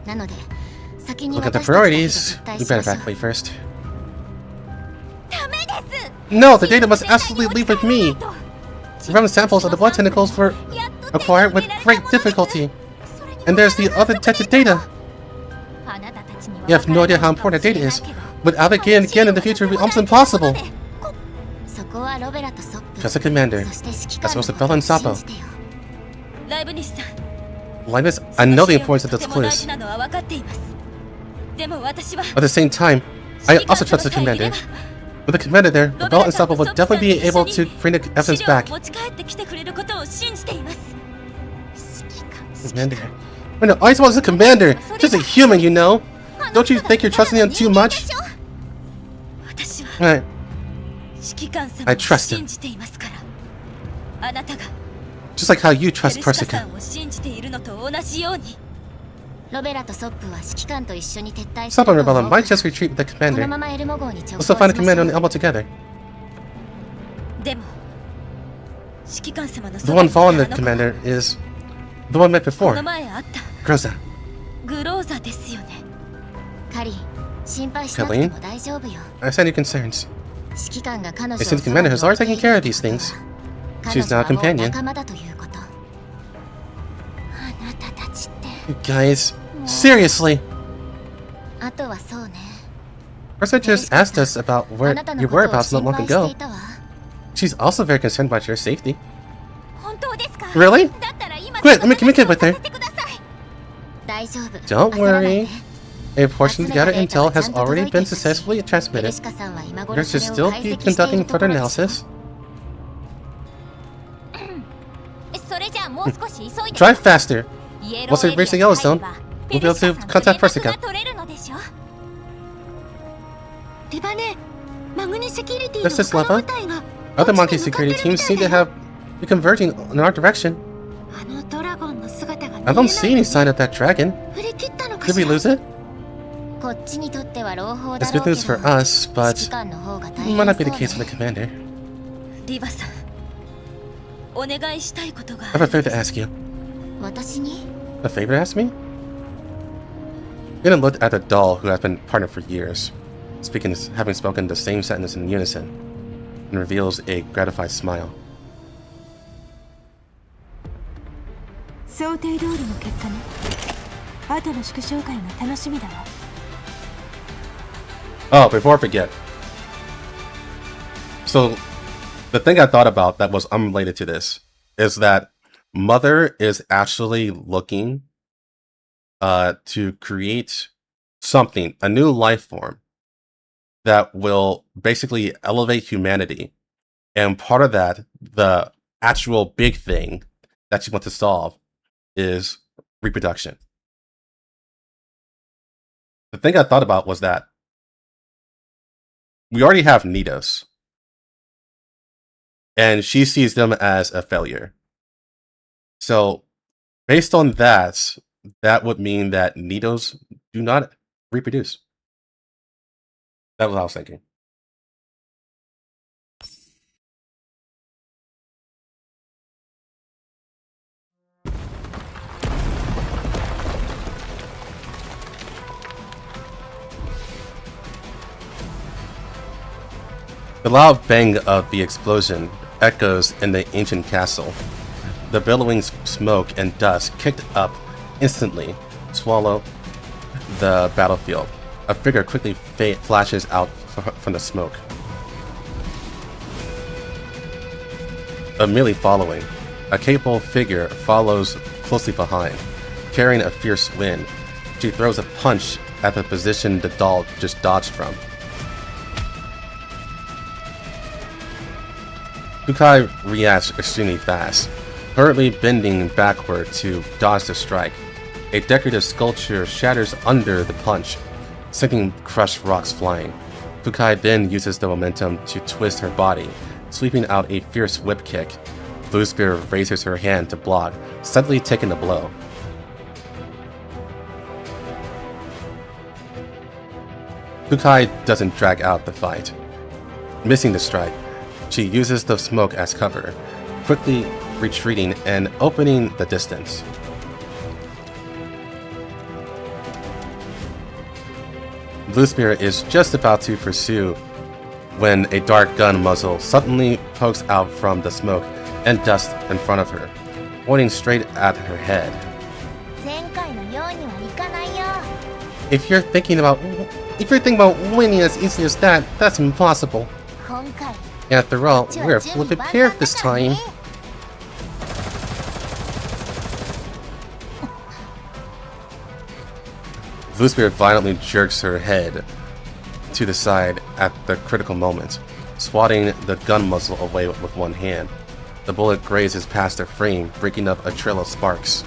Look at the priorities. We better evacuate first. No, the data must absolutely leave with me. The relevant samples of the blood tentacles were acquired with great difficulty. And there's the other detected data. You have no idea how important that data is. Without it again in the future, it will be almost impossible. Just a commander, as well as Bella and Sapo. Linus, I know the importance of those clues. At the same time, I also trust the commander. With the commander there, Bella and Sapo will definitely be able to bring the evidence back. Commander. No, I just want a commander. Just a human, you know. Don't you think you're trusting him too much? Right. I trust him. Just like how you trust Persica. Sapo and Rebella might just retreat with the commander. We'll still find the commander on the elbow together. The one following the commander is the one met before. Groza. Colleen? I understand your concerns. It seems the commander has already taken care of these things. She's now a companion. You guys, seriously? Persica just asked us about where your whereabouts not long ago. She's also very concerned about your safety. Really? Great, let me communicate with her. Don't worry. A portion of gathered intel has already been successfully transmitted. There should still be conducting further analysis. Drive faster. Once we reach the yellow zone, we'll be able to contact Persica. This is Leva. Other monkey security teams seem to have been converging in our direction. I don't see any sign of that dragon. Did we lose it? It's good news for us, but it might not be the case for the commander. I have a favor to ask you. A favor to ask me? Lena looked at the doll who has been partnered for years, having spoken the same sentence in unison, and reveals a gratified smile. Oh, before I forget. So, the thing I thought about that was unrelated to this is that Mother is actually looking to create something, a new life form that will basically elevate humanity. And part of that, the actual big thing that she wants to solve is reproduction. the thing I thought about was that we already have Nidos, and she sees them as a failure. So, based on that, that would mean that Nidos do not reproduce. That was what I was thinking. The loud bang of the explosion echoes in the ancient castle. The billowing smoke and dust kicked up instantly, swallow the battlefield. A figure quickly flashes out from the smoke. Immediately following, a capable figure follows closely behind, carrying a fierce wind. She throws a punch at the position the doll just dodged from. Fukai reacts extremely fast, hurriedly bending backward to dodge the strike. A decorative sculpture shatters under the punch, sending crushed rocks flying. Fukai then uses the momentum to twist her body, sweeping out a fierce whip kick. Bluespear raises her hand to block, suddenly taking the blow. Fukai doesn't drag out the fight. Missing the strike, she uses the smoke as cover, quickly retreating and opening the distance. Bluespear is just about to pursue when a dark gun muzzle suddenly pokes out from the smoke and dust in front of her, pointing straight at her head. If you're thinking about winning as easily as that, that's impossible. After all, we're fully prepared this time. Bluespear violently jerks her head to the side at the critical moment, swatting the gun muzzle away with one hand. The bullet grazes past her frame, breaking up a trail of sparks.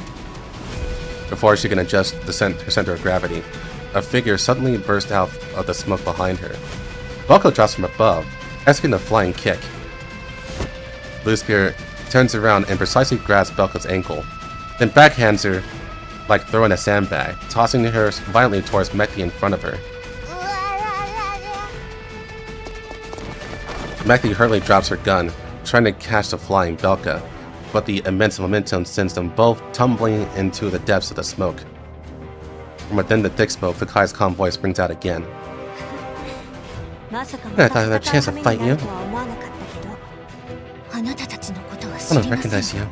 Before she can adjust her center of gravity, a figure suddenly bursts out of the smoke behind her. Belko drops from above, executing a flying kick. Bluespear turns around and precisely grabs Belko's ankle, then backhands her like throwing a sandbag, tossing her violently towards Mekti in front of her. Mekti hurriedly drops her gun, trying to catch the flying Belka, but the immense momentum sends them both tumbling into the depths of the smoke. From within the thick smoke, Fukai's calm voice brings out again. I thought I had a chance to fight you. I don't recognize you.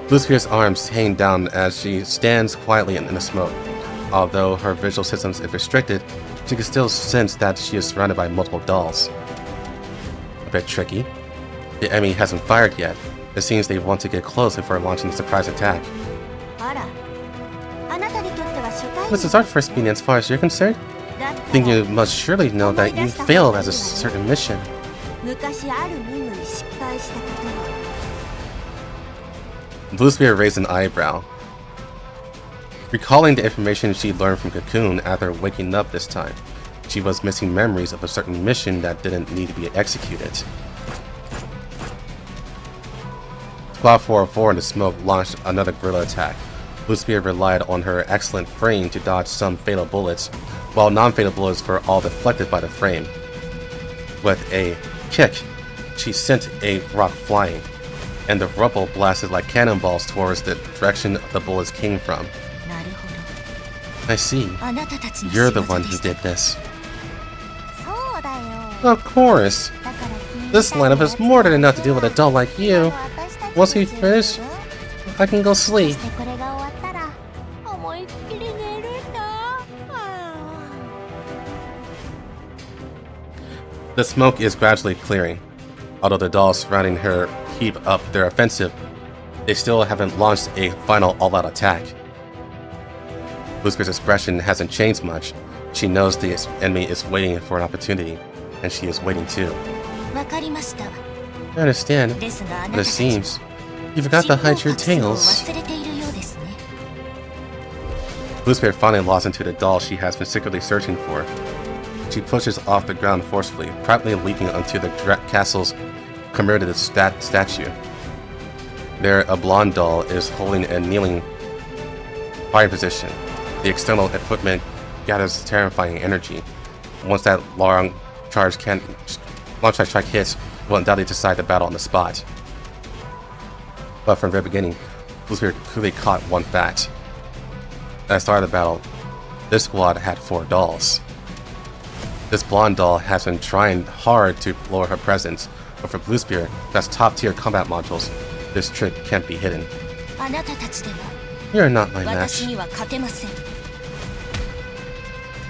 Bluespear's arms hang down as she stands quietly in the smoke. Although her visual systems is restricted, she can still sense that she is surrounded by multiple dolls. A bit tricky. The enemy hasn't fired yet. It seems they want to get close before launching the surprise attack. This is our first meeting as far as you're concerned? Then you must surely know that you failed as a certain mission. Bluespear raised an eyebrow, recalling the information she learned from Cocoon after waking up this time. She was missing memories of a certain mission that didn't need to be executed. Squad 404 in the smoke launched another guerrilla attack. Bluespear relied on her excellent frame to dodge some fatal bullets, while non-fatal bullets were all deflected by the frame. With a kick, she sent a rock flying, and the rubble blasted like cannonballs towards the direction the bullets came from. I see. You're the one who did this. Of course. This lineup is more than enough to deal with a doll like you. Once we finish, I can go sleep. The smoke is gradually clearing. Although the dolls surrounding her keep up their offensive, they still haven't launched a final all-out attack. Bluespear's expression hasn't changed much. She knows the enemy is waiting for an opportunity, and she is waiting too. I understand, but it seems you forgot to hide your tails. Bluespear finally lost into the doll she has been secretly searching for. She pushes off the ground forcefully, proudly leaping onto the castle's commemorative statue. There, a blonde doll is holding a kneeling fire position. The external equipment gathers terrifying energy. Once that long charge strike hits, will undoubtedly decide the battle on the spot. But from the very beginning, Bluespear clearly caught one fact. At the start of the battle, this squad had 4 dolls. This blonde doll has been trying hard to lower her presence, but for Bluespear, that's top-tier combat modules, this trick can't be hidden. You're not my match.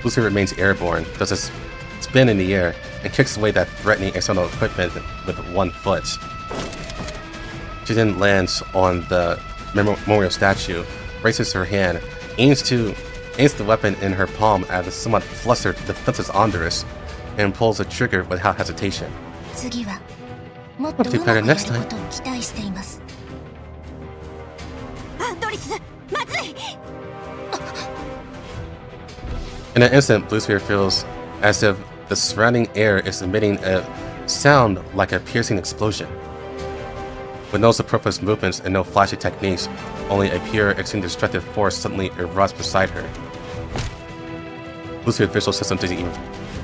Bluespear remains airborne, does a spin in the air, and kicks away that threatening external equipment with 1 foot. She then lands on the memorial statue, raises her hand, aims the weapon in her palm at the somewhat flustered defenseless Andres, and pulls the trigger without hesitation. I'll do better next time. In an instant, Bluespear feels as if the surrounding air is emitting a sound like a piercing explosion. With no superfluous movements and no flashy techniques, only a pure, extremely destructive force suddenly erupts beside her. Bluespear's visual system doesn't even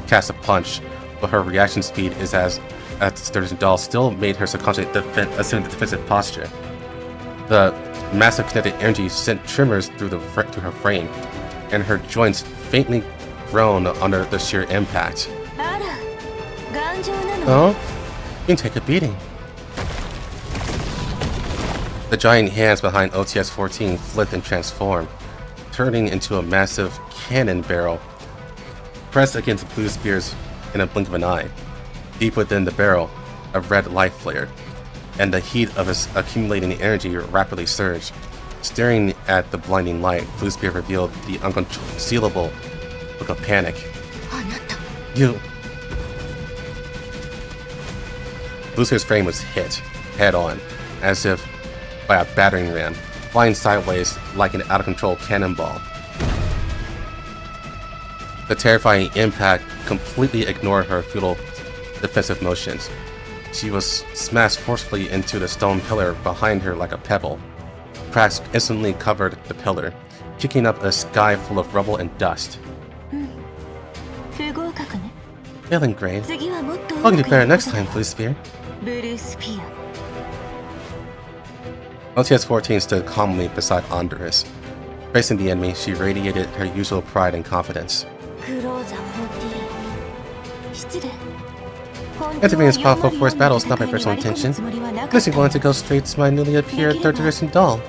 cast a punch, but her reaction speed is as the doll still made her subconsciously assume the defensive posture. The massive kinetic energy sent tremors through her frame, and her joints faintly groan under the sheer impact. Oh? You can take a beating. The giant hands behind OTS-14 flip and transform, turning into a massive cannon barrel, pressed against Bluespear's in a blink of an eye. Deep within the barrel, a red light flared, and the heat of its accumulating energy rapidly surged. Staring at the blinding light, Bluespear revealed the unconcealable look of panic. You... Bluespear's frame was hit, head-on, as if by a battering ram, flying sideways like an out-of-control cannonball. The terrifying impact completely ignored her futile defensive motions. She was smashed forcefully into the stone pillar behind her like a pebble. Cracks instantly covered the pillar, kicking up a sky full of rubble and dust. Failing grade. I'll do better next time, Bluespear. OTS-14 stood calmly beside Andres. Facing the enemy, she radiated her usual pride and confidence. Entering this powerful force battle is not my personal intention. I'm just going to go straight to my newly appeared 3rd generation doll.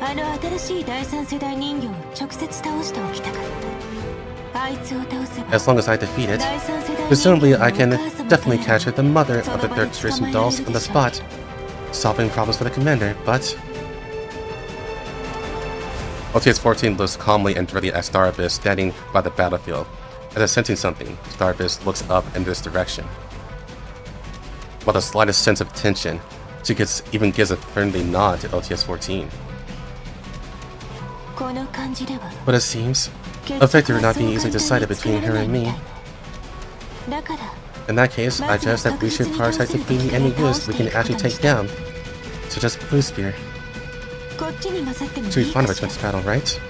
As long as I defeat it, presumably I can definitely capture the mother of the 3rd generation dolls on the spot, solving problems for the commander, but... OTS-14 looks calmly and ready at Starbis standing by the battlefield. As sensing something, Starbis looks up in this direction. With the slightest sense of tension, she even gives a friendly nod to OTS-14. But it seems, a victory would not be easily decided between her and me. In that case, I suggest that we should prioritize defeating the enemy units we can actually take down, such as Bluespear. Should be fun of a twins battle, right?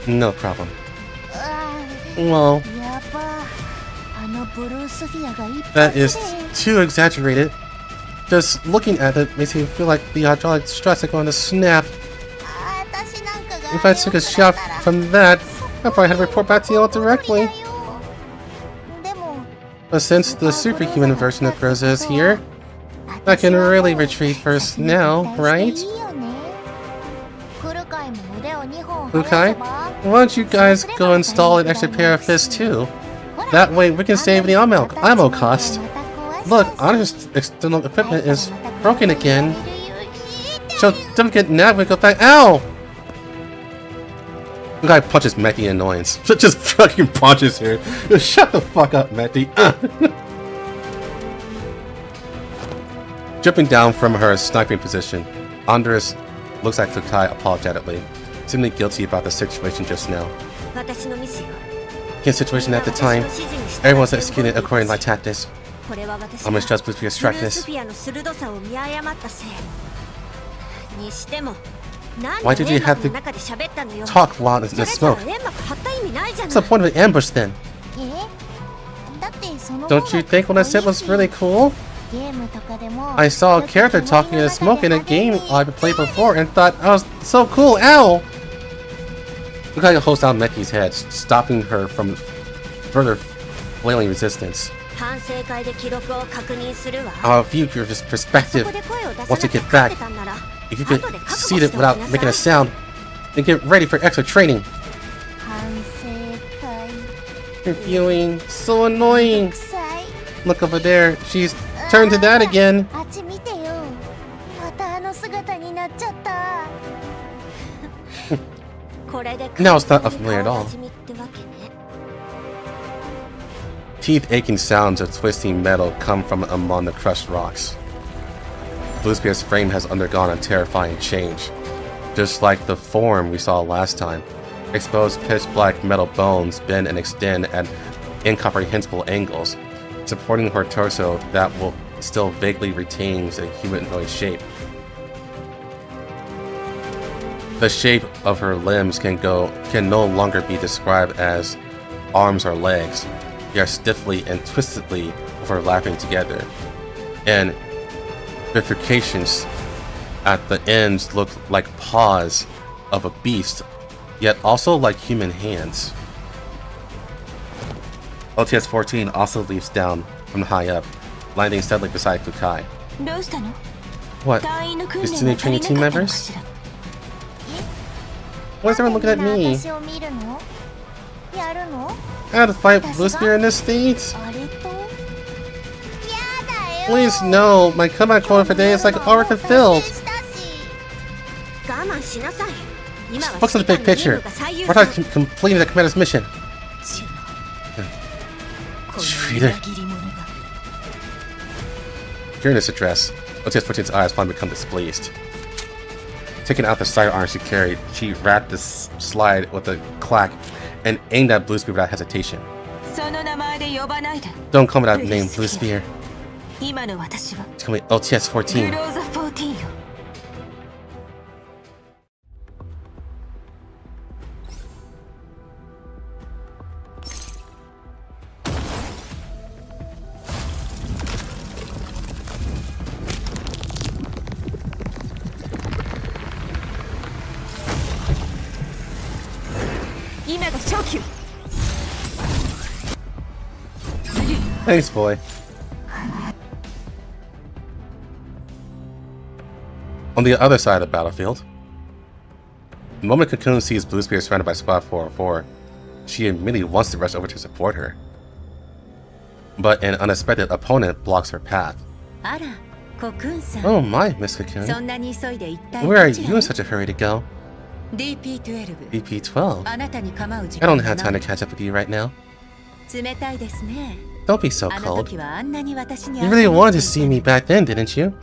No problem. Well, that is too exaggerated. Just looking at it makes me feel like the hydraulic struts are going to snap. If I took a shot from that, I'd probably have to report back to you all directly. But since the superhuman version of Rosa is here, I can really retreat first now, right? Kukai, why don't you guys go install an extra pair of fists too? That way we can save the ammo cost. Look, honest external equipment is broken again. So don't get nabbed when we go back. Ow! The guy punches Meki in annoyance. Just fucking punches her. Just shut the fuck up, Meki. Jumping down from her sniping position, Andres looks at Kukai apologetically, seemingly guilty about the situation just now. 私のミスよ。 In the situation at the time, everyone was executed according to my tactics. これは私 I が mistrust Blue Spear's ブルース straightness. フィアの鋭さを見誤ったせい。にしても、なん Why で did you 煙 have 幕 to の中で喋ったのよ。 talk while in そ the れじゃあ smoke? 煙幕張った意味ないじゃ What's な the い。 point of an ambush then? だってその Don't you think what I said was really cool? ゲームとかでも I saw a character talking in the smoke in a game I've played before and thought I was so cool. Ow! Look like a host out Meki's head, stopping her from further flailing resistance. 反省会で記録を確認するわ。 I'll view your perspective そこで声を出さ once な you きゃ get 勝 back. ってたんなら、 If you could 後で覚悟 see し it ておきな without さい。 making a sound, then get ready for extra training. 反省会 Reviewing. So annoying. 臭い Look over there. She's turned to that again. あっち見てよまたあの姿になっちゃった これで No, it's not familiar at all. 顔なじみってわけね。 Teeth aching sounds of twisting metal come from among the crushed rocks. Bluespear's frame has undergone a terrifying change. Just like the form we saw last time, exposed pitch-black metal bones bend and extend at incomprehensible angles, supporting her torso that will still vaguely retains a humanoid shape. The shape of her limbs can no longer be described as arms or legs. They are stiffly and twistedly overlapping together, and bifurcations at the ends look like paws of a beast, yet also like human hands. OTS-14 also leaps down from high up, landing steadily beside Kukai. どうしたの？ What? 隊員の訓 Is 練 Tsune が足り training な team かったのか members? しら？ Why is everyone looking at なんで me? 私を見るのやるの I had to fight Bluespear in this stage? あれとやだよ Please no, my comeback quota for today is like already fulfilled. 我慢しなさい。今は Focus on the big 指揮官の任 picture. 務が最優 We're 先。 not completing the commander's mission. この Traitor. 裏切り者が Hearing this address, OTS-14's eyes finally become displeased. Taking out the sidearm she carried, she wrapped the slide with a clack and aimed at Bluespear without hesitation. その名前で呼ばないで。 Don't call me that name, Bluespear. 今の私は Just call me ブ OTS-14. ローザ14よ。今が初級。 Thanks, boy. On the other side of the battlefield, the moment Cocoon sees Bluespear surrounded by Squad 404, she immediately wants to rush over to support her. But an unexpected opponent blocks her path. あら、コクンさん。 Oh my, Miss そ Cocoon. んなに急いで一体 Where are どちら you in へ such a hurry to go? DP12。 BP-12? あなたに構う時 I 間 don't が have time な to い。 catch up with you right now. 冷たいですね。 Don't be so あの cold. 時はあんなに私に You really wanted to see me back then, didn't you?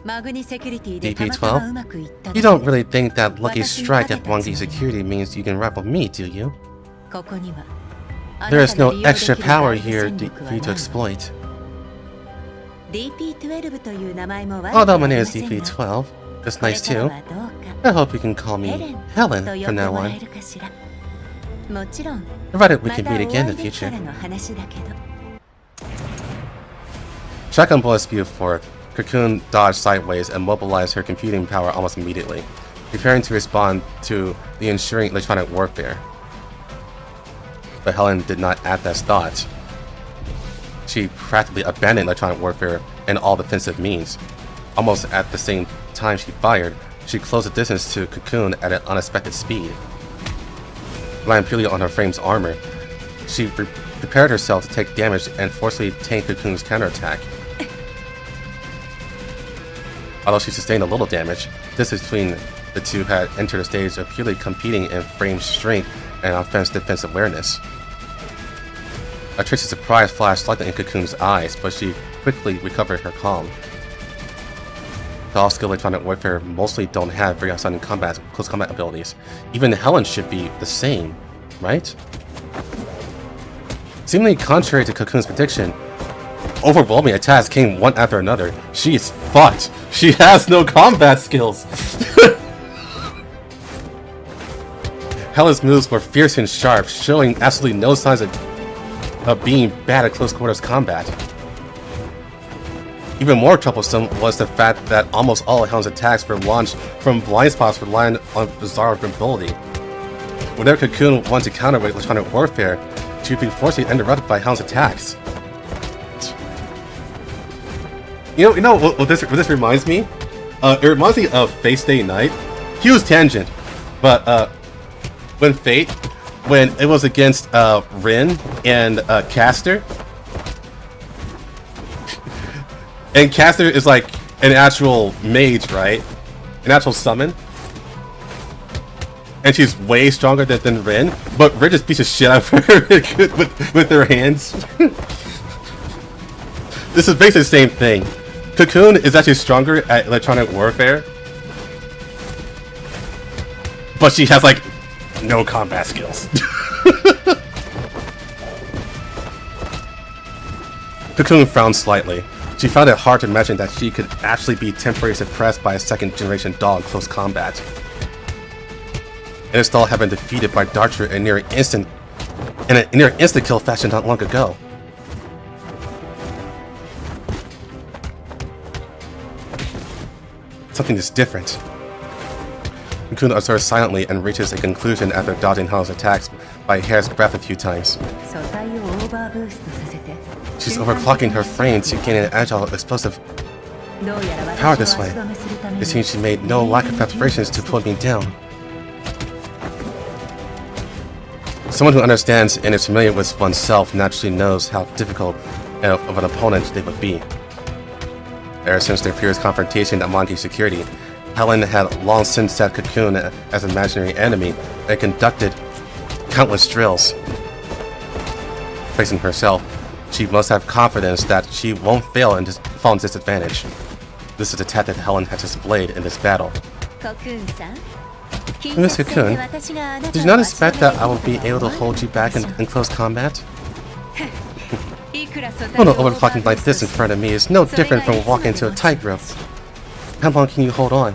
マグニセキュリティで DP-12? たまたまうまくいっただけ You don't really think that lucky strike at 1G security means you can rival me, do you? ここには There is あなた no の利用でき extra る power 外部 here 戦力は for you to ない exploit. DP12 という名前も悪く Although は my あり name ま is せんが DP-12, that's これ nice から too. はどうか I hope you can call ヘ me レン Helen と呼 from んで now もら on. えるかしら。もちろん Provided we ま can た meet お again in 会い the できた future. らの話だけど。 Shotgun bullets spew forth. Cocoon dodged sideways and mobilized her computing power almost immediately, preparing to respond to the ensuing electronic warfare. But Helen did not add that thought. She practically abandoned electronic warfare and all defensive means. Almost at the same time she fired, she closed the distance to Cocoon at an unexpected speed. Relying purely on her frame's armor, she prepared herself to take damage and forcefully tank Cocoon's counterattack. Although she sustained a little damage, distance between the two had entered a stage of purely competing in frame strength and offense-defense awareness. A trace of surprise flashed slightly in Cocoon's eyes, but she quickly recovered her calm. Doll skill electronic warfare mostly don't have very outstanding close combat abilities. Even Helen should be the same, right? Seemingly contrary to Cocoon's prediction, overwhelming attacks came one after another. She is fucked. She has no combat skills. Helen's moves were fierce and sharp, showing absolutely no signs of being bad at close quarters combat. Even more troublesome was the fact that almost all of Helen's attacks were launched from blind spots relying on bizarre ability. Whenever Cocoon wanted to counter with electronic warfare, she would be forcibly interrupted by Helen's attacks. You know what this reminds me? It reminds me of Face Day Night. Huge tangent, but when it was against Rin and Caster, and Caster is like an actual mage, right? An actual summon. And she's way stronger than Rin, but Rin just beats the shit out of her with their hands. This is basically the same thing. Cocoon is actually stronger at electronic warfare, but she has like no combat skills. Cocoon frowned slightly. She found it hard to imagine that she could actually be temporarily suppressed by a second-generation doll in close combat. And this doll had been defeated by Darcher in a near instant kill fashion not long ago. Something is different. Cocoon observes silently and reaches a conclusion after dodging Helen's attacks by a hair's breadth a few times. She's overclocking her frame to gain an agile, explosive power this way. It seems she made no lack of preparations to pull me down. Someone who understands and is familiar with oneself naturally knows how difficult of an opponent they would be. Ever since their previous confrontation at LangPackageTableCnData.bytes security, Helen had long since set Cocoon as an imaginary enemy and conducted countless drills. Facing herself, she must have confidence that she won't fail and fall into disadvantage. This is the tactic Helen has displayed in this battle. Miss Cocoon, did you not expect that I would be able to hold you back in close combat? Well, overclocking like this in front of me is no different from walking into a tightrope. How long can you hold on?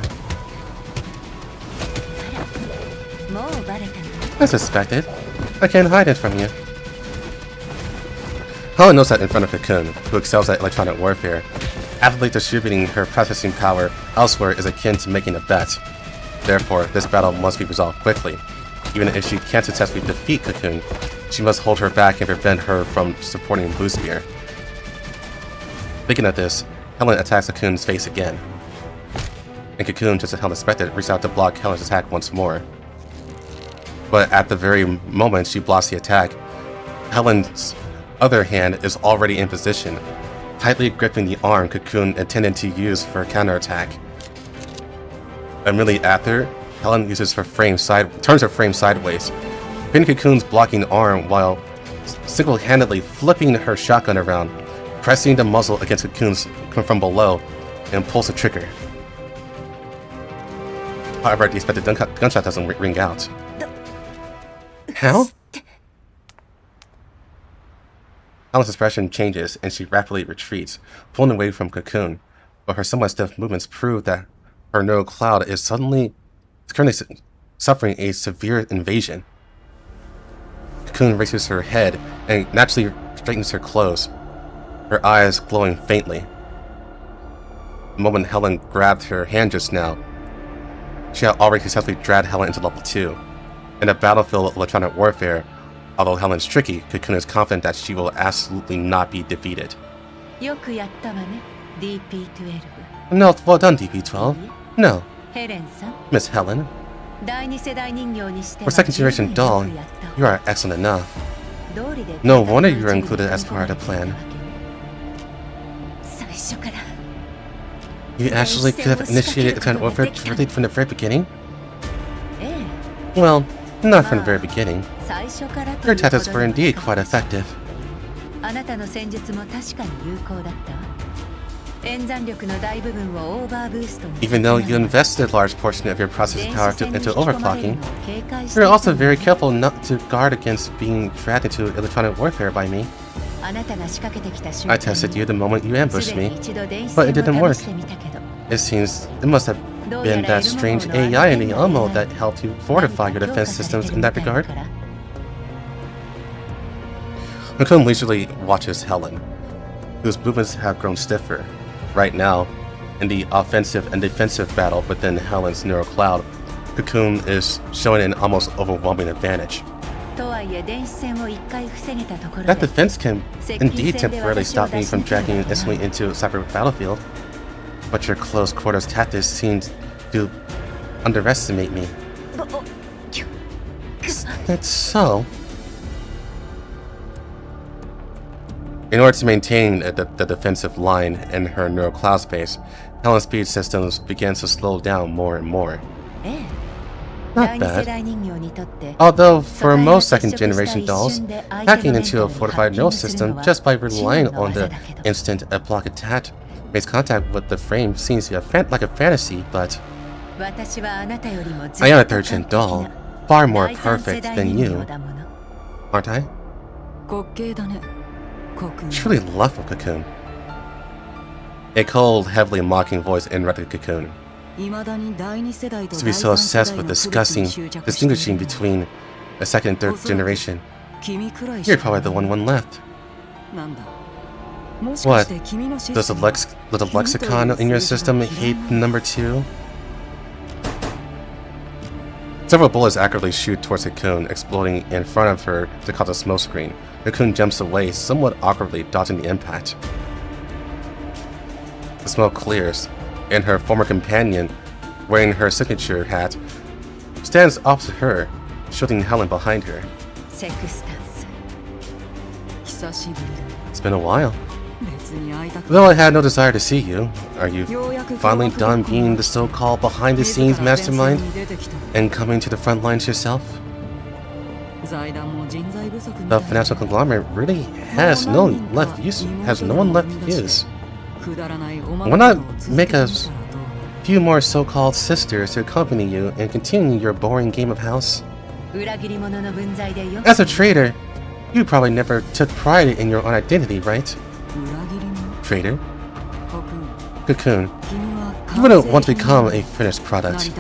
I suspected. I can't hide it from you. Helen knows that in front of Cocoon, who excels at electronic warfare, actively distributing her processing power elsewhere is akin to making a bet. Therefore, this battle must be resolved quickly. Even if she can't successfully defeat Cocoon, she must hold her back and prevent her from supporting Blue Spear. Thinking of this, Helen attacks Cocoon's face again. And Cocoon, just as Helen expected, reaches out to block Helen's attack once more. But at the very moment she blocks the attack, Helen's other hand is already in position, tightly gripping the arm Cocoon intended to use for a counterattack. Immediately after, Helen turns her frame sideways, pinning Cocoon's blocking arm while single-handedly flipping her shotgun around, pressing the muzzle against Cocoon's from below, and pulls the trigger. However, the expected gunshot doesn't ring out. How? Helen's expression changes and she rapidly retreats, pulling away from Cocoon, but her somewhat stiff movements prove that her neural cloud is currently suffering a severe invasion. Cocoon raises her head and naturally straightens her clothes, her eyes glowing faintly. The moment Helen grabbed her hand just now, she had already successfully dragged Helen into level 2. In a battlefield of electronic warfare, although Helen's tricky, Cocoon is confident that she will absolutely not be defeated. No, well done, DP-12. No, Miss Helen. For second-generation doll, you are excellent enough. No wonder you were included as part of the plan. You actually could have initiated electronic warfare directly from the very beginning? Well, not from the very beginning. Your tactics were indeed quite effective. Even though you invested a large portion of your processing power into overclocking, you're also very careful not to guard against being dragged into electronic warfare by me. I tested you the moment you ambushed me, but it didn't work. It seems it must have been that strange AI in the ammo that helped you fortify your defense systems in that regard. Cocoon leisurely watches Helen, whose movements have grown stiffer. Right now, in the offensive and defensive battle within Helen's neural cloud, Cocoon is showing an almost overwhelming advantage. That defense can indeed temporarily stop me from dragging you instantly into a cyber battlefield, but your close quarters tactics seems to underestimate me. That's so. In order to maintain the defensive line in her neural cloud space, Helen's speed systems began to slow down more and more. Not bad. Although, for most second-generation dolls, hacking into a fortified neural system just by relying on the instant block attack makes contact with the frame seems like a fantasy, but I am a third-gen doll, far more perfect than you, aren't I? Truly lovely, Cocoon. A cold, heavily mocking voice interrupted Cocoon. To be so obsessed with distinguishing between a second and third generation, you're probably the one left. What? Does the lexicon in your system hate number 2? Several bullets accurately shoot towards Cocoon, exploding in front of her to cause a smoke screen. Cocoon jumps away, somewhat awkwardly dodging the impact. The smoke clears, and her former companion, wearing her signature hat, stands opposite her, shooting Helen behind her. It's been a while. Though I had no desire to see you, are you finally done being the so-called behind-the-scenes mastermind and coming to the front lines yourself? The financial conglomerate really has no one left to use. Why not make a few more so-called sisters to accompany you and continue your boring game of house? As a traitor, you probably never took pride in your own identity, right? Traitor? Cocoon, you wouldn't want to become a finished product.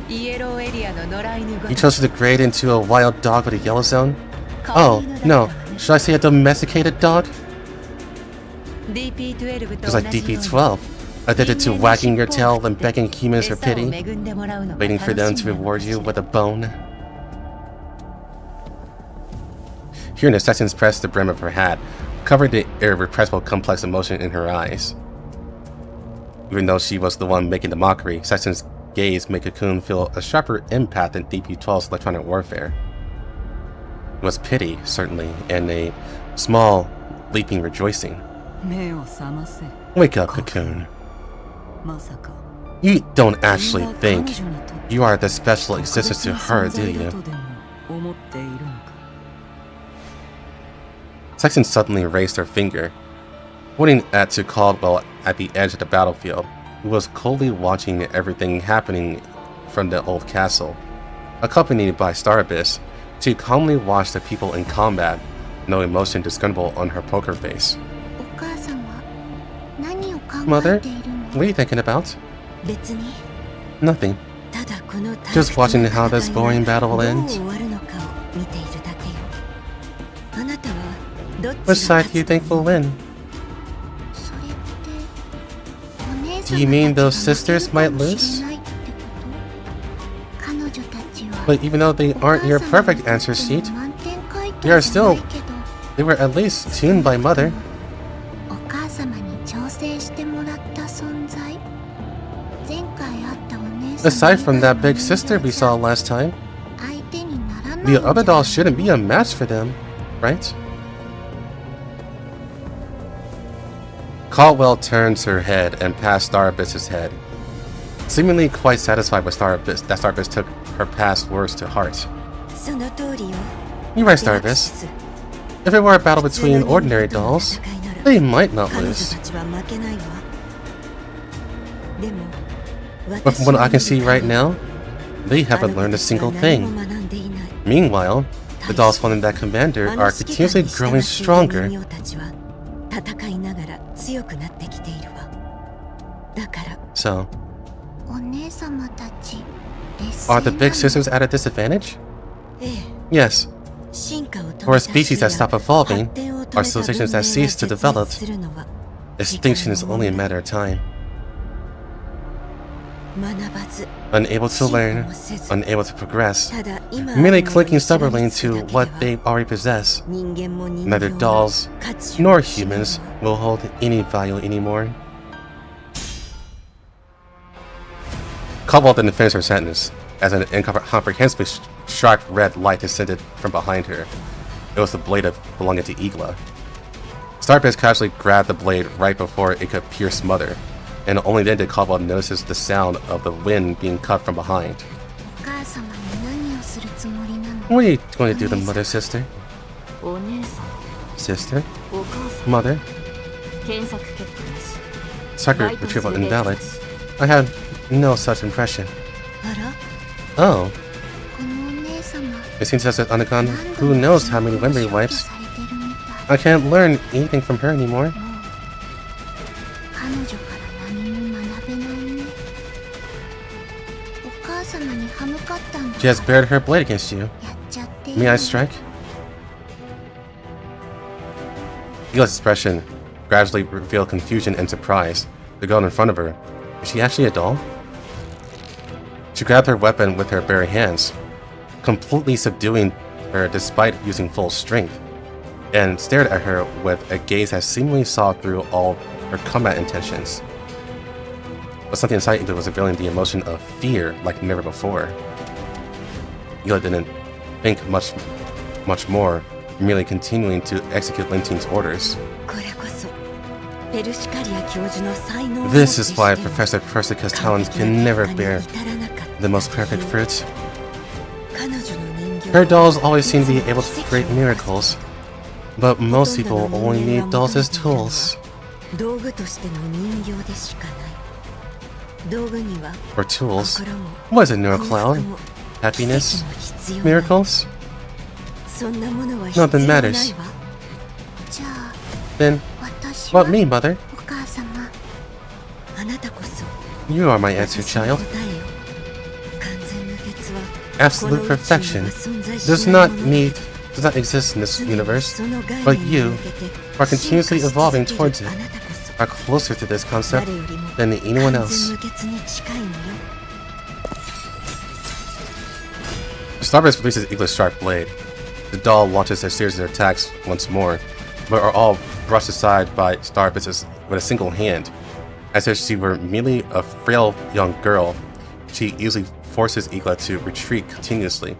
You chose to degrade into a wild dog with a yellow zone? Oh, no. Should I say a domesticated dog? Just like DP-12, addicted to wagging your tail and begging humans for pity, waiting for them to reward you with a bone. Hearing the assassin's press the brim of her hat, covering the irrepressible complex emotion in her eyes. Even though she was the one making the mockery, Assassin's gaze made Cocoon feel a sharper impact than DP-12's electronic warfare. It was pity, certainly, and a small, leaping rejoicing. Wake up, Cocoon. You don't actually think you are the special existence to her, do you? Saxon suddenly raised her finger, pointing to Caldwell at the edge of the battlefield, who was coldly watching everything happening from the old castle. Accompanied by Star Abyss, she calmly watched the people in combat, no emotion discernible on her poker face. Mother, what are you thinking about? Nothing. Just watching how this boring battle will end. Which side do you think will win? Do you mean those sisters might lose? But even though they aren't your perfect answer sheet, they were at least tuned by Mother. Aside from that big sister we saw last time, the other doll shouldn't be a match for them, right? Caldwell turns her head and past Star Abyss's head, seemingly quite satisfied with Star Abyss took her past words to heart. You're right, Star Abyss. If it were a battle between ordinary dolls, They might not 彼女 lose. たちは負けないわ。でも But from what I can see right now, they haven't learned a single thing. Meanwhile, the dolls following that commander are continuously growing stronger. So, お姉様たち are the big sisters at a disadvantage? Yes. For a species that stop evolving, or civilizations that cease to develop, extinction is only a matter of time. Unable to learn, unable to progress, merely clinging stubbornly to what they already possess, neither dolls nor humans will hold any value anymore. Cobalt didn't finish her sentence, as an incomprehensibly sharp red light descended from behind her. It was the blade belonging to Igla. Starbase casually grabbed the blade right before it could pierce Mother, and only then did Cobalt notice the sound of the wind being cut from behind. What are you going to do to Mother, sister? Sister? Mother? Circuit retrieval invalid. I had no such impression. Oh. It seems as if undergone who knows how many memory wipes. I can't learn anything from her anymore. She has bared her blade against you. May I strike? Igla's expression gradually revealed confusion and surprise. The girl in front of her. Is she actually a doll? She grabbed her weapon with her bare hands, completely subduing her despite using full strength, and stared at her with a gaze that seemingly saw through all her combat intentions. But something inside Igla was revealing the emotion of fear like never before. Igla didn't think much more, merely continuing to execute Linting's orders. This is why Professor Persica's talents can never bear the most perfect fruits. Her dolls always seem to be able to create miracles, but most people only need dolls as tools. Or tools? What is a neurocloud? Happiness? Miracles? Nothing matters. Then, what me, Mother? You are my answer, child. Absolute perfection does not exist in this universe, but you are continuously evolving towards it, are closer to this concept than anyone else. Starbase releases Igla's sharp blade. The doll launches a series of attacks once more, but are all brushed aside by Starbase with a single hand. As if she were merely a frail young girl, she easily forces Igla to retreat continuously,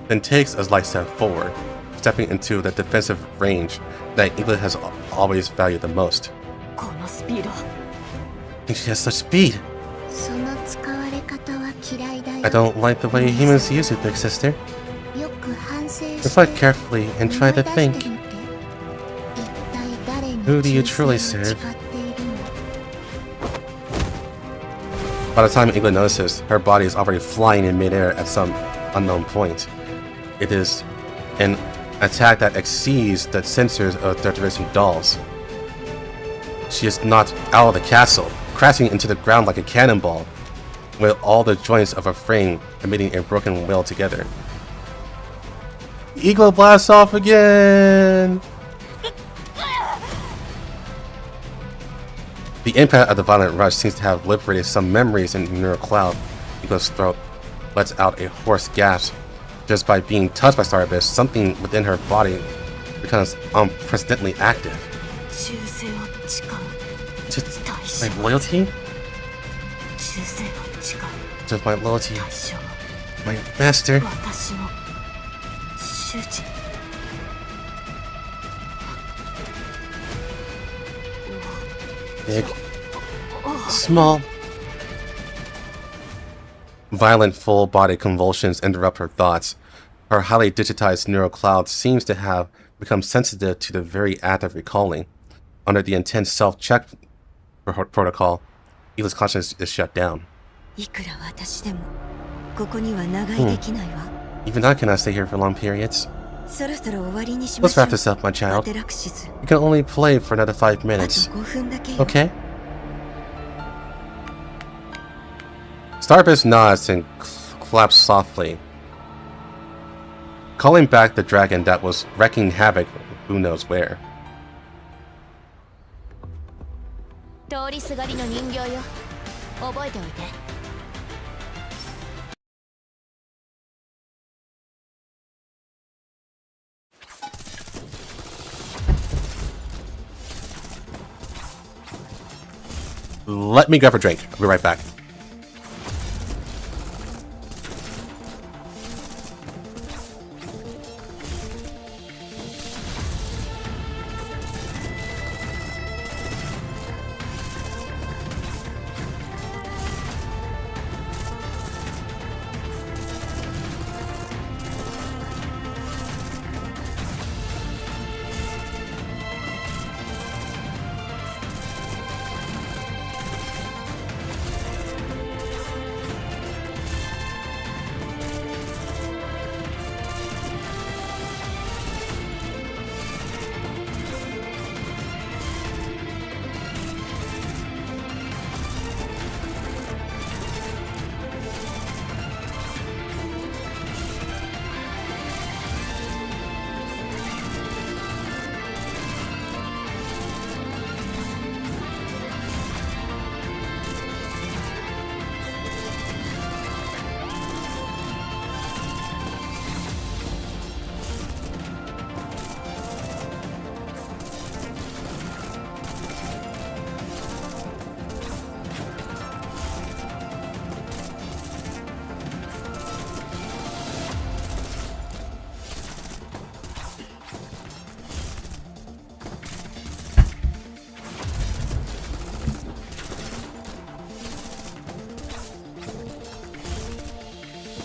then takes a light step forward, stepping into the defensive range that Igla has always valued the most. I think she has such speed. I don't like the way humans use it, big sister. Reflect carefully and try to think. Who do you truly serve? By the time Igla notices, her body is already flying in midair at some unknown point. It is an attack that exceeds the sensors of the division dolls. She is knocked out of the castle, crashing into the ground like a cannonball, with all the joints of her frame emitting a broken wail together. Igla blasts off again! The impact of the violent rush seems to have liberated some memories in the neural cloud. Igla's throat lets out a hoarse gasp. Just by being touched by Starbase, something within her body becomes unprecedentedly active. Just my loyalty? Just my loyalty. My master. Big. Small. Violent full-body convulsions interrupt her thoughts. Her highly digitized neural cloud seems to have become sensitive to the very act of recalling. Under the intense self-check protocol, Hila's conscience is shut down. いくら私でもここには長居できないわ。 Even I cannot stay here for long periods. そろそろ終わりにしま Let's しょ wrap う。 this up, my child. アテラクシス。 You can only play for another 5あと minutes. 5分だけよ。 Okay? Starbus nods and claps softly, calling back the dragon that was wreaking havoc who knows where. 通りすがりの人形よ。覚えておいて。Let me grab a drink. I'll be right back.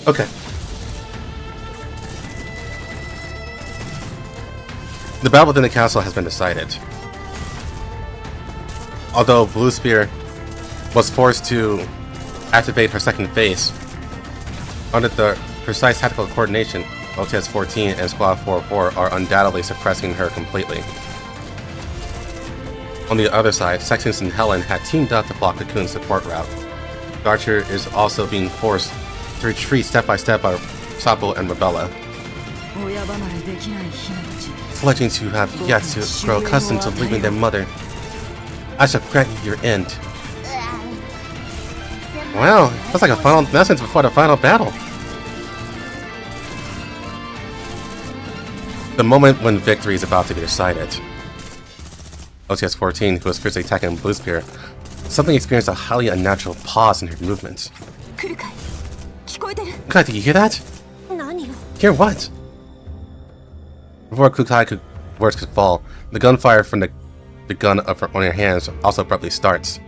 Okay. The battle within the castle has been decided. Although Blue Spear was forced to activate her second phase, under the precise tactical coordination, LTS-14 and Squad 404 are undoubtedly suppressing her completely. On the other side, Sextons and Helen had teamed up to block Cocoon's support route. Archer is also being forced to retreat step by step by Sapo and Rebella. Fledglings who have yet to grow accustomed to leaving their mother. I shall grant you your end. Wow, that's like a final message before the final battle. The moment when victory is about to be decided. LTS-14, who was fiercely attacking Blue Spear, suddenly experienced a highly unnatural pause in her movements. Kukai, did you hear that? Hear what? Before Kukai words could fall, the gunfire from the gun on her hands also abruptly stops.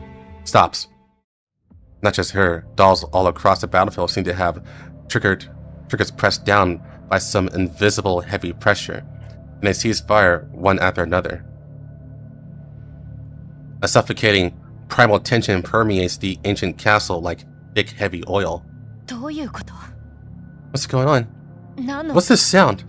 Not just her, dolls all across the battlefield seem to have triggers pressed down by some invisible heavy pressure, and they cease fire one after another. A suffocating, primal tension permeates the ancient castle like thick, heavy oil. What's going on? What's this sound?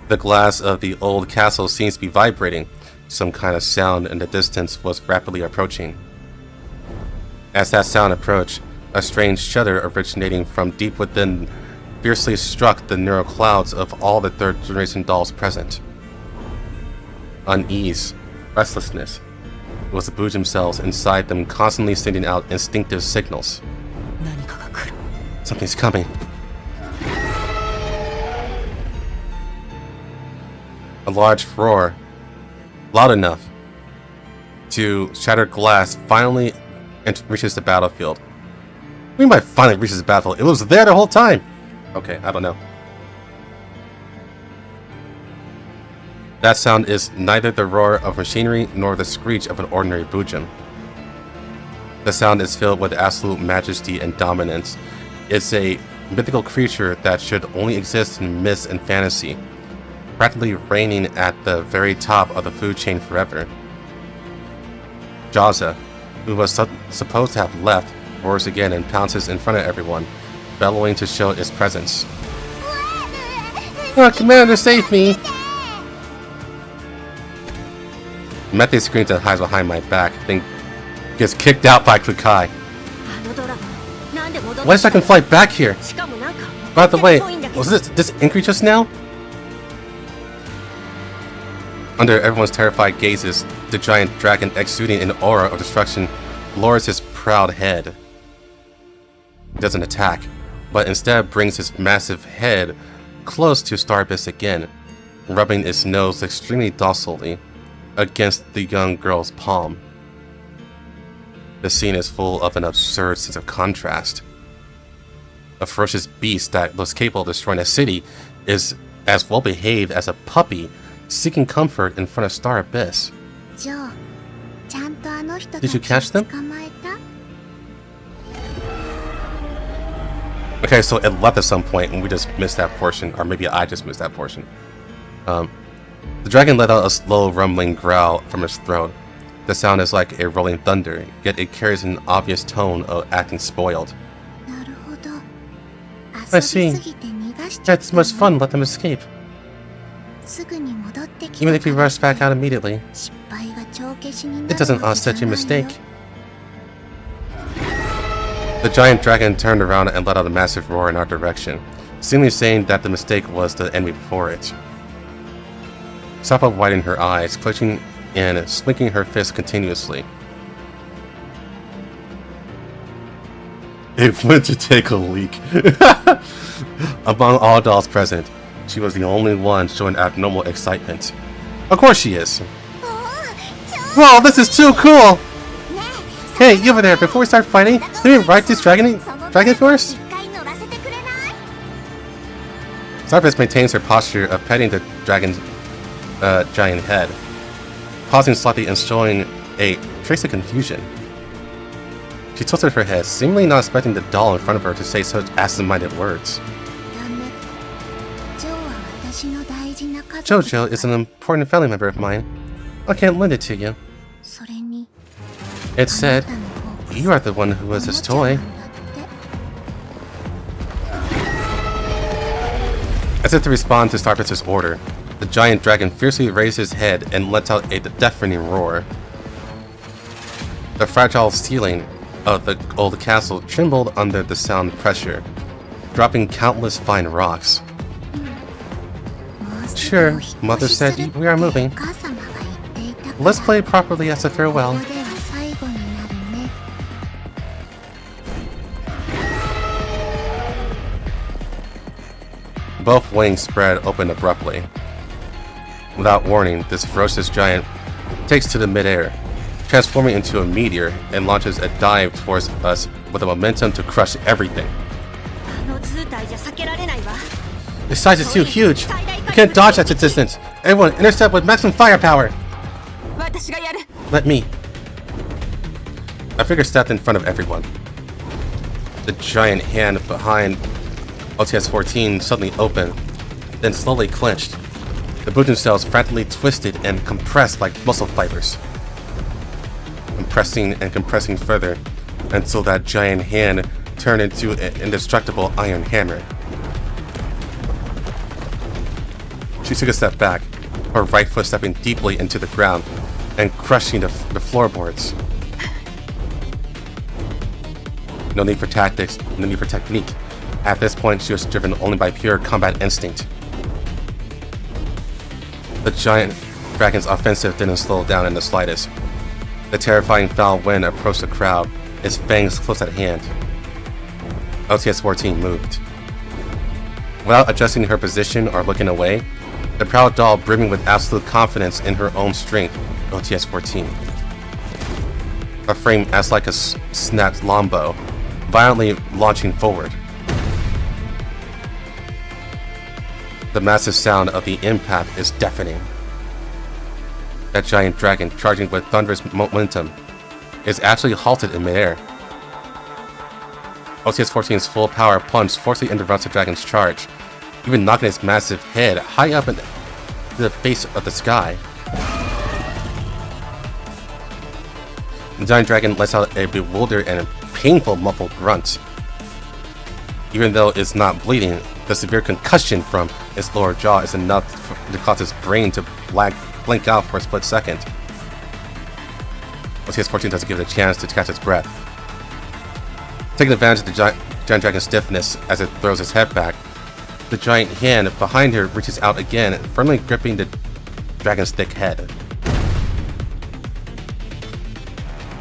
The glass of the old castle seems to be vibrating. Some kind of sound in the distance was rapidly approaching. As that sound approached, a strange shudder originating from deep within fiercely struck the neural clouds of all the third-generation dolls present. Unease, restlessness. It was the Bujum cells inside them constantly sending out instinctive signals. Something's coming. A large roar, loud enough to shatter glass, finally reaches the battlefield. What do you mean by finally reaches the battlefield? It was there the whole time! Okay, I don't know. That sound is neither the roar of machinery nor the screech of an ordinary Bujum. The sound is filled with absolute majesty and dominance. It's a mythical creature that should only exist in myths and fantasy, practically reigning at the very top of the food chain forever. Jaza, who was supposed to have left, roars again and pounces in front of everyone, bellowing to show its presence. Oh, Commander, save me! Mete screams and hides behind my back, then gets kicked out by Kukai. Why does Dragon fly back here? By the way, was this Inkry just now? Under everyone's terrified gazes, the giant dragon, exuding an aura of destruction, lowers his proud head. He doesn't attack, but instead brings his massive head close to Starbits again, rubbing its nose extremely docilely against the young girl's palm. The scene is full of an absurd sense of contrast. A ferocious beast that looks capable of destroying a city is as well behaved as a puppy seeking comfort in front of Star Abyss. Did you catch them? Okay, so it left at some point and we just missed that portion, or maybe I just missed that portion. The dragon let out a slow rumbling growl from its throat. The sound is like a rolling thunder, yet it carries an obvious tone of acting spoiled. I see. That's much fun, let them escape. Even if we rush back out immediately, it doesn't offset your mistake. The giant dragon turned around and let out a massive roar in our direction, seemingly saying that the mistake was the enemy before it. Sapa widened her eyes, clutching and swinking her fist continuously. It went to take a leak. Among all dolls present, she was the only one showing abnormal excitement. Of course she is. Whoa, this is too cool! Hey, you over there, before we start fighting, let me ride this dragon for us? Starbits maintains her posture of petting the dragon's giant head, pausing slightly and showing a trace of confusion. She tilted her head, seemingly not expecting the doll in front of her to say such absent-minded words. Jojo is an important family member of mine. I can't lend it to you. It said, you are the one who was his toy. As if to respond to Starbits' order, the giant dragon fiercely raised his head and let out a deafening roar. The fragile ceiling of the old castle trembled under the sound pressure, dropping countless fine rocks. Sure, Mother said we are moving. Let's play properly as a farewell. Both wings spread open abruptly. Without warning, this ferocious giant takes to the midair, transforming into a meteor and launches a dive towards us with a momentum to crush everything. The size is too huge. We can't dodge at its distance. Everyone, intercept with maximum firepower. Let me. A figure stepped in front of everyone. The giant hand behind OTS-14 suddenly opened, then slowly clenched. The Bujin cells frantically twisted and compressed like muscle fibers, compressing and compressing further until that giant hand turned into an indestructible iron hammer. She took a step back, her right foot stepping deeply into the ground and crushing the floorboards. No need for tactics, no need for technique. At this point, she was driven only by pure combat instinct. The giant dragon's offensive didn't slow down in the slightest. The terrifying foul wind approached the crowd, its fangs close at hand. OTS-14 moved. Without adjusting her position or looking away, the proud doll brimming with absolute confidence in her own strength, OTS-14. Her frame acts like a snapped longbow, violently launching forward. The massive sound of the impact is deafening. That giant dragon, charging with thunderous momentum, is actually halted in midair. OTS-14's full power punch forcibly interrupts the dragon's charge, even knocking its massive head high up in the face of the sky. The giant dragon lets out a bewildered and painful muffled grunt. Even though it's not bleeding, the severe concussion from its lower jaw is enough to cause its brain to blink out for a split second. OTS-14 doesn't give it a chance to catch its breath. Taking advantage of the giant dragon's stiffness as it throws its head back, the giant hand behind her reaches out again, firmly gripping the dragon's thick head.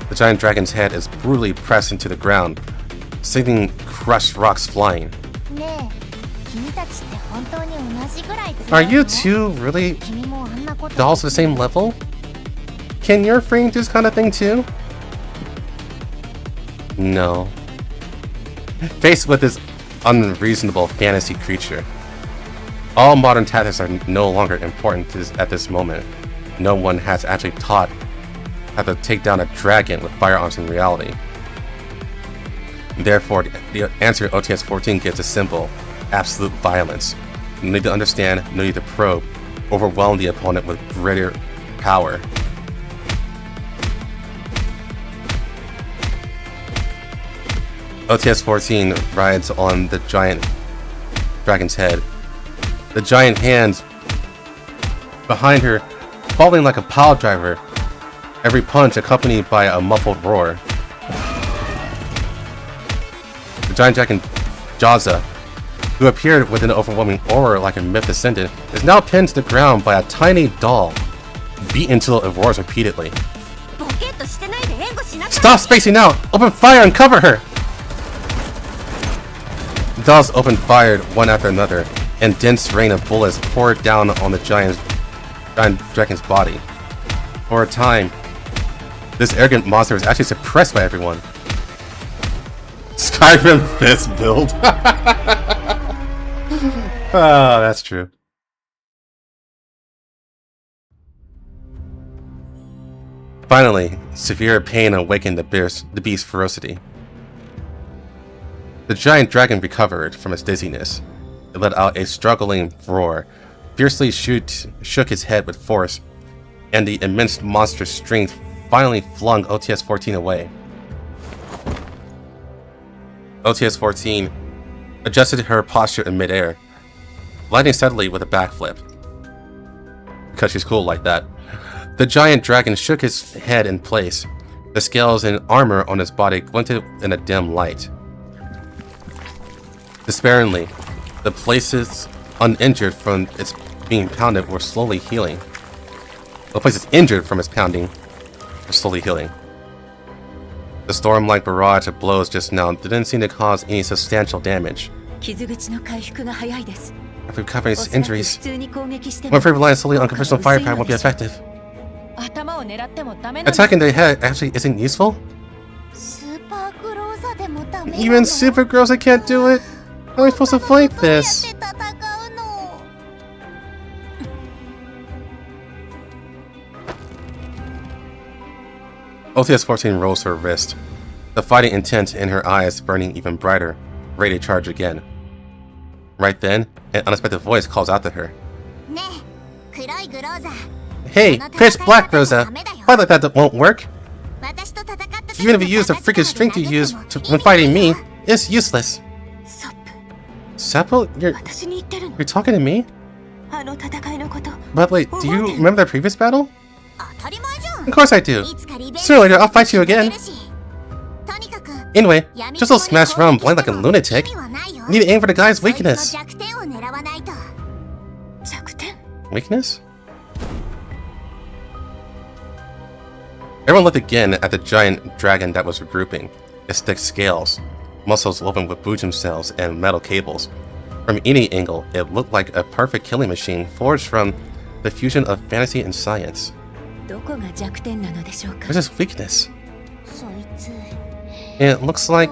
The giant dragon's head is brutally pressed into the ground, sending crushed rocks flying. Are you two really dolls at the same level? Can your frame do this kind of thing too? No. Faced with this unreasonable fantasy creature, all modern tactics are no longer important at this moment. No one has actually taught how to take down a dragon with firearms in reality. Therefore, the answer OTS-14 gives is simple: absolute violence. No need to understand, no need to probe. Overwhelm the opponent with greater power. OTS-14 rides on the giant dragon's head. The giant hands behind her falling like a pile driver, every punch accompanied by a muffled roar. The giant dragon Jaza, who appeared with an overwhelming aura like a myth descendant, is now pinned to the ground by a tiny doll, beaten until it roars repeatedly. Stop spacing out! Open fire and cover her! The dolls opened fire one after another, and dense rain of bullets poured down on the giant dragon's body. For a time, this arrogant monster was actually suppressed by everyone. Skyrim fist build. Oh, that's true. Finally, severe pain awakened the beast's ferocity. The giant dragon recovered from its dizziness. It let out a struggling roar, fiercely shook its head with force, and the immense monster's strength finally flung OTS-14 away. OTS-14 adjusted her posture in midair, landing steadily with a backflip. Because she's cool like that. The giant dragon shook his head in place. The scales and armor on his body glinted in a dim light. Despairingly, the places uninjured from its being pounded were slowly healing. The places injured from its pounding were slowly healing. The storm-like barrage of blows just now didn't seem to cause any substantial damage. After recovering its injuries, I'm afraid relying solely on conventional firepower won't be effective. Attacking the head actually isn't useful? Even Super Groza can't do it? How are we supposed to fight this? OTS-14 rose to her wrist, the fighting intent in her eyes burning even brighter, ready to charge again. Right then, an unexpected voice calls out to her. Hey, pitch black Rosa! Fight like that won't work! Even if you use the freaking strength you use when fighting me, it's useless. Seppo, you're talking to me? But wait, do you remember that previous battle? Of course I do. Sooner or later, I'll fight you again. Anyway, just don't smash around blind like a lunatic. You need to aim for the guy's weakness. Weakness? Everyone looked again at the giant dragon that was regrouping. Its thick scales, muscles woven with bujum cells and metal cables. From any angle, it looked like a perfect killing machine forged from the fusion of fantasy and science. Where's its weakness? It looks like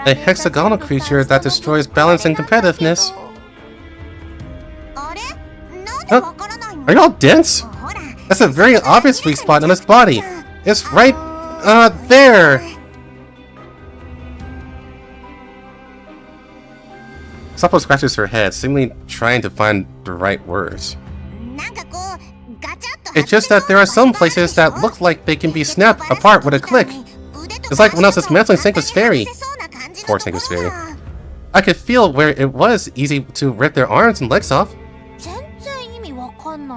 a hexagonal creature that destroys balance and competitiveness. Huh? Are you all dense? That's a very obvious weak spot on its body. It's right, there. Sapo scratches her head, seemingly trying to find the right words. It's just that there are some places that look like they can be snapped apart with a click. It's like when I was dismantling Sanka's Ferry. Poor Sanka's Ferry. I could feel where it was easy to rip their arms and legs off.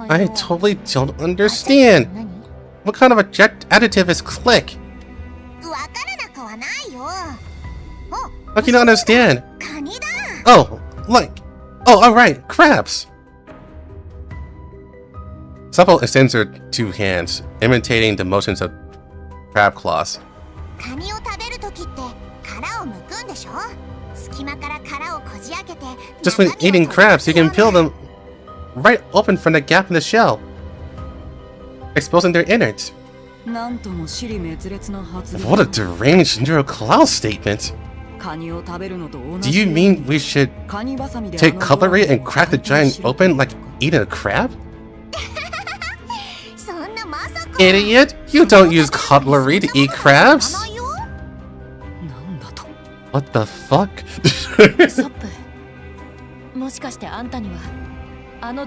I totally don't understand. What kind of adjective is click? How can you not understand? Oh, like... Oh, alright, crabs! Sapo extends her two hands, imitating the motions of crab claws. Just when eating crabs, you can peel them right open from the gap in the shell, exposing their innards. What a deranged neurocloud statement! Do you mean we should take cutlery and crack the giant open like eating a crab? Idiot! You don't use cutlery to eat crabs! What the fuck?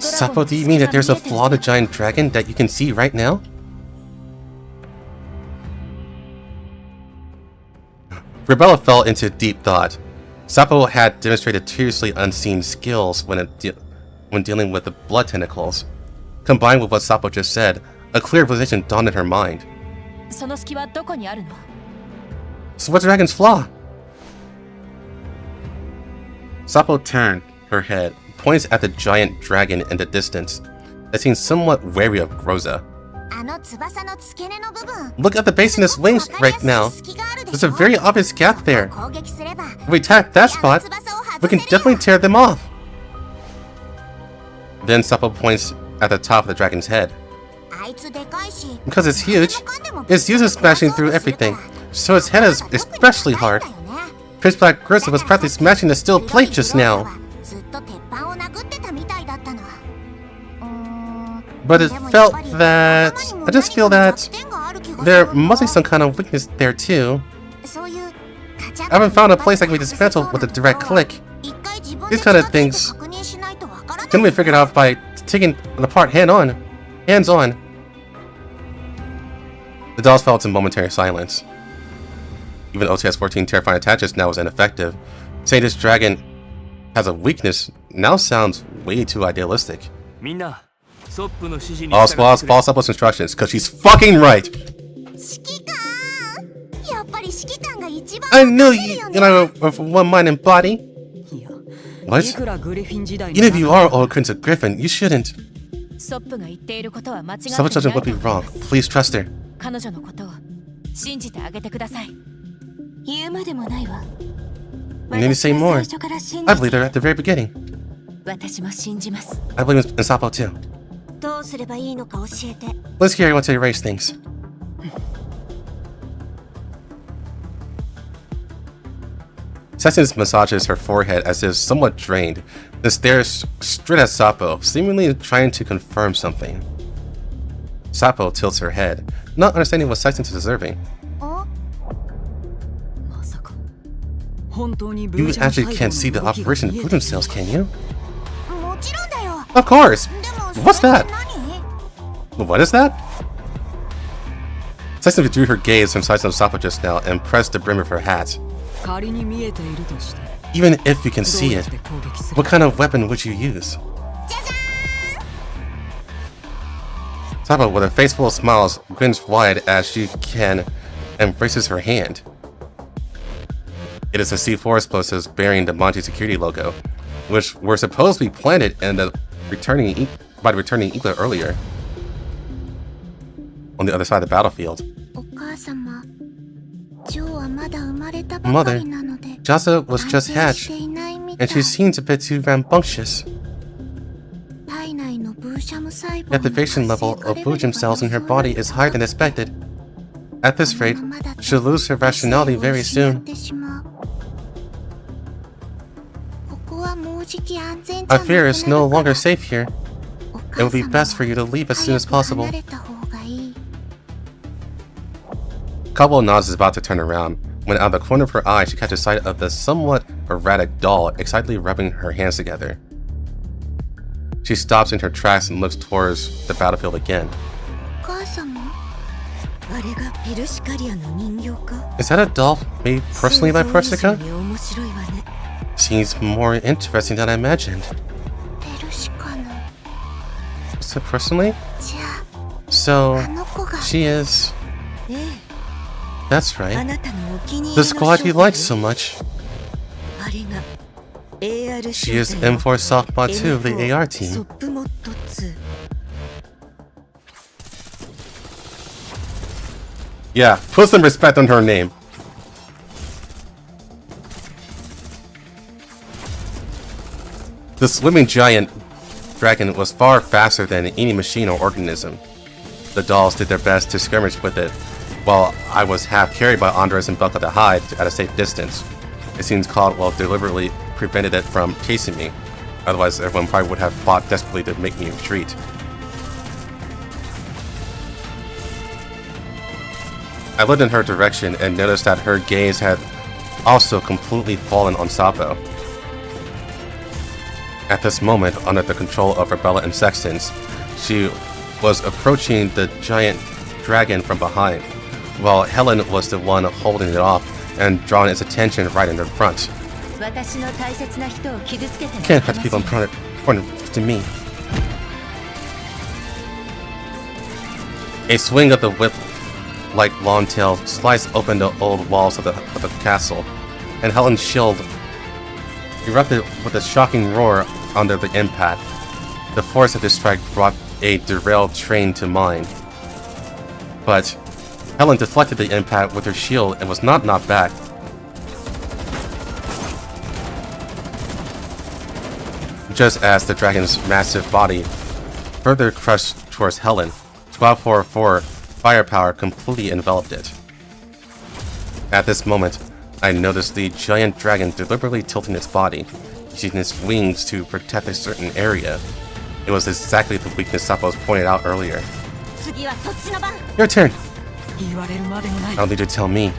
Sapo, do you mean that there's a flaw in the giant dragon that you can see right now? Rebella fell into deep thought. Sapo had demonstrated seriously unseen skills when dealing with the blood tentacles. Combined with what Sapo just said, a clear position dawned in her mind. So what's the dragon's flaw? Sapo turned her head, points at the giant dragon in the distance, that seemed somewhat wary of Groza. Look at the base in his wings right now. There's a very obvious gap there. If we attack that spot, we can definitely tear them off. Then Sapo points at the top of the dragon's head. Because it's huge, its use is smashing through everything, so its head is especially hard. Pitch Black Grizzly was practically smashing the steel plate just now. But it felt that... I just feel that there must be some kind of weakness there too. I haven't found a place that can be dismantled with a direct click. These kind of things can be figured out by taking it apart hands-on. The dolls fell into momentary silence. Even OTS-14 Terrifying Attaches now is ineffective. Saying this dragon has a weakness now sounds way too idealistic. All squads follow Sapo's instructions, cause she's fucking right! I knew you and I were one mind and body! What? Even if you are old Prince of Griffin, you shouldn't. Sapo's judgment would be wrong. Please trust her. You need to say more. I believed her at the very beginning. I believe in Sapo too. Let's hear you want to erase things. Sessions massages her forehead as if somewhat drained, then stares straight at Sapo, seemingly trying to confirm something. Sapo tilts her head, not understanding what Sessions is observing. You actually can't see the operation of Buddham cells, can you? Of course! What's that? What is that? Sessions withdrew her gaze from sight of Sapo just now and pressed the brim of her hat. Even if you can see it, what kind of weapon would you use? Sapo, with a face full of smiles, grins wide as she can and embraces her hand. It is the C4 explosives bearing the Monty security logo, which were supposed to be planted in the by the returning Eagler earlier. On the other side of the battlefield. Mother, Jasa was just hatched, and she seems a bit too rambunctious. The activation level of Bujum cells in her body is higher than expected. At this rate, she'll lose her rationality very soon. I fear it's no longer safe here. It would be best for you to leave as soon as possible. Kabo nods is about to turn around, when out of the corner of her eye she catches sight of the somewhat erratic doll, excitedly rubbing her hands together. She stops in her tracks and looks towards the battlefield again. Is that a doll made personally by Persica? Seems more interesting than I imagined. So personally? So, she is... That's right. The squad you like so much. She is M4 Softbot 2 of the AR team. Yeah, put some respect on her name. The swimming giant dragon was far faster than any machine or organism. The dolls did their best to skirmish with it, while I was half carried by Andres and Belka to hide at a safe distance. It seems Caldwell deliberately prevented it from chasing me, otherwise everyone probably would have fought desperately to make me retreat. I looked in her direction and noticed that her gaze had also completely fallen on Sapo. At this moment, under the control of Rebella and Sextons, she was approaching the giant dragon from behind, while Helen was the one holding it off and drawing its attention right in her front. Can't hurt people important to me. A swing of the whip like long tail sliced open the old walls of the castle, and Helen's shield erupted with a shocking roar under the impact. The force of this strike brought a derailed train to mind, but Helen deflected the impact with her shield and was not knocked back. Just as the dragon's massive body further crushed towards Helen, 1244 firepower completely enveloped it. At this moment, I noticed the giant dragon deliberately tilting its body, using its wings to protect a certain area. It was exactly the weakness Sappos pointed out earlier. Your turn! I don't need to tell me.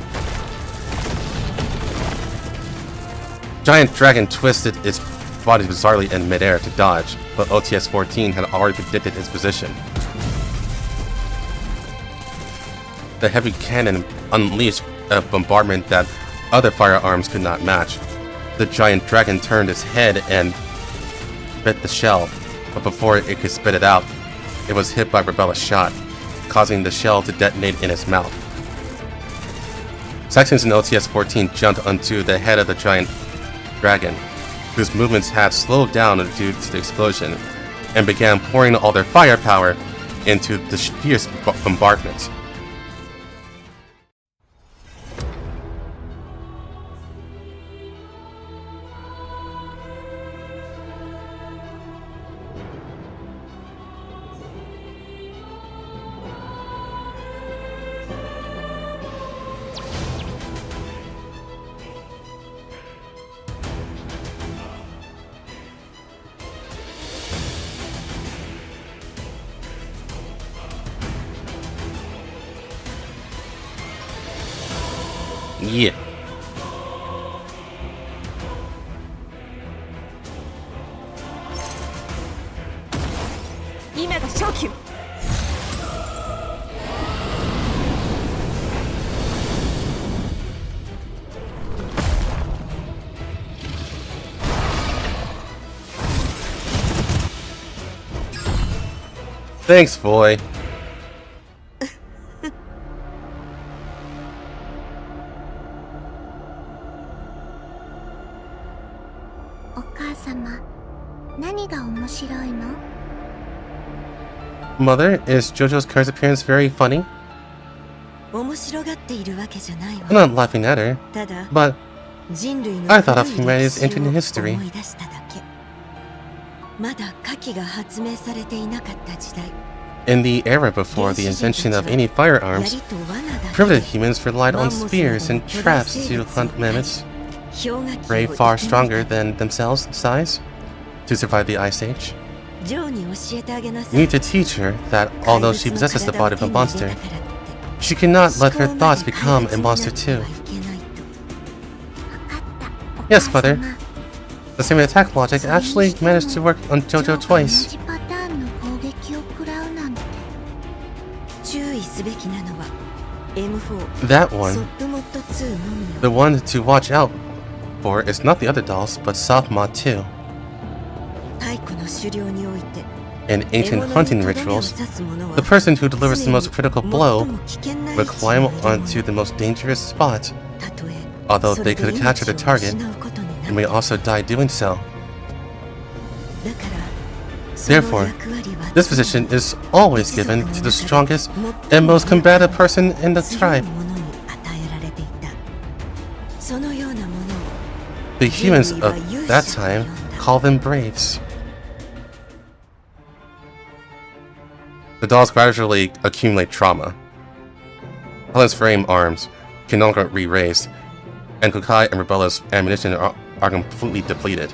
Giant dragon twisted its body bizarrely in midair to dodge, but OTS-14 had already predicted its position. The heavy cannon unleashed a bombardment that other firearms could not match. The giant dragon turned its head and bit the shell, but before it could spit it out, it was hit by Rebella's shot, causing the shell to detonate in its mouth. Sextons and OTS-14 jumped onto the head of the giant dragon, whose movements had slowed down due to the explosion, and began pouring all their firepower into the fierce bombardment. Yeah. Thanks, boy. Mother, is JoJo's current appearance very funny? I'm not laughing at her, but I thought of humanity's ancient history. In the era before the invention of any firearms, primitive humans relied on spears and traps to hunt mammoths, brave far stronger than themselves in size, to survive the Ice Age. You need to teach her that although she possesses the body of a monster, she cannot let her thoughts become a monster too. Yes, Mother. The same attack logic actually managed to work on JoJo twice. 同じパターンの攻撃を食らうなんて。注意すべきなのは M4 That one, ソップモッド2のみよ。 the one to watch out for is not the other dolls, but Soft Mod 2. 太古の狩猟において In ancient hunting rituals, the person who delivers the most critical blow would climb onto the most dangerous spot. Although they could capture the target, they may also die doing so. Therefore, this position is always given to the strongest and most combative person in the tribe. The humans of that time call them braves. The dolls gradually accumulate trauma. Helen's frame arms can no longer be raised, and Kukai and Rebella's ammunition are completely depleted.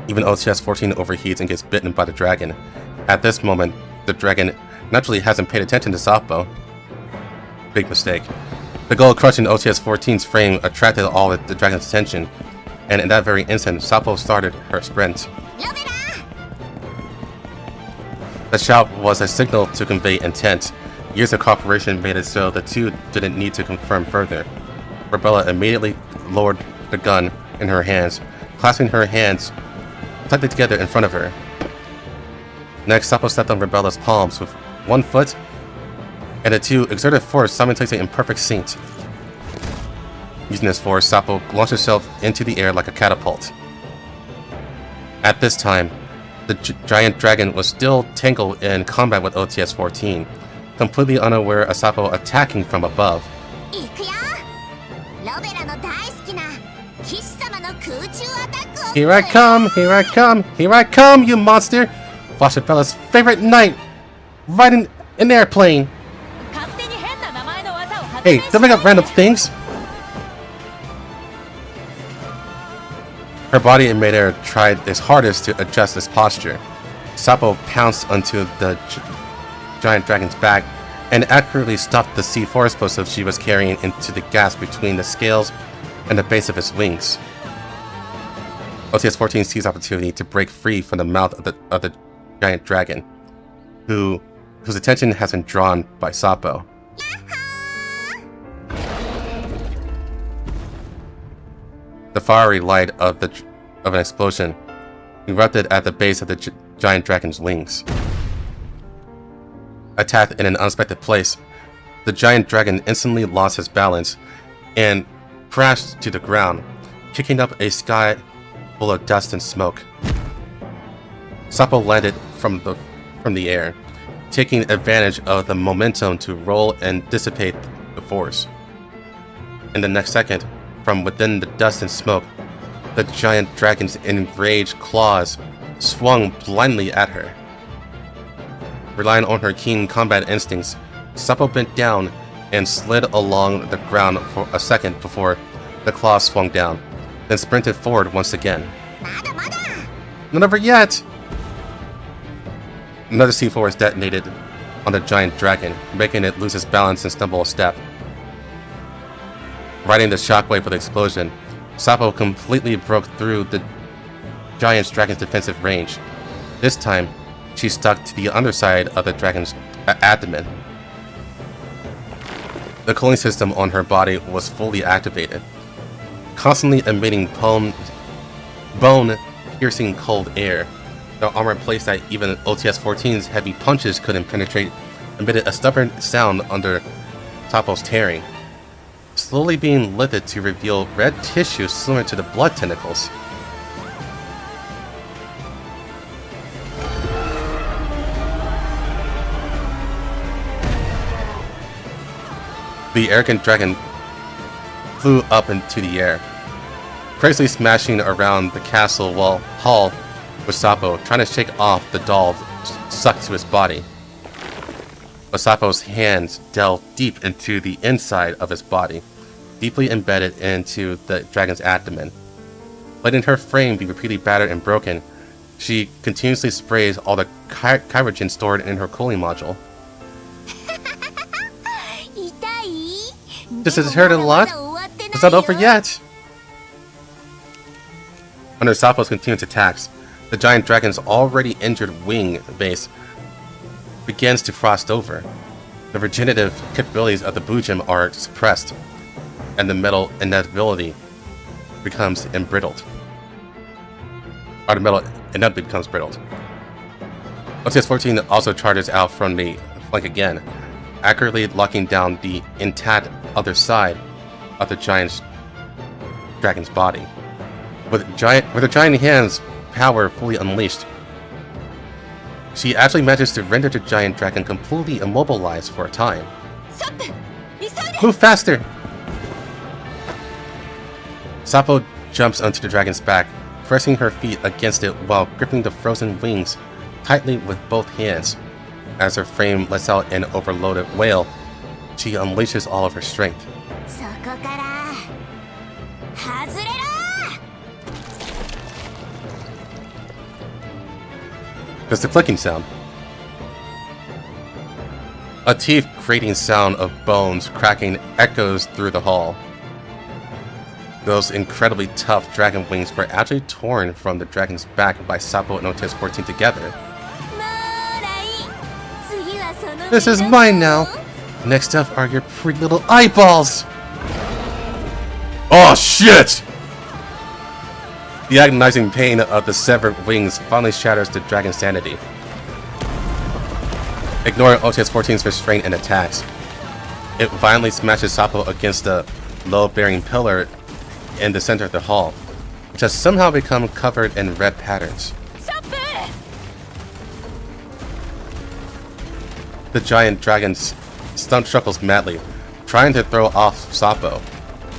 Even OTS-14 overheats and gets bitten by the dragon. At this moment, the dragon naturally hasn't paid attention to Sapo. Big mistake. The gold crushing OTS-14's frame attracted all the dragon's attention, and in that very instant, Sapo started her sprint. The shout was a signal to convey intent. Years of cooperation made it so the two didn't need to confirm further. Rebella immediately lowered the gun in her hands, clasping her hands tightly together in front of her. Next, Sapo stepped on Rebella's palms with one foot, and the two exerted force simultaneously in perfect sync. Using this force, Sapo launched herself into the air like a catapult. At this time, the giant dragon was still tangled in combat with OTS-14, completely unaware of Sapo attacking from above. Here I come, here I come, here I come, you monster! Flash Bella's favorite knight, riding an airplane! Hey, don't make up random things! Her body in midair tried its hardest to adjust its posture. Sapo pounced onto the giant dragon's back and accurately stopped the C4 explosive she was carrying into the gaps between the scales and the base of its wings. OTS-14 seized opportunity to break free from the mouth of the giant dragon, whose attention has been drawn by Sapo. The fiery light of an explosion erupted at the base of the giant dragon's wings. Attacked in an unexpected place, the giant dragon instantly lost his balance and crashed to the ground, kicking up a sky full of dust and smoke. Sapo landed from the air, taking advantage of the momentum to roll and dissipate the force. In the next second, from within the dust and smoke, the giant dragon's enraged claws swung blindly at her. Relying on her keen combat instincts, Sapo bent down and slid along the ground for a second before the claws swung down, then sprinted forward once again. Not over yet! Another C4 is detonated on the giant dragon, making it lose its balance and stumble a step. Riding the shockwave of the explosion, Sapo completely broke through the giant dragon's defensive range. This time, she stuck to the underside of the dragon's abdomen. The cooling system on her body was fully activated, constantly emitting bone-piercing cold air. The armor place that even OTS-14's heavy punches couldn't penetrate emitted a stubborn sound under Sapo's tearing, slowly being lifted to reveal red tissue similar to the blood tentacles. The arrogant dragon flew up into the air, crazily smashing around the castle hall with Sapo, trying to shake off the doll sucked to his body. But Sapo's hands delved deep into the inside of his body, deeply embedded into the dragon's abdomen. Letting her frame be repeatedly battered and broken, she continuously sprays all the chirurgen stored in her cooling module. This has hurt a lot? It's not over yet! Under Sapo's continuous attacks, the giant dragon's already injured wing base begins to frost over. The regenerative capabilities of the Bujim are suppressed, and the metal inevitability becomes embrittled. Or the metal inevitably becomes brittled. OTS-14 also charges out from the flank again, accurately locking down the intact other side of the dragon's body. With her giant hands power fully unleashed, she actually manages to render the giant dragon completely immobilized for a time. Move faster! Sapo jumps onto the dragon's back, pressing her feet against it while gripping the frozen wings tightly with both hands. As her frame lets out an overloaded wail, she unleashes all of her strength. There's the clicking sound. A teeth-grating sound of bones cracking echoes through the hall. Those incredibly tough dragon wings were actually torn from the dragon's back by Sapo and OTS-14 together. This is mine now! Next up are your pretty little eyeballs! Oh shit! The agonizing pain of the severed wings finally shatters the dragon's sanity. Ignoring OTS-14's restraint and attacks, it violently smashes Sapo against the low-bearing pillar in the center of the hall, which has somehow become covered in red patterns. The giant dragon struggles madly, trying to throw off Sapo.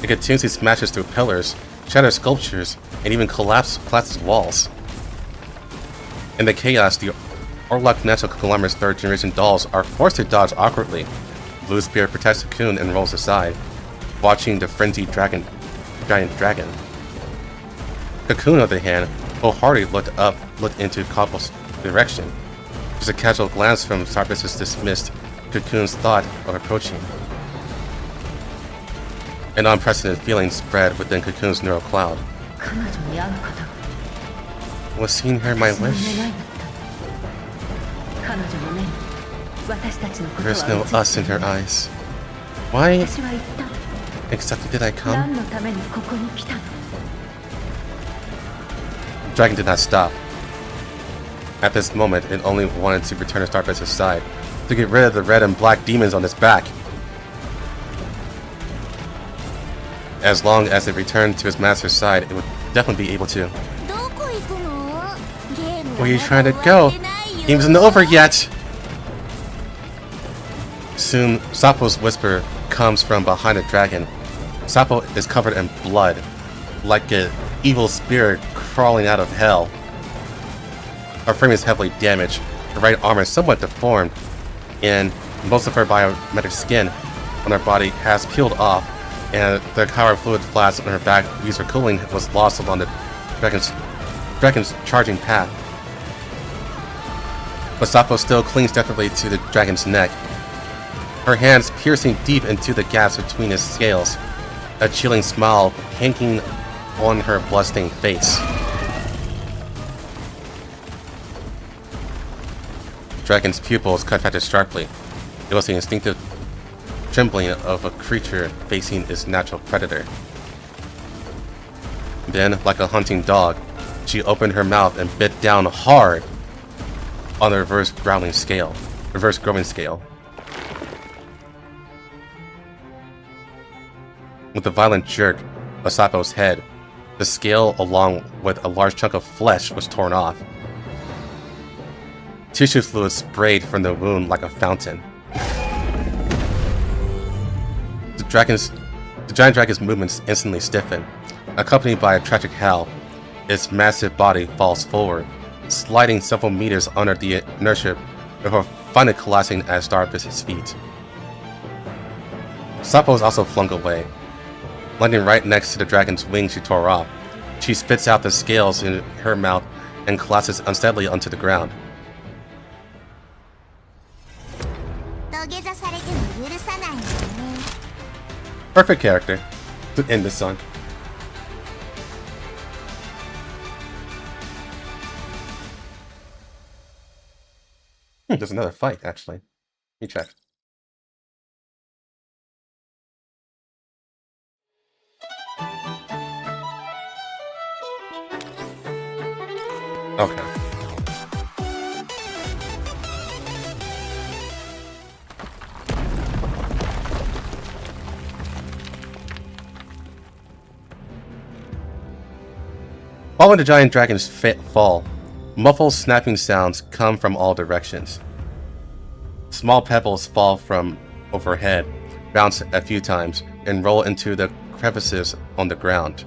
It continuously smashes through pillars, shatters sculptures, and even collapses walls. In the chaos, the Orlok Natural Conglomerate's third-generation dolls are forced to dodge awkwardly. Blue Spirit protects Cocoon and rolls aside, watching the frenzied giant dragon. Cocoon, on the other hand, wholeheartedly looked into Cobble's direction. Just a casual glance from Starbus's dismissed Cocoon's thought of approaching. An unprecedented feeling spread within Cocoon's neural cloud. Was seeing her my wish? There's no us in her eyes. Why exactly did I come? The dragon did not stop. At this moment, it only wanted to return to Starbus's side, to get rid of the red and black demons on its back. As long as it returned to its master's side, it would definitely be able to. Where are you trying to go? Game isn't over yet! Soon, Sapo's whisper comes from behind the dragon. Sapo is covered in blood, like an evil spirit crawling out of hell. Her frame is heavily damaged, her right arm is somewhat deformed, and most of her biometric skin on her body has peeled off, and the power fluid flask on her back used for cooling was lost along the dragon's charging path. But Sapo still clings desperately to the dragon's neck, her hands piercing deep into the gaps between his scales, a chilling smile hanging on her bloodstained face. The dragon's pupils contracted sharply. It was the instinctive trembling of a creature facing its natural predator. Then, like a hunting dog, she opened her mouth and bit down hard on the reverse growing scale. With a violent jerk of Sapo's head, the scale along with a large chunk of flesh was torn off. Tissue fluid sprayed from the wound like a fountain. The giant dragon's movements instantly stiffen. Accompanied by a tragic howl, its massive body falls forward, sliding several meters under the inertia before finally collapsing at Starbus's feet. Sapo is also flung away. Landing right next to the dragon's wing she tore off, she spits out the scales in her mouth and collapses unsteadily onto the ground. Perfect character to end this on. There's another fight, actually. Let me check. Okay. Following the giant dragon's fall, muffled snapping sounds come from all directions. Small pebbles fall from overhead, bounce a few times, and roll into the crevices on the ground.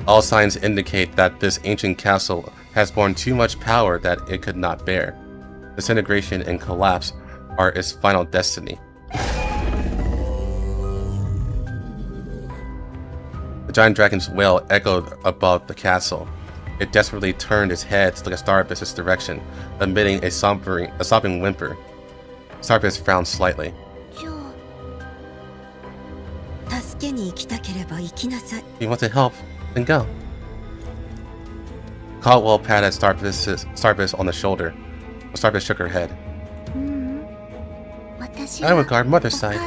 All signs indicate that this ancient castle has borne too much power that it could not bear. Disintegration and collapse are its final destiny. The giant dragon's wail echoed above the castle. It desperately turned its head to look at Starbiss's direction, emitting a sobbing whimper. Starbiss frowned slightly. You want to help? Then go. Caldwell patted Starbiss on the shoulder. Starbiss shook her head. I would guard Mother's side.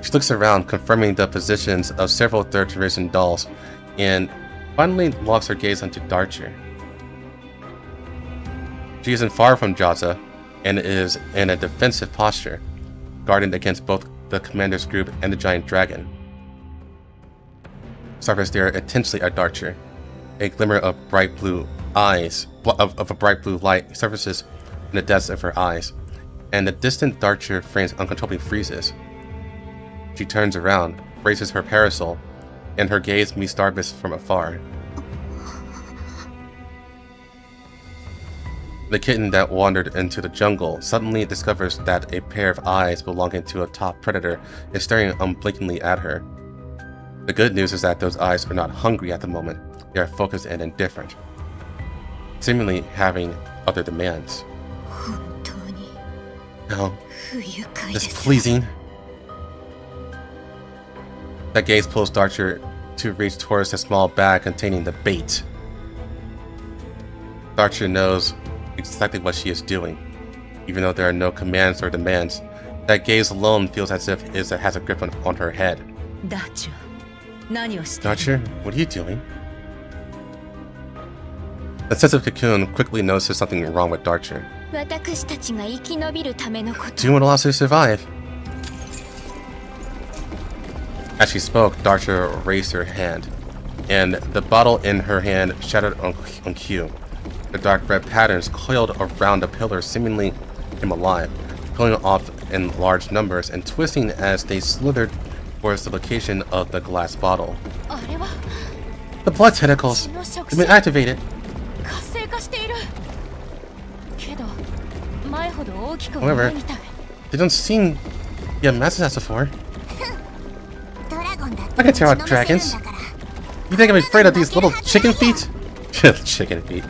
She looks around, confirming the positions of several third-generation dolls, and finally locks her gaze onto Darcher. She isn't far from Jaza, and is in a defensive posture, guarding against both the commander's group and the giant dragon. Starbiss stared intensely at Darcher. A glimmer of bright blue eyes, of a bright blue light surfaces in the depths of her eyes, and the distant Darcher frames uncontrollably freezes. She turns around, raises her parasol, and her gaze meets Starbiss from afar. The kitten that wandered into the jungle suddenly discovers that a pair of eyes belonging to a top predator is staring unblinkingly at her. The good news is that those eyes are not hungry at the moment. They are focused and indifferent, seemingly having other demands. No, displeasing. That gaze pulls Darcher to reach towards the small bag containing the bait. Darcher knows exactly what she is doing. Even though there are no commands or demands, that gaze alone feels as if it has a grip on her head. Darcher, what are you doing? The sensitive cocoon quickly notices something wrong with Darcher. Doing what allows her to survive. As she spoke, Darcher raised her hand, and the bottle in her hand shattered on cue. The dark red patterns coiled around the pillar seemingly came alive, pulling off in large numbers and twisting as they slithered towards the location of the glass bottle. The blood tentacles have been activated. However, they don't seem to be as massive as before. I can tear out dragons. You think I'm afraid of these little chicken feet? Chicken feet.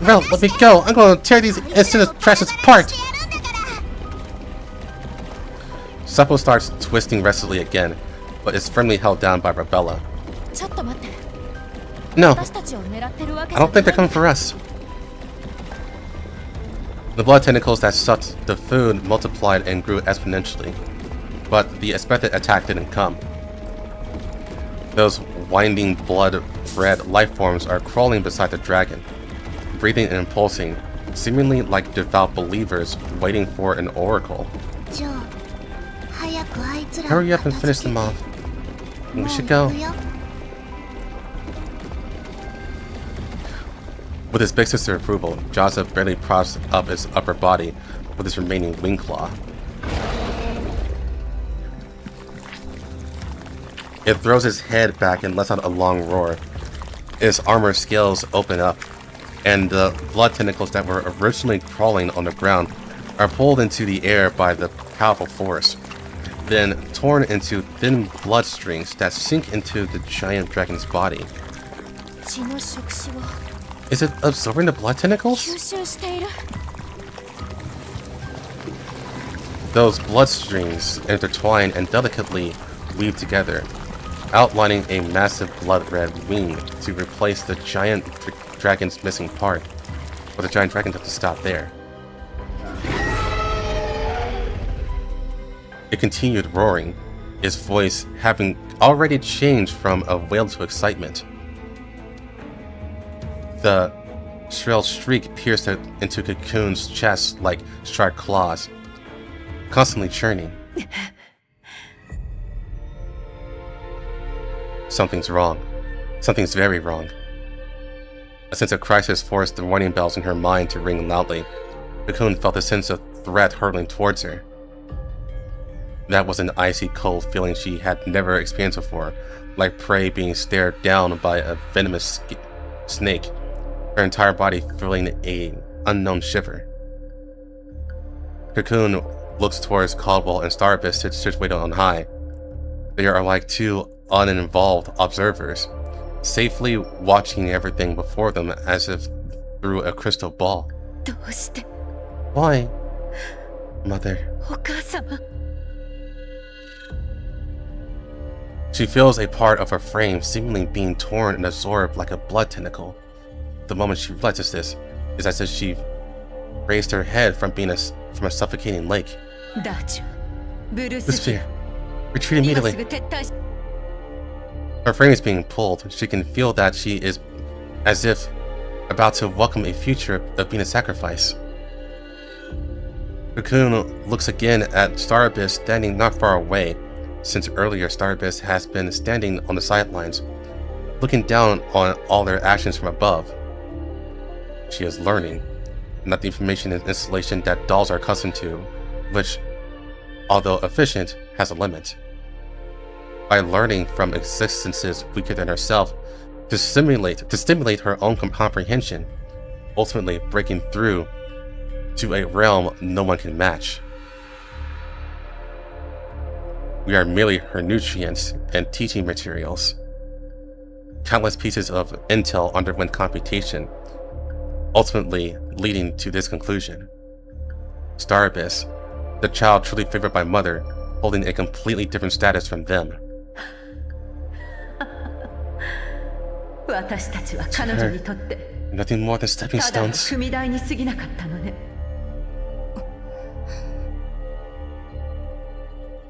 Rel, let me go. I'm going to tear these instant trashes apart. Suppo starts twisting restlessly again, but is firmly held down by Rebella. No, I don't think they're coming for us. The blood tentacles that sucked the food multiplied and grew exponentially, but the expected attack didn't come. Those winding blood-red life forms are crawling beside the dragon, breathing and pulsing, seemingly like devout believers waiting for an oracle. Hurry up and finish them off. We should go. With his big sister's approval, Jaza barely props up its upper body with his remaining wing claw. It throws its head back and lets out a long roar. Its armor scales open up, and the blood tentacles that were originally crawling on the ground are pulled into the air by the powerful force, then torn into thin blood strings that sink into the giant dragon's body. Is it absorbing the blood tentacles? Those blood strings intertwine and delicately weave together. outlining a massive blood-red wing to replace the giant dragon's missing part. But the giant dragon doesn't stop there. It continued roaring, its voice having already changed from a wail to excitement. The shrill shriek pierced into Cocoon's chest like sharp claws, constantly churning. Something's wrong. Something's very wrong. A sense of crisis forced the warning bells in her mind to ring loudly. Cocoon felt a sense of threat hurtling towards her. That was an icy cold feeling she had never experienced before, like prey being stared down by a venomous snake, her entire body feeling an unknown shiver. Cocoon looks towards Caldwell and Starbist situated on high. They are like two uninvolved observers, safely watching everything before them as if through a crystal ball. Why, Mother? She feels a part of her frame seemingly being torn and absorbed like a blood tentacle. The moment she realizes this, is as if she raised her head from a suffocating lake. Lucifer, retreat immediately. Her frame is being pulled. She can feel that she is as if about to welcome a future of being a sacrifice. Cocoon looks again at Starbist standing not far away. Since earlier, Starbist has been standing on the sidelines, looking down on all their actions from above. She is learning, not the information and installation that dolls are accustomed to, which, although efficient, has a limit. By learning from existences weaker than herself to stimulate her own comprehension, ultimately breaking through to a realm no one can match. We are merely her nutrients and teaching materials. Countless pieces of intel underwent computation, ultimately leading to this conclusion. Starbist, the child truly favored by Mother, holding a completely different status from them. Nothing more than stepping stones.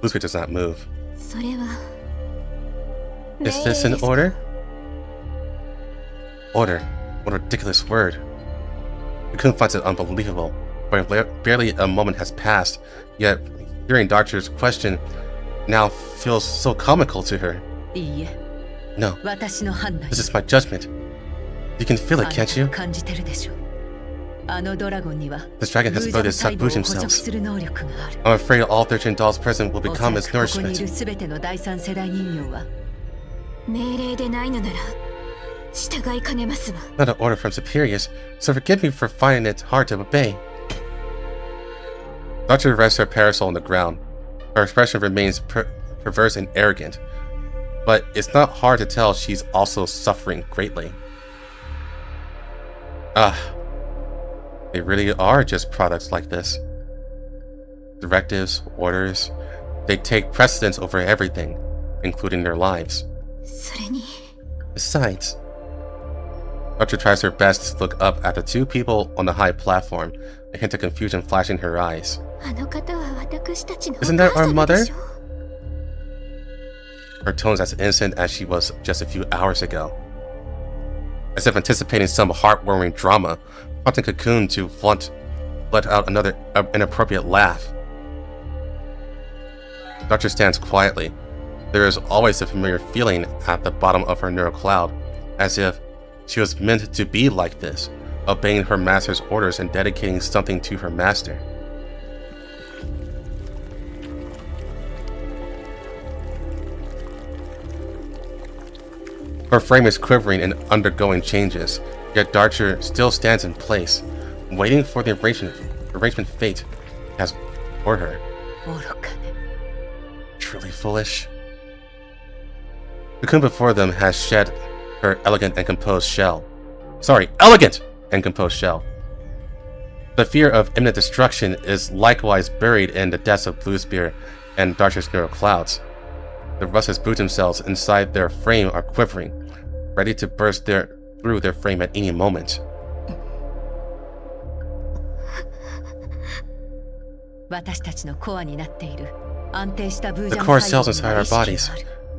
Lucifer does not move. Is this an order? Order? What a ridiculous word. Cocoon finds it unbelievable, but barely a moment has passed, yet hearing Doctor's question now feels so comical to her. No, this is my judgment. You can feel it, can't you? This dragon has ability to submerge themselves. I'm afraid all 13 dolls present will become its nourishment. Not an order from superiors, so forgive me for finding it hard to obey. Doctor rests her parasol on the ground. Her expression remains perverse and arrogant, but it's not hard to tell she's also suffering greatly. They really are just products like this. Directives, orders, they take precedence over everything, including their lives. Besides, Doctor tries her best to look up at the two people on the high platform, a hint of confusion flashing her eyes. Isn't that our mother? Her tone is as innocent as she was just a few hours ago. As if anticipating some heartwarming drama, prompting Cocoon to let out another inappropriate laugh. The Doctor stands quietly. There is always a familiar feeling at the bottom of her neural cloud, as if she was meant to be like this, obeying her master's orders and dedicating something to her master. Her frame is quivering and undergoing changes, yet Darcher still stands in place, waiting for the arrangement fate has for her. Truly foolish. The Cocoon before them has shed her elegant and composed shell. Elegant and composed shell. The fear of imminent destruction is likewise buried in the depths of Bluespear and Darcher's neural clouds. The rusted Butum cells inside their frame are quivering, ready to burst through their frame at any moment. The core cells inside our bodies,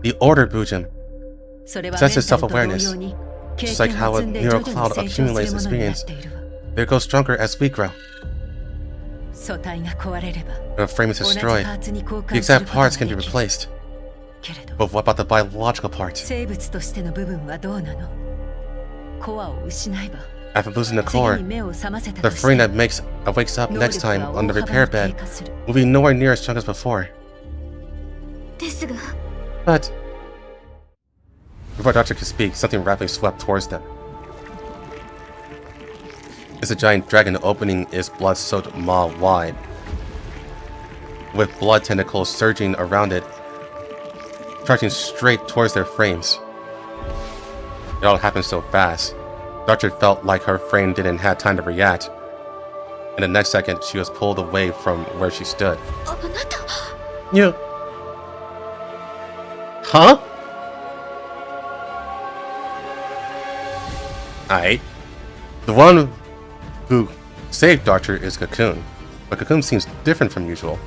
the ordered Bujum, possesses self-awareness. Just like how a neural cloud accumulates experience, they grow stronger as we grow. If a frame is destroyed, the exact parts can be replaced. But what about the biological parts? After losing the core, the frame that wakes up next time on the repair bed will be nowhere near as strong as before. But before Doctor could speak, something rapidly swept towards them. It's a giant dragon opening its blood-soaked maw wide, with blood tentacles surging around it, charging straight towards their frames. It all happened so fast. Doctor felt like her frame didn't have time to react. In the next second, she was pulled away from where she stood. You... Huh? Aight. The one who saved Doctor is Cocoon, but Cocoon seems different from usual.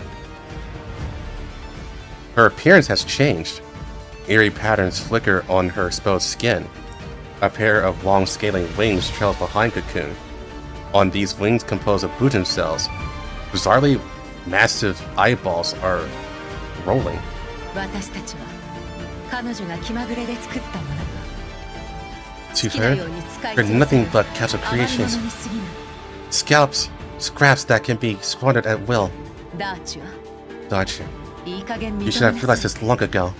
Her appearance has changed. Eerie patterns flicker on her exposed skin. A pair of long scaling wings trails behind Cocoon. On these wings composed of Bujum cells, bizarrely massive eyeballs are rolling. To her, they're nothing but casual creations. Scraps that can be squandered at will. Dodge. You should have realized this long ago.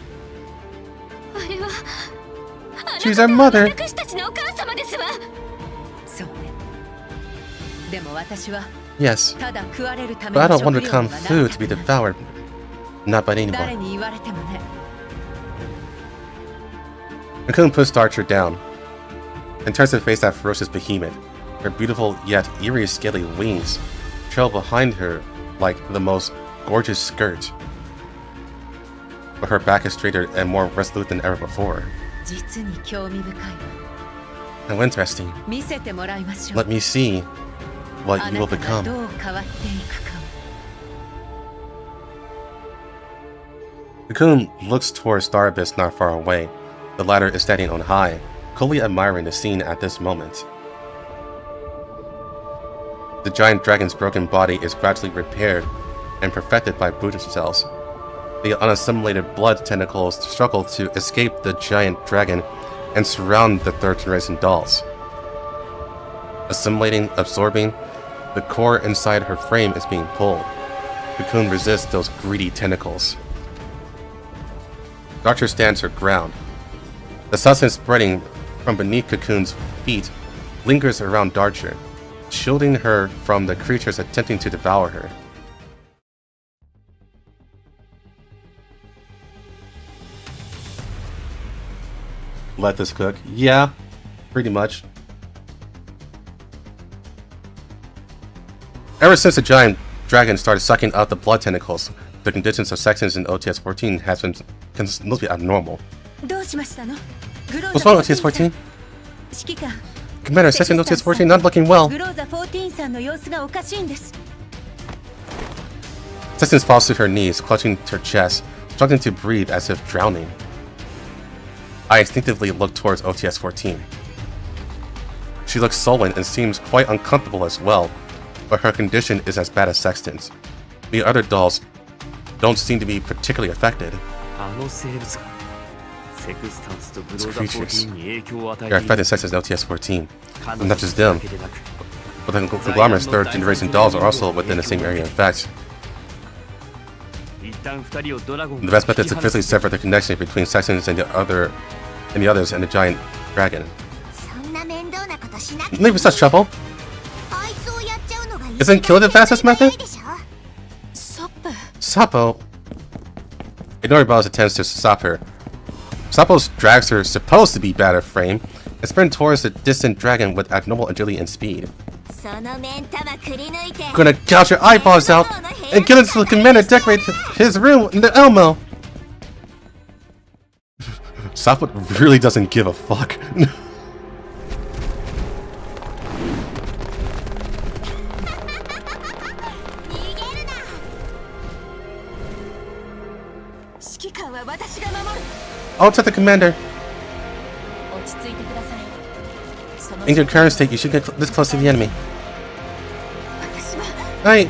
She's our mother! Yes, but I don't want to become food to be devoured. Not by anyone. Cocoon puts Archer down and turns to face that ferocious behemoth. Her beautiful yet eerie scaly wings trail behind her like the most gorgeous skirt. But her back is straighter and more resolute than ever before. How interesting. Let me see what you will become. Cocoon looks towards Star Abyss not far away. The latter is standing on high, coolly admiring the scene at this moment. The giant dragon's broken body is gradually repaired and perfected by Bujum cells. The unassimilated blood tentacles struggle to escape the giant dragon and surround the third generation dolls. Assimilating, absorbing, the core inside her frame is being pulled. Cocoon resists those greedy tentacles. Doctor stands her ground. The substance spreading from beneath Cocoon's feet lingers around Darcher, shielding her from the creatures attempting to devour her. Let this cook. Yeah, pretty much. Ever since the giant dragon started sucking out the blood tentacles, the conditions of sections in OTS-14 has been mostly abnormal. What's wrong with OTS-14? Commander, section OTS-14 not looking well. Sessions falls to her knees, clutching her chest, struggling to breathe as if drowning. I instinctively look towards OTS-14. She looks sullen and seems quite uncomfortable as well, but her condition is as bad as Sexton's. The other dolls don't seem to be particularly affected. These creatures, they are affecting Sexton's OTS-14. And not just them, but the conglomerate's third generation dolls are also within the same area of effect. The best method is to physically sever the connection between Sexton's and the others and the giant dragon. Leave with such trouble. Isn't killing the fastest method? Sapo. Ignoring Bala's attempts to stop her, Sapo's dragster is supposed to be battered frame and sprint towards the distant dragon with abnormal agility and speed. Gonna gouge your eyeballs out and get into the commander decorate his room in the Elmo. Sapo really doesn't give a fuck. I'll take the commander. In your current state, you should get this close to the enemy. Hey,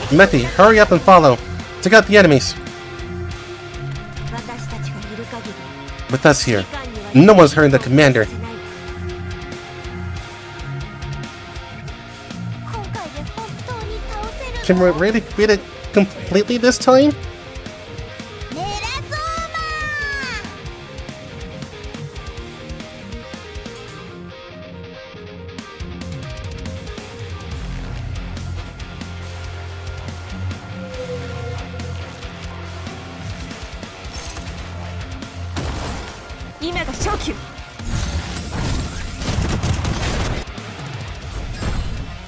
Methy, hurry up and follow. Take out the enemies. With us here, no one's hurting the commander. Can we really beat it completely this time?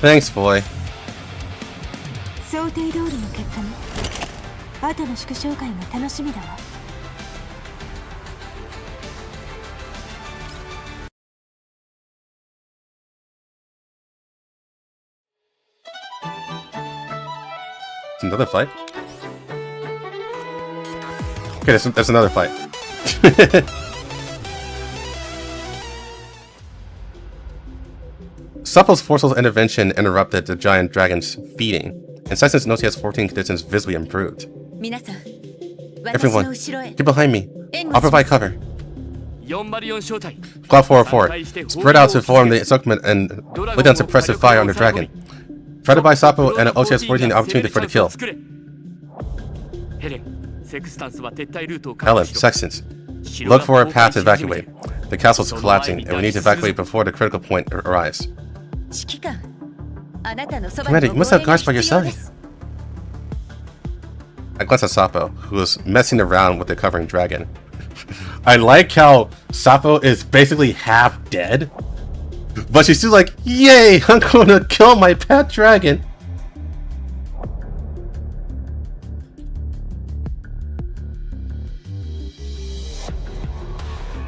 Thanks, boy. 想定通りの結果ね。後の祝勝会が楽しみだわ。Another fight? Okay, that's another fight. Sapo's forceful intervention interrupted the giant dragon's feeding, and Session's OTS-14 conditions visibly improved. Everyone, get behind me. I'll provide cover. Cloud 404, spread out to form the encirclement and lay down suppressive fire on the dragon. Try to buy Sapo and OTS-14 the opportunity for the kill. Helen, Sextants, look for a path to evacuate. The castle's collapsing, and we need to evacuate before the critical point arrives. Commander, you must have guards by your side. I glanced at Sapo, who was messing around with the covering dragon. I like how Sapo is basically half dead, but she's still like, yay, I'm gonna kill my pet dragon.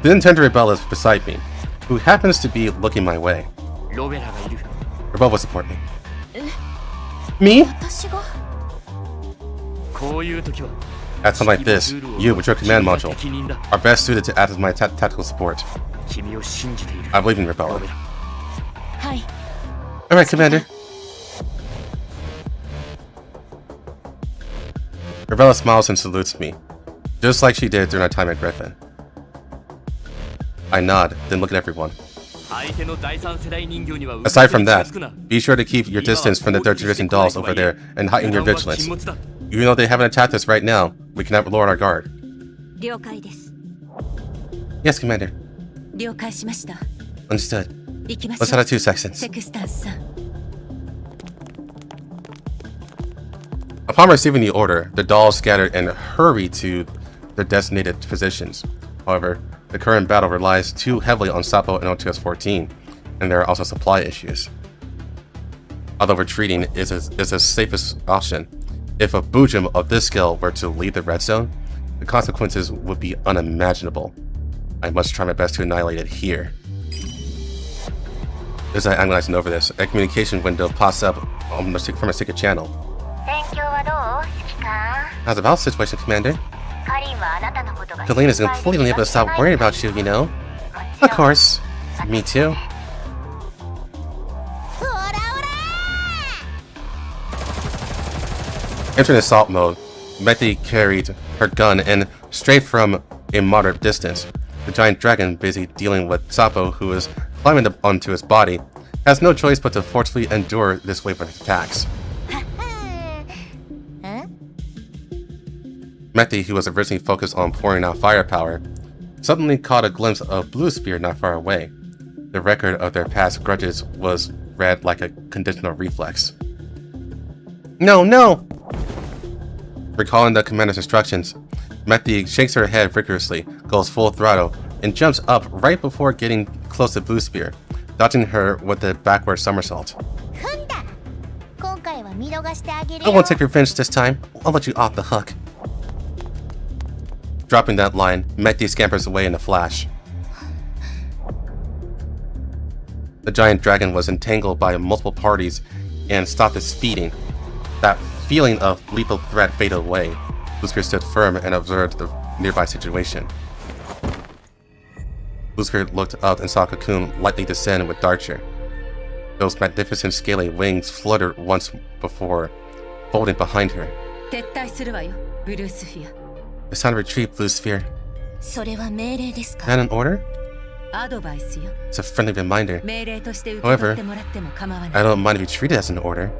The intended rebel is beside me, who happens to be looking my way. Rebel will support me. Me? At time like this, you, with your command module, are best suited to act as my tactical support. I believe in Rebella. Alright, Commander. Rebella smiles and salutes me, just like she did during our time at Griffin. I nod, then look at everyone. Aside from that, be sure to keep your distance from the third generation dolls over there and heighten your vigilance. Even though they haven't attacked us right now, we cannot lower our guard. Yes, Commander. Understood. Let's head out to Sextants. Upon receiving the order, the dolls scattered and hurried to their designated positions. However, the current battle relies too heavily on Sapo and OTS-14, and there are also supply issues. Although retreating is the safest option, if a Boojum of this scale were to leave the red zone, the consequences would be unimaginable. I must try my best to annihilate it here. As I agonizing over this, a communication window pops up from a secret channel. How's the battle situation, Commander? Colleen is completely unable to stop worrying about you, you know? Of course. Me too. Entering assault mode, Methy carried her gun and, straight from a moderate distance, the giant dragon, busy dealing with Sapo, who is climbing onto his body, has no choice but to forcefully endure this wave of attacks. Methy, who was originally focused on pouring out firepower, suddenly caught a glimpse of Blue Spear not far away. The record of their past grudges was read like a conditional reflex. No, no! Recalling the commander's instructions, Methy shakes her head vigorously, goes full throttle, and jumps up right before getting close to Blue Spear, dodging her with a backward somersault. I won't take revenge this time. I'll let you off the hook. dropping that line, Mekti scampers away in a flash. The giant dragon was entangled by multiple parties and stopped its feeding. That feeling of lethal threat faded away. Lucifer stood firm and observed the nearby situation. Lucifer looked up and saw Cocoon lightly descend with Darcher. Those magnificent scaly wings fluttered once before, folding behind her. It's time to retreat, Blue Sphere. Is that an order? It's a friendly reminder. However, I don't mind if you treat it as an order.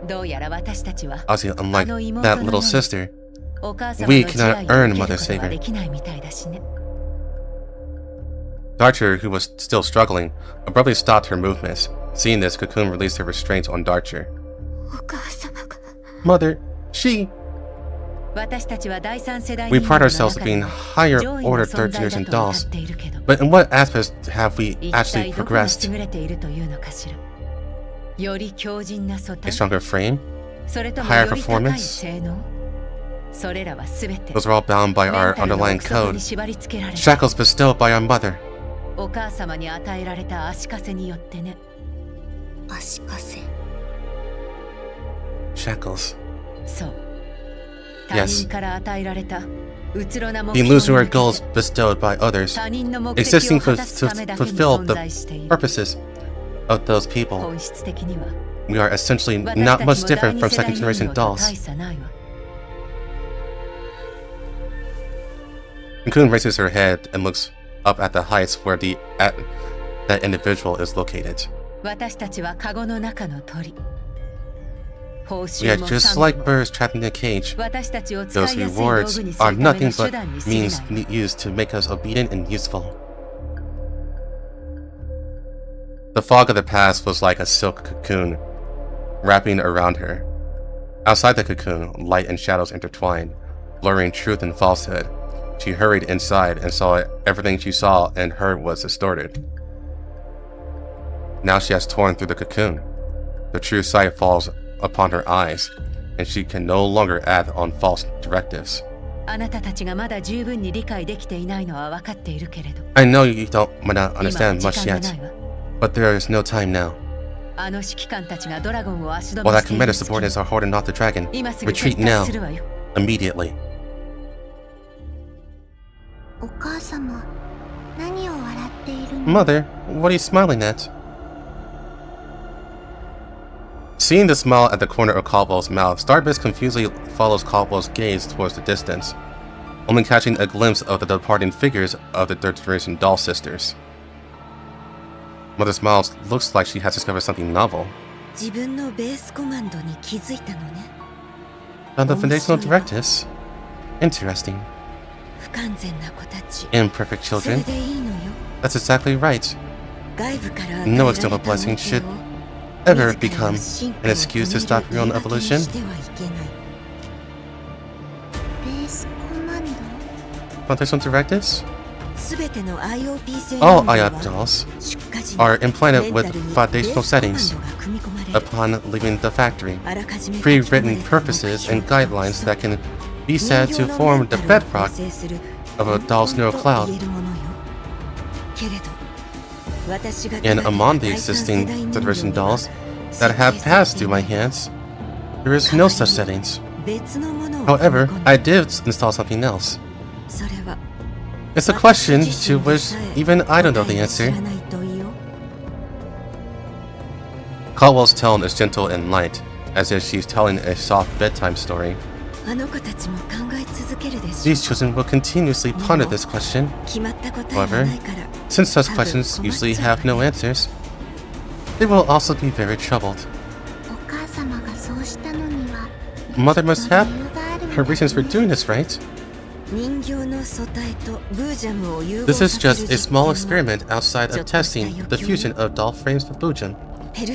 Obviously, unlike that little sister, we cannot earn Mother's favor. Darcher, who was still struggling, abruptly stopped her movements. Seeing this, Cocoon released her restraints on Darcher. Mother, she... We pride ourselves on being higher order third generation dolls, but in what aspects have we actually progressed? A stronger frame? Higher performance? Those are all bound by our underlying code. Shackles bestowed by our mother. Shackles. Yes. The illusory goals bestowed by others, existing to fulfill the purposes of those people. We are essentially not much different from second generation dolls. Cocoon raises her head and looks up at the heights where that individual is located. We are just like birds trapped in a cage. Those rewards are nothing but means used to make us obedient and useful. The fog of the past was like a silk cocoon, wrapping around her. Outside the cocoon, light and shadows intertwined, blurring truth and falsehood. She hurried inside and saw everything she saw and heard was distorted. Now she has torn through the cocoon. The true sight falls upon her eyes, and she can no longer act on false directives. I know you might not understand much yet, but there is no time now. While that commander's subordinates are holding off the dragon, retreat now, immediately. Mother, what are you smiling at? Seeing the smile at the corner of Caldwell's mouth, Starbits confusedly follows Caldwell's gaze towards the distance, only catching a glimpse of the departing figures of the third generation doll sisters. Mother's smile looks like she has discovered something novel. Found the foundational directives? Interesting. Imperfect children. That's exactly right. No external blessing should ever become an excuse to stop your own evolution. Foundational directives? All IOP dolls are implanted with foundational settings upon leaving the factory. Pre-written purposes and guidelines that can be said to form the bedrock of a doll's neural cloud. And among the existing third-generation dolls that have passed through my hands, there is no such settings. However, I did install something else. It's a question to which even I don't know the answer. Caldwell's tone is gentle and light, as if she's telling a soft bedtime story. These children will continuously ponder this question. However, since such questions usually have no answers, they will also be very troubled. Mother must have her reasons for doing this, right? This is just a small experiment outside of testing the fusion of doll frames for Bujam,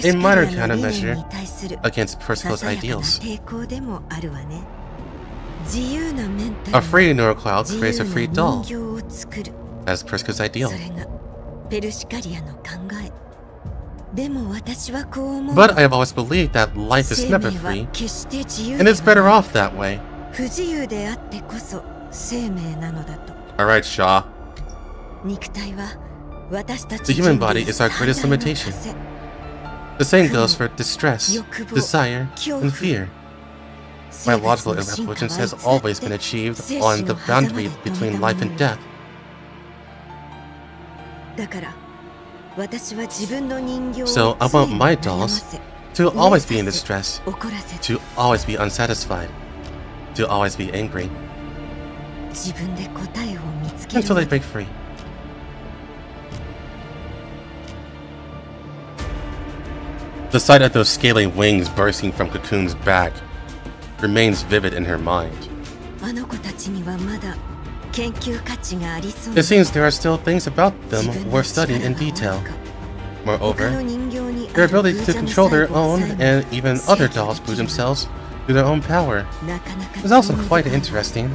a minor countermeasure against Persico's ideals. A free neural cloud creates a free doll, as Persico's ideal. But I have always believed that life is never free, and it's better off that way. Alright, Shaw. The human body is our greatest limitation. The same goes for distress, desire, and fear. Biological intelligence has always been achieved on the boundary between life and death. So I want my dolls to always be in distress, to always be unsatisfied, to always be angry, until they break free. The sight of those scaly wings bursting from Cocoon's back remains vivid in her mind. It seems there are still things about them worth studying in detail. Moreover, their ability to control their own and even other dolls prove themselves through their own power is also quite interesting.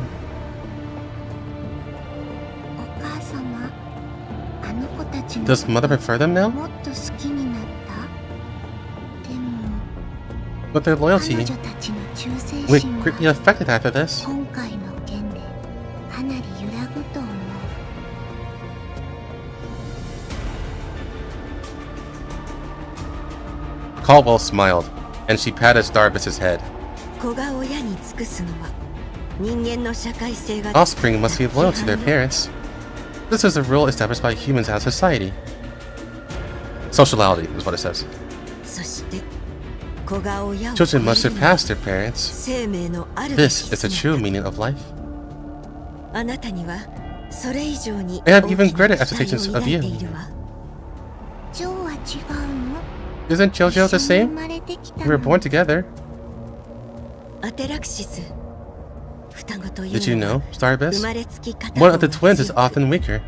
Does Mother prefer them now? But their loyalty was greatly affected after this. Caldwell smiled, and she patted Starbiss's head. Offspring must be loyal to their parents. This is a rule established by humans and society. Sociality is what it says. Children must surpass their parents. This is the true meaning of life. I have even greater expectations of you. Isn't JoJo the same? We were born together. Did you know, Starbiss? One of the twins is often weaker.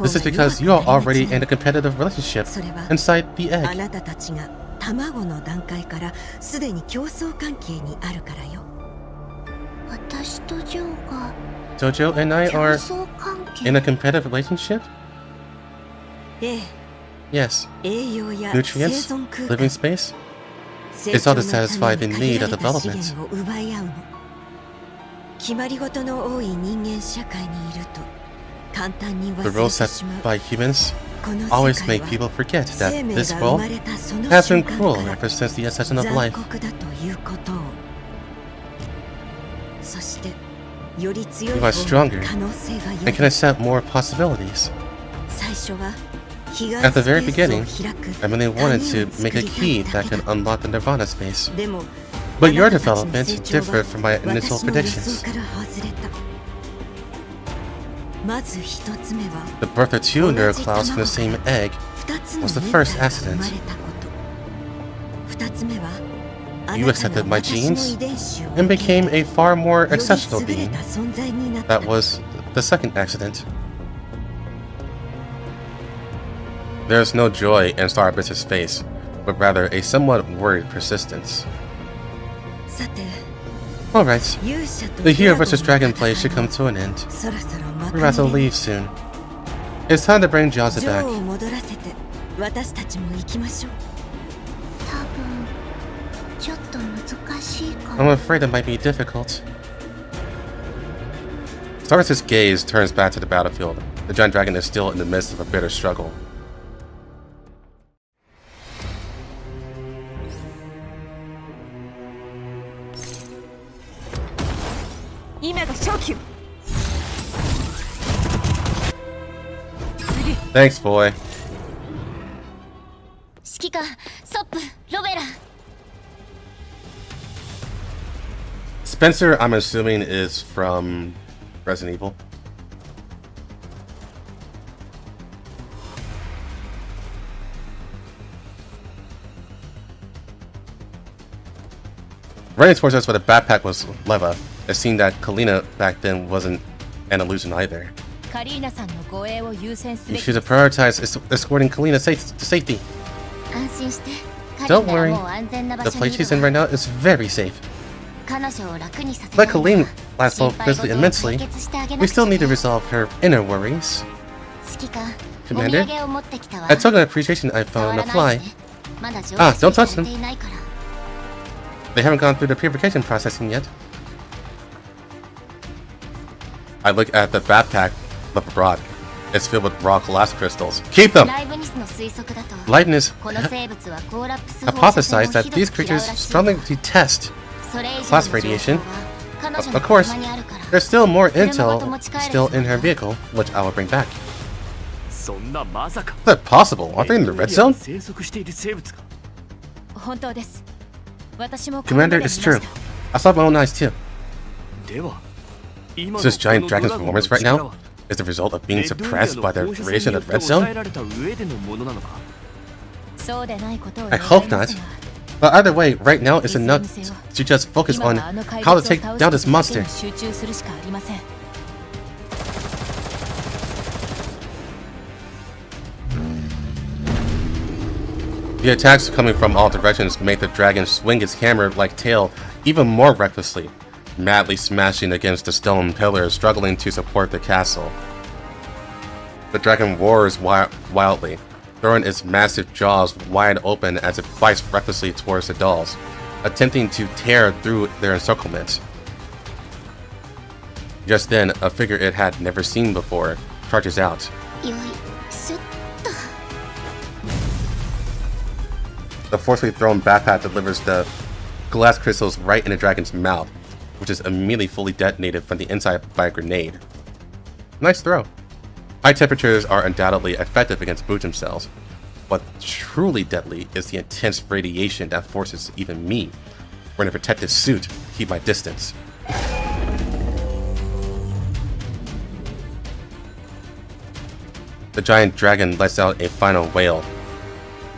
This is because you are already in a competitive relationship inside the egg. JoJo and I are in a competitive relationship? Yes. Nutrients, living space, it's all to satisfy the need of development. The rules set by humans always make people forget that this world has been cruel ever since the ascension of life. You are stronger and can accept more possibilities. At the very beginning, I really wanted to make a key that can unlock the Nirvana space. But your development differed from my initial predictions. The birth of two neuroclouds from the same egg was the first accident. You accepted my genes and became a far more exceptional being. That was the second accident. There is no joy in Starbiss's face, but rather a somewhat worried persistence. Alright, the Hero vs. Dragon play should come to an end. We're about to leave soon. It's time to bring Jazza back. I'm afraid it might be difficult. Starbiss's gaze turns back to the battlefield. The giant dragon is still in the midst of a bitter struggle. Thanks, boy. Spencer, I'm assuming, is from Resident Evil. Running towards us with a backpack was Leva. It seemed that Kalina back then wasn't an illusion either. You should have prioritized escorting Kalina to safety. Don't worry, the place she's in right now is very safe. Let Kalina last both physically and mentally, we still need to resolve her inner worries. Commander, I took an appreciation I found on the fly. Ah, don't touch them. They haven't gone through the purification processing yet. I look at the backpack left abroad. It's filled with raw glass crystals. Keep them! Leibniz hypothesized that these creatures strongly detest glass radiation. Of course, there's still more intel still in her vehicle, which I will bring back. Is that possible? Are they in the red zone? Commander, it's true. I saw my own eyes too. So this giant dragon's performance right now is the result of being suppressed by the radiation of the red zone? I hope not. But either way, right now it's enough to just focus on how to take down this monster. The attacks coming from all directions make the dragon swing its hammer-like tail even more recklessly, madly smashing against the stone pillars struggling to support the castle. The dragon roars wildly, throwing its massive jaws wide open as it bites recklessly towards the dolls, attempting to tear through their encirclement. Just then, a figure it had never seen before charges out. The forcefully thrown backpack delivers the glass crystals right in the dragon's mouth, which is immediately fully detonated from the inside by a grenade. Nice throw. High temperatures are undoubtedly effective against Bujum cells. What truly deadly is the intense radiation that forces even me, wearing a protective suit, to keep my distance. The giant dragon lets out a final wail.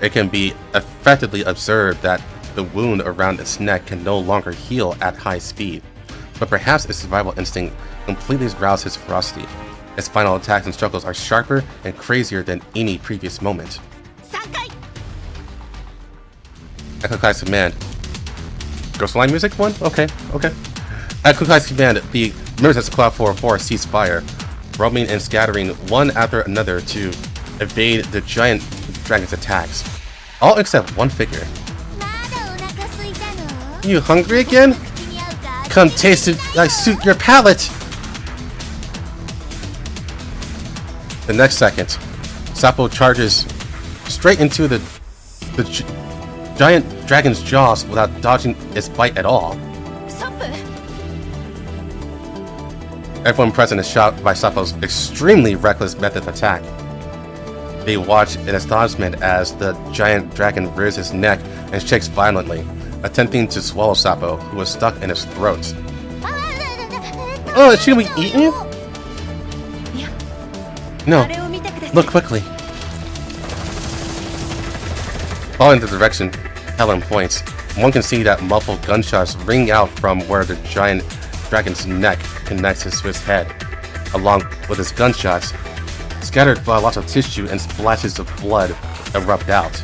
It can be effectively observed that the wound around its neck can no longer heal at high speed, but perhaps its survival instinct completely rouses its ferocity. Its final attacks and struggles are sharper and crazier than any previous moment. At Kukai's command. Ghost Line music one? Okay. At Kukai's command, the members of Cloud 404 cease fire, roaming and scattering one after another to evade the giant dragon's attacks. All except one figure. You hungry again? Come taste it, I suit your palate! The next second, Sapo charges straight into the giant dragon's jaws without dodging its bite at all. Everyone present is shocked by Sapo's extremely reckless method of attack. They watch in astonishment as the giant dragon rears its neck and shakes violently, attempting to swallow Sapo, who was stuck in its throat. Oh, is she gonna be eaten? No. Look quickly. Following the direction Helen points, one can see that muffled gunshots ring out from where the giant dragon's neck connects to his head. Along with his gunshots, scattered by lots of tissue and splashes of blood erupt out.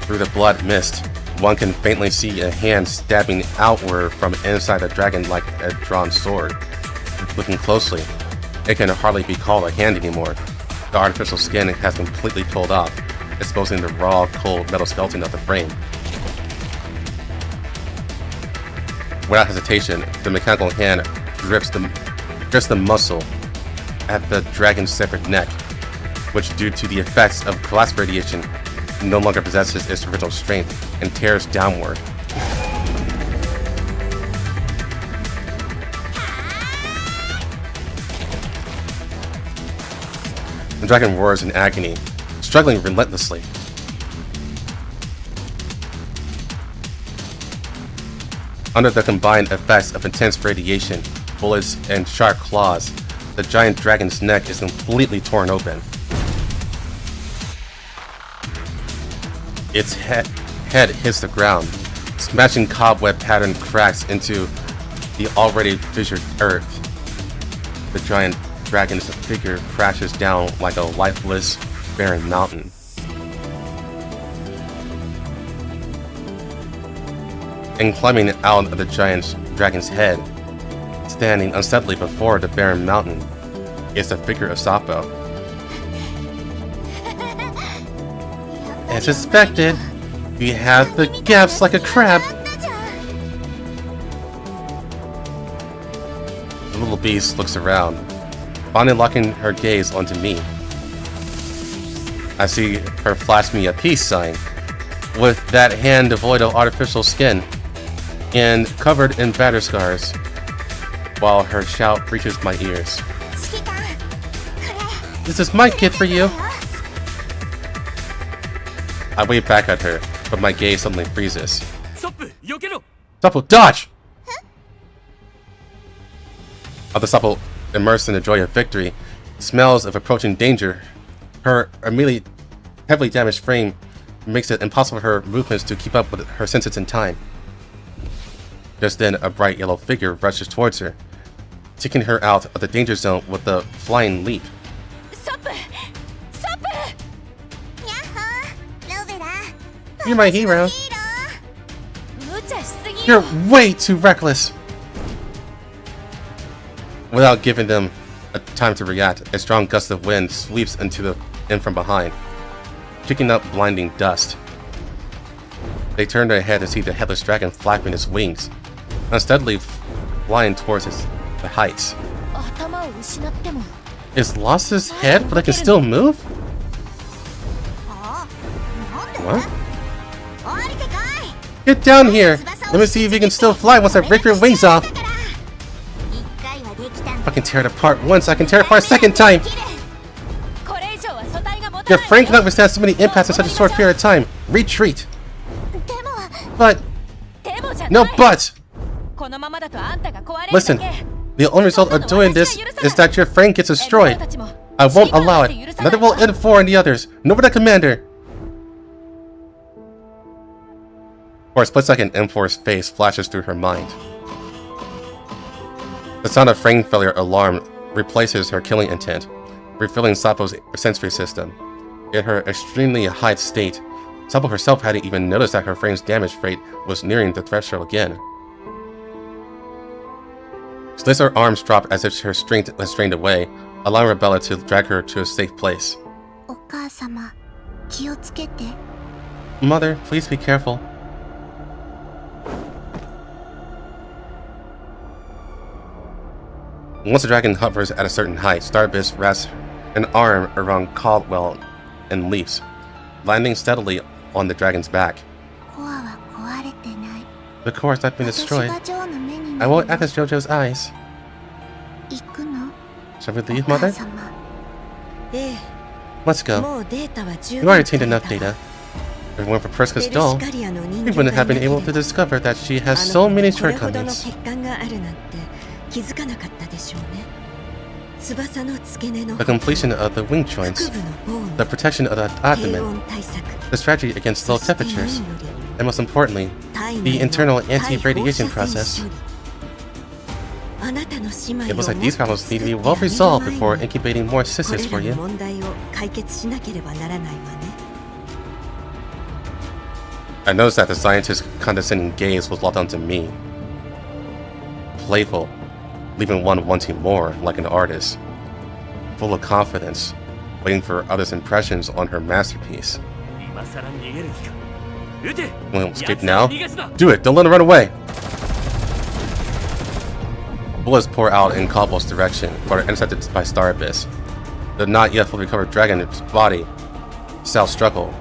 Through the blood mist, one can faintly see a hand stabbing outward from inside the dragon like a drawn sword. Looking closely, it can hardly be called a hand anymore. The artificial skin has completely pulled off, exposing the raw, cold metal skeleton of the frame. Without hesitation, the mechanical hand grips the muscle at the dragon's severed neck, which, due to the effects of glass radiation, no longer possesses its original strength and tears downward. The dragon roars in agony, struggling relentlessly. Under the combined effects of intense radiation, bullets, and sharp claws, the giant dragon's neck is completely torn open. Its head hits the ground, smashing cobweb-patterned cracks into the already fissured earth. The giant dragon's figure crashes down like a lifeless, barren mountain. And climbing out of the giant dragon's head, standing unsteadily before the barren mountain, is the figure of Sapo. As suspected, we have the gaps like a crab. The little beast looks around, finally locking her gaze onto me. I see her flash me a peace sign, with that hand devoid of artificial skin, and covered in batter scars, while her shout reaches my ears. This is my gift for you! I wave back at her, but my gaze suddenly freezes. Supple, dodge! Other Supple, immersed in the joy of victory, smells of approaching danger. Her immediately heavily damaged frame makes it impossible for her movements to keep up with her senses in time. Just then, a bright yellow figure rushes towards her, taking her out of the danger zone with a flying leap. You're my hero. You're way too reckless. Without giving them a time to react, a strong gust of wind sweeps in from behind, kicking up blinding dust. They turn their head to see the headless dragon flapping its wings, unsteadily flying towards the heights. It's lost his head, but it can still move? What? Get down here! Let me see if you can still fly once I rip your wings off! If I can tear it apart once, I can tear it apart a second time! Your frame cannot withstand so many impacts in such a short period of time. Retreat! But... No but! Listen, the only result of doing this is that your frame gets destroyed. I won't allow it. Neither will N4 and the others. Nor will the commander. For a split second, M4's face flashes through her mind. The sound of frame failure alarm replaces her killing intent, refilling Sapo's sensory system. In her extremely high state, Sapo herself hadn't even noticed that her frame's damage rate was nearing the threshold again. She lets her arms drop as if her strength was strained away, allowing Rebella to drag her to a safe place. Mother, please be careful. Once the dragon hovers at a certain height, Starbist wraps an arm around Caldwell and leaps, landing steadily on the dragon's back. The core has not been destroyed. I won't act as JoJo's eyes. Shall we leave, Mother? Let's go. You already obtained enough data. If it weren't for Priska's doll, we wouldn't have been able to discover that she has so many shortcomings. The completion of the wing joints, the protection of the abdomen, the strategy against low temperatures, and most importantly, the internal anti-radiation process. It looks like these problems need to be well resolved before incubating more sisters for you. I noticed that the scientist's condescending gaze was locked onto me. Playful, leaving one wanting more, like an artist. Full of confidence, waiting for others' impressions on her masterpiece. Well, escape now? Do it! Don't let him run away! Bullets pour out in Caldwell's direction, but are intercepted by Starbist. The not yet fully recovered dragon's body shall struggle,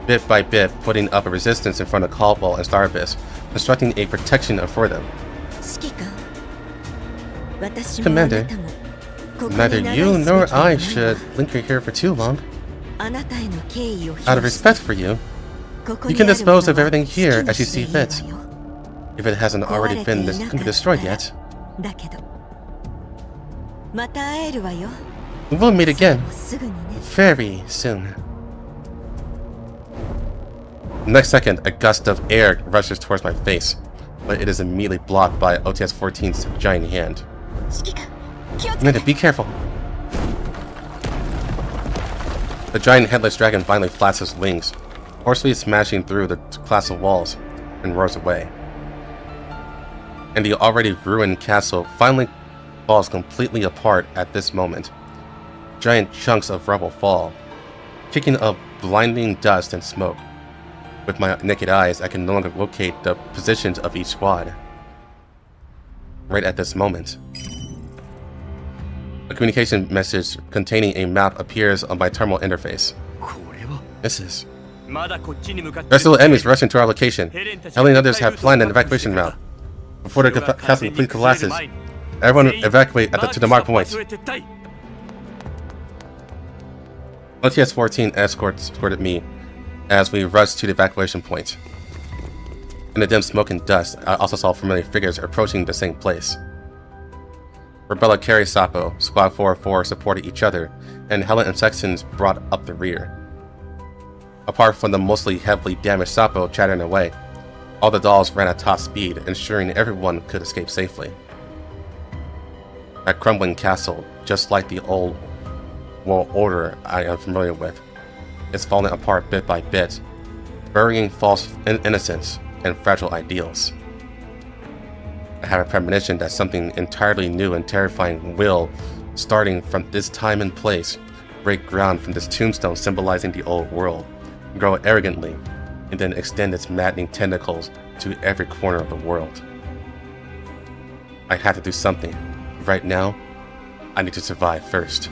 bit by bit putting up a resistance in front of Caldwell and Starbist, constructing a protection for them. Commander, neither you nor I should linger here for too long. Out of respect for you, you can dispose of everything here as you see fit, if it hasn't already been destroyed yet. We'll meet again, very soon. The next second, a gust of air rushes towards my face, but it is immediately blocked by OTS-14's giant hand. Amanda, be careful. The giant headless dragon finally flaps its wings, forcefully smashing through the castle walls, and roars away. And the already ruined castle finally falls completely apart at this moment. Giant chunks of rubble fall, kicking up blinding dust and smoke. With my naked eyes, I can no longer locate the positions of each squad. Right at this moment, A communication message containing a map appears on my terminal interface. これは This is. まだこっちに向かって Rest of the enemies rushing to our location. Helen and others have planned an evacuation route. Before the castle completely collapses, everyone evacuate to the marked point. OTS-14 escorted me as we rushed to the evacuation point. In the dim smoke and dust, I also saw familiar figures approaching the same place. Rebella carried Sapo, Squad 404 supported each other, and Helen and Sextons brought up the rear. Apart from the mostly heavily damaged Sapo chattering away, all the dolls ran at top speed, ensuring everyone could escape safely. A crumbling castle, just like the old world order I am familiar with, is falling apart bit by bit, burying false innocence and fragile ideals. I have a premonition that something entirely new and terrifying will, starting from this time and place, break ground from this tombstone symbolizing the old world, grow arrogantly, and then extend its maddening tentacles to every corner of the world. I have to do something. Right now, I need to survive first.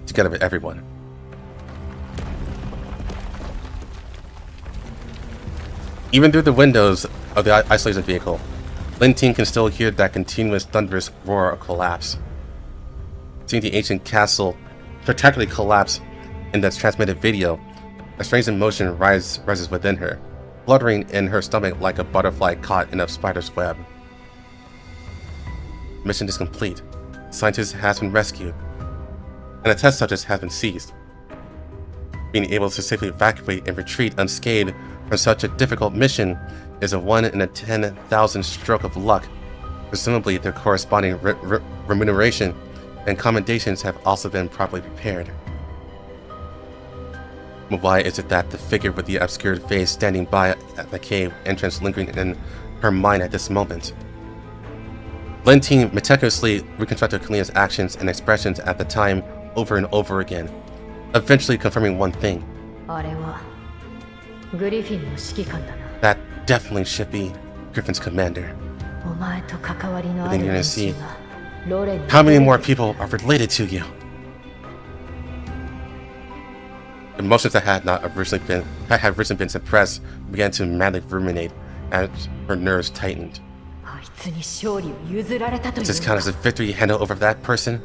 Together with everyone. Even through the windows of the isolated vehicle, Lin-Ting can still hear that continuous thunderous roar of collapse. Seeing the ancient castle spectacularly collapse in the transmitted video, a strange emotion rises within her, fluttering in her stomach like a butterfly caught in a spider's web. Mission is complete. Scientist has been rescued, and a test subject has been seized. Being able to safely evacuate and retreat unscathed from such a difficult mission is a 1 in a 10,000 stroke of luck. Presumably, the corresponding remuneration and commendations have also been properly prepared. But why is it that the figure with the obscured face standing by at the cave entrance lingering in her mind at this moment? Lin-Ting meticulously reconstructed Kalia's actions and expressions at the time over and over again, eventually confirming one thing. That definitely should be Griffin's commander. But then you're gonna see how many more people are related to you. Emotions that had originally been suppressed began to madly ruminate as her nerves tightened. Does this count as a victory handle over that person?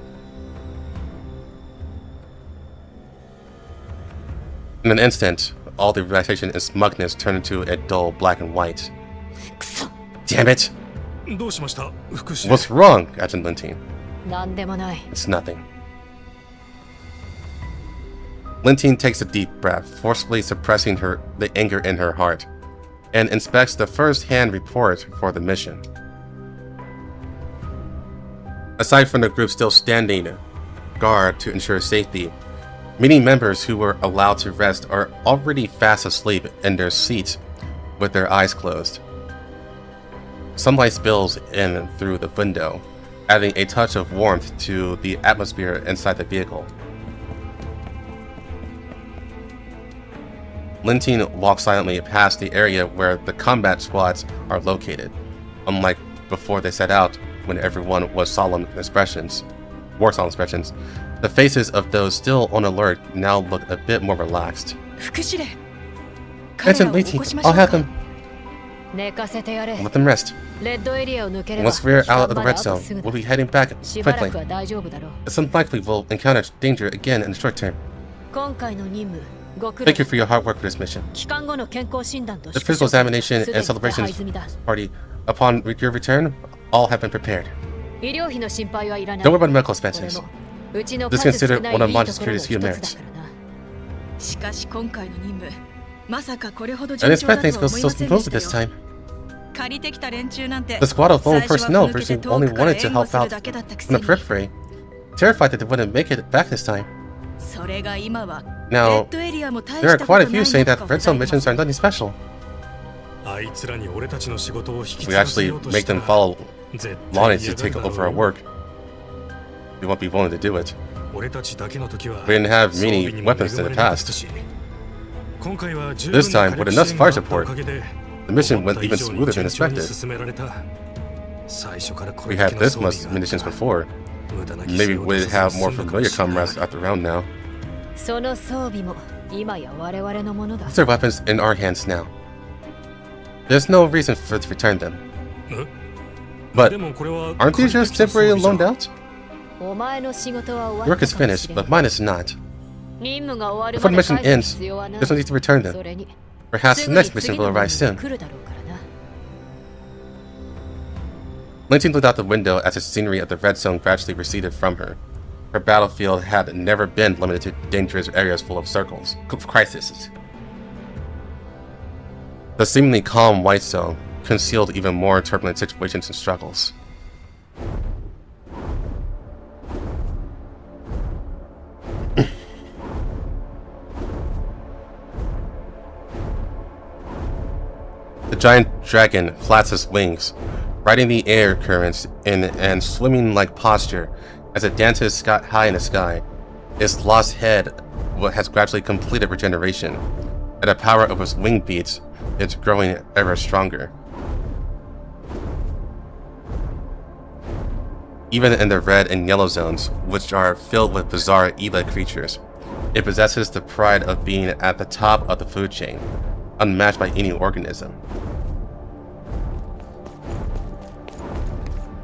In an instant, all the relaxation and smugness turned into a dull black and white. Damn it! What's wrong, Agent Lin-Ting? It's nothing. Lin-Ting takes a deep breath, forcefully suppressing the anger in her heart, and inspects the first-hand report for the mission. Aside from the group still standing guard to ensure safety, many members who were allowed to rest are already fast asleep in their seats with their eyes closed. Sunlight spills in through the window, adding a touch of warmth to the atmosphere inside the vehicle. Lin-Ting walks silently past the area where the combat squads are located. Unlike before they set out, when everyone was wore solemn expressions, the faces of those still on alert now look a bit more relaxed. Agent Lin-Ting, I'll have them. Let them rest. Once we're out of the red zone, we'll be heading back quickly. It's unlikely we'll encounter danger again in the short term. Thank you for your hard work for this mission. The physical examination and celebrations party upon your return all have been prepared. Don't worry about the medical expenses. This is considered one of Manja's security's few merits. I didn't expect things to go so smoothly this time. The squad of lone personnel virtually only wanted to help out from the periphery, terrified that they wouldn't make it back this time. Now, there are quite a few saying that red zone missions are nothing special. We actually make them follow Lonnie to take over our work. We won't be willing to do it. We didn't have many weapons in the past. This time, with enough fire support, the mission went even smoother than expected. We had this much munitions before, Maybe we'd have more familiar comrades at the round now. その装備も今や我々のものだ。 These are weapons in our hands now. There's no reason for us to return them. But aren't these just temporarily loaned out? お前の仕事は終わった Work is finished, but mine is not. 任務が終わる Before ま the で mission 返 ends, す必要はない。 there's no need to return そ them. れに Perhaps the next mission will arrive soon. 来るだろうからな。 Linton looked out the window as the scenery of the red zone gradually receded from her. Her battlefield had never been limited to dangerous areas full of crises. The seemingly calm white zone concealed even more turbulent situations and struggles. The giant dragon flaps its wings, riding the air currents in and swimming like posture as it dances high in the sky. Its lost head has gradually completed regeneration, and the power of its wing beats is growing ever stronger. Even in the red and yellow zones, which are filled with bizarre evil creatures, it possesses the pride of being at the top of the food chain, unmatched by any organism.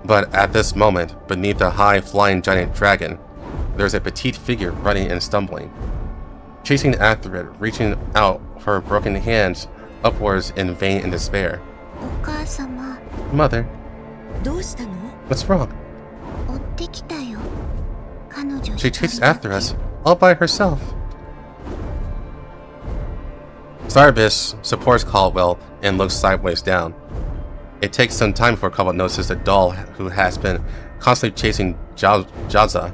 But at this moment, beneath the high-flying giant dragon, there's a petite figure running and stumbling, chasing after it, reaching out her broken hands upwards in vain and despair. Mother, what's wrong? She chases after us, all by herself. Starbis supports Caldwell and looks sideways down. It takes some time before Caldwell notices the doll who has been constantly chasing Jaza.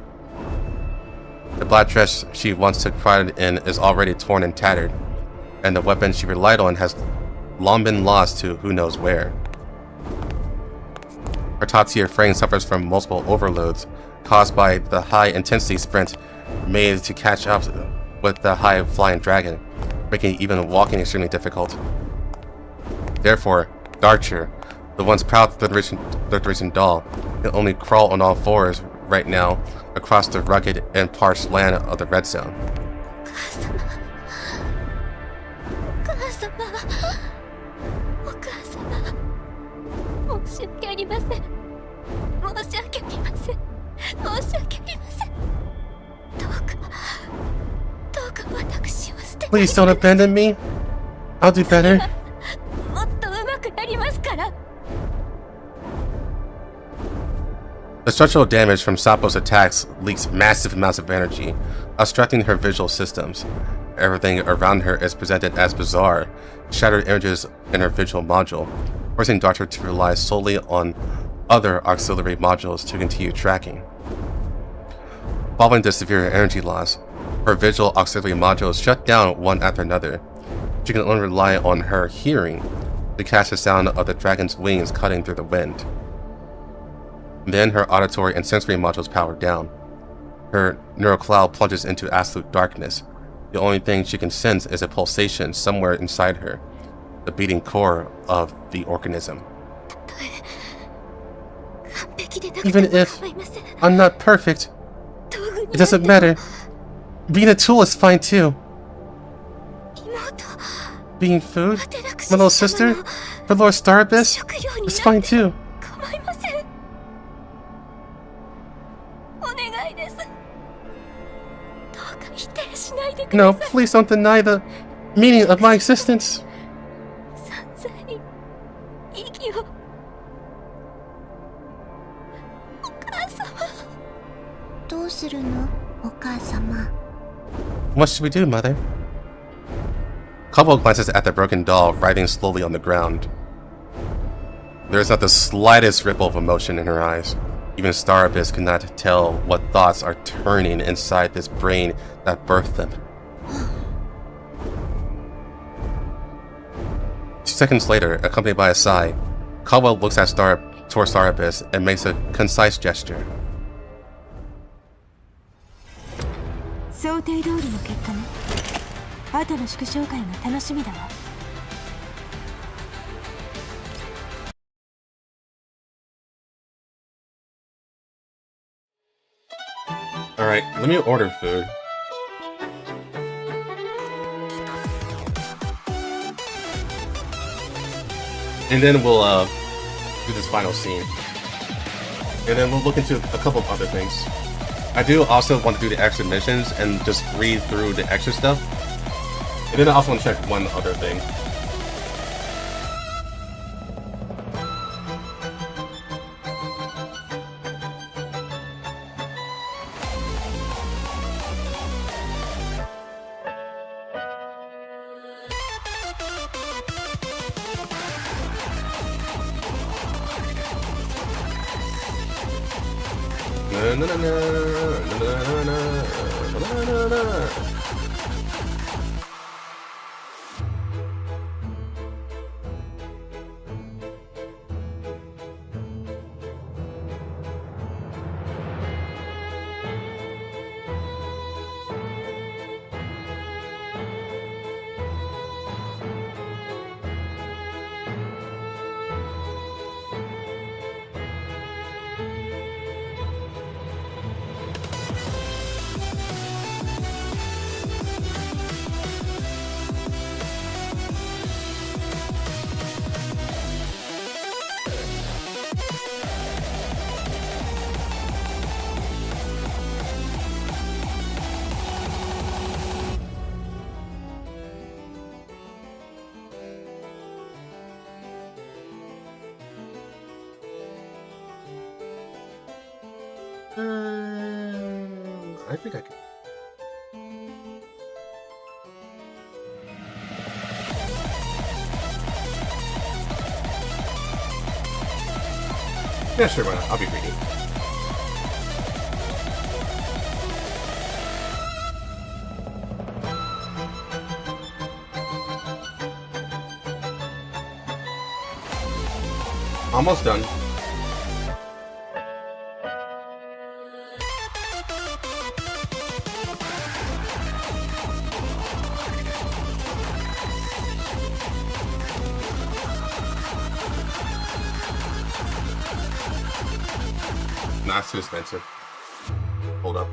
The black dress she once took pride in is already torn and tattered, and the weapon she relied on has long been lost to who knows where. Her top-tier frame suffers from multiple overloads caused by the high-intensity sprint made to catch up with the high-flying dragon, making even walking extremely difficult. Therefore, Darcher, the once proud third-racing doll, can only crawl on all fours right now across the rugged and parched land of the red zone. Please don't abandon me. I'll do better. The structural damage from Sapo's attacks leaks massive amounts of energy, obstructing her visual systems. Everything around her is presented as bizarre, shattered images in her visual module, forcing Doctor to rely solely on other auxiliary modules to continue tracking. Following the severe energy loss, her visual auxiliary modules shut down one after another. She can only rely on her hearing to catch the sound of the dragon's wings cutting through the wind. Then her auditory and sensory modules power down. Her neural cloud plunges into absolute darkness. The only thing she can sense is a pulsation somewhere inside her, the beating core of the organism. Even if I'm not perfect, it doesn't matter. Being a tool is fine too. Being food, my little sister, for Lord Starbis, is fine too. No, please don't deny the meaning of my existence. What should we do, Mother? Cobble glances at the broken doll writhing slowly on the ground. There is not the slightest ripple of emotion in her eyes. Even Star Abyss cannot tell what thoughts are turning inside this brain that birthed them. 2 seconds later, accompanied by a sigh, Caldwell looks at towards Star Abyss and makes a concise gesture. 想定通りの結果ね。後の祝勝会が楽しみだわ。Alright, let me order food. And then we'll do this final scene. And then we'll look into a couple of other things. I do also want to do the extra missions and just read through the extra stuff. And then I also want to check one other thing. I think I can. Yeah, sure, why not? I'll be greedy. Almost done. Not too expensive. Hold up.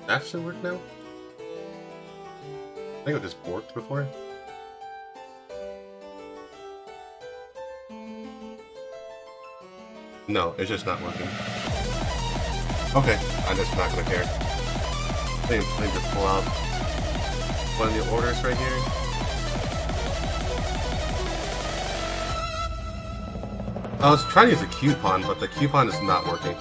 That should work now? I think it just worked before. No, it's just not working. Okay, I'm just not gonna care. Let me just pull out one of the orders right here. I was trying to use a coupon, but the coupon is not working.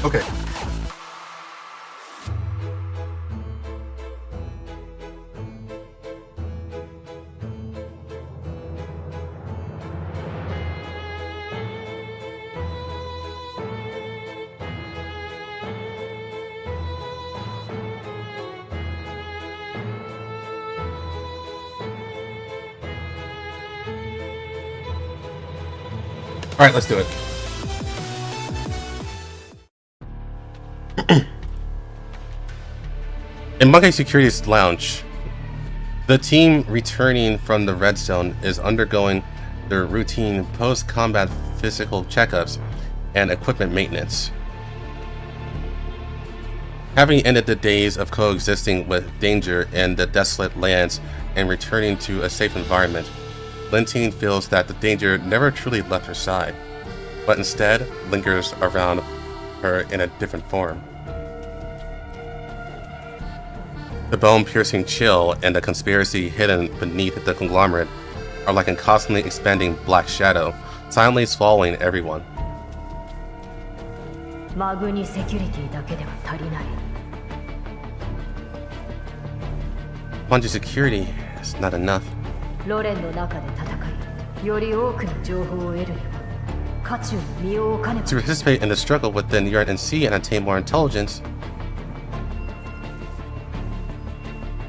Okay. All right, let's do it. In Monkey Security's lounge, the team returning from the Red Zone is undergoing their routine post-combat physical checkups and equipment maintenance. Having ended the days of coexisting with danger in the desolate lands and returning to a safe environment, Lentine feels that the danger never truly left her side, but instead lingers around her in a different form. The bone-piercing chill and the conspiracy hidden beneath the conglomerate are like a constantly expanding black shadow, silently swallowing everyone. マグニセキュリティだけでは足りない。 Bungie security is not enough. ロレンの中で戦い、より多くの情報を得るには、渦中に身を置かねば。 To participate in the struggle within UNC and attain more intelligence,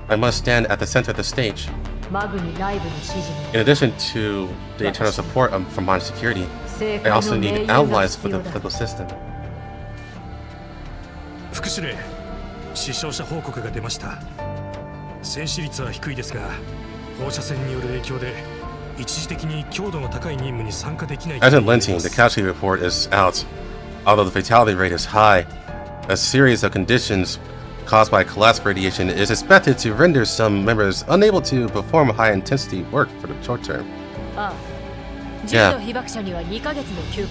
I must stand at the center of the stage. マグニ内部の指示に In addition to the internal support from Bungie security, I also need allies for the political system. 副司令、死傷者報告が出ました。戦死率は低いですが、放射線による影響で一時的に強度の高い任務に参加できない。 As in Lentine, the casualty report is out. Although the fatality rate is high, a series of conditions caused by collapse radiation is expected to render some members unable to perform high-intensity work for the short term. Yeah.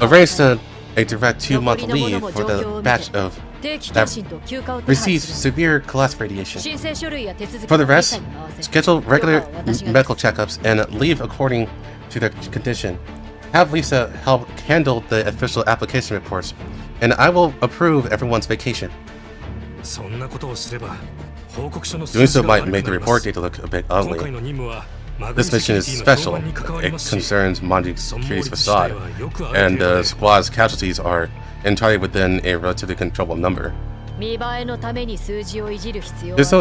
Arranged a direct 2-month leave for the batch of that receives severe collapse radiation. For the rest, schedule regular medical checkups and leave according to their condition. Have Lisa help handle the official application reports, and I will approve everyone's vacation. Doing so might make the report data look a bit ugly. This mission is special. It concerns Bungie Security's facade, and the squad's casualties are entirely within a relatively controllable number. There's no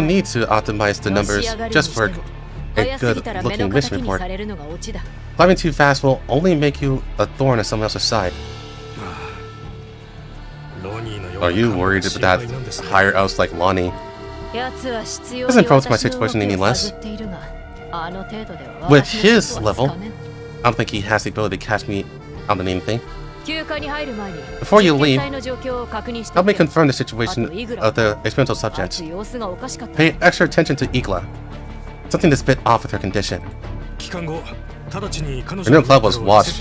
need to optimize the numbers just for a good-looking mission report. Climbing too fast will only make you a thorn in someone else's side. Are you worried about that higher ups like Lonnie? Doesn't approach my situation any less. With his level, I don't think he has the ability to catch me on anything. Before you leave, help me confirm the situation of the experimental subjects. Pay extra attention to Igla. Something that's a bit off with her condition. The new club was washed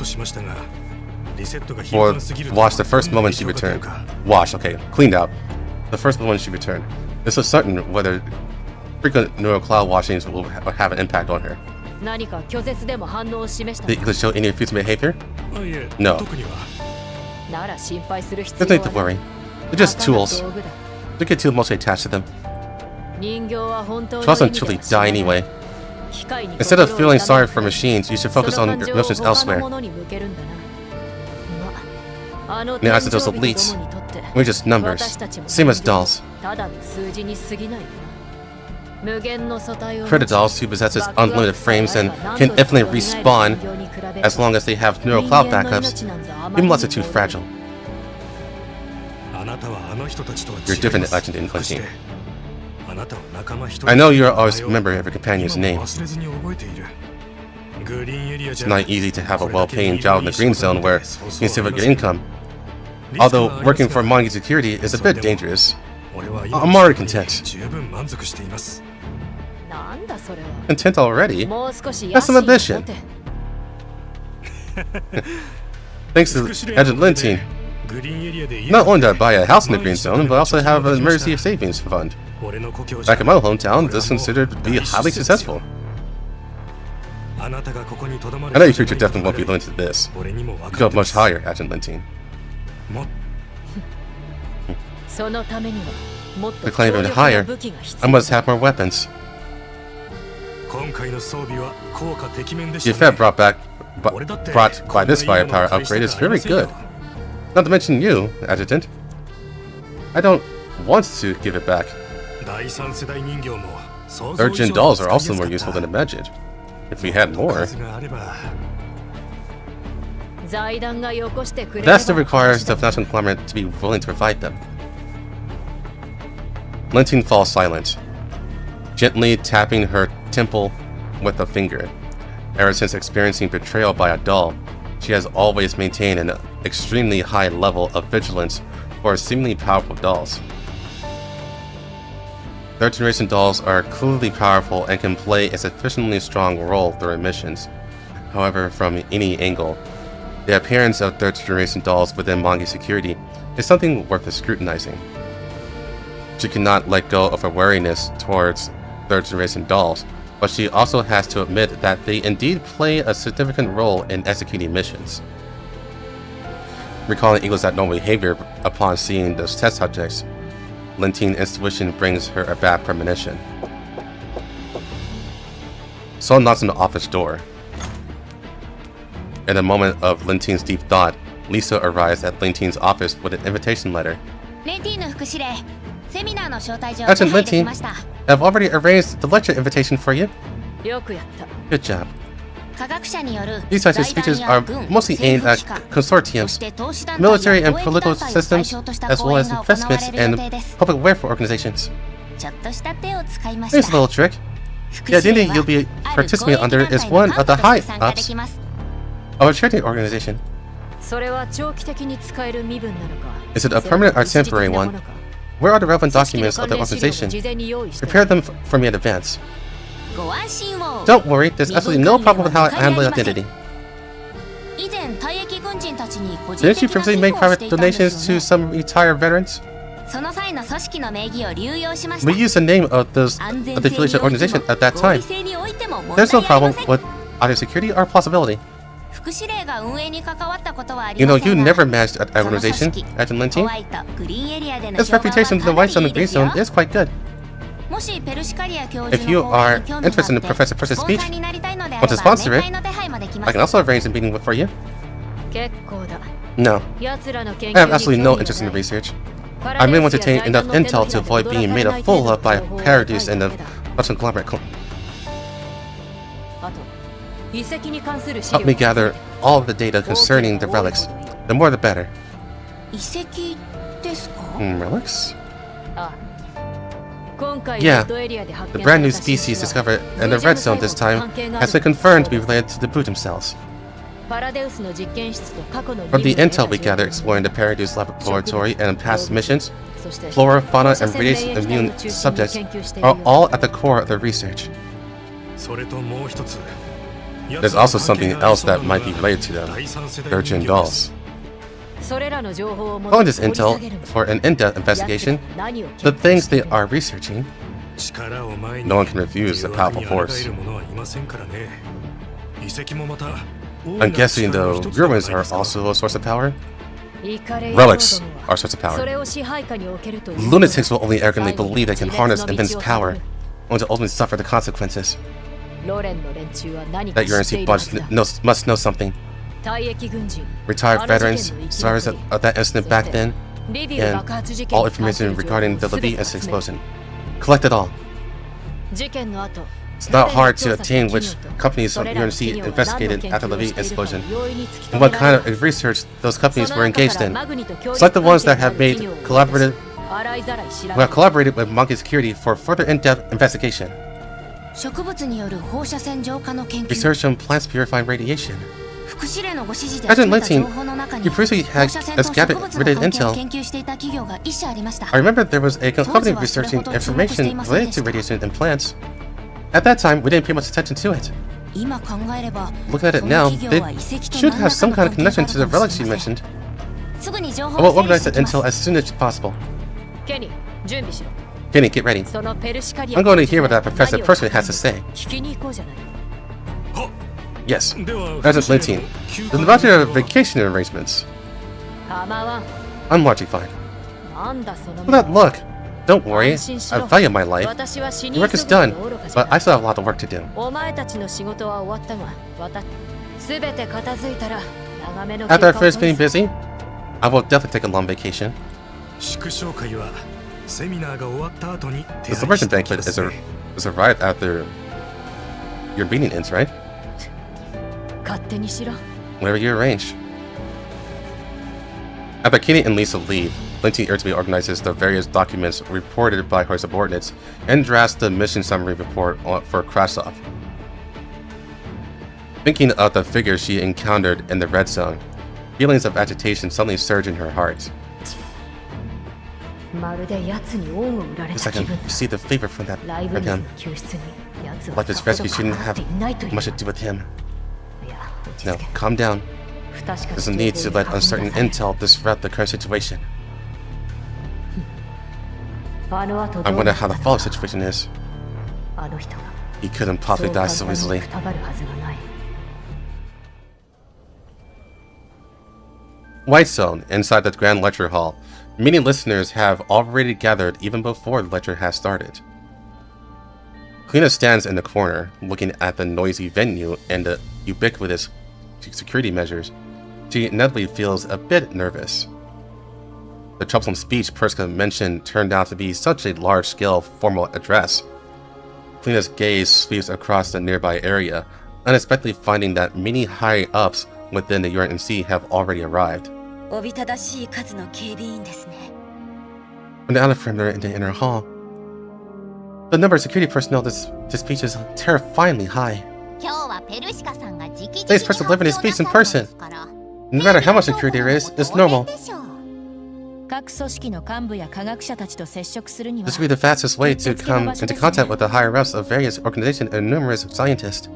the first moment she returned. Washed, okay, cleaned out. The first moment she returned. It's uncertain whether frequent neural cloud washings will have an impact on her. Did Igla show any refusing behavior? No. There's no need to worry. They're just tools. Don't get too emotionally attached to them. Trust them until they die anyway. Instead of feeling sorry for machines, you should focus on your emotions elsewhere. In the eyes of those elites, we're just numbers, same as dolls. Predator dolls who possesses unlimited frames and can infinitely respawn as long as they have neural cloud backups, even less are too fragile. You're different, Legend in Lentine. I know you'll always remember every companion's name. It's not easy to have a well-paying job in the green zone where you can save up your income. Although working for Bungie Security is a bit dangerous, I'm already content. Content already? That's some ambition. Thanks to Agent Lentine. Not only did I buy a house in the green zone, but I also have an emergency savings fund. Back in my hometown, this is considered to be highly successful. I know your future definitely won't be limited to this. You go much higher, Agent Lentine. To climb even higher, I must have more weapons. The effect brought by this firepower upgrade is very good. Not to mention you, Adjutant. I don't want to give it back. Third-gen dolls are also more useful than imagined. If we had more. That still requires the financial conglomerate to be willing to provide them. Lentine falls silent, gently tapping her temple with a finger. Ever since experiencing betrayal by a doll, she has always maintained an extremely high level of vigilance for seemingly powerful dolls. Third-generation dolls are clearly powerful and can play a sufficiently strong role during missions. However, from any angle, the appearance of third-generation dolls within Mongi security is something worth scrutinizing. She cannot let go of her wariness towards third-generation dolls, but she also has to admit that they indeed play a significant role in executing missions. Recalling Eagle's abnormal behavior upon seeing those test subjects, Lintine's intuition brings her a bad premonition. Someone knocks on the office door. In a moment of Lintine's deep thought, Lisa arrives at Lintine's office with an invitation letter. Agent Lintine, I've already arranged the lecture invitation for you. Good job. These types of speeches are mostly aimed at consortiums, military and political systems, as well as investments and public welfare organizations. Here's a little trick. The identity you'll be participating under is one of the high-ups of a charity organization. Is it a permanent or temporary one? Where are the relevant documents of the organization? Prepare them for me in advance. Don't worry, there's absolutely no problem with how I handle identity. Didn't you previously make private donations to some retired veterans? We used the name of the affiliation organization at that time. There's no problem with either security or plausibility. You know, you never managed an organization, Agent Lintine. Its reputation in the White Zone and Green Zone is quite good. If you are interested in Professor Percy's speech, want to sponsor it, I can also arrange a meeting for you. No, I have absolutely no interest in the research. I merely want to obtain enough intel to avoid being made a fool of by Paradise and the conglomerate. Help me gather all of the data concerning the relics. The more the better. Relics? Yeah, the brand new species discovered in the Red Zone this time has been confirmed to be related to the Boot themselves. From the intel we gathered exploring the Paradise laboratory and past missions, flora, fauna, and radiation immune subjects are all at the core of the research. There's also something else that might be related to them, third-gen dolls. Following this intel for an in-depth investigation, the things they are researching, no one can refuse the powerful force. I'm guessing the ruins are also a source of power? Relics are a source of power. Lunatics will only arrogantly believe they can harness immense power, only to ultimately suffer the consequences. That UNC bunch must know something. Retired veterans, survivors of that incident back then, and all information regarding the Levy explosion. Collect it all. It's not hard to obtain which companies from UNC investigated after the Levy explosion, and what kind of research those companies were engaged in. Select the ones that have collaborated with Mongi Security for further in-depth investigation. Research on plants purifying radiation. Agent Lintine, you previously had gathered related intel. I remember there was a company researching information related to radiation in plants. At that time, we didn't pay much attention to it. Looking at it now, they should have some kind of connection to the relics you mentioned. I will organize that intel as soon as possible. Kenny, get ready. I'm going to hear what that Professor Percy has to say. Yes, Agent Lintine. Then about your vacation arrangements. I'm largely fine. Well, that look. Don't worry, I value my life. The work is done, but I still have a lot of work to do. After I finish being busy, I will definitely take a long vacation. The celebration banquet is arrived after your meeting ends, right? Whatever you arrange. After Kenny and Lisa leave, Lintine urgently organizes the various documents reported by her subordinates and drafts the mission summary report for Krasov. Thinking of the figures she encountered in the Red Zone, feelings of agitation suddenly surge in her heart. It's like you see the favor from him. Like this rescue shouldn't have much to do with him. No, calm down. There's a need to let uncertain intel disrupt the current situation. I wonder how the follow-up situation is. He couldn't possibly die so easily. White Zone, inside the Grand Lecture Hall. Many listeners have already gathered even before the lecture has started. Kalina stands in the corner, looking at the noisy venue and the ubiquitous security measures. She inevitably feels a bit nervous. The troublesome speech Perska mentioned turned out to be such a large-scale formal address. Kalina's gaze sweeps across the nearby area, unexpectedly finding that many high-ups within the UNC have already arrived. When the elevator in the inner hall, the number of security personnel this speech is terrifyingly high. Today's person delivering his speech in person. No matter how much security there is, it's normal. This would be the fastest way to come into contact with the higher ups of various organizations and numerous scientists.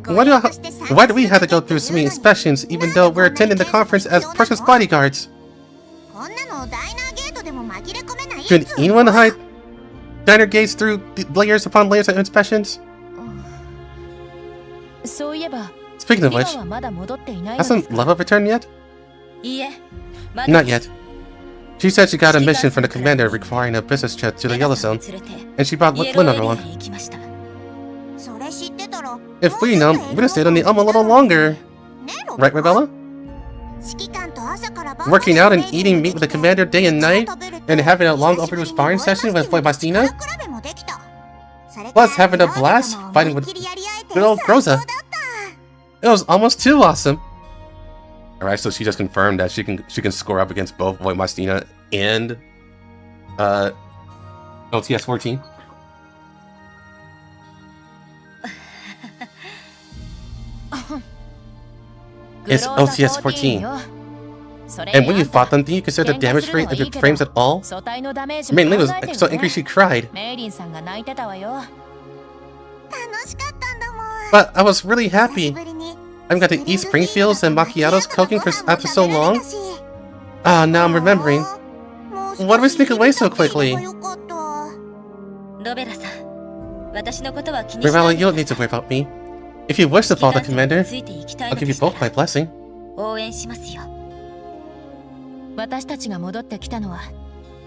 Why do we have to go through so many inspections even though we're attending the conference as Perska's bodyguards? Can anyone hide diner gates through layers upon layers of inspections? Speaking of which, hasn't Leva returned yet? Not yet. She said she got a mission from the commander requiring a business trip to the Yellow Zone, and she brought Lynn along. If we'd known, we'd have stayed on the a little longer. Right, Rebella? Working out and eating meat with the commander day and night, and having a long overdue sparring session with Floyd Mastina? Plus having a blast fighting with good old Groza. It was almost too awesome. Alright, so she just confirmed that she can score up against both Void Mastina and LTS 14. It's LTS 14. And when you fought them, do you consider the damage rate of your frames at all? Mainly was so angry she cried. But I was really happy. I've got to eat Springfields and macchiatos cooking after so long. Ah, now I'm remembering. Why do we sneak away so quickly? Rebella, you don't need to worry about me. If you wish to follow the commander, I'll give you both my blessing.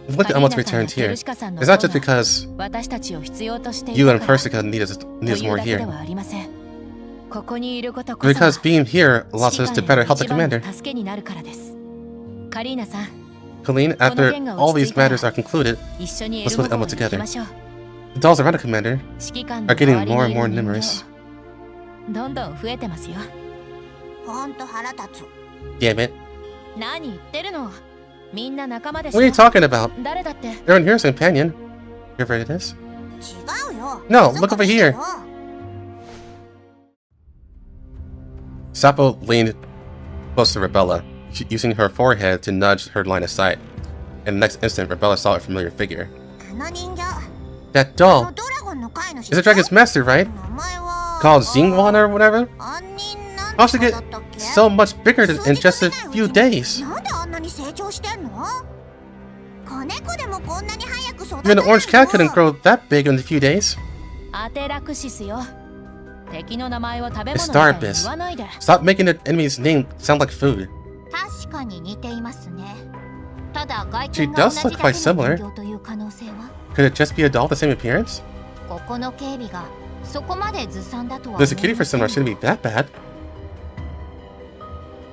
Look, almost returned here. It's not just because you and Persica need us more here. Because being here allows us to better help the commander. Colleen, after all these matters are concluded, let's put the Elmo together. The dolls around the commander are getting more and more numerous. Damn it. What are you talking about? Everyone here is a companion. Whoever it is. No, look over here. Sapo leaned close to Rebella, using her forehead to nudge her line of sight. In the next instant, Rebella saw a familiar figure. That doll! It's the dragon's master, right? Called Xingwan or whatever? How should it get so much bigger in just a few days? Even the orange cat couldn't grow that big in a few days. It's Star Abyss. Stop making the enemy's name sound like food. She does look quite similar. Could it just be a doll with the same appearance? The security for similar shouldn't be that bad.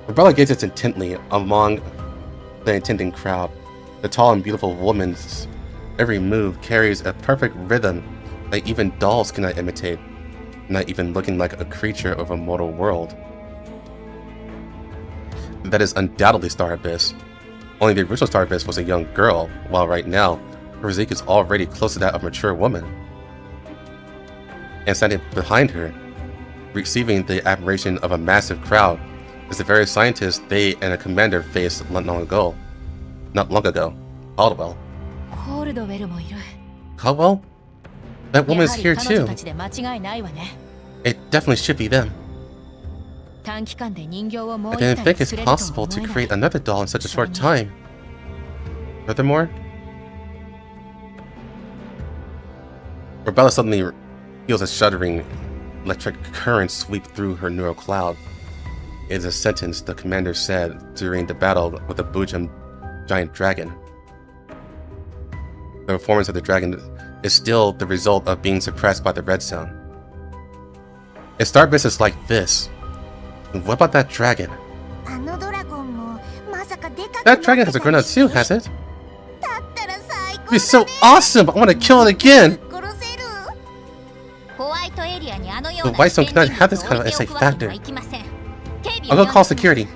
Rebella gazes intently among the attending crowd. The tall and beautiful woman's every move carries a perfect rhythm that even dolls cannot imitate, not even looking like a creature of a mortal world. That is undoubtedly Star Abyss. Only the original Star Abyss was a young girl, while right now, her physique is already close to that of a mature woman. And standing behind her, receiving the admiration of a massive crowd, is the very scientist they and a commander faced not long ago. Caldwell. Caldwell? That woman's here too. It definitely should be them. 短期間で人形をもう I 一 didn't 体 think it's 作れるとは possible 思 to えない create another doll in such a short time. Furthermore, Rebella suddenly feels a shuddering electric current sweep through her neural cloud. It is a sentence the commander said during the battle with the Bujam giant dragon. The performance of the dragon is still the result of being suppressed by the red zone. If Starbase is like this, what about that dragon? That dragon has a grenade too, has it? It's so awesome! I want to kill it again! The White Zone cannot have this kind of SA factor. I'll go call security.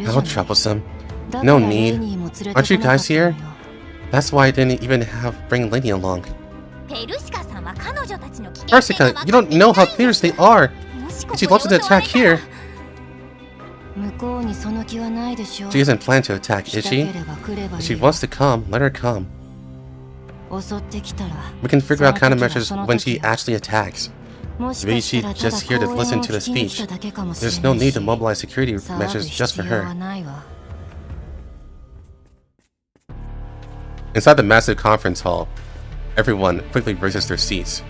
How troublesome. No need. Aren't you guys here? That's why I didn't even bring Lady along. Persica, you don't know how fierce they are. If she launches an attack here, she isn't planning to attack, is she? If she wants to come, let her come. We can figure out countermeasures when she actually attacks. Maybe she's just here to listen to the speech. There's no need to mobilize security measures just for her. Inside the massive conference hall, everyone quickly raises their seats.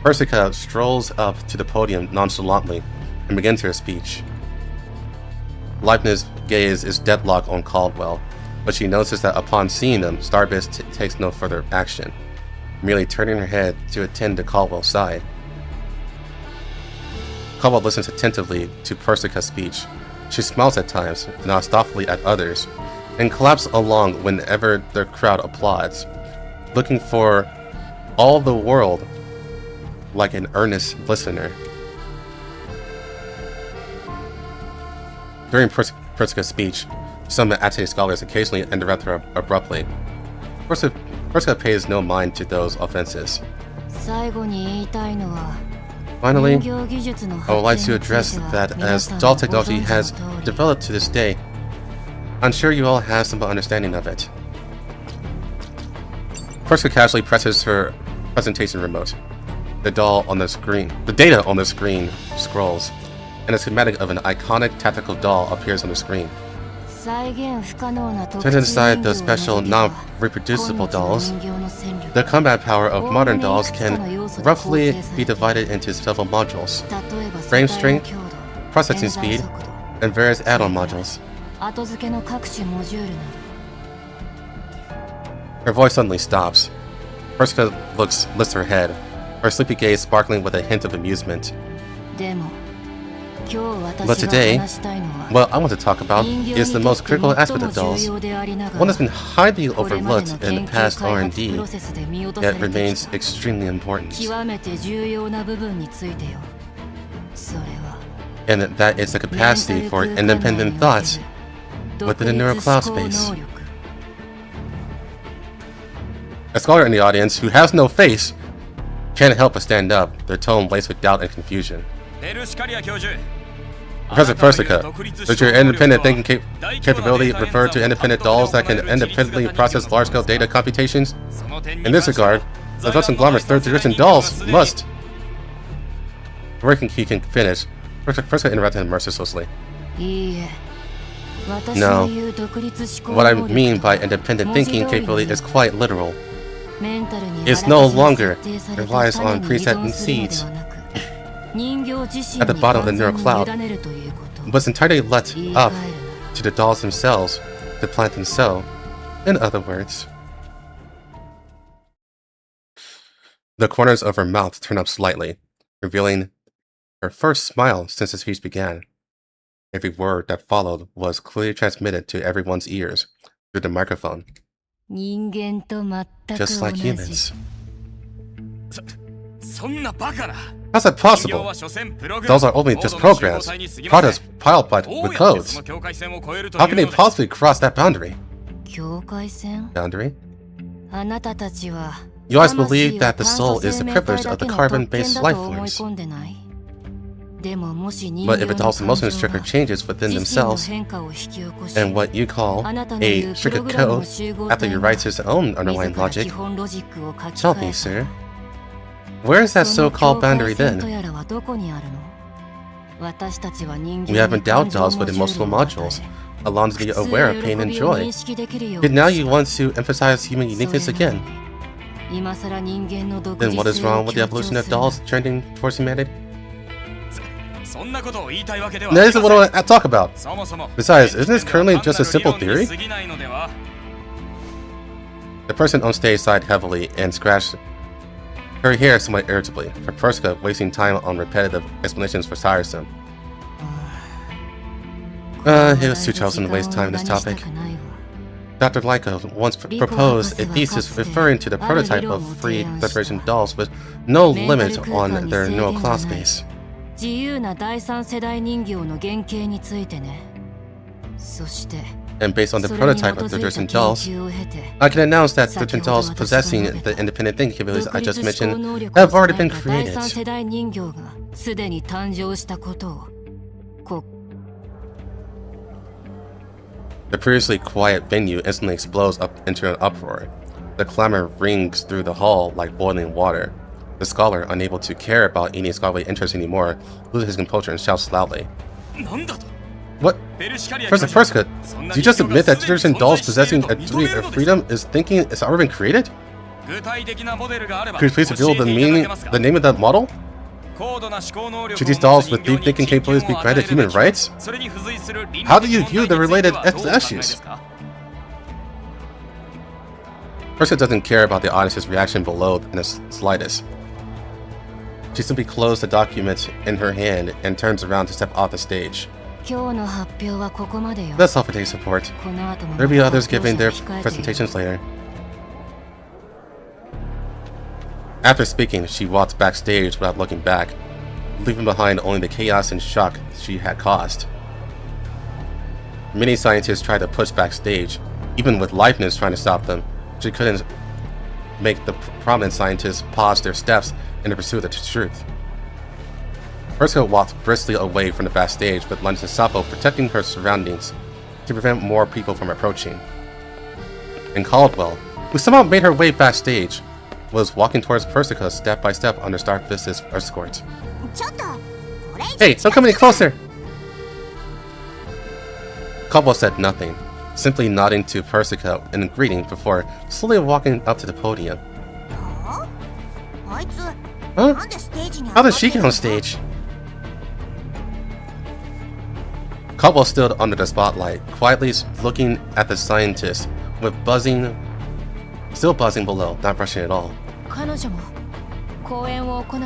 Persica strolls up to the podium nonchalantly and begins her speech. Leibniz's gaze is deadlocked on Caldwell, but she notices that upon seeing them, Starbase takes no further action, merely turning her head to attend to Caldwell's side. Caldwell listens attentively to Persica's speech. She smiles at times, nods thoughtfully at others, and claps along whenever the crowd applauds, looking for all the world like an earnest listener. During Persica's speech, some Ate scholars occasionally interrupt her abruptly. Persica pays no mind to those offenses. Finally, I would like to address that as doll technology has developed to this day, I'm sure you all have some understanding of it. Persica casually presses her presentation remote. The data on the screen scrolls, and a schematic of an iconic tactical doll appears on the screen. Set aside the special non-reproducible dolls, the combat power of modern dolls can roughly be divided into several modules: frame strength, processing speed, and various add-on modules. Her voice suddenly stops. Persica lifts her head, her sleepy gaze sparkling with a hint of amusement. But today, what I want to talk about is the most critical aspect of dolls, one that's been highly overlooked in the past R&D, yet remains extremely important. And that is the capacity for independent thoughts within the neural cloud space. A scholar in the audience who has no face can't help but stand up, their tone laced with doubt and confusion. Professor Persica, does your independent thinking capability refer to independent dolls that can independently process large-scale data computations? In this regard, advanced conglomerate's third-generation dolls must... Before he can finish, Persica interrupted him mercilessly. No. What I mean by independent thinking capability is quite literal. It no longer relies on preset seeds at the bottom of the neural cloud, but is entirely left up to the dolls themselves to plant and sow. In other words, the corners of her mouth turn up slightly, revealing her first smile since the speech began. Every word that followed was clearly transmitted to everyone's ears through the microphone. Just like humans. How's that possible? Those are only just programs. Products piled with codes. How can they possibly cross that boundary? Boundary? You always believe that the soul is the privilege of the carbon-based life forms. But if a doll's emotional structure changes within themselves, and what you call a stricter code after you write his own underlying logic, tell me, sir, Where is that so-called boundary then? We have endowed dolls with emotional modules, allowing to be aware of pain and joy. Yet now you want to emphasize human uniqueness again. Then what is wrong with the evolution of dolls trending towards humanity? That isn't what I want to talk about. Besides, isn't this currently just a simple theory? The person on stage sighed heavily and scratched her hair somewhat irritably, for Persica wasting time on repetitive explanations was tiresome. It was too troublesome to waste time on this topic. Dr. Lyko once proposed a thesis referring to the prototype of free Federation dolls with no limit on their neural claw space. And based on the prototype of Federation dolls, I can announce that Federation dolls possessing the independent thinking capabilities I just mentioned have already been created. The previously quiet venue instantly explodes up into an uproar. The clamor rings through the hall like boiling water. The scholar, unable to care about any scholarly interest anymore, loses his composure and shouts loudly. What? Professor Persica, do you just admit that Federation dolls possessing a degree of freedom is thinking it's already been created? Could you please reveal the name of that model? Should these dolls with deep thinking capabilities be granted human rights? How do you view the related issues? Persica doesn't care about the audience's reaction below in the slightest. She simply closed the document in her hand and turns around to step off the stage. That's all for today's report. There'll be others giving their presentations later. After speaking, she walked backstage without looking back, leaving behind only the chaos and shock she had caused. Many scientists tried to push backstage, even with Leibniz trying to stop them. She couldn't make the prominent scientists pause their steps in the pursuit of the truth. Persica walked briskly away from the backstage with London Sapo protecting her surroundings to prevent more people from approaching. And Caldwell, who somehow made her way backstage, was walking towards Persica step by step under Starfist's escort. Hey, don't come any closer! Caldwell said nothing, simply nodding to Persica in greeting before slowly walking up to the podium. Huh? How did she get on stage? Caldwell stood under the spotlight, quietly looking at the scientist, with still buzzing below, not brushing at all.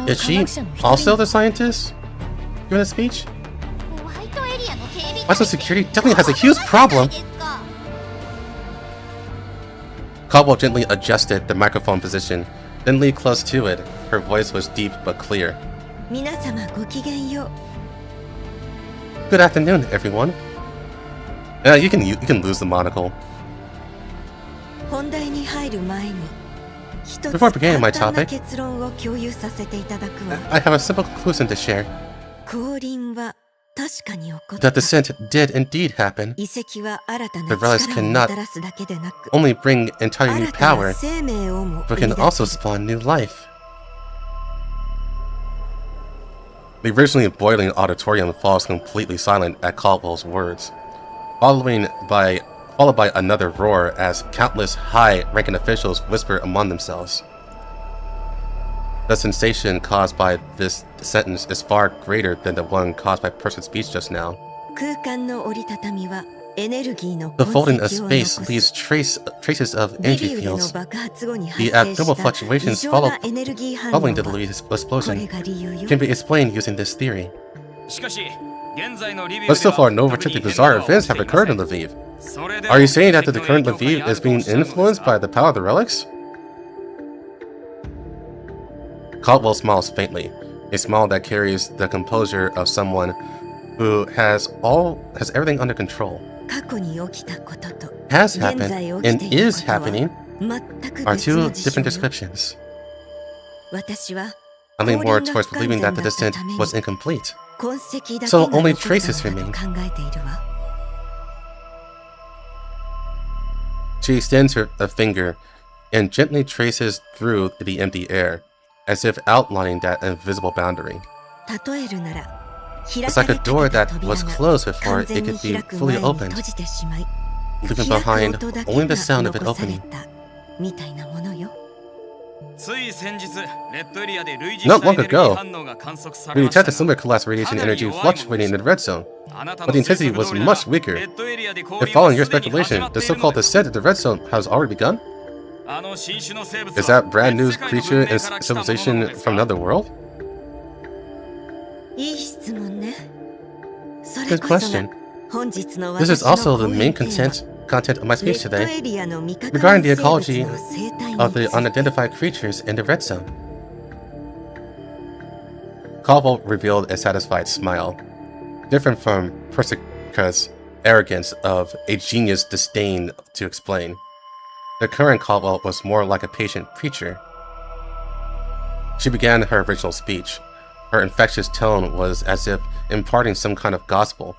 Is she also the scientist giving a speech? White security definitely has a huge problem. Caldwell gently adjusted the microphone position, then leaned close to it. Her voice was deep but clear. Good afternoon, everyone. You can lose the monocle. Before beginning my topic, I have a simple conclusion to share. That descent did indeed happen. The relics cannot only bring entirely new power, but can also spawn new life. The originally boiling auditorium falls completely silent at Caldwell's words, followed by another roar as countless high-ranking officials whisper among themselves. The sensation caused by this sentence is far greater than the one caused by Persica's speech just now. The folding of space leaves traces of energy fields. The abnormal fluctuations following the Louis explosion can be explained using this theory. But so far, no particularly bizarre events have occurred in Lviv. Are you saying that the current Lviv is being influenced by the power of the relics? Caldwell smiles faintly, a smile that carries the composure of someone who has everything under control. Has happened and is happening are two different descriptions. I lean more towards believing that the descent was incomplete, so only traces remain. She extends a finger and gently traces through the empty air, as if outlining that invisible boundary. 例えるなら It's like a door that was closed before it could be fully opened, leaving behind only the sound of it opening. Not long ago, we detected similar collapse radiation energy fluctuating in the red zone, but the intensity was much weaker. If following your speculation, the so-called descent of the red zone has already begun? Is that brand new creature and civilization from another world? Good question. This is also the main content of my speech today, regarding the ecology of the unidentified creatures in the red zone. Caldwell revealed a satisfied smile, different from Persica's arrogance of a genius disdain to explain. The current Caldwell was more like a patient preacher. She began her original speech. Her infectious tone was as if imparting some kind of gospel.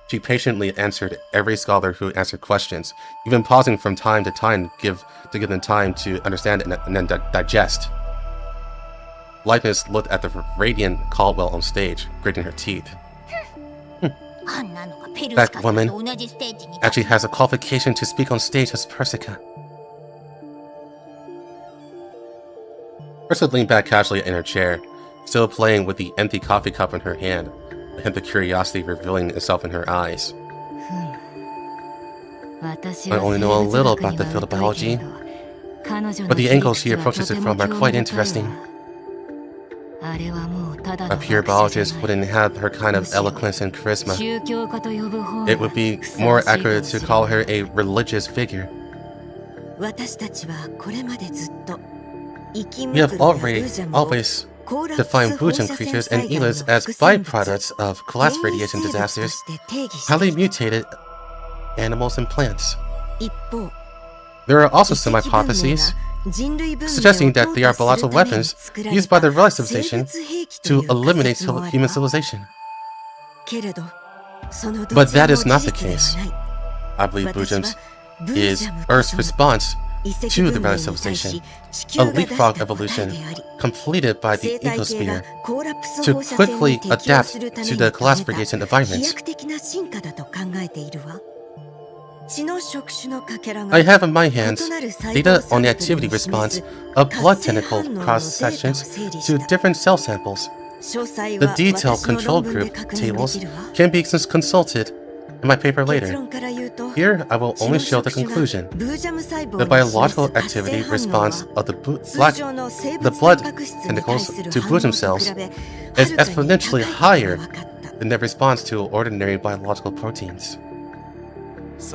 She patiently answered every scholar who answered questions, even pausing from time to time to give them time to understand and then digest. Likeness looked at the radiant Caldwell on stage, gritting her teeth. That woman actually has a qualification to speak on stage as Persica. Persica leaned back casually in her chair, still playing with the empty coffee cup in her hand, a hint of curiosity revealing itself in her eyes. I only know a little about the field of biology, but the angles she approaches it from are quite interesting. A pure biologist wouldn't have her kind of eloquence and charisma. It would be more accurate to call her a religious figure. We have always defined Bujum creatures and Elas as byproducts of collapse radiation disasters, highly mutated animals and plants. There are also some hypotheses suggesting that they are biological weapons used by the relic civilization to eliminate human civilization. But that is not the case. I believe Bujums is Earth's response to the relic civilization, a leapfrog evolution completed by the ecosphere to quickly adapt to the collapse radiation environments. I have in my hands data on the activity response of blood tentacle cross-sections to different cell samples. The detailed control group tables can be consulted in my paper later. Here, I will only show the conclusion. The biological activity response of the blood tentacles to Bujum cells is exponentially higher than their response to ordinary biological proteins. What's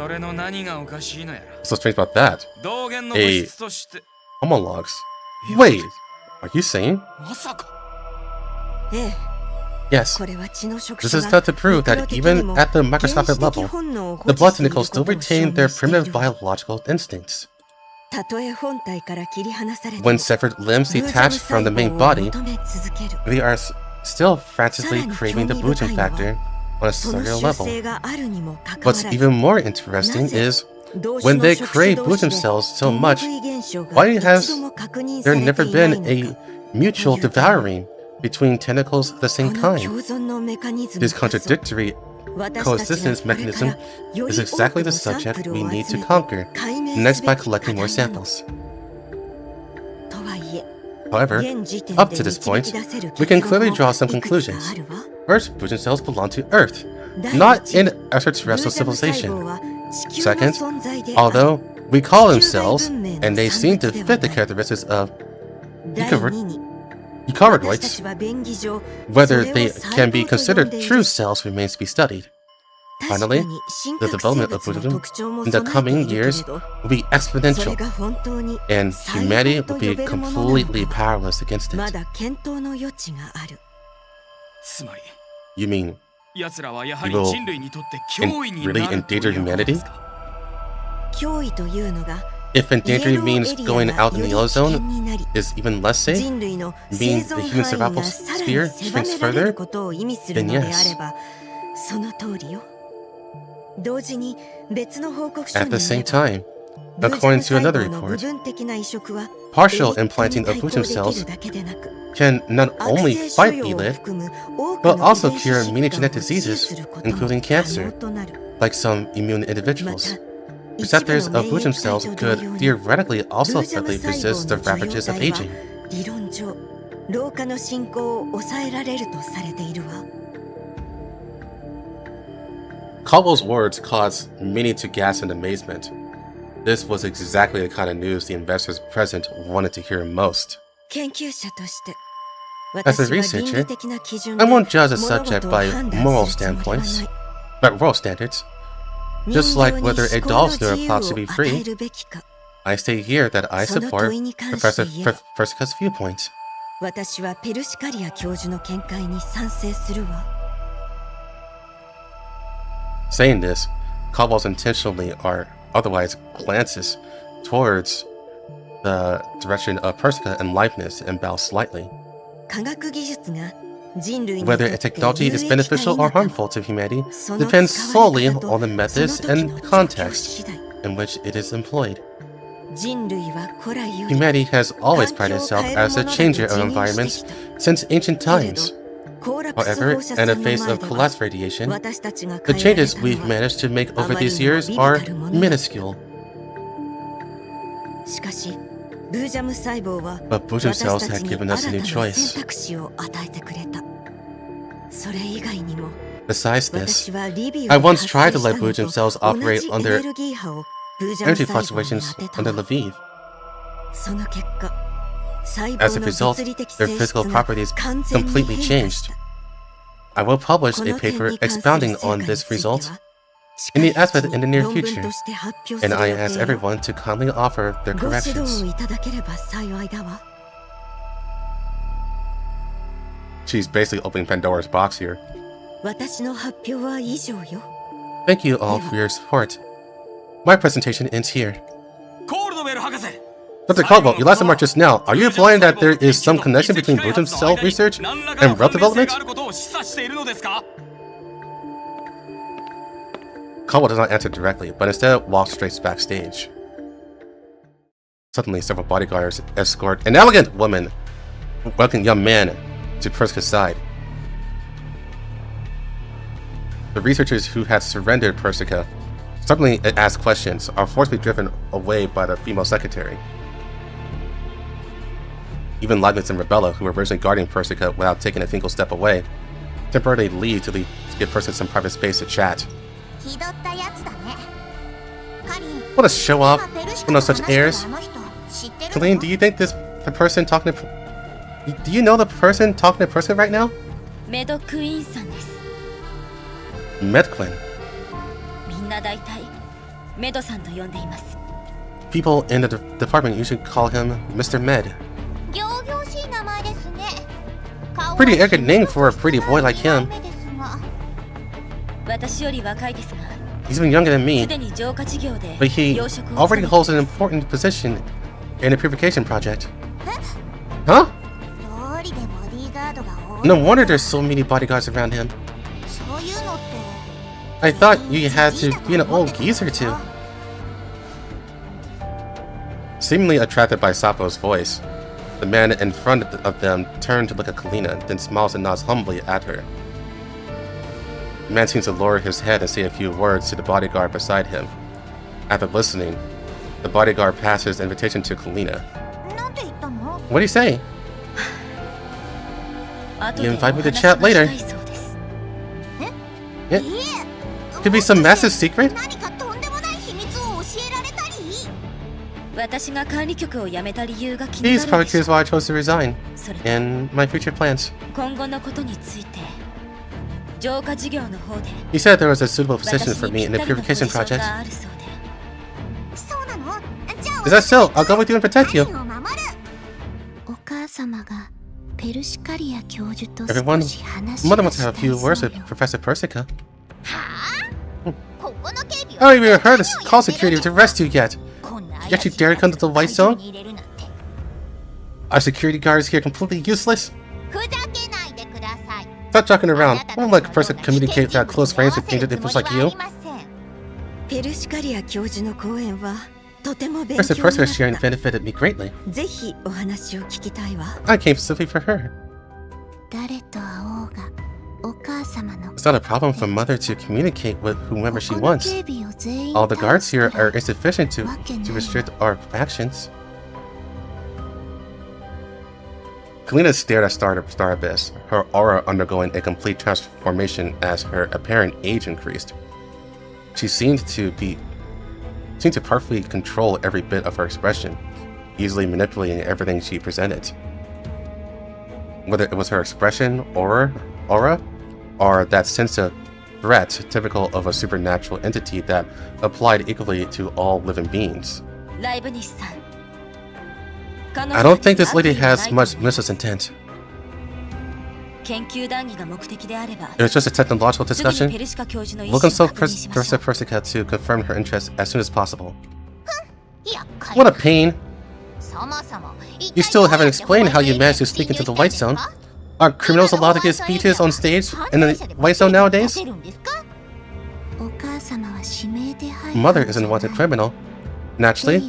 so strange about that? Homologs. Wait, are you saying? Yes, this is thought to prove that even at the microscopic level, the blood tentacles still retain their primitive biological instincts. When severed limbs detach from the main body, they are still frantically craving the Bujum factor on a cellular level. What's even more interesting is, when they crave Bujum cells so much, why has there never been a mutual devouring between tentacles of the same kind? This contradictory coexistence mechanism is exactly the subject we need to conquer, next by collecting more samples. However, up to this point, we can clearly draw some conclusions. First, Bujum cells belong to Earth, not an extraterrestrial civilization. Second, although we call them cells, and they seem to fit the characteristics of eukaryotes, whether they can be considered true cells remains to be studied. Finally, the development of Buddhism in the coming years will be exponential, and humanity will be completely powerless against it. You mean you will really endanger humanity? If endangering means going out in the yellow zone is even less safe, means the human survival sphere shrinks further, then yes. At the same time, According to another report, partial implanting of Butum cells can not only fight B-Lit, but also cure many genetic diseases, including cancer, like some immune individuals. Receptors of Butum cells could theoretically also slightly resist the ravages of aging. Caldwell's words caused many to gasp in amazement. This was exactly the kind of news the investors present wanted to hear most. As a researcher, I won't judge a subject by moral standpoints, but moral standards. Just like whether a doll's neuroplots should be free, I state here that I support Professor Persica's viewpoint. Saying this, Caldwell's intentionally or otherwise glances towards the direction of Persica and Leibniz and bows slightly. Whether a technology is beneficial or harmful to humanity depends solely on the methods and context in which it is employed. Humanity has always prided itself as a changer of environments since ancient times. However, in the face of collapse radiation, the changes we've managed to make over these years are minuscule. But Butum cells had given us a new choice. Besides this, I once tried to let Butum cells operate under energy fluctuations under Lviv. As a result, their physical properties completely changed. I will publish a paper expounding on this result in the aspect in the near future, and I ask everyone to kindly offer their corrections. She's basically opening Pandora's box here. Thank you all for your support. My presentation ends here. Dr. Caldwell, your last remark just now, are you implying that there is some connection between Butum cell research and wealth development? Caldwell does not answer directly, but instead walks straight backstage. Suddenly, several bodyguards escort an elegant woman, welcome young man, to Persica's side. The researchers who had surrendered Persica, suddenly asked questions, are forcibly driven away by the female secretary. Even Leibniz and Rebella, who were originally guarding Persica without taking a single step away, temporarily leave to give Persica some private space to chat. What a show-off! No such airs. Colleen, do you think the person talking to... Do you know the person talking to Persica right now? Medquin. People in the department usually call him Mr. Med. Pretty arrogant name for a pretty boy like him. He's even younger than me, but he already holds an important position in a purification project. Huh? No wonder there's so many bodyguards around him. I thought you had to be an old geezer too. Seemingly attracted by Sapo's voice, the man in front of them turned to look at Kalina, then smiles and nods humbly at her. The man seems to lower his head and say a few words to the bodyguard beside him. After listening, the bodyguard passes the invitation to Kalina. What do you say? You invite me to chat later. Yeah. Could be some massive secret? These probably is why I chose to resign, and my future plans. He said there was a suitable position for me in the purification project. Is that so? I'll go with you and protect you. Everyone, Mother wants to have a few words with Professor Persica. I haven't even heard of call security to arrest you yet. Yet you dare come to the White Zone? Are security guards here completely useless? Stop joking around. I don't like a person to communicate at close range with painted individuals like you. First person sharing benefited me greatly. ぜひお話を聞きたいわ。 I came specifically for her. 誰と会おうがお母様の It's not a problem for Mother to communicate with whomever she ここの wants. 警備を全員 All the guards here 倒したら are insufficient to わけない restrict our actions. Kalina stared at Star Abyss, her aura undergoing a complete transformation as her apparent age increased. She seemed to perfectly control every bit of her expression, easily manipulating everything she presented. Whether it was her expression, aura, or that sense of threat typical of a supernatural entity that applied equally to all living beings. ライブニスさん。 I don't think this lady has much malicious intent. 研究談義が目的であれば、 It was just a technological すぐに discussion. ペルシカ教授の意 We'll 思を consult 確認しましょ Professor う。 Persica to confirm her interest as soon as possible. 厄介 What a pain! そもそも You still haven't explained how you managed to sneak into the White Zone. Are criminals allowed to give speeches on stage in the White Zone nowadays? お母様は指名手配 Mother isn't a wanted criminal. Naturally,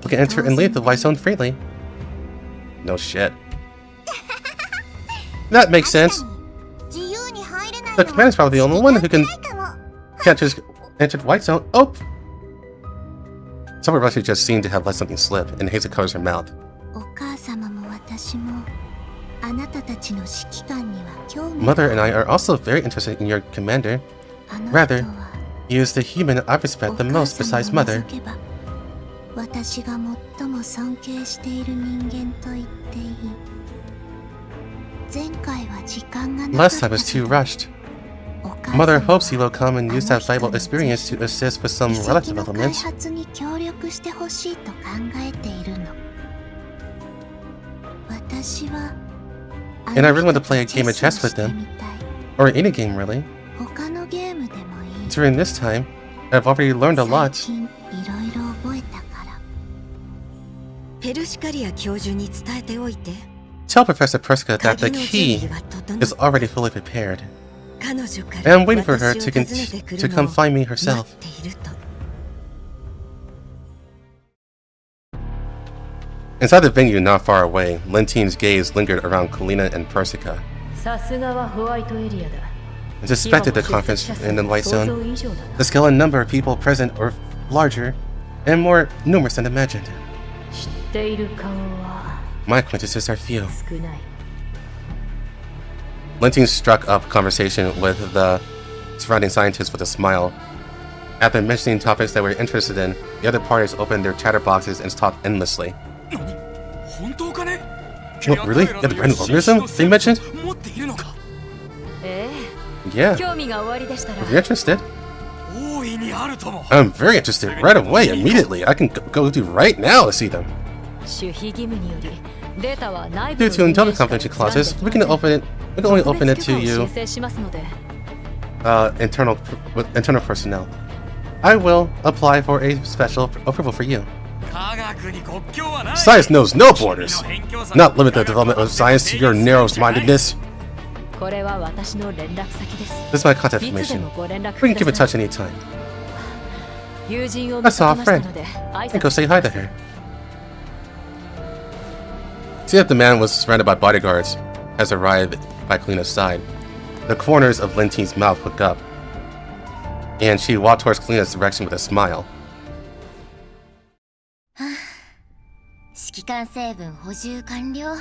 we can enter and leave the White Zone freely. No shit. That makes sense. 自由に入れない The commander's probably the only one who can't just enter the White Zone. Oh! Some of us just seem to have let something slip, and Hazel covers her mouth. お母様も私もあなたたちの指揮官には興味 Mother and I are also very interested in your commander. あの人 Rather, は he is the human I respect the most besides Mother. お母様を除けば私が最も尊敬している人間と言っていい。前回は時間がなかった Last time was too rushed. お母様 Mother は hopes he will come and use that valuable experience to assist with some 遺跡 relic の開 developments. 発に協力してほしいと考えているの。私は And I really want to play a game of chess with them. チェスをしてみたい。 Or any game, really. 他のゲームでもいい。 During this time, I've already learned a 最 lot. 近いろいろ覚えたから。ペルシカリア教授に伝えておいて。 Tell Professor Persica that 鍵 the の準 key 備は整 is already fully prepared. 彼女か And ら I'm waiting for her 私を to 訪ねてく to るの come を find me 待 herself. っていると。 Inside the venue not far away, Lentine's gaze lingered around Kalina and Persica. さすがはホワイトエリアだ。 I suspected the conference in the White 想像 Zone. 以上だ The scale and number of people present were larger and more numerous than imagined. 知っている顔は My acquaintances are few. 少ない。 Lentine struck up conversation with the surrounding scientists with a smile. After mentioning topics that we're interested in, the other parties opened their chatterboxes and talked endlessly. 本当かね What, really? You have the brand new organism they mentioned? 持っているのかえ Yeah. え、興味がおありでしたら If you're interested, 大いにあるとも I'm very interested right away, immediately. I can go to right now to see them. 守秘義務によりデータは内部 Due to internal confidential clauses, we can only open it to you, 申請しますので with internal personnel. I will apply for a special approval for you. 科学に国境はない Science knows no borders. Not limit the development of science to your narrow-mindedness. これは私の連絡先です This is my contact いつで information. もご連絡 We can く keep だ in さい touch anytime. 友人を I 見か saw け a ました friend. ので挨 I can 拶 go し say ま hi す to her. See that the man was surrounded by bodyguards has arrived by Kalina's side. The corners of Lentine's mouth hooked up, and she walked towards Kalina's direction with a smile. 指揮官成分補充完了。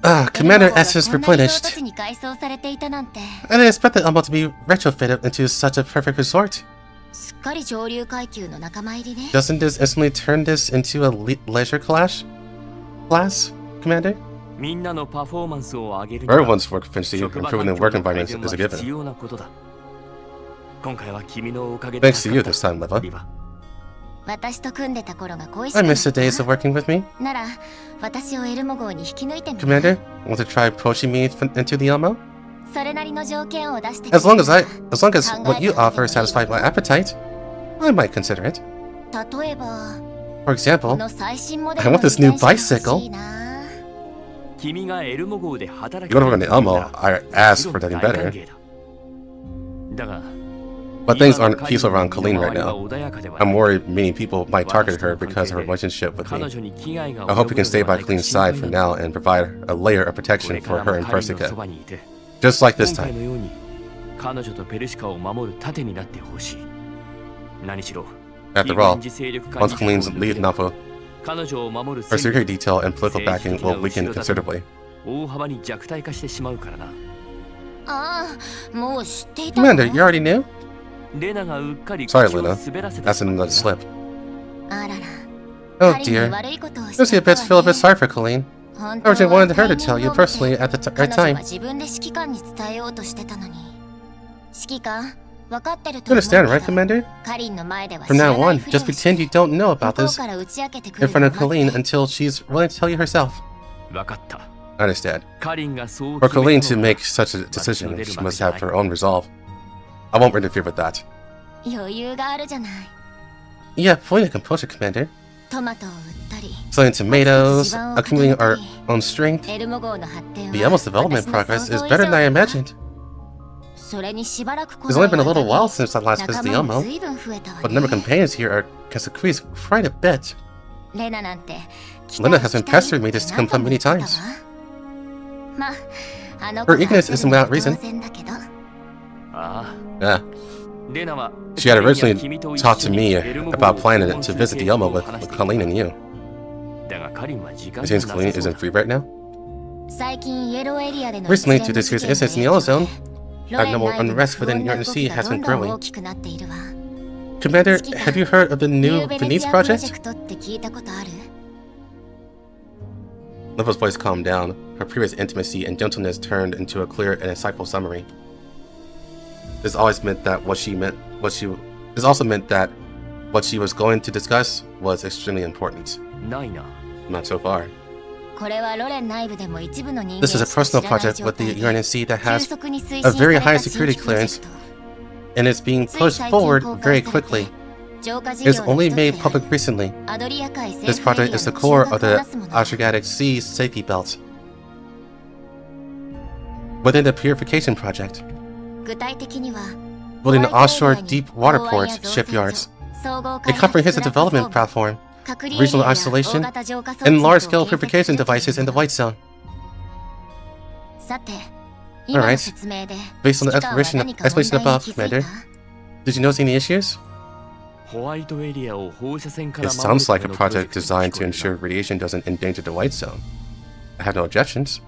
Ah, Commander Essence こんなリゾー replenished. ト地に改装されていたなんて。 I didn't expect the Elmo to be retrofitted into such a perfect resort. すっかり上流階級の仲間入りね。 Doesn't this instantly turn this into a leisure class, Commander? みんなのパフォーマンスを上げるには Everyone's work efficiency, 職場 improving 環 the 境 work の改 environment 善 is a は必 given. 要なことだ。今回は君のおかげで Thanks to you this time, Leva. リヴァ私と組んでた頃が恋し I くなっ miss the days of working with me. なら、私をエルモ号に引き抜いてみる Commander, want to try approaching me into the Elmo? それなりの条件を出して As long as what you offer satisfies my appetite, I might consider it. 例えば、 For こ example, の最新モデ I ルの want this new 自転車が欲し bicycle. いな。君がエルモ号で働 You き want to work on the Elmo? I asked for もちろん nothing 大歓 better. 迎だだが But things aren't peaceful around Colleen right now. I'm worried many people might target her because of her relationship with me. I hope you can stay by Colleen's side for now and provide a layer of protection for her and Persica. Just like this time. After all, once Colleen leaves Napo, her security detail and political backing will weaken considerably. Commander, you already knew? Sorry, Luna. That's another slip. Oh dear. Lucy a bit feel a bit sorry for Colleen. I originally wanted her to tell you personally at the right time. You understand, right, Commander? From now on, just pretend you don't know about this in front of Colleen until she's willing to tell you herself. I understand. For Colleen to make such a decision, she must have her own resolve. I won't interfere with that. Yeah, pulling a composure, Commander. Selling tomatoes, accumulating our own strength. The Elmo's development progress is better than I imagined. It's only been a little while since I last visited the Elmo, but the number of companions here has increased quite a bit. Lena has been pestering me to come many times. Her eagerness isn't without reason. Yeah. She had originally talked to me about planning to visit the Elmo with Colleen and you. It seems Colleen isn't free right now. Recently, due to this year's incidents in the Yellow Zone, abnormal unrest within Redundancy has been growing. Commander, have you heard of the new Venice project? Liva's voice calmed down. Her previous intimacy and gentleness turned into a clear and insightful summary. This always meant that this also meant that what she was going to discuss was extremely important. Not so far. This is a personal project with the UNSC that has a very high security clearance and is being pushed forward very quickly. It's only made public recently. This project is the core of the Adriatic Sea safety belt within the purification project. Building offshore deep water ports, shipyards, a comprehensive development platform, regional isolation, and large-scale purification devices in the White Zone. Alright, based on the explanation above, Commander, did you notice any issues? It sounds like a project designed to ensure radiation doesn't endanger the White Zone. I have no objections.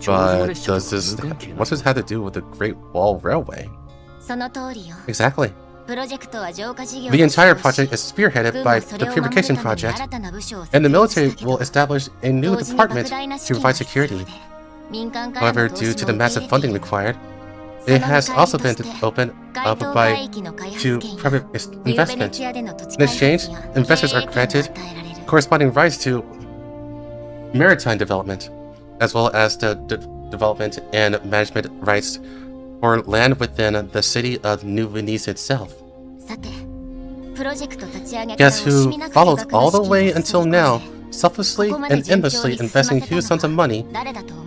But what's this have to do with the Great Wall Railway? Exactly. The entire project is spearheaded by the Purification Project, and the military will establish a new department to provide security. However, due to the massive funding required, it has also been opened up to private investment. In exchange, investors are granted corresponding rights to maritime development, as well as the development and management rights for land within the city of New Venice itself. Guess who followed all the way until now, selflessly and endlessly investing huge sums of money,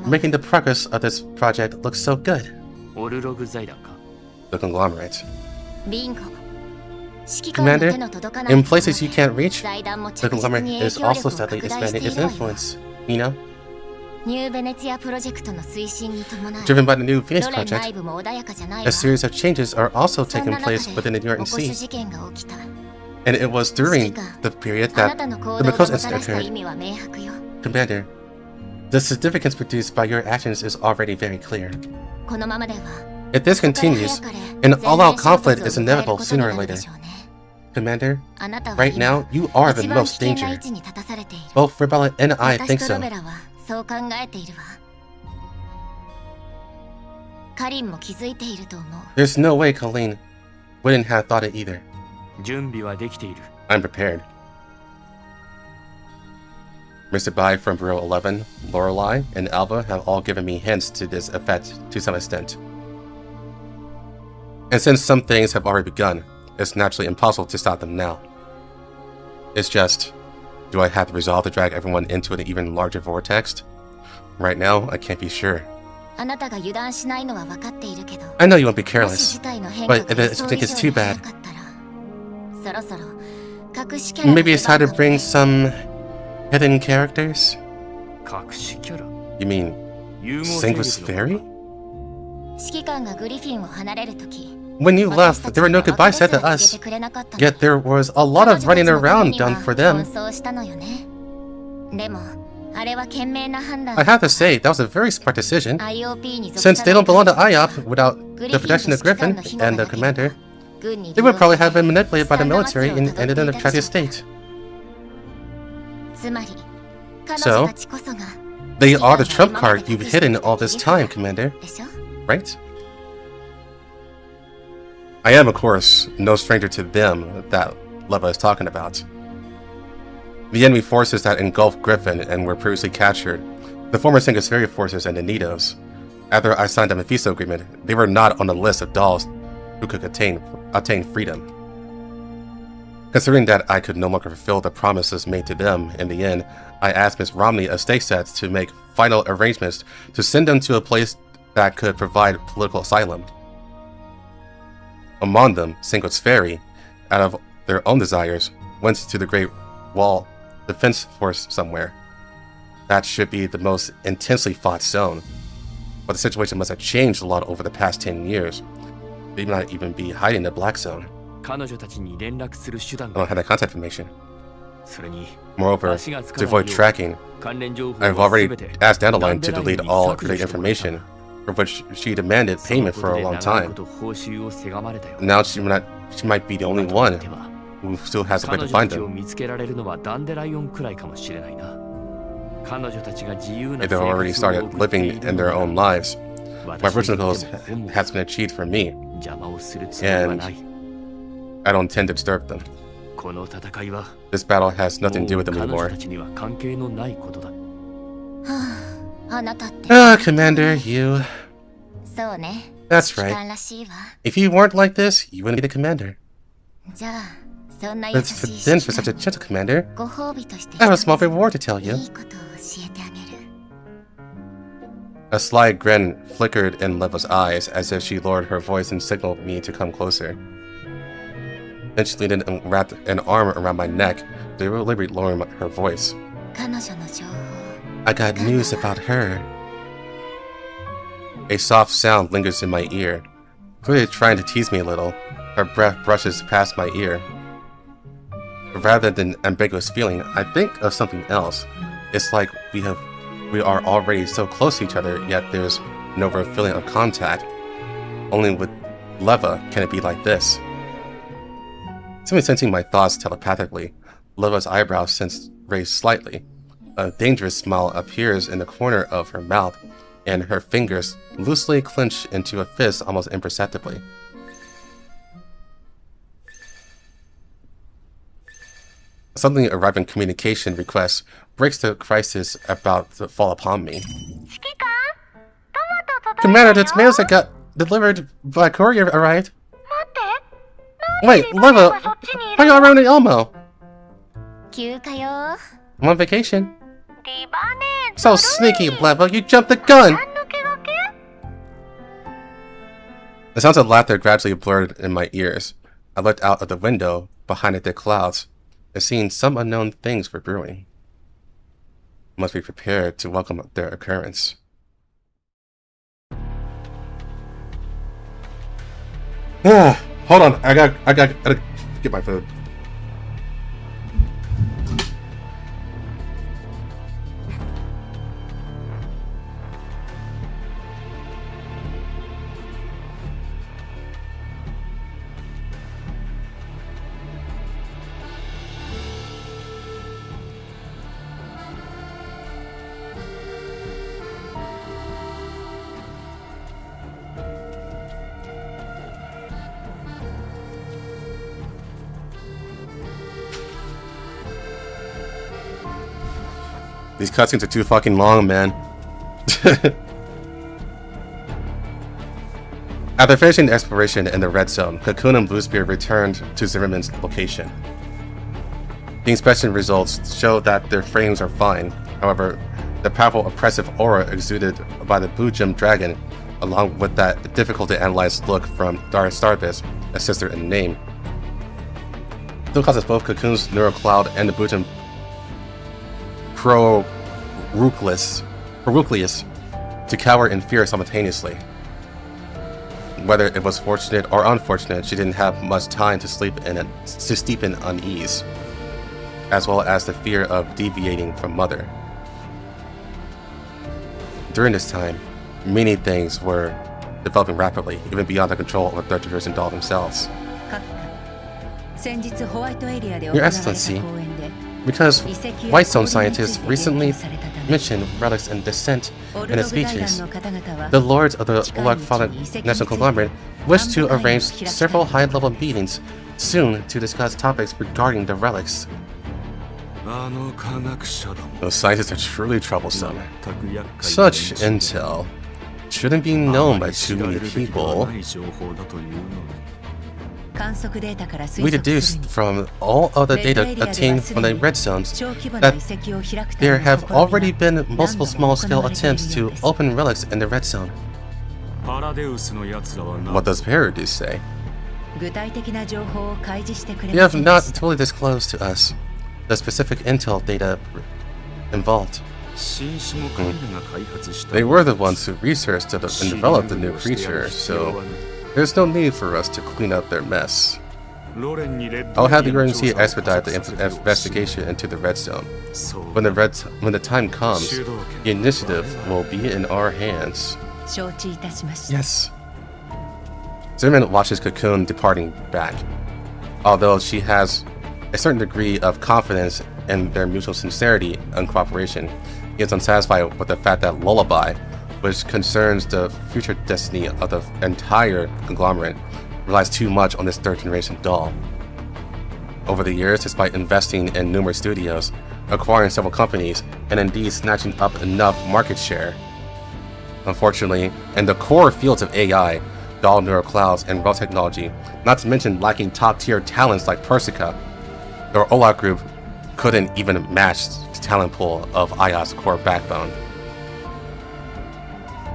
making the progress of this project look so good? The conglomerate. Commander, in places you can't reach, the conglomerate is also steadily expanding its influence, you know? Driven by the new Venus project, a series of changes are also taking place within the UNC. And it was during the period that the Mikos incident occurred. Commander, the significance produced by your actions is already very clear. If this continues, an all-out conflict is inevitable sooner or later. Commander, right now, you are the most danger. Both Rebella and I think so. There's no way Colleen wouldn't have thought it either. I'm prepared. Mr. Bai from Bureau 11, Lorelei, and Alva have all given me hints to this effect to some extent. And since some things have already begun, it's naturally impossible to stop them now. It's just, do I have the resolve to drag everyone into an even larger vortex? Right now, I can't be sure. あなたが油断しないのは分かっているけど、 I know you won't be もし careless, 事態の変化 but が if 予想 it 以 gets 上 too に早 bad, かったら、そろそろ隠しキャラ maybe it's time to の出番 bring かもね。 some hidden characters? 隠しキャラ You mean 融合勢力 Sanguis の Fairy? 指揮官がグリフィンを離れるとき、 When you left, there were no goodbyes said to us, yet there was a lot of running around done for them. したのよね。でも、あれは賢明な判断。 I have to say, that was a very smart decision, IOP に属 since さ they ない don't belong to IOP without グリ the フィン protection と of 指揮官 Griffin の庇護が and the なければ、 commander. 軍に They 利用 would probably さ have れ been manipulated by the 悲惨な military 末 and 路をたど ended り in a 出 tragic した。 state. つまり、彼 So, 女たちこそが They are the trump card you've hidden all this time, Commander, でしょ？ right? I am, of course, no stranger to them that Leva is talking about. The enemy forces that engulfed Griffin and were previously captured, the former Sanguis Fairy forces and the Nidos. After I signed the Mephisto agreement, they were not on the list of dolls who could attain freedom. Considering that I could no longer fulfill the promises made to them, in the end, I asked Miss Romney of Stakesets to make final arrangements to send them to a place that could provide political asylum. Among them, Sanguis Fairy, out of their own desires, went to the Great Wall Defense Force somewhere. That should be the most intensely fought zone. But the situation must have changed a lot over the past 10 years. They might not even be hiding in the Black Zone. 彼女たちに連絡する手段 I が don't have that contact information. それに Moreover, 足がつか to ないよ avoid う tracking, 関連情報 I've は already 全て asked Dandelion to ダン delete デラインに all 削除 critical してもらった information, for which she demanded その payment こ for と a で long 長いこ time. と報酬をせがまれたよ Now she might be the only 今と one なっては who still has a way 彼 to 女た find ちを them. 見つけられるのはダンデライオンくらいかもしれないな。彼女たちが自由な They've 生 already 活を started 送ってい living る in の their なら own lives. My 私 original に goals とっても has been achieved for me. 邪魔をするつもりはない。 I don't intend to disturb them. この戦いは This battle has nothing to do もう with them 彼女 anymore. たちには関係のないことだ。はあ、あなたって。 Ah, Commander, you. そうね。 That's 指揮 right. 官らしいわ。 If you weren't like this, you wouldn't be the commander. じゃあ、そんな優 But しい then, for 指 such a 揮 gentle commander, 官、ご褒美として I have a small reward to tell you. いいことを教えてあげる。 A sly grin flickered in Leva's eyes as if she lowered her voice and signaled me to come closer. Then she leaned in and wrapped an arm around my neck, deliberately lowering her voice. 彼女の情報。 I got news about her. A soft sound lingers in my ear, clearly trying to tease me a little. Her breath brushes past my ear. Rather than ambiguous feeling, I think of something else. It's like we are already so close to each other, yet there's no real feeling of contact. Only with Leva can it be like this. Simply sensing my thoughts telepathically, Leva's eyebrows raised slightly. A dangerous smile appears in the corner of her mouth, and her fingers loosely clench into a fist almost imperceptibly. Suddenly arriving communication request breaks the crisis about to fall upon me. Commander, this mail that got delivered by courier arrived. Wait, Leva, why are you around in Elmo? 休暇よ。 I'm on vacation. So sneaky, Leva, you jumped the gun! The sounds of laughter gradually blurred in my ears. I looked out of the window behind the thick clouds, and seeing some unknown things were brewing. I must be prepared to welcome their occurrence. Hold on, I gotta get my food. These cutscenes are too fucking long, man. After finishing the exploration in the Red Zone, Cocoon and Bluespear returned to Zimmerman's location. The inspection results show that their frames are fine. However, The powerful oppressive aura exuded by the Blue Gem Dragon, along with that difficult to analyze look from Dara Starvis, a sister in name, still causes both Cocoon's Neurocloud and the Blue Gem Perucleus to cower in fear simultaneously. Whether it was fortunate or unfortunate, she didn't have much time to steep in unease, as well as the fear of deviating from Mother. During this time, many things were developing rapidly, even beyond the control of the third generation doll themselves. Your Excellency, because Whitestone scientists recently mentioned relics and descent in his speeches, the lords of the Olak National Conglomerate wish to arrange several high-level meetings soon to discuss topics regarding the relics. Those scientists are truly troublesome. Such intel shouldn't be known by too many people. We deduced from all of the data obtained from the red zones that there have already been multiple small-scale attempts to open relics in the red zone. What does Paradis say? They have not totally disclosed to us the specific intel data involved. They were the ones who researched and developed the new creature, so there's no need for us to clean up their mess. I'll have the urgency expedite the investigation into the red zone. When the time comes, the initiative will be in our hands. Yes. Zimmerman watches Cocoon departing back. Although she has a certain degree of confidence in their mutual sincerity and cooperation, he is unsatisfied with the fact that Lullaby, which concerns the future destiny of the entire conglomerate, relies too much on this third-generation doll. Over the years, despite investing in numerous studios, acquiring several companies, and indeed snatching up enough market share, unfortunately, in the core fields of AI, doll neuroclouds, and raw technology, not to mention lacking top-tier talents like Persica, the Olak Group couldn't even match the talent pool of Aya's core backbone.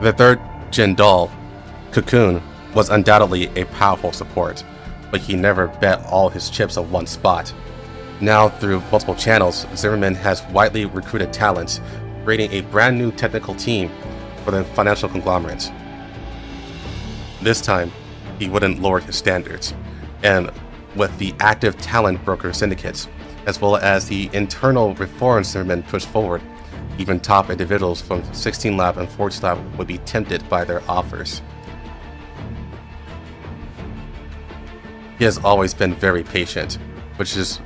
The third-gen doll, Cocoon, was undoubtedly a powerful support, but he never bet all his chips on one spot. Now, through multiple channels, Zimmerman has widely recruited talents, creating a brand new technical team for the financial conglomerate. This time, he wouldn't lower his standards, and with the active talent broker syndicates, as well as the internal reforms Zimmerman pushed forward, even top individuals from 16 Lab and 14 Lab would be tempted by their offers. He has always been very patient, which is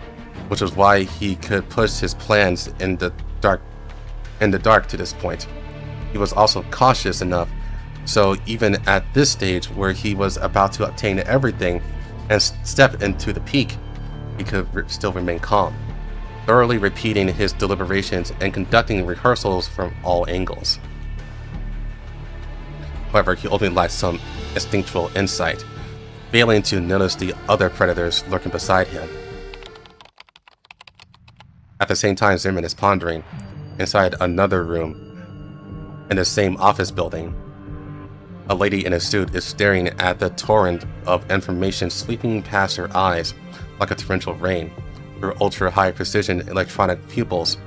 why he could push his plans in the dark to this point. He was also cautious enough, so even at this stage where he was about to obtain everything and step into the peak, he could still remain calm, thoroughly repeating his deliberations and conducting rehearsals from all angles. However, he only lacked some instinctual insight, failing to notice the other predators lurking beside him. At the same time, Zimmerman is pondering, inside another room in the same office building, a lady in a suit is staring at the torrent of information sweeping past her eyes like a torrential rain. Her ultra-high precision electronic pupils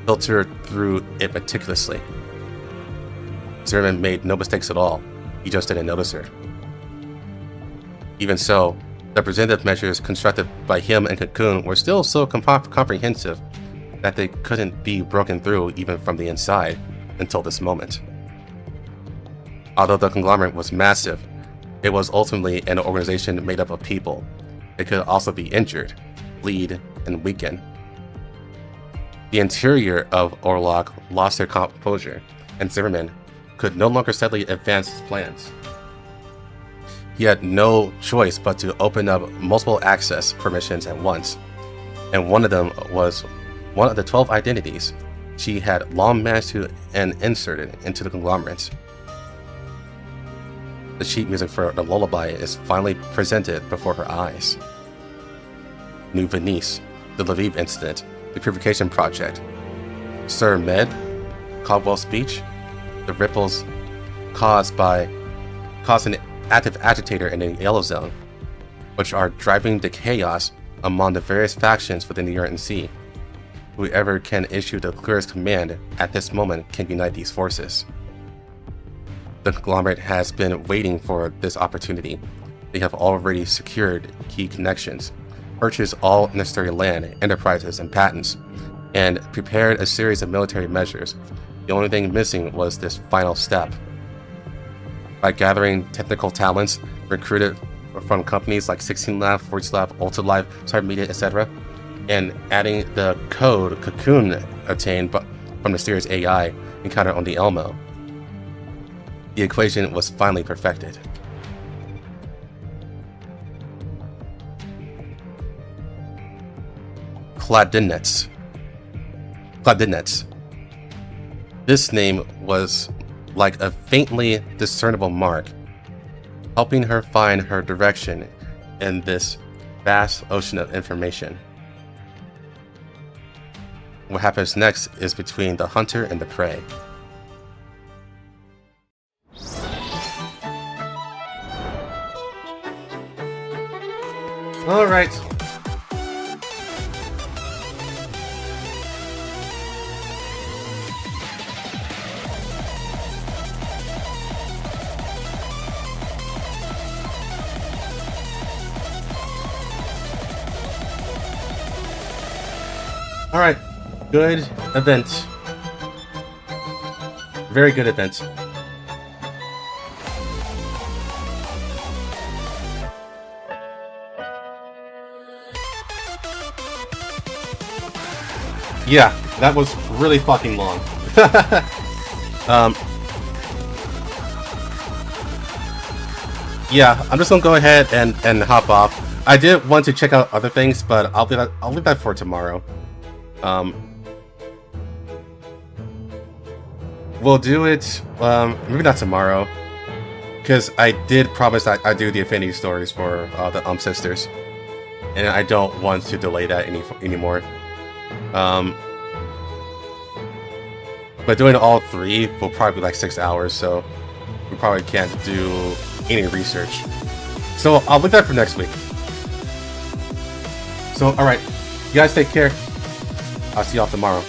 filter through it meticulously. Zimmerman made no mistakes at all, he just didn't notice her. Even so, the preventative measures constructed by him and Cocoon were still so comprehensive that they couldn't be broken through even from the inside until this moment. Although the conglomerate was massive, it was ultimately an organization made up of people. It could also be injured, bleed, and weaken. The interior of Orlok lost their composure, and Zimmerman could no longer steadily advance his plans. He had no choice but to open up multiple access permissions at once, and one of them was one of the 12 identities she had long managed to insert into the conglomerate. The sheet music for the lullaby is finally presented before her eyes. New Venice, the Lviv incident, the Purification Project, Sir Med, Caldwell's speech, the ripples caused an active agitator in the Yellow Zone, which are driving the chaos among the various factions within the Urian Sea. Whoever can issue the clearest command at this moment can unite these forces. The conglomerate has been waiting for this opportunity. They have already secured key connections, purchased all necessary land, enterprises, and patents, and prepared a series of military measures. The only thing missing was this final step. By gathering technical talents recruited from companies like 16 Lab, 40 Lab, Ultra Live, Cyber Media, etc., and adding the code Cocoon obtained from the Series AI encountered on the Elmo, the equation was finally perfected. Cladinets. This name was like a faintly discernible mark, helping her find her direction in this vast ocean of information. What happens next is between the hunter and the prey. All right. All right. Good event. Very good event. Yeah, that was really fucking long. Yeah, I'm just gonna go ahead and hop off. I did want to check out other things, but I'll leave that for tomorrow. We'll do it, maybe not tomorrow, because I did promise that I'd do the Affinity stories for the sisters, and I don't want to delay that anymore. But doing all three will probably be like 6 hours, so we probably can't do any research. So I'll leave that for next week. So, alright, you guys take care. I'll see y'all tomorrow.